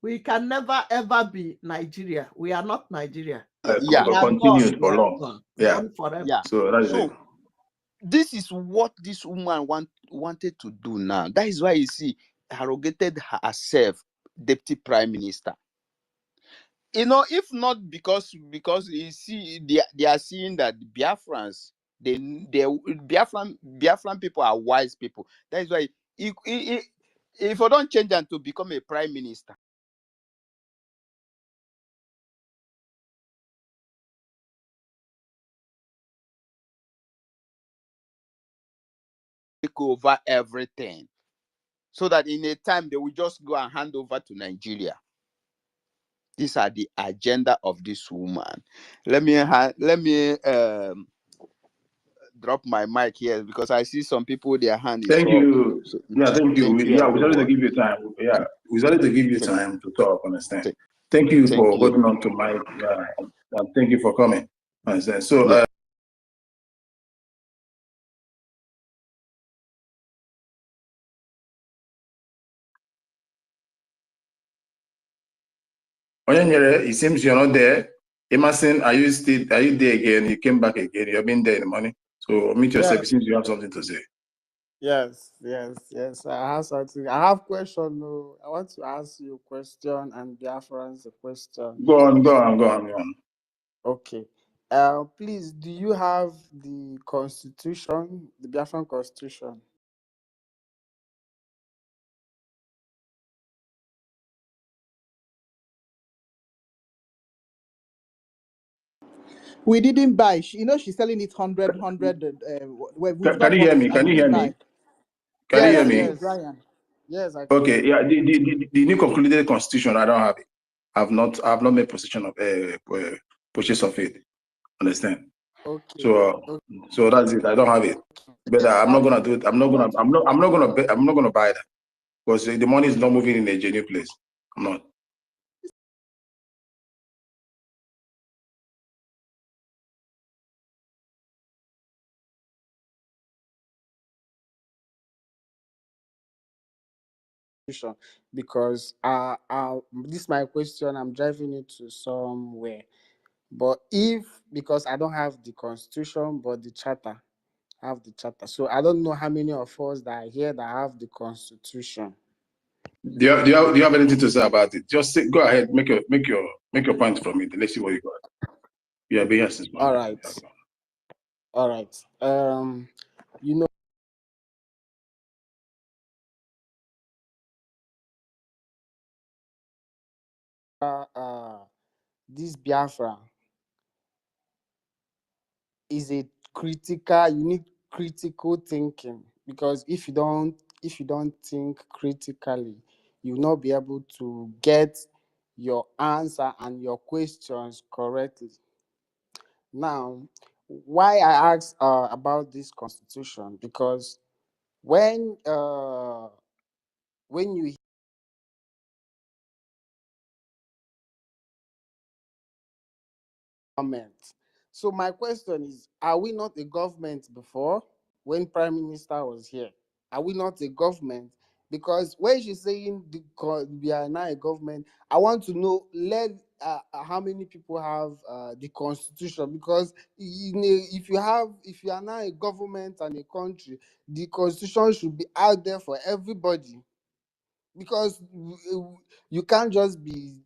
We can never ever be Nigeria. We are not Nigeria. Continued for long. Forever. So this is what this woman wanted to do now. That is why you see, arrogated herself deputy prime minister. You know, if not because you see they are seeing that Biafrans, Biafran people are wise people. That is why if I don't change them to become a prime minister, take over everything, so that in a time they will just go and hand over to Nigeria. These are the agenda of this woman. Let me drop my mic here, because I see some people their hand is thank up. you. So, thank you. We started to give you time. We started to give you time to talk. Understand? Thank you for holding on to my. And thank you for coming. Understand? So. It seems you're not there. Emerson, are you there again? You came back again. You've been there in the morning. So meet yourself. It seems you have something to say. Yes. I have something. I have question. No, I want to ask you a question and Biafrans a question. Go on. Okay. Please, do you have the constitution, the Biafran constitution? We didn't buy. You know, she's selling it 100. We've Can not you hear bought me? it. I Can you hear didn't me? buy. Can you hear Yes, me? Brian. Yes, I can. Okay, yeah. The new concluded constitution, I don't have it. I've not made possession of purchase of it. Understand? Okay. So that's it. I don't have it. But I'm not gonna do it. I'm not gonna buy that because the money is not moving in a genuine place. I'm not. Because this is my question. I'm driving it to somewhere. But because I don't have the constitution, but the charter, I have the charter. So I don't know how many of us that are here that have the constitution. Do you have anything to say about it? Just go ahead, make your point from it. Let's see what you got. Yeah, be yes. All right. All right. You know, this Biafra is a critical. You need critical thinking, because if you don't think critically, you will not be able to get your answer and your questions correctly. Now, why I asked about this constitution, because when you government, so my question is, are we not a government before, when Prime Minister was here? Are we not a government? Because when she's saying we are now a government, I want to know how many people have the constitution. Because if you are now a government and a country, the constitution should be out there for everybody. Because you can't just be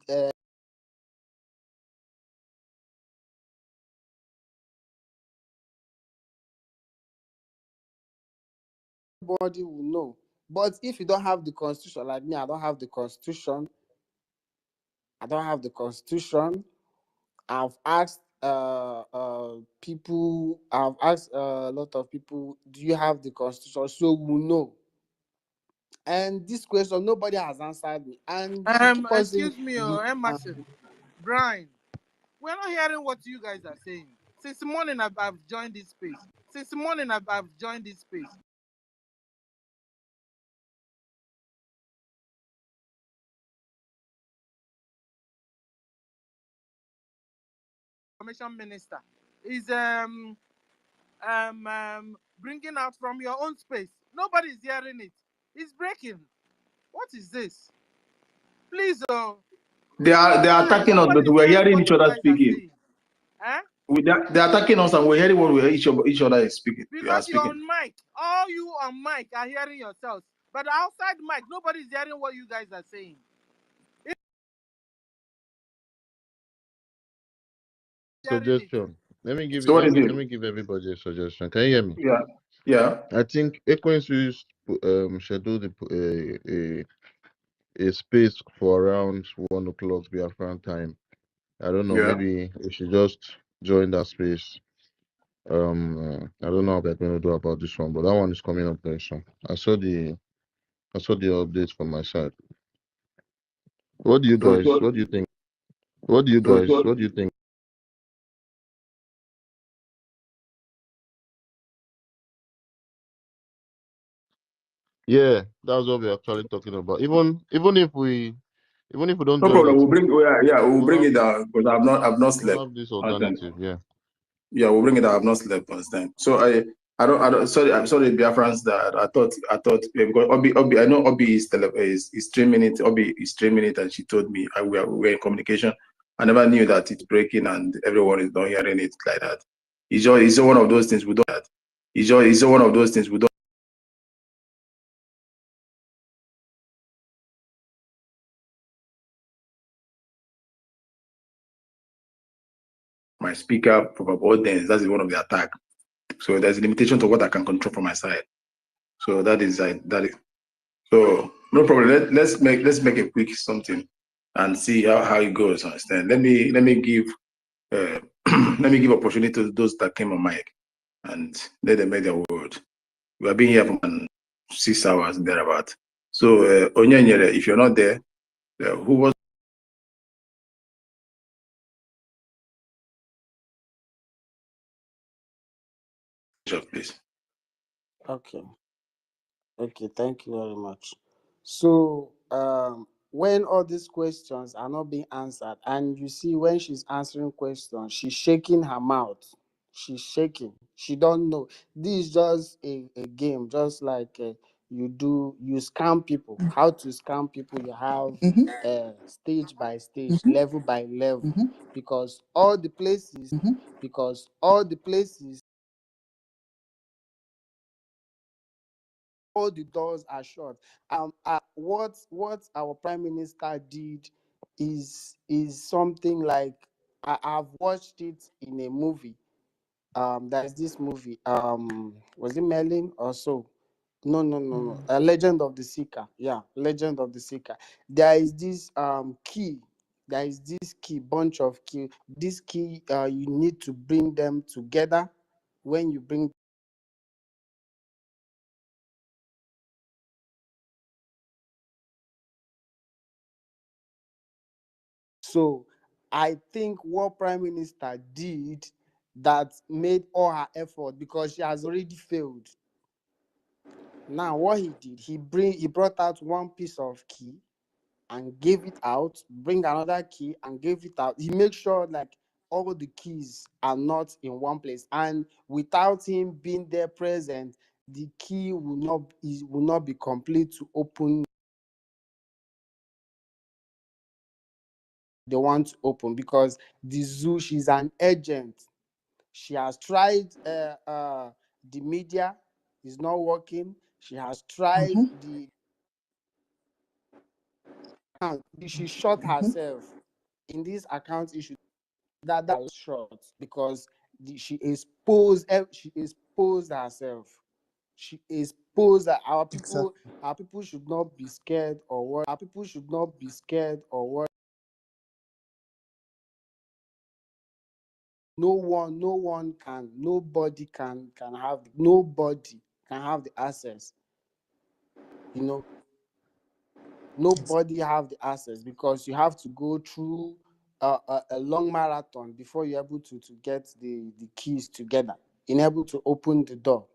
everybody will know. But if you don't have the constitution, like me, I don't have the constitution. I've asked people. I've asked a lot of people, do you have the constitution? So we know. And this question, nobody has answered me. And excuse me, Emerson, Brian, we're not hearing what you guys are saying. Since the morning I've joined this space. Information Minister is bringing out from your own space. Nobody's hearing it. It's breaking. What is this? Please, They are attacking us, but we're hearing each other speaking. They're attacking us, and we're hearing what each other is speaking. Because you're on mic. All you on mic are hearing yourselves. But outside mic, nobody's hearing what you guys are saying. Suggestion. Let me give everybody a suggestion. Can you hear me? Yeah. I think EKOM schedule a space for around 1 o'clock Biafran time. I don't know. Yeah. Maybe we should just join that space. I don't know what we're going to do about this one, but that one is coming up very soon. I saw the updates from my side. What do you guys? What do you think? What do you think? Yeah, that's what we're actually talking about. Even if we don't No join problem. it, We'll bring it down, because I've not slept. We'll have this alternative. Yeah, we'll bring it down. I've not slept since then. So I don't. Sorry, I'm sorry, Biafrans, that I thought because Obi, I know Obi is streaming it. Obi is streaming it, and she told me we were in communication. I never knew that it's breaking and everyone is not hearing it like that. It's just one of those things we don't. It's just one of those things we don't. My speaker from all things, that's one of the attack. So there's a limitation to what I can control from my side. So that is. So no problem. Let's make a quick something and see how it goes. Understand? Let me give let me give opportunity to those that came on mic and let them make their word. We have been here for 6 hours thereabout. So, Onyenyere, if you're not there, who was please? Okay. Okay, thank you very much. So, when all these questions are not being answered, and you see when she's answering questions, she's shaking her mouth. She's shaking. She don't know. This is just a game, just like you scam people. How to scam people? You have Mm-hmm. stage by stage, Mm-hmm. level by level, Mm-hmm. because all the places, Mm-hmm. all the doors are shut. What our prime minister did is something like I've watched it in a movie. There's this movie. Was it Merlin or so? No, no, no, no. A Legend of the Seeker. Yeah, Legend of the Seeker. There is this key. There is this key, bunch of key. This key, you need to bring them together. When you bring So I think what Prime Minister did that made all her effort, because she has already failed. Now what he did, he brought out one piece of key and gave it out, bring another key and gave it out. He makes sure like all the keys are not in one place, and without him being there present, the key will not be complete to open the one to open, because the zoo, she's an agent. She has tried the media, is not working. She has tried Mm-hmm. the account. She shot Mm-hmm. herself in this account issue. That was short because she exposed herself. She exposed that Exactly. our people should not be scared or worried. Our people should not be scared or worried. Nobody can have the access. You know, nobody have the access, because you have to go through a long marathon before you're able to get the keys together in able to open the door.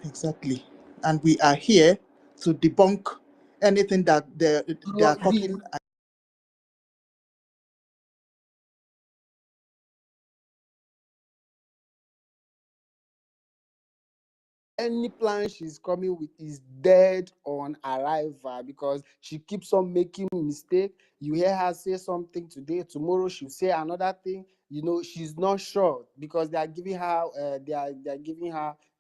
Exactly. And we are here to debunk anything that they are The talking. any plan she's coming with is dead on arrival, because she keeps on making mistake. You hear her say something today, tomorrow she'll say another thing. She's not sure, because they are giving her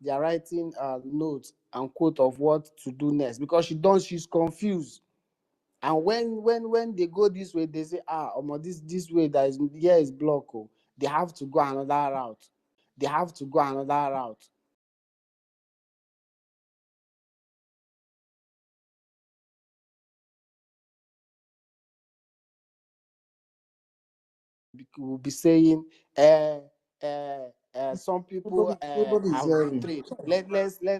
they are writing notes and quote of what to do next, because she's confused. And when they go this way, they say, this way that is here is block. Oh. They have to go another route. Will be saying, some people Nobody is have hearing. betrayed.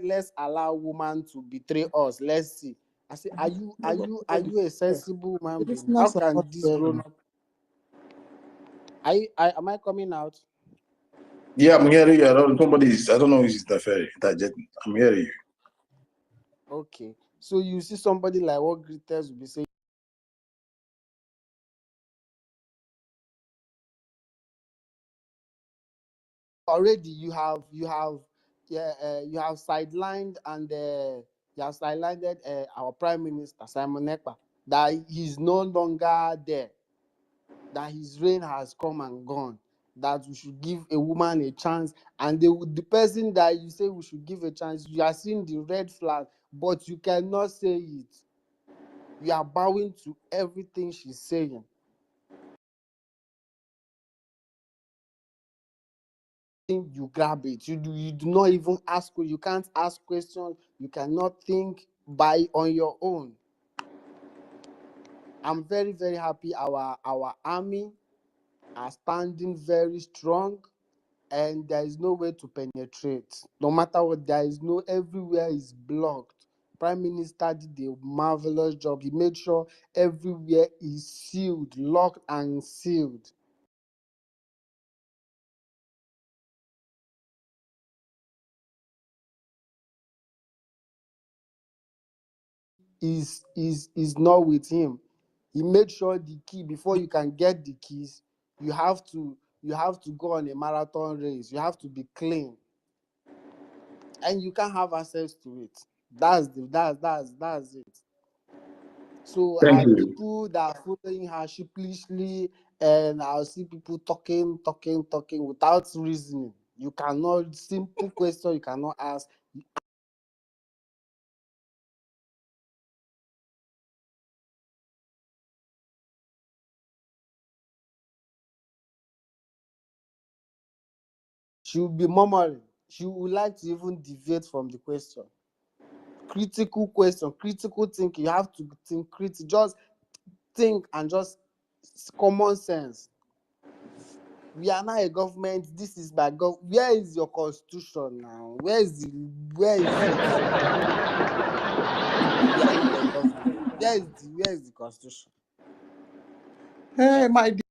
Let's allow women to betray us. Let's see. I say, are you a sensible The human being? How listeners are can not this grown hearing. up? Am I coming out? Yeah, I'm hearing you. I don't know if it's I'm hearing you. Okay. So you see somebody like what greeters will be saying. Already you have sidelined and you have sidelined our prime minister Simon Ekpa, that he's no longer there, that his reign has come and gone, that we should give a woman a chance, and the person that you say we should give a chance, you are seeing the red flag, but you cannot say it. You are bowing to everything she's saying. You grab it. You do not even ask. You can't ask questions. You cannot think on your own. I'm very, very happy our army are standing very strong, and there is no way to penetrate. No matter what, there is no, everywhere is blocked. Prime Minister did a marvelous job. He made sure everywhere is sealed, locked and sealed. Is not with him. He made sure the key, before you can get the keys, you have to go on a marathon race. You have to be clean, and you can't have access to it. That's it. So Thank you. people that are following her sheepishly, and I'll see people talking without reasoning. You cannot, simple question you cannot ask. She will be murmuring. She would like to even deviate from the question. Critical question, critical thinking. You have to think just think, and just common sense. We are not a government. This is by government. Where is your constitution now? Where is it? We are not a government. Where is the constitution? Hey, my dear.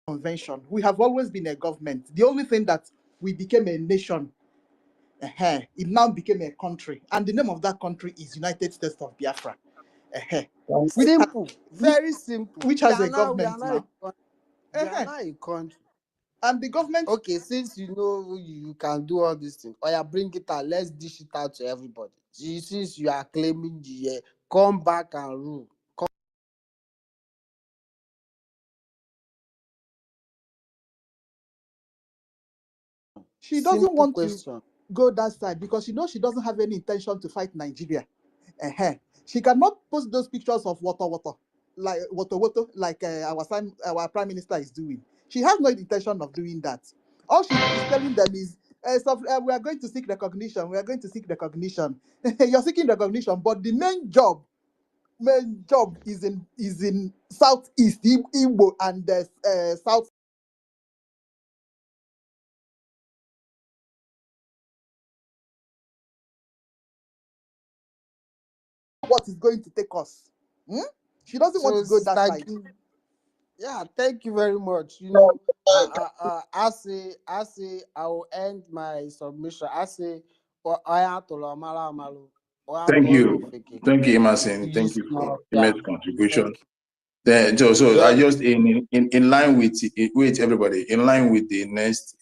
Convention. We have always been a government. The only thing that we became a nation, it now became a country, and the name of that country is United States of Biafra. Simple, very simple. Which has a government now. We are not a country. And the government. Okay, since you know you can do all these things, bring it out. Let's dish it out to everybody. Since you are claiming the come back and rule. She doesn't want to go that side because she knows she doesn't have any intention to fight Nigeria. She cannot post those pictures of water, like our prime minister is doing. She has no intention of doing that. All she is telling them is, we are going to seek recognition. We are going to seek recognition. You're seeking recognition, but the main job is in Southeast Igbo and South. What is going to take us? She doesn't want to go that side. Yeah, thank you very much. You know, I say I will end my submission. I say, Thank you, Emerson. Thank you for immense contribution. Then, so I just in line with everybody, in line with the next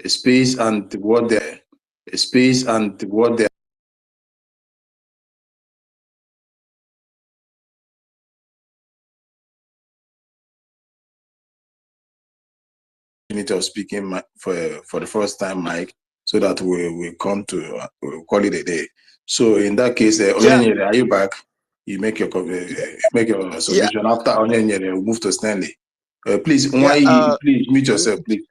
space and what the opportunity of speaking for the first time, Mike, so that we come to we'll call it a day. So in that case, Onyenyere, are you back? You make your submission. After Onyenyere, we'll move to Stanley. Please, please mute yourself, please.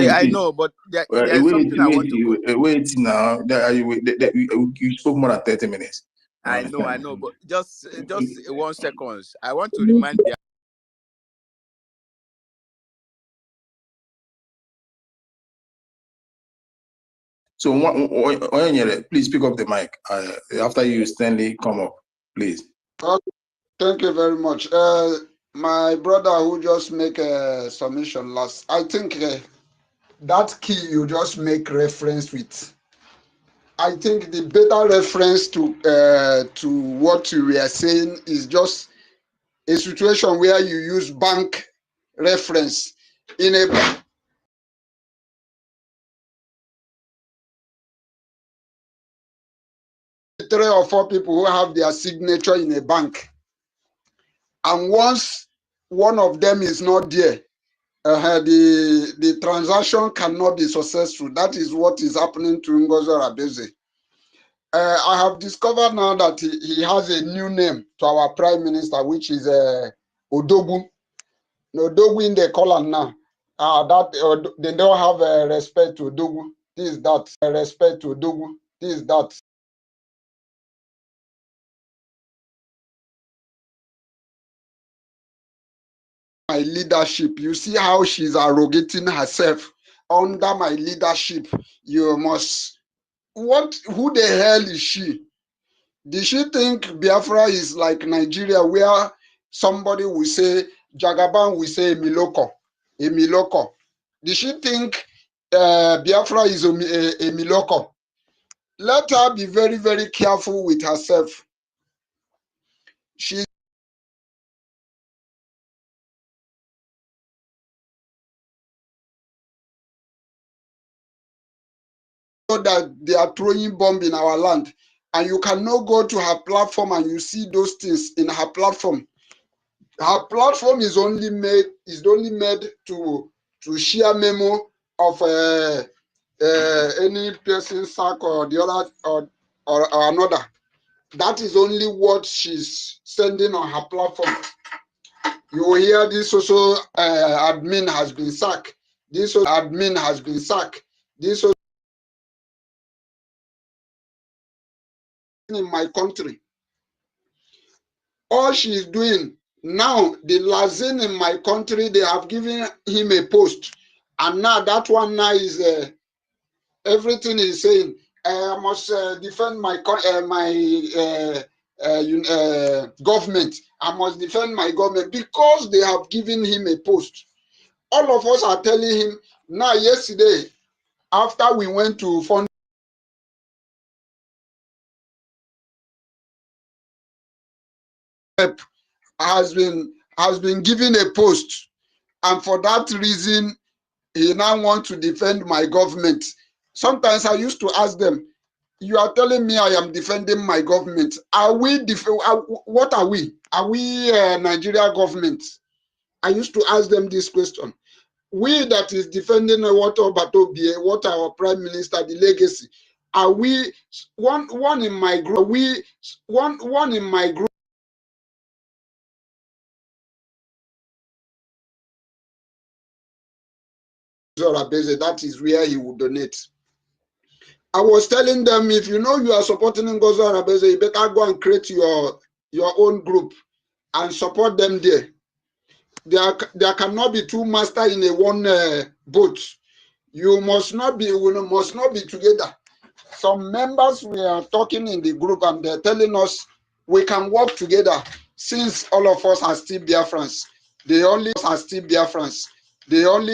I know, but there's something I want to wait now. You spoke more than 30 minutes. I know, but just 1 second. I want to remind you. So, please pick up the mic. After you, Stanley, come up, please. Thank you very much. My brother who just make a submission last, I think that key you just make reference with, I think the better reference to what we are saying is just a situation where you use bank reference in a 3 or 4 people who have their signature in a bank, and once one of them is not there, the transaction cannot be successful. That is what is happening to Ngozi Rabeze. I have discovered now that he has a new name to our prime minister, which is Odogwu. Odogwu in the color now. They don't have respect to Odogwu. This is that. Respect to Odogwu. This is that. my leadership. You see how she's arrogating herself. Under my leadership, you must. Who the hell is she? Did she think Biafra is like Nigeria, where somebody will say, Jagaban will say Emiloko? Emiloko. Did she think Biafra is Emiloko? Let her be very, very careful with herself. She's that they are throwing bomb in our land, and you cannot go to her platform and you see those things in her platform. Her platform is only made to share memo of any person sack or the other or another. That is only what she's sending on her platform. You will hear this social admin has been sacked. This admin has been sacked. This in my country. All she is doing now, the Lazin in my country, they have given him a post, and now that one now is everything is saying. I must defend my government. I must defend my government because they have given him a post. All of us are telling him now. Yesterday, after we went to fund, has been given a post, and for that reason, he now wants to defend my government. Sometimes I used to ask them, you are telling me I am defending my government. Are we, what are we? Are we Nigeria government? I used to ask them this question. We that is defending what our prime minister, the legacy, are we, one in my group, are we, one in my group, that is where he would donate. I was telling them, if you know you are supporting Ngozi Arabeze, you better go and create your own group and support them there. There cannot be two masters in a one boat. You must not be. We must not be together. Some members we are talking in the group and they're telling us we can work together since all of us are still Biafrans. They only are still Biafrans. They only.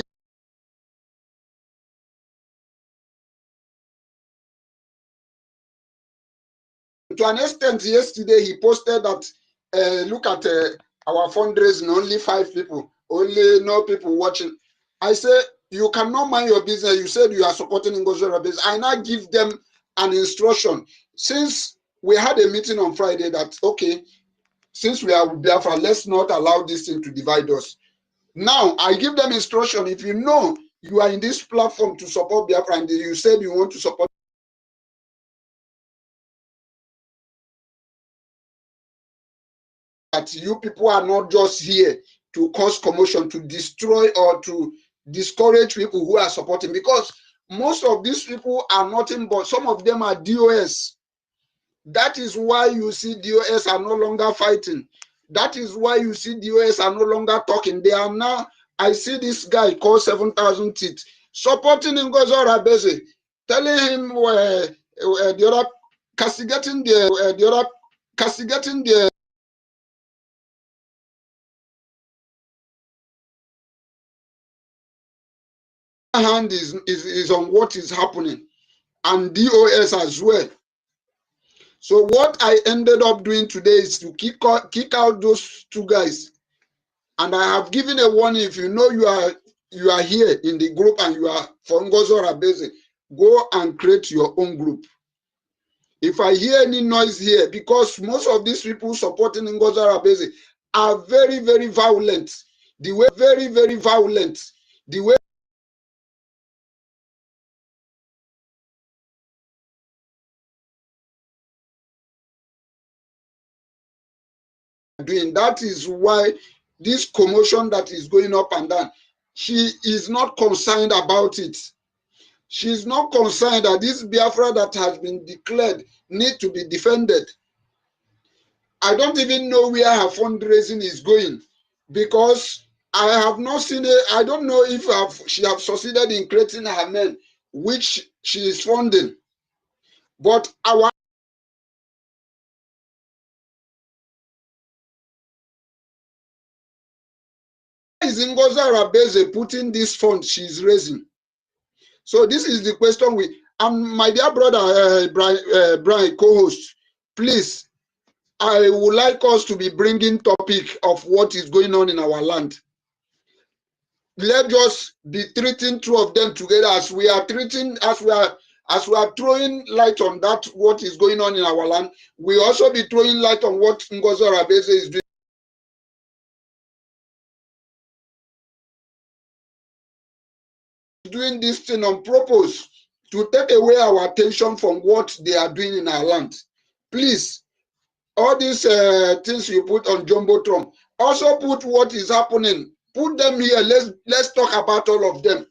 To an extent, yesterday he posted that look at our fundraising, only 5 people, only no people watching. I say, you cannot mind your business. You said you are supporting Ngozi Arabeze. I now give them an instruction. Since we had a meeting on Friday that, okay, since we are with Biafra, let's not allow this thing to divide us. Now, I give them instruction. If you know you are in this platform to support Biafra and you said you want to support, that you people are not just here to cause commotion, to destroy or to discourage people who are supporting, because most of these people are nothing but, some of them are DOS. That is why you see DOS are no longer fighting. That is why you see DOS are no longer talking. They are now, I see this guy called 7,000 Teeth supporting Ngozi Arabeze, telling him the other, castigating the hand is on what is happening, and DOS as well. So what I ended up doing today is to kick out those 2 guys, and I have given a warning. If you know you are here in the group and you are for Ngozi Arabeze, go and create your own group. If I hear any noise here, because most of these people supporting Ngozi Arabeze are very, very violent. The way very, very violent. The way doing that is why this commotion that is going up and down, she is not concerned about it. She's not concerned that this Biafra that has been declared need to be defended. I don't even know where her fundraising is going, because I have not seen it. I don't know if she have succeeded in creating her men, which she is funding. But our is Ngozi Arabeze putting this fund she's raising. So this is the question we, my dear brother Brian, co-host, please, I would like us to be bringing topic of what is going on in our land. Let us be treating two of them together as we are treating, as we are throwing light on that what is going on in our land. We also be throwing light on what Ngozi Arabeze is doing this thing on purpose to take away our attention from what they are doing in our land. Please, all these things you put on Jumbotron, also put what is happening. Put them here. Let's talk about all of them.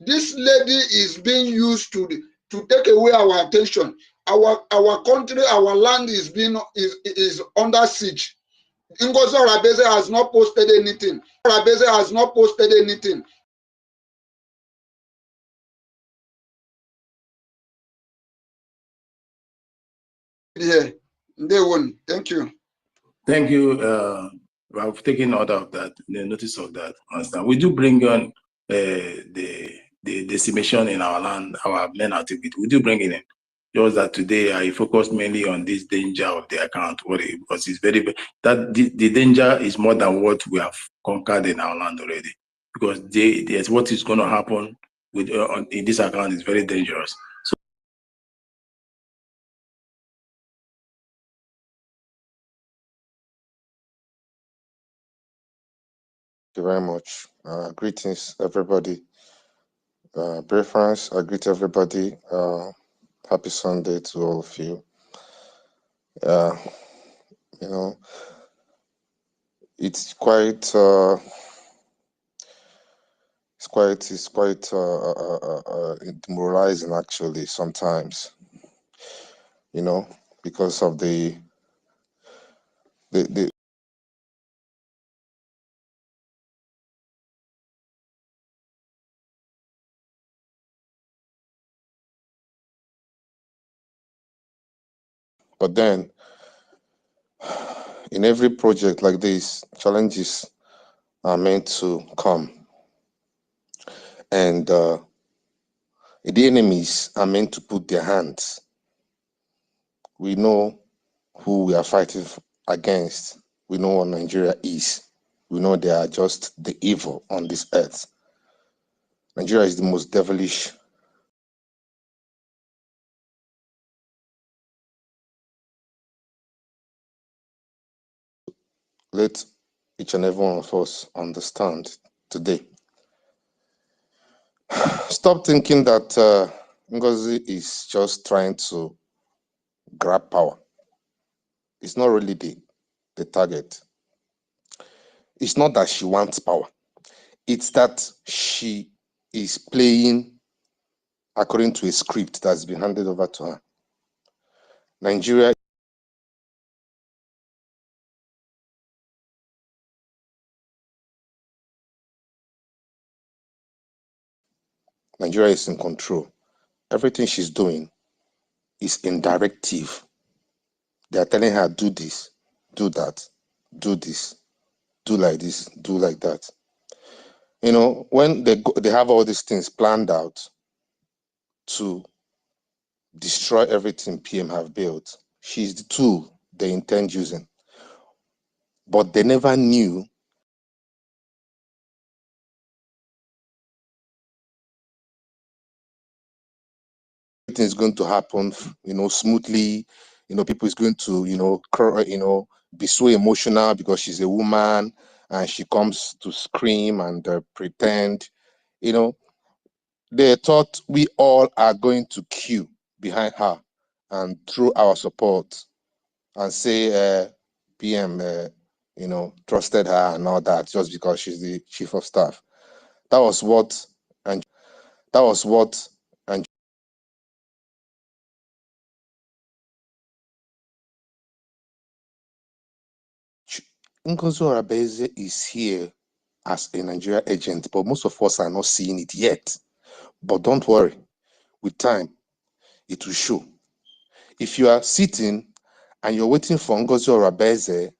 This lady is being used to take away our attention. Our country, our land is under siege. Ngozi Arabeze has not posted anything. Arabeze has not posted anything. Yeah, they won. Thank you. Thank you. We have taken order of that, the notice of that. Understand? We do bring on the decimation in our land, our main activity. We do bring it in. Just that today I focus mainly on this danger of the account, because it's very that the danger is more than what we have conquered in our land already. Because what is going to happen with in this account is very dangerous. So. Thank you very much. Greetings, everybody. Preference, I greet everybody. Happy Sunday to all of you. You know, it's quite demoralizing actually sometimes. You know, because of the but then in every project like this, challenges are meant to come, and the enemies are meant to put their hands. We know who we are fighting against. We know what Nigeria is. We know they are just the evil on this earth. Nigeria is the most devilish. Let each and every one of us understand today. Stop thinking that Ngozi is just trying to grab power. It's not really the target. It's not that she wants power. It's that she is playing according to a script that's been handed over to her. Nigeria is in control. Everything she's doing is in directive. They are telling her, do this, do that, do this, do like this, do like that. You know, when they have all these things planned out to destroy everything PM have built, she's the tool they intend using. But they never knew everything is going to happen, you know, smoothly. You know, people is going to, be so emotional because she's a woman and she comes to scream and pretend, you know. They thought we all are going to queue behind her and through our support and say PM, trusted her and all that just because she's the chief of staff. That was what Ngozi Arabeze is here as a Nigeria agent, but most of us are not seeing it yet. But don't worry, with time, it will show. If you are sitting and you're waiting for Ngozi Orabeze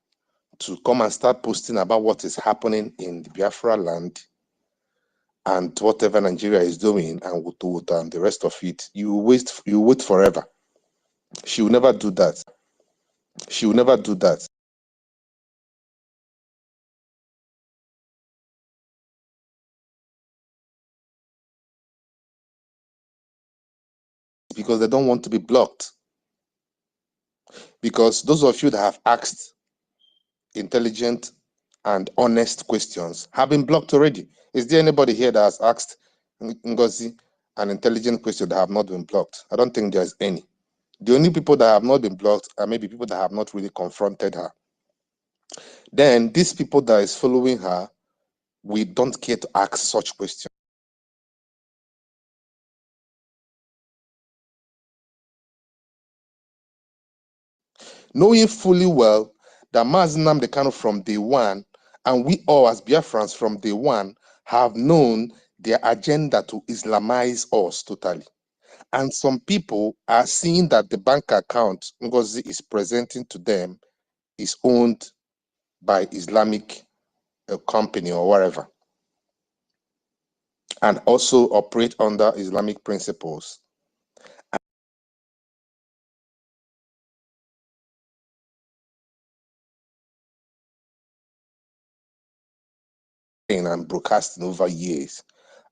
to come and start posting about what is happening in the Biafra land and whatever Nigeria is doing and the rest of it, you wait forever. She will never do that. She will never do that. Because they don't want to be blocked. Because those of you that have asked intelligent and honest questions have been blocked already. Is there anybody here that has asked Ngozi an intelligent question that have not been blocked? I don't think there's any. The only people that have not been blocked are maybe people that have not really confronted her. Then these people that is following her, we don't care to ask such questions. Knowing fully well that Mazi Nnamdi Kanu from day one, and we all as Biafrans from day one, have known their agenda to Islamize us totally. And some people are seeing that the bank account Ngozi is presenting to them is owned by Islamic company or whatever, and also operate under Islamic principles. And broadcasting over years,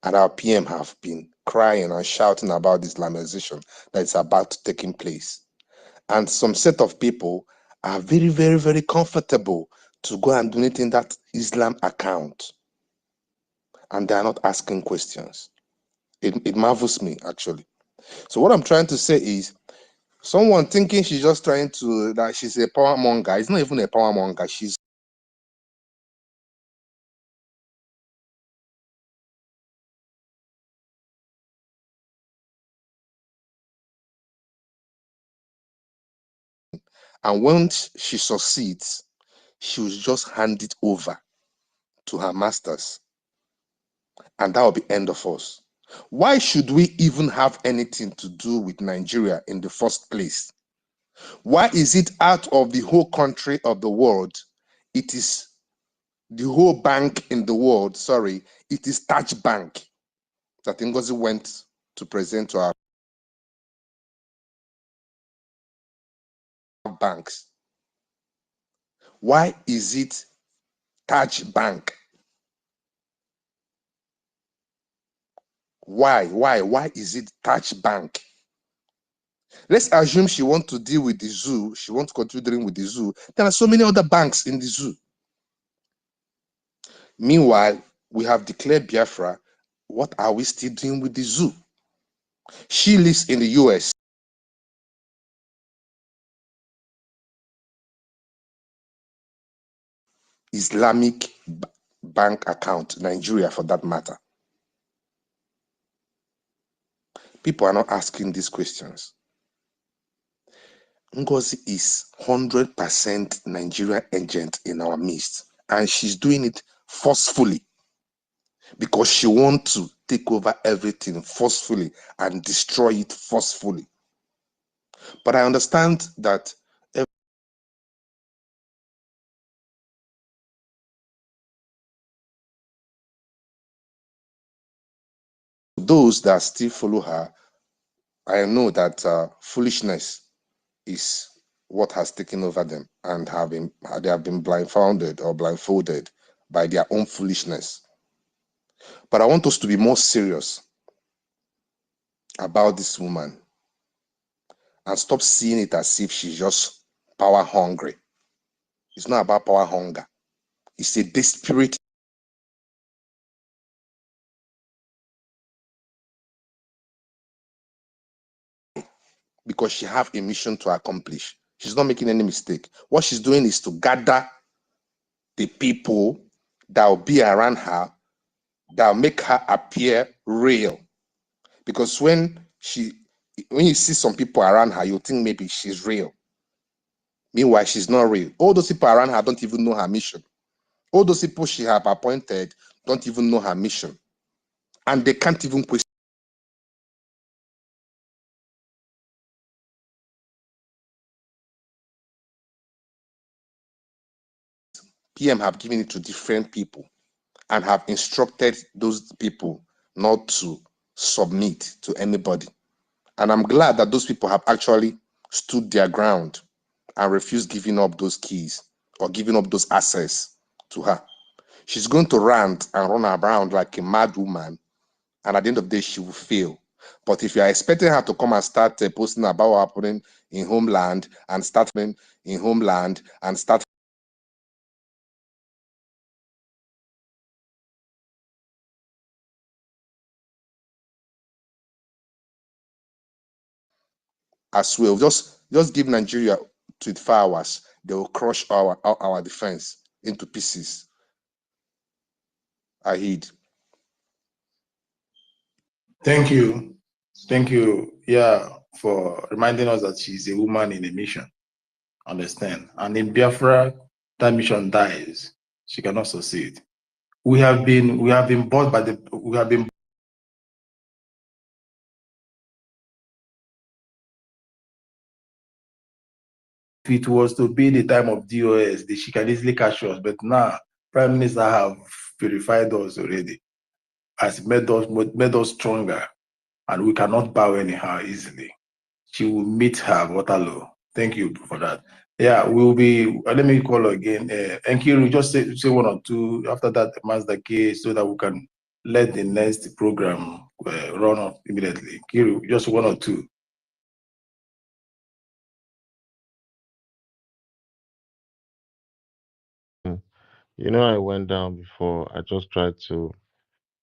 and our PM have been crying and shouting about the Islamization that is about to take place. And some set of people are very, very, very comfortable to go and donate in that Islam account, and they are not asking questions. It marvels me, actually. So what I'm trying to say is, someone thinking she's just trying to, that she's a power monger. It's not even a power monger. She's and once she succeeds, she will just hand it over to her masters, and that will be end of us. Why should we even have anything to do with Nigeria in the first place? Why is it out of the whole country of the world, it is the whole bank in the world, sorry, it is Taj Bank that Ngozi went to present to our banks? Why is it Taj Bank? Why is it Taj Bank? Let's assume she wants to deal with the zoo. She wants to continue dealing with the zoo. There are so many other banks in the zoo. Meanwhile, we have declared Biafra. What are we still doing with the zoo? She lives in the US. Islamic bank account, Nigeria for that matter. People are not asking these questions. Ngozi is 100% Nigerian agent in our midst, and she's doing it forcefully because she wants to take over everything forcefully and destroy it forcefully. But I understand that those that still follow her, I know that foolishness is what has taken over them, and they have been blindfolded by their own foolishness. But I want us to be more serious about this woman and stop seeing it as if she's just power hungry. It's not about power hunger. It's a desperate because she have a mission to accomplish. She's not making any mistake. What she's doing is to gather the people that will be around her, that will make her appear real. Because when you see some people around her, you think maybe she's real. Meanwhile, she's not real. All those people around her don't even know her mission. All those people she have appointed don't even know her mission, and they can't even question. PM have given it to different people and have instructed those people not to submit to anybody. And I'm glad that those people have actually stood their ground and refused giving up those keys or giving up those access to her. She's going to rant and run around like a mad woman, and at the end of the day, she will fail. But if you are expecting her to come and start posting about what happening in homeland and start as well, just give Nigeria 24 hours, they will crush our defense into pieces. I heed. Thank you. Thank you, yeah, for reminding us that she's a woman in a mission. Understand? And in Biafra, that mission dies. She cannot succeed. We have been bought by the, we have been, if it was to be the time of DOS, she can easily catch us. But now, Prime Minister have purified us already, has made us stronger, and we cannot bow anyhow easily. She will meet her Waterloo. Thank you for that. Yeah, we'll be, let me call again. Enkiru, just say one or two after that, Master K, so that we can let the next program run off immediately. Kiru, just one or two. You know, I went down before. I just tried to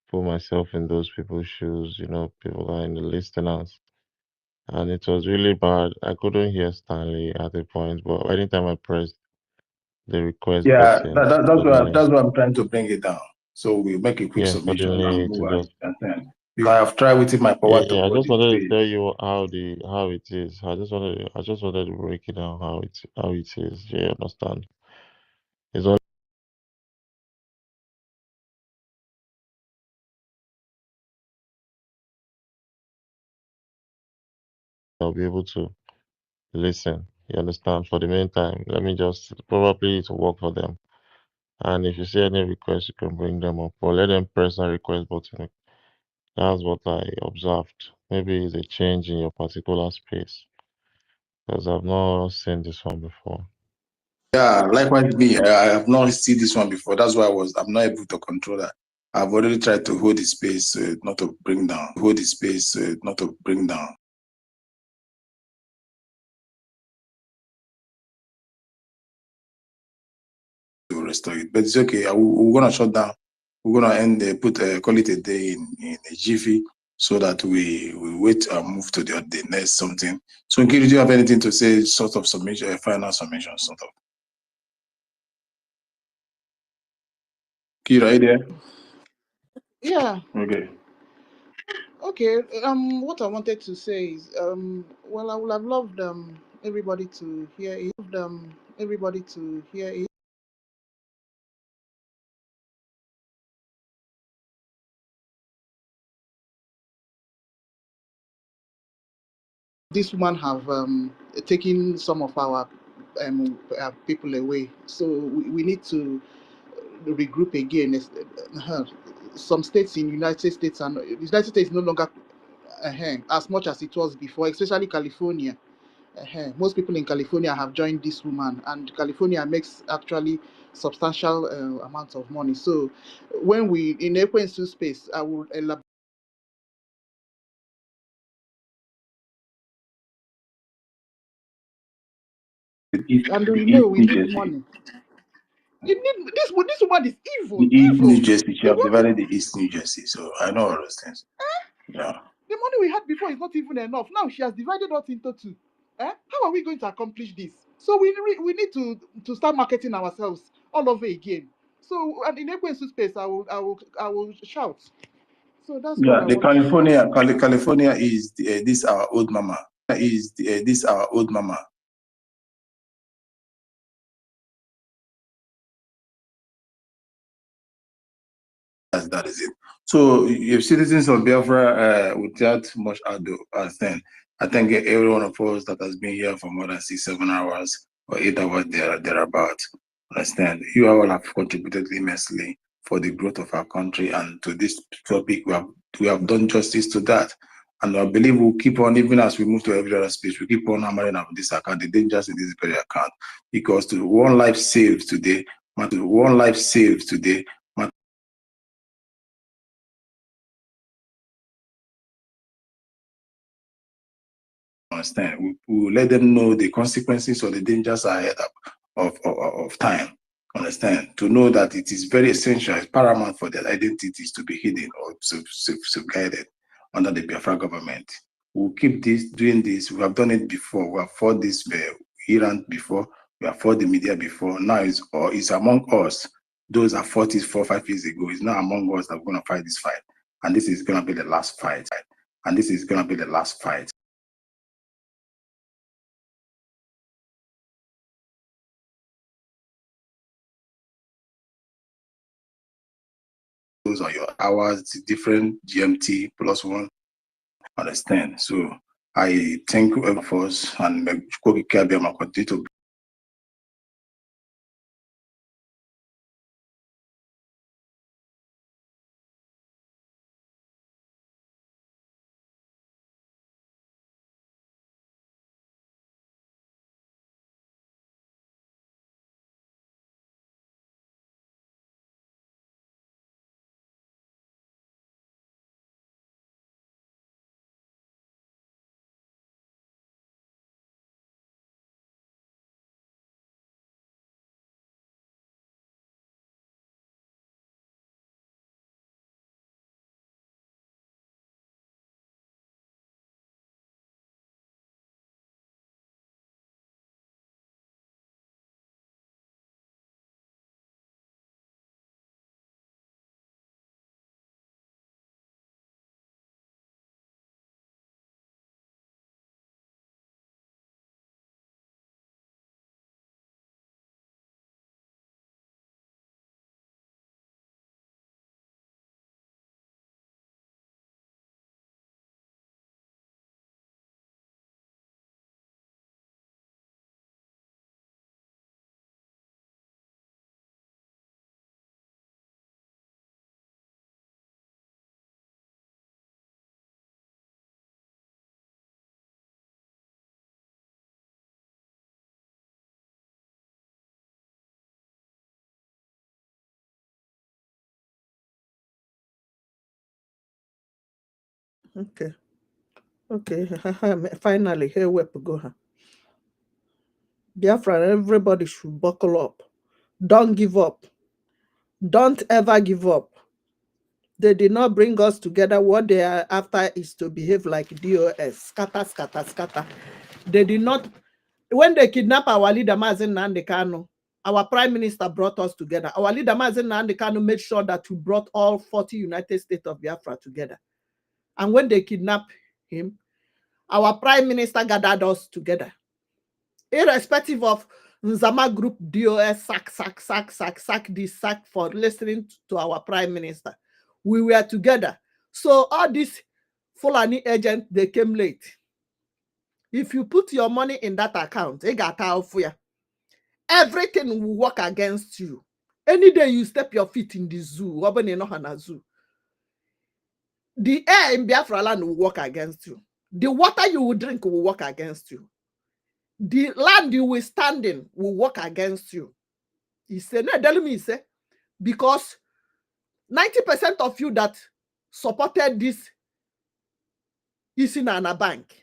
put myself in those people's shoes, you know, people are in the listeners. And it was really bad. I couldn't hear Stanley at the point, but anytime I pressed the request Yeah, button that's why I'm trying to bring it down. So we make a quick submission and move on. I have tried within my power to I hold just it. wanted to tell you how it is. I just wanted to break it down how it is. Yeah, you understand? It's only I'll be able to listen. You understand? For the meantime, let me just probably to work for them. And if you see any requests, you can bring them up or let them press that request button. That's what I observed. Maybe it's a change in your particular space because I've not seen this one before. Yeah, likewise me. I have not seen this one before. That's why I'm not able to control that. I've already tried to hold the space, not to bring down. Hold the space, not to bring down. To restore it, but it's okay. We're gonna shut down. We're gonna end. Call it a day in a jiffy, so that we wait and move to the next something. So, Nkiri, do you have anything to say? Sort of submission, final submission, sort of. Kira, are you there? Yeah. Okay. Okay. What I wanted to say is, well, I would have loved everybody to hear it. Everybody to hear it. This woman have taken some of our people away, so we need to regroup again. Some states in United States and United States no longer as much as it was before, especially California. Most people in California have joined this woman, and California makes actually substantial amounts of money. So when we in Ekwensu space, I will elaborate. And we know we need money. You need this woman is evil. The East Evil. New Jersey. She have divided the East New Jersey, so I know all those things. Yeah. The money we had before is not even enough. Now she has divided us into two. How are we going to accomplish this? So we need to start marketing ourselves all over again. So and in Ekwensu space, I will shout. So that's what Yeah, I the want to say. California is this our old mama. Is this our old mama? That is it. So if citizens of Biafra, without much ado, I think every one of us that has been here for more than 6-7 hours or 8 hours thereabout, understand, you all have contributed immensely for the growth of our country, and to this topic we have done justice to that. And I believe we'll keep on, even as we move to every other space, we keep on hammering on this account, the dangers in this very account, because to one life saved today, understand. We will let them know the consequences or the dangers ahead of time. Understand? To know that it is very essential, it's paramount for their identities to be hidden or safeguarded under the Biafra government. We'll keep doing this. We have done it before. We have fought this Iran before. We have fought the media before. Now it's among us. Those that fought it 4 or 5 years ago. It's now among us that we're going to fight this fight. And this is going to be the last fight. Those are your hours, different GMT +1. Understand? So I thank you for us, and continue to Okay. Okay. Finally, here we go. Biafra, everybody should buckle up. Don't give up. Don't ever give up. They did not bring us together. What they are after is to behave like DOS. Scatter, scatter, scatter. They did not. When they kidnap our leader, Mazen Nnamdi Kanu, our prime minister brought us together. Our leader, Mazen Nnamdi Kanu, made sure that we brought all 40 United States of Biafra together. And when they kidnapped him, our prime minister gathered us together. Irrespective of Nzama Group, DOS, sack this, sack for listening to our prime minister. We were together. So all these Fulani agents, they came late. If you put your money in that account, they got out for you. Everything will work against you. Any day you step your feet in the zoo, the air in Biafra land will work against you. The water you will drink will work against you. The land you will stand in will work against you. He said, no, tell me, he said, because 90% of you that supported this Isinana Bank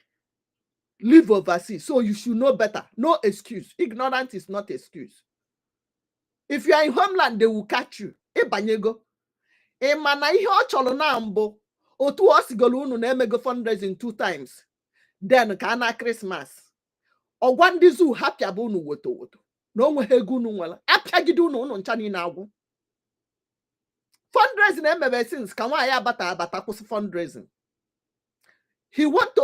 live overseas. So you should know better. No excuse. Ignorance is not excuse. If you are in homeland, they will catch you. Ebanyego. Emana ihe ọ chọrọ na mbụ. Otu ọ sigolo unu na-emego fundraising 2 times. Then ka na Christmas. Ọgwa ndị zoo hapịa bụ unu woto. Na onwe ha ego unu nwere. Apịagide unu ncha niile agwụ. Fundraising emebe since ka nwaanyị abata kwụsị fundraising. She want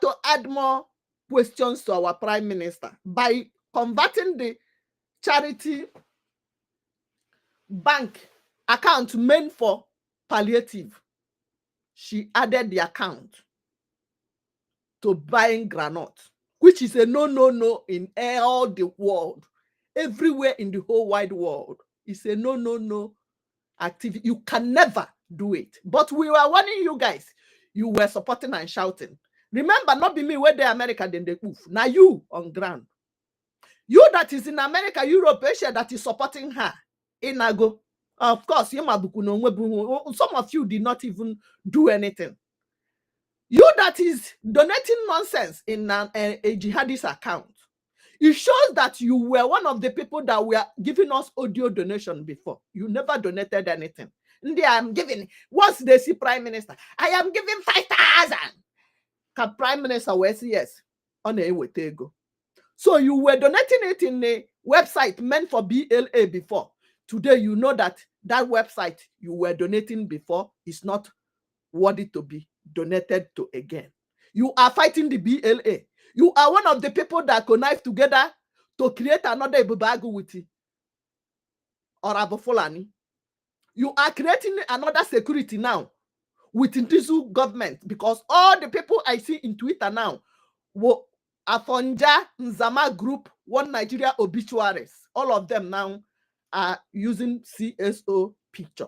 to add more questions to our prime minister by converting the charity bank account meant for palliative. She added the account to buying granite, which is a no in all the world. Everywhere in the whole wide world, it's a no activity. You can never do it. But we were warning you guys. You were supporting and shouting. Remember, not be me where the America then they move. Now you on ground. You that is in America, Europe, Asia that is supporting her. Inago. Of course, some of you did not even do anything. You that is donating nonsense in a jihadist account. It shows that you were one of the people that were giving us audio donation before. You never donated anything. I'm giving, once they see Prime Minister, I am giving 5,000. Can Prime Minister will say yes? On a way to go. So you were donating it in a website meant for BLA before. Today you know that that website you were donating before is not worthy to be donated to again. You are fighting the BLA. You are one of the people that connive together to create another Ibubagu with it. Or Abu Fulani. You are creating another security now with this government, because all the people I see in Twitter now were Afonja, Nzama Group, One Nigeria Obituaries. All of them now are using CSO picture.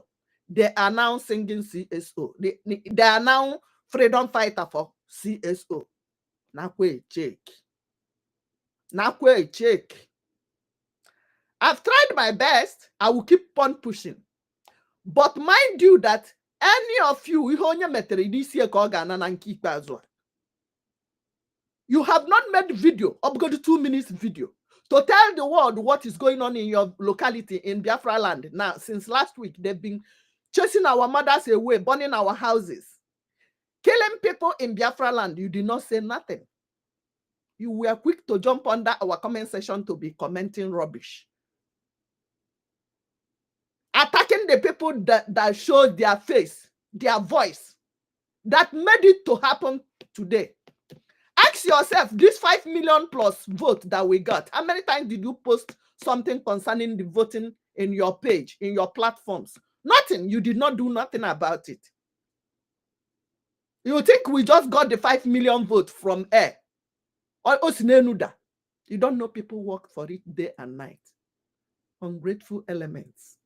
They are now singing CSO. They are now freedom fighter for CSO. Nakwe check. Nakwe check. I've tried my best. I will keep on pushing. But mind you that any of you, you have not made video, uploaded 2 minutes video, to tell the world what is going on in your locality in Biafra land. Now, since last week, they've been chasing our mothers away, burning our houses, killing people in Biafra land. You did not say nothing. You were quick to jump under our comment section to be commenting rubbish. Attacking the people that showed their face, their voice, that made it to happen today. Ask yourself, this 5 million plus vote that we got, how many times did you post something concerning the voting in your page, in your platforms? Nothing. You did not do nothing about it. You think we just got the 5 million vote from air? Or you don't know people work for it day and night. Ungrateful elements.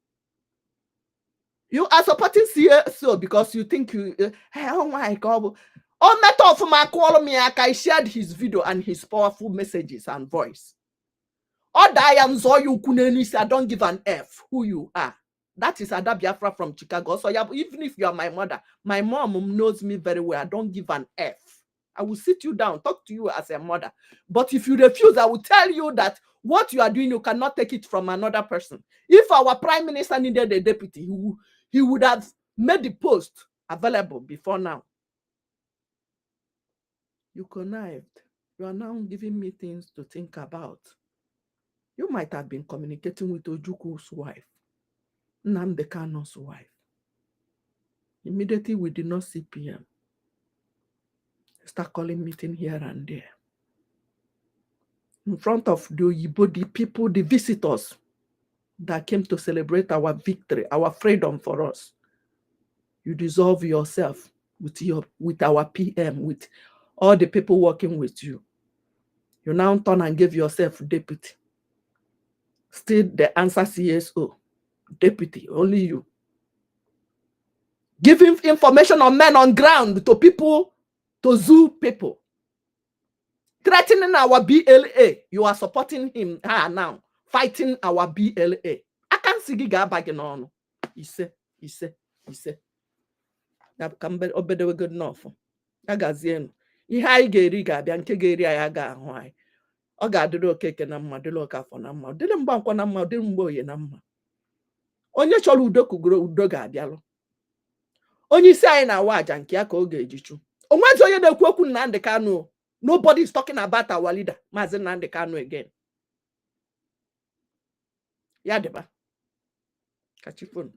You are supporting CSO because you think you, oh my God. On matter of my call me, I shared his video and his powerful messages and voice. Or Diane Zoyu Kuneni, I don't give an F who you are. That is Ada Biafra from Chicago. So yeah, even if you are my mother, my mom knows me very well. I don't give an F. I will sit you down, talk to you as a mother. But if you refuse, I will tell you that what you are doing, you cannot take it from another person. If our prime minister needed a deputy, he would have made the post available before now. You connived. You are now giving me things to think about. You might have been communicating with Ojuku's wife, Nnamdi Kanu's wife. Immediately we did not see PM. Start calling meeting here and there. In front of the Oyibo, the people, the visitors that came to celebrate our victory, our freedom for us. You dissolve yourself with our PM, with all the people working with you. You now turn and give yourself deputy. Still the answer CSO. Deputy, only you. Giving information on men on ground to people, to zoo people. Threatening our BLA. You are supporting him now. Fighting our BLA. I can't see giga bagging on. He said. Obede good enough. Agazienu. Ihe anyị ga-eri ga-abịa nke ga-eri anyị aga ahụ anyị. Ọ ga-adịrị okeke na mma, dịrị ọkafọ na mma, dịrị mgbankwọ na mma, dịrị mgbe oye na mma. Onye chọrọ udo kugoro udo ga-abịalụ. Onye isi anyị na-awa aja nke ya ka ọ ga-ejichu. Onwezi onye na-ekwu okwu Nnamdi Kanu. Nobody is talking about our leader, Mazi Nnamdi Kanu again. Yadeba. Catch your phone.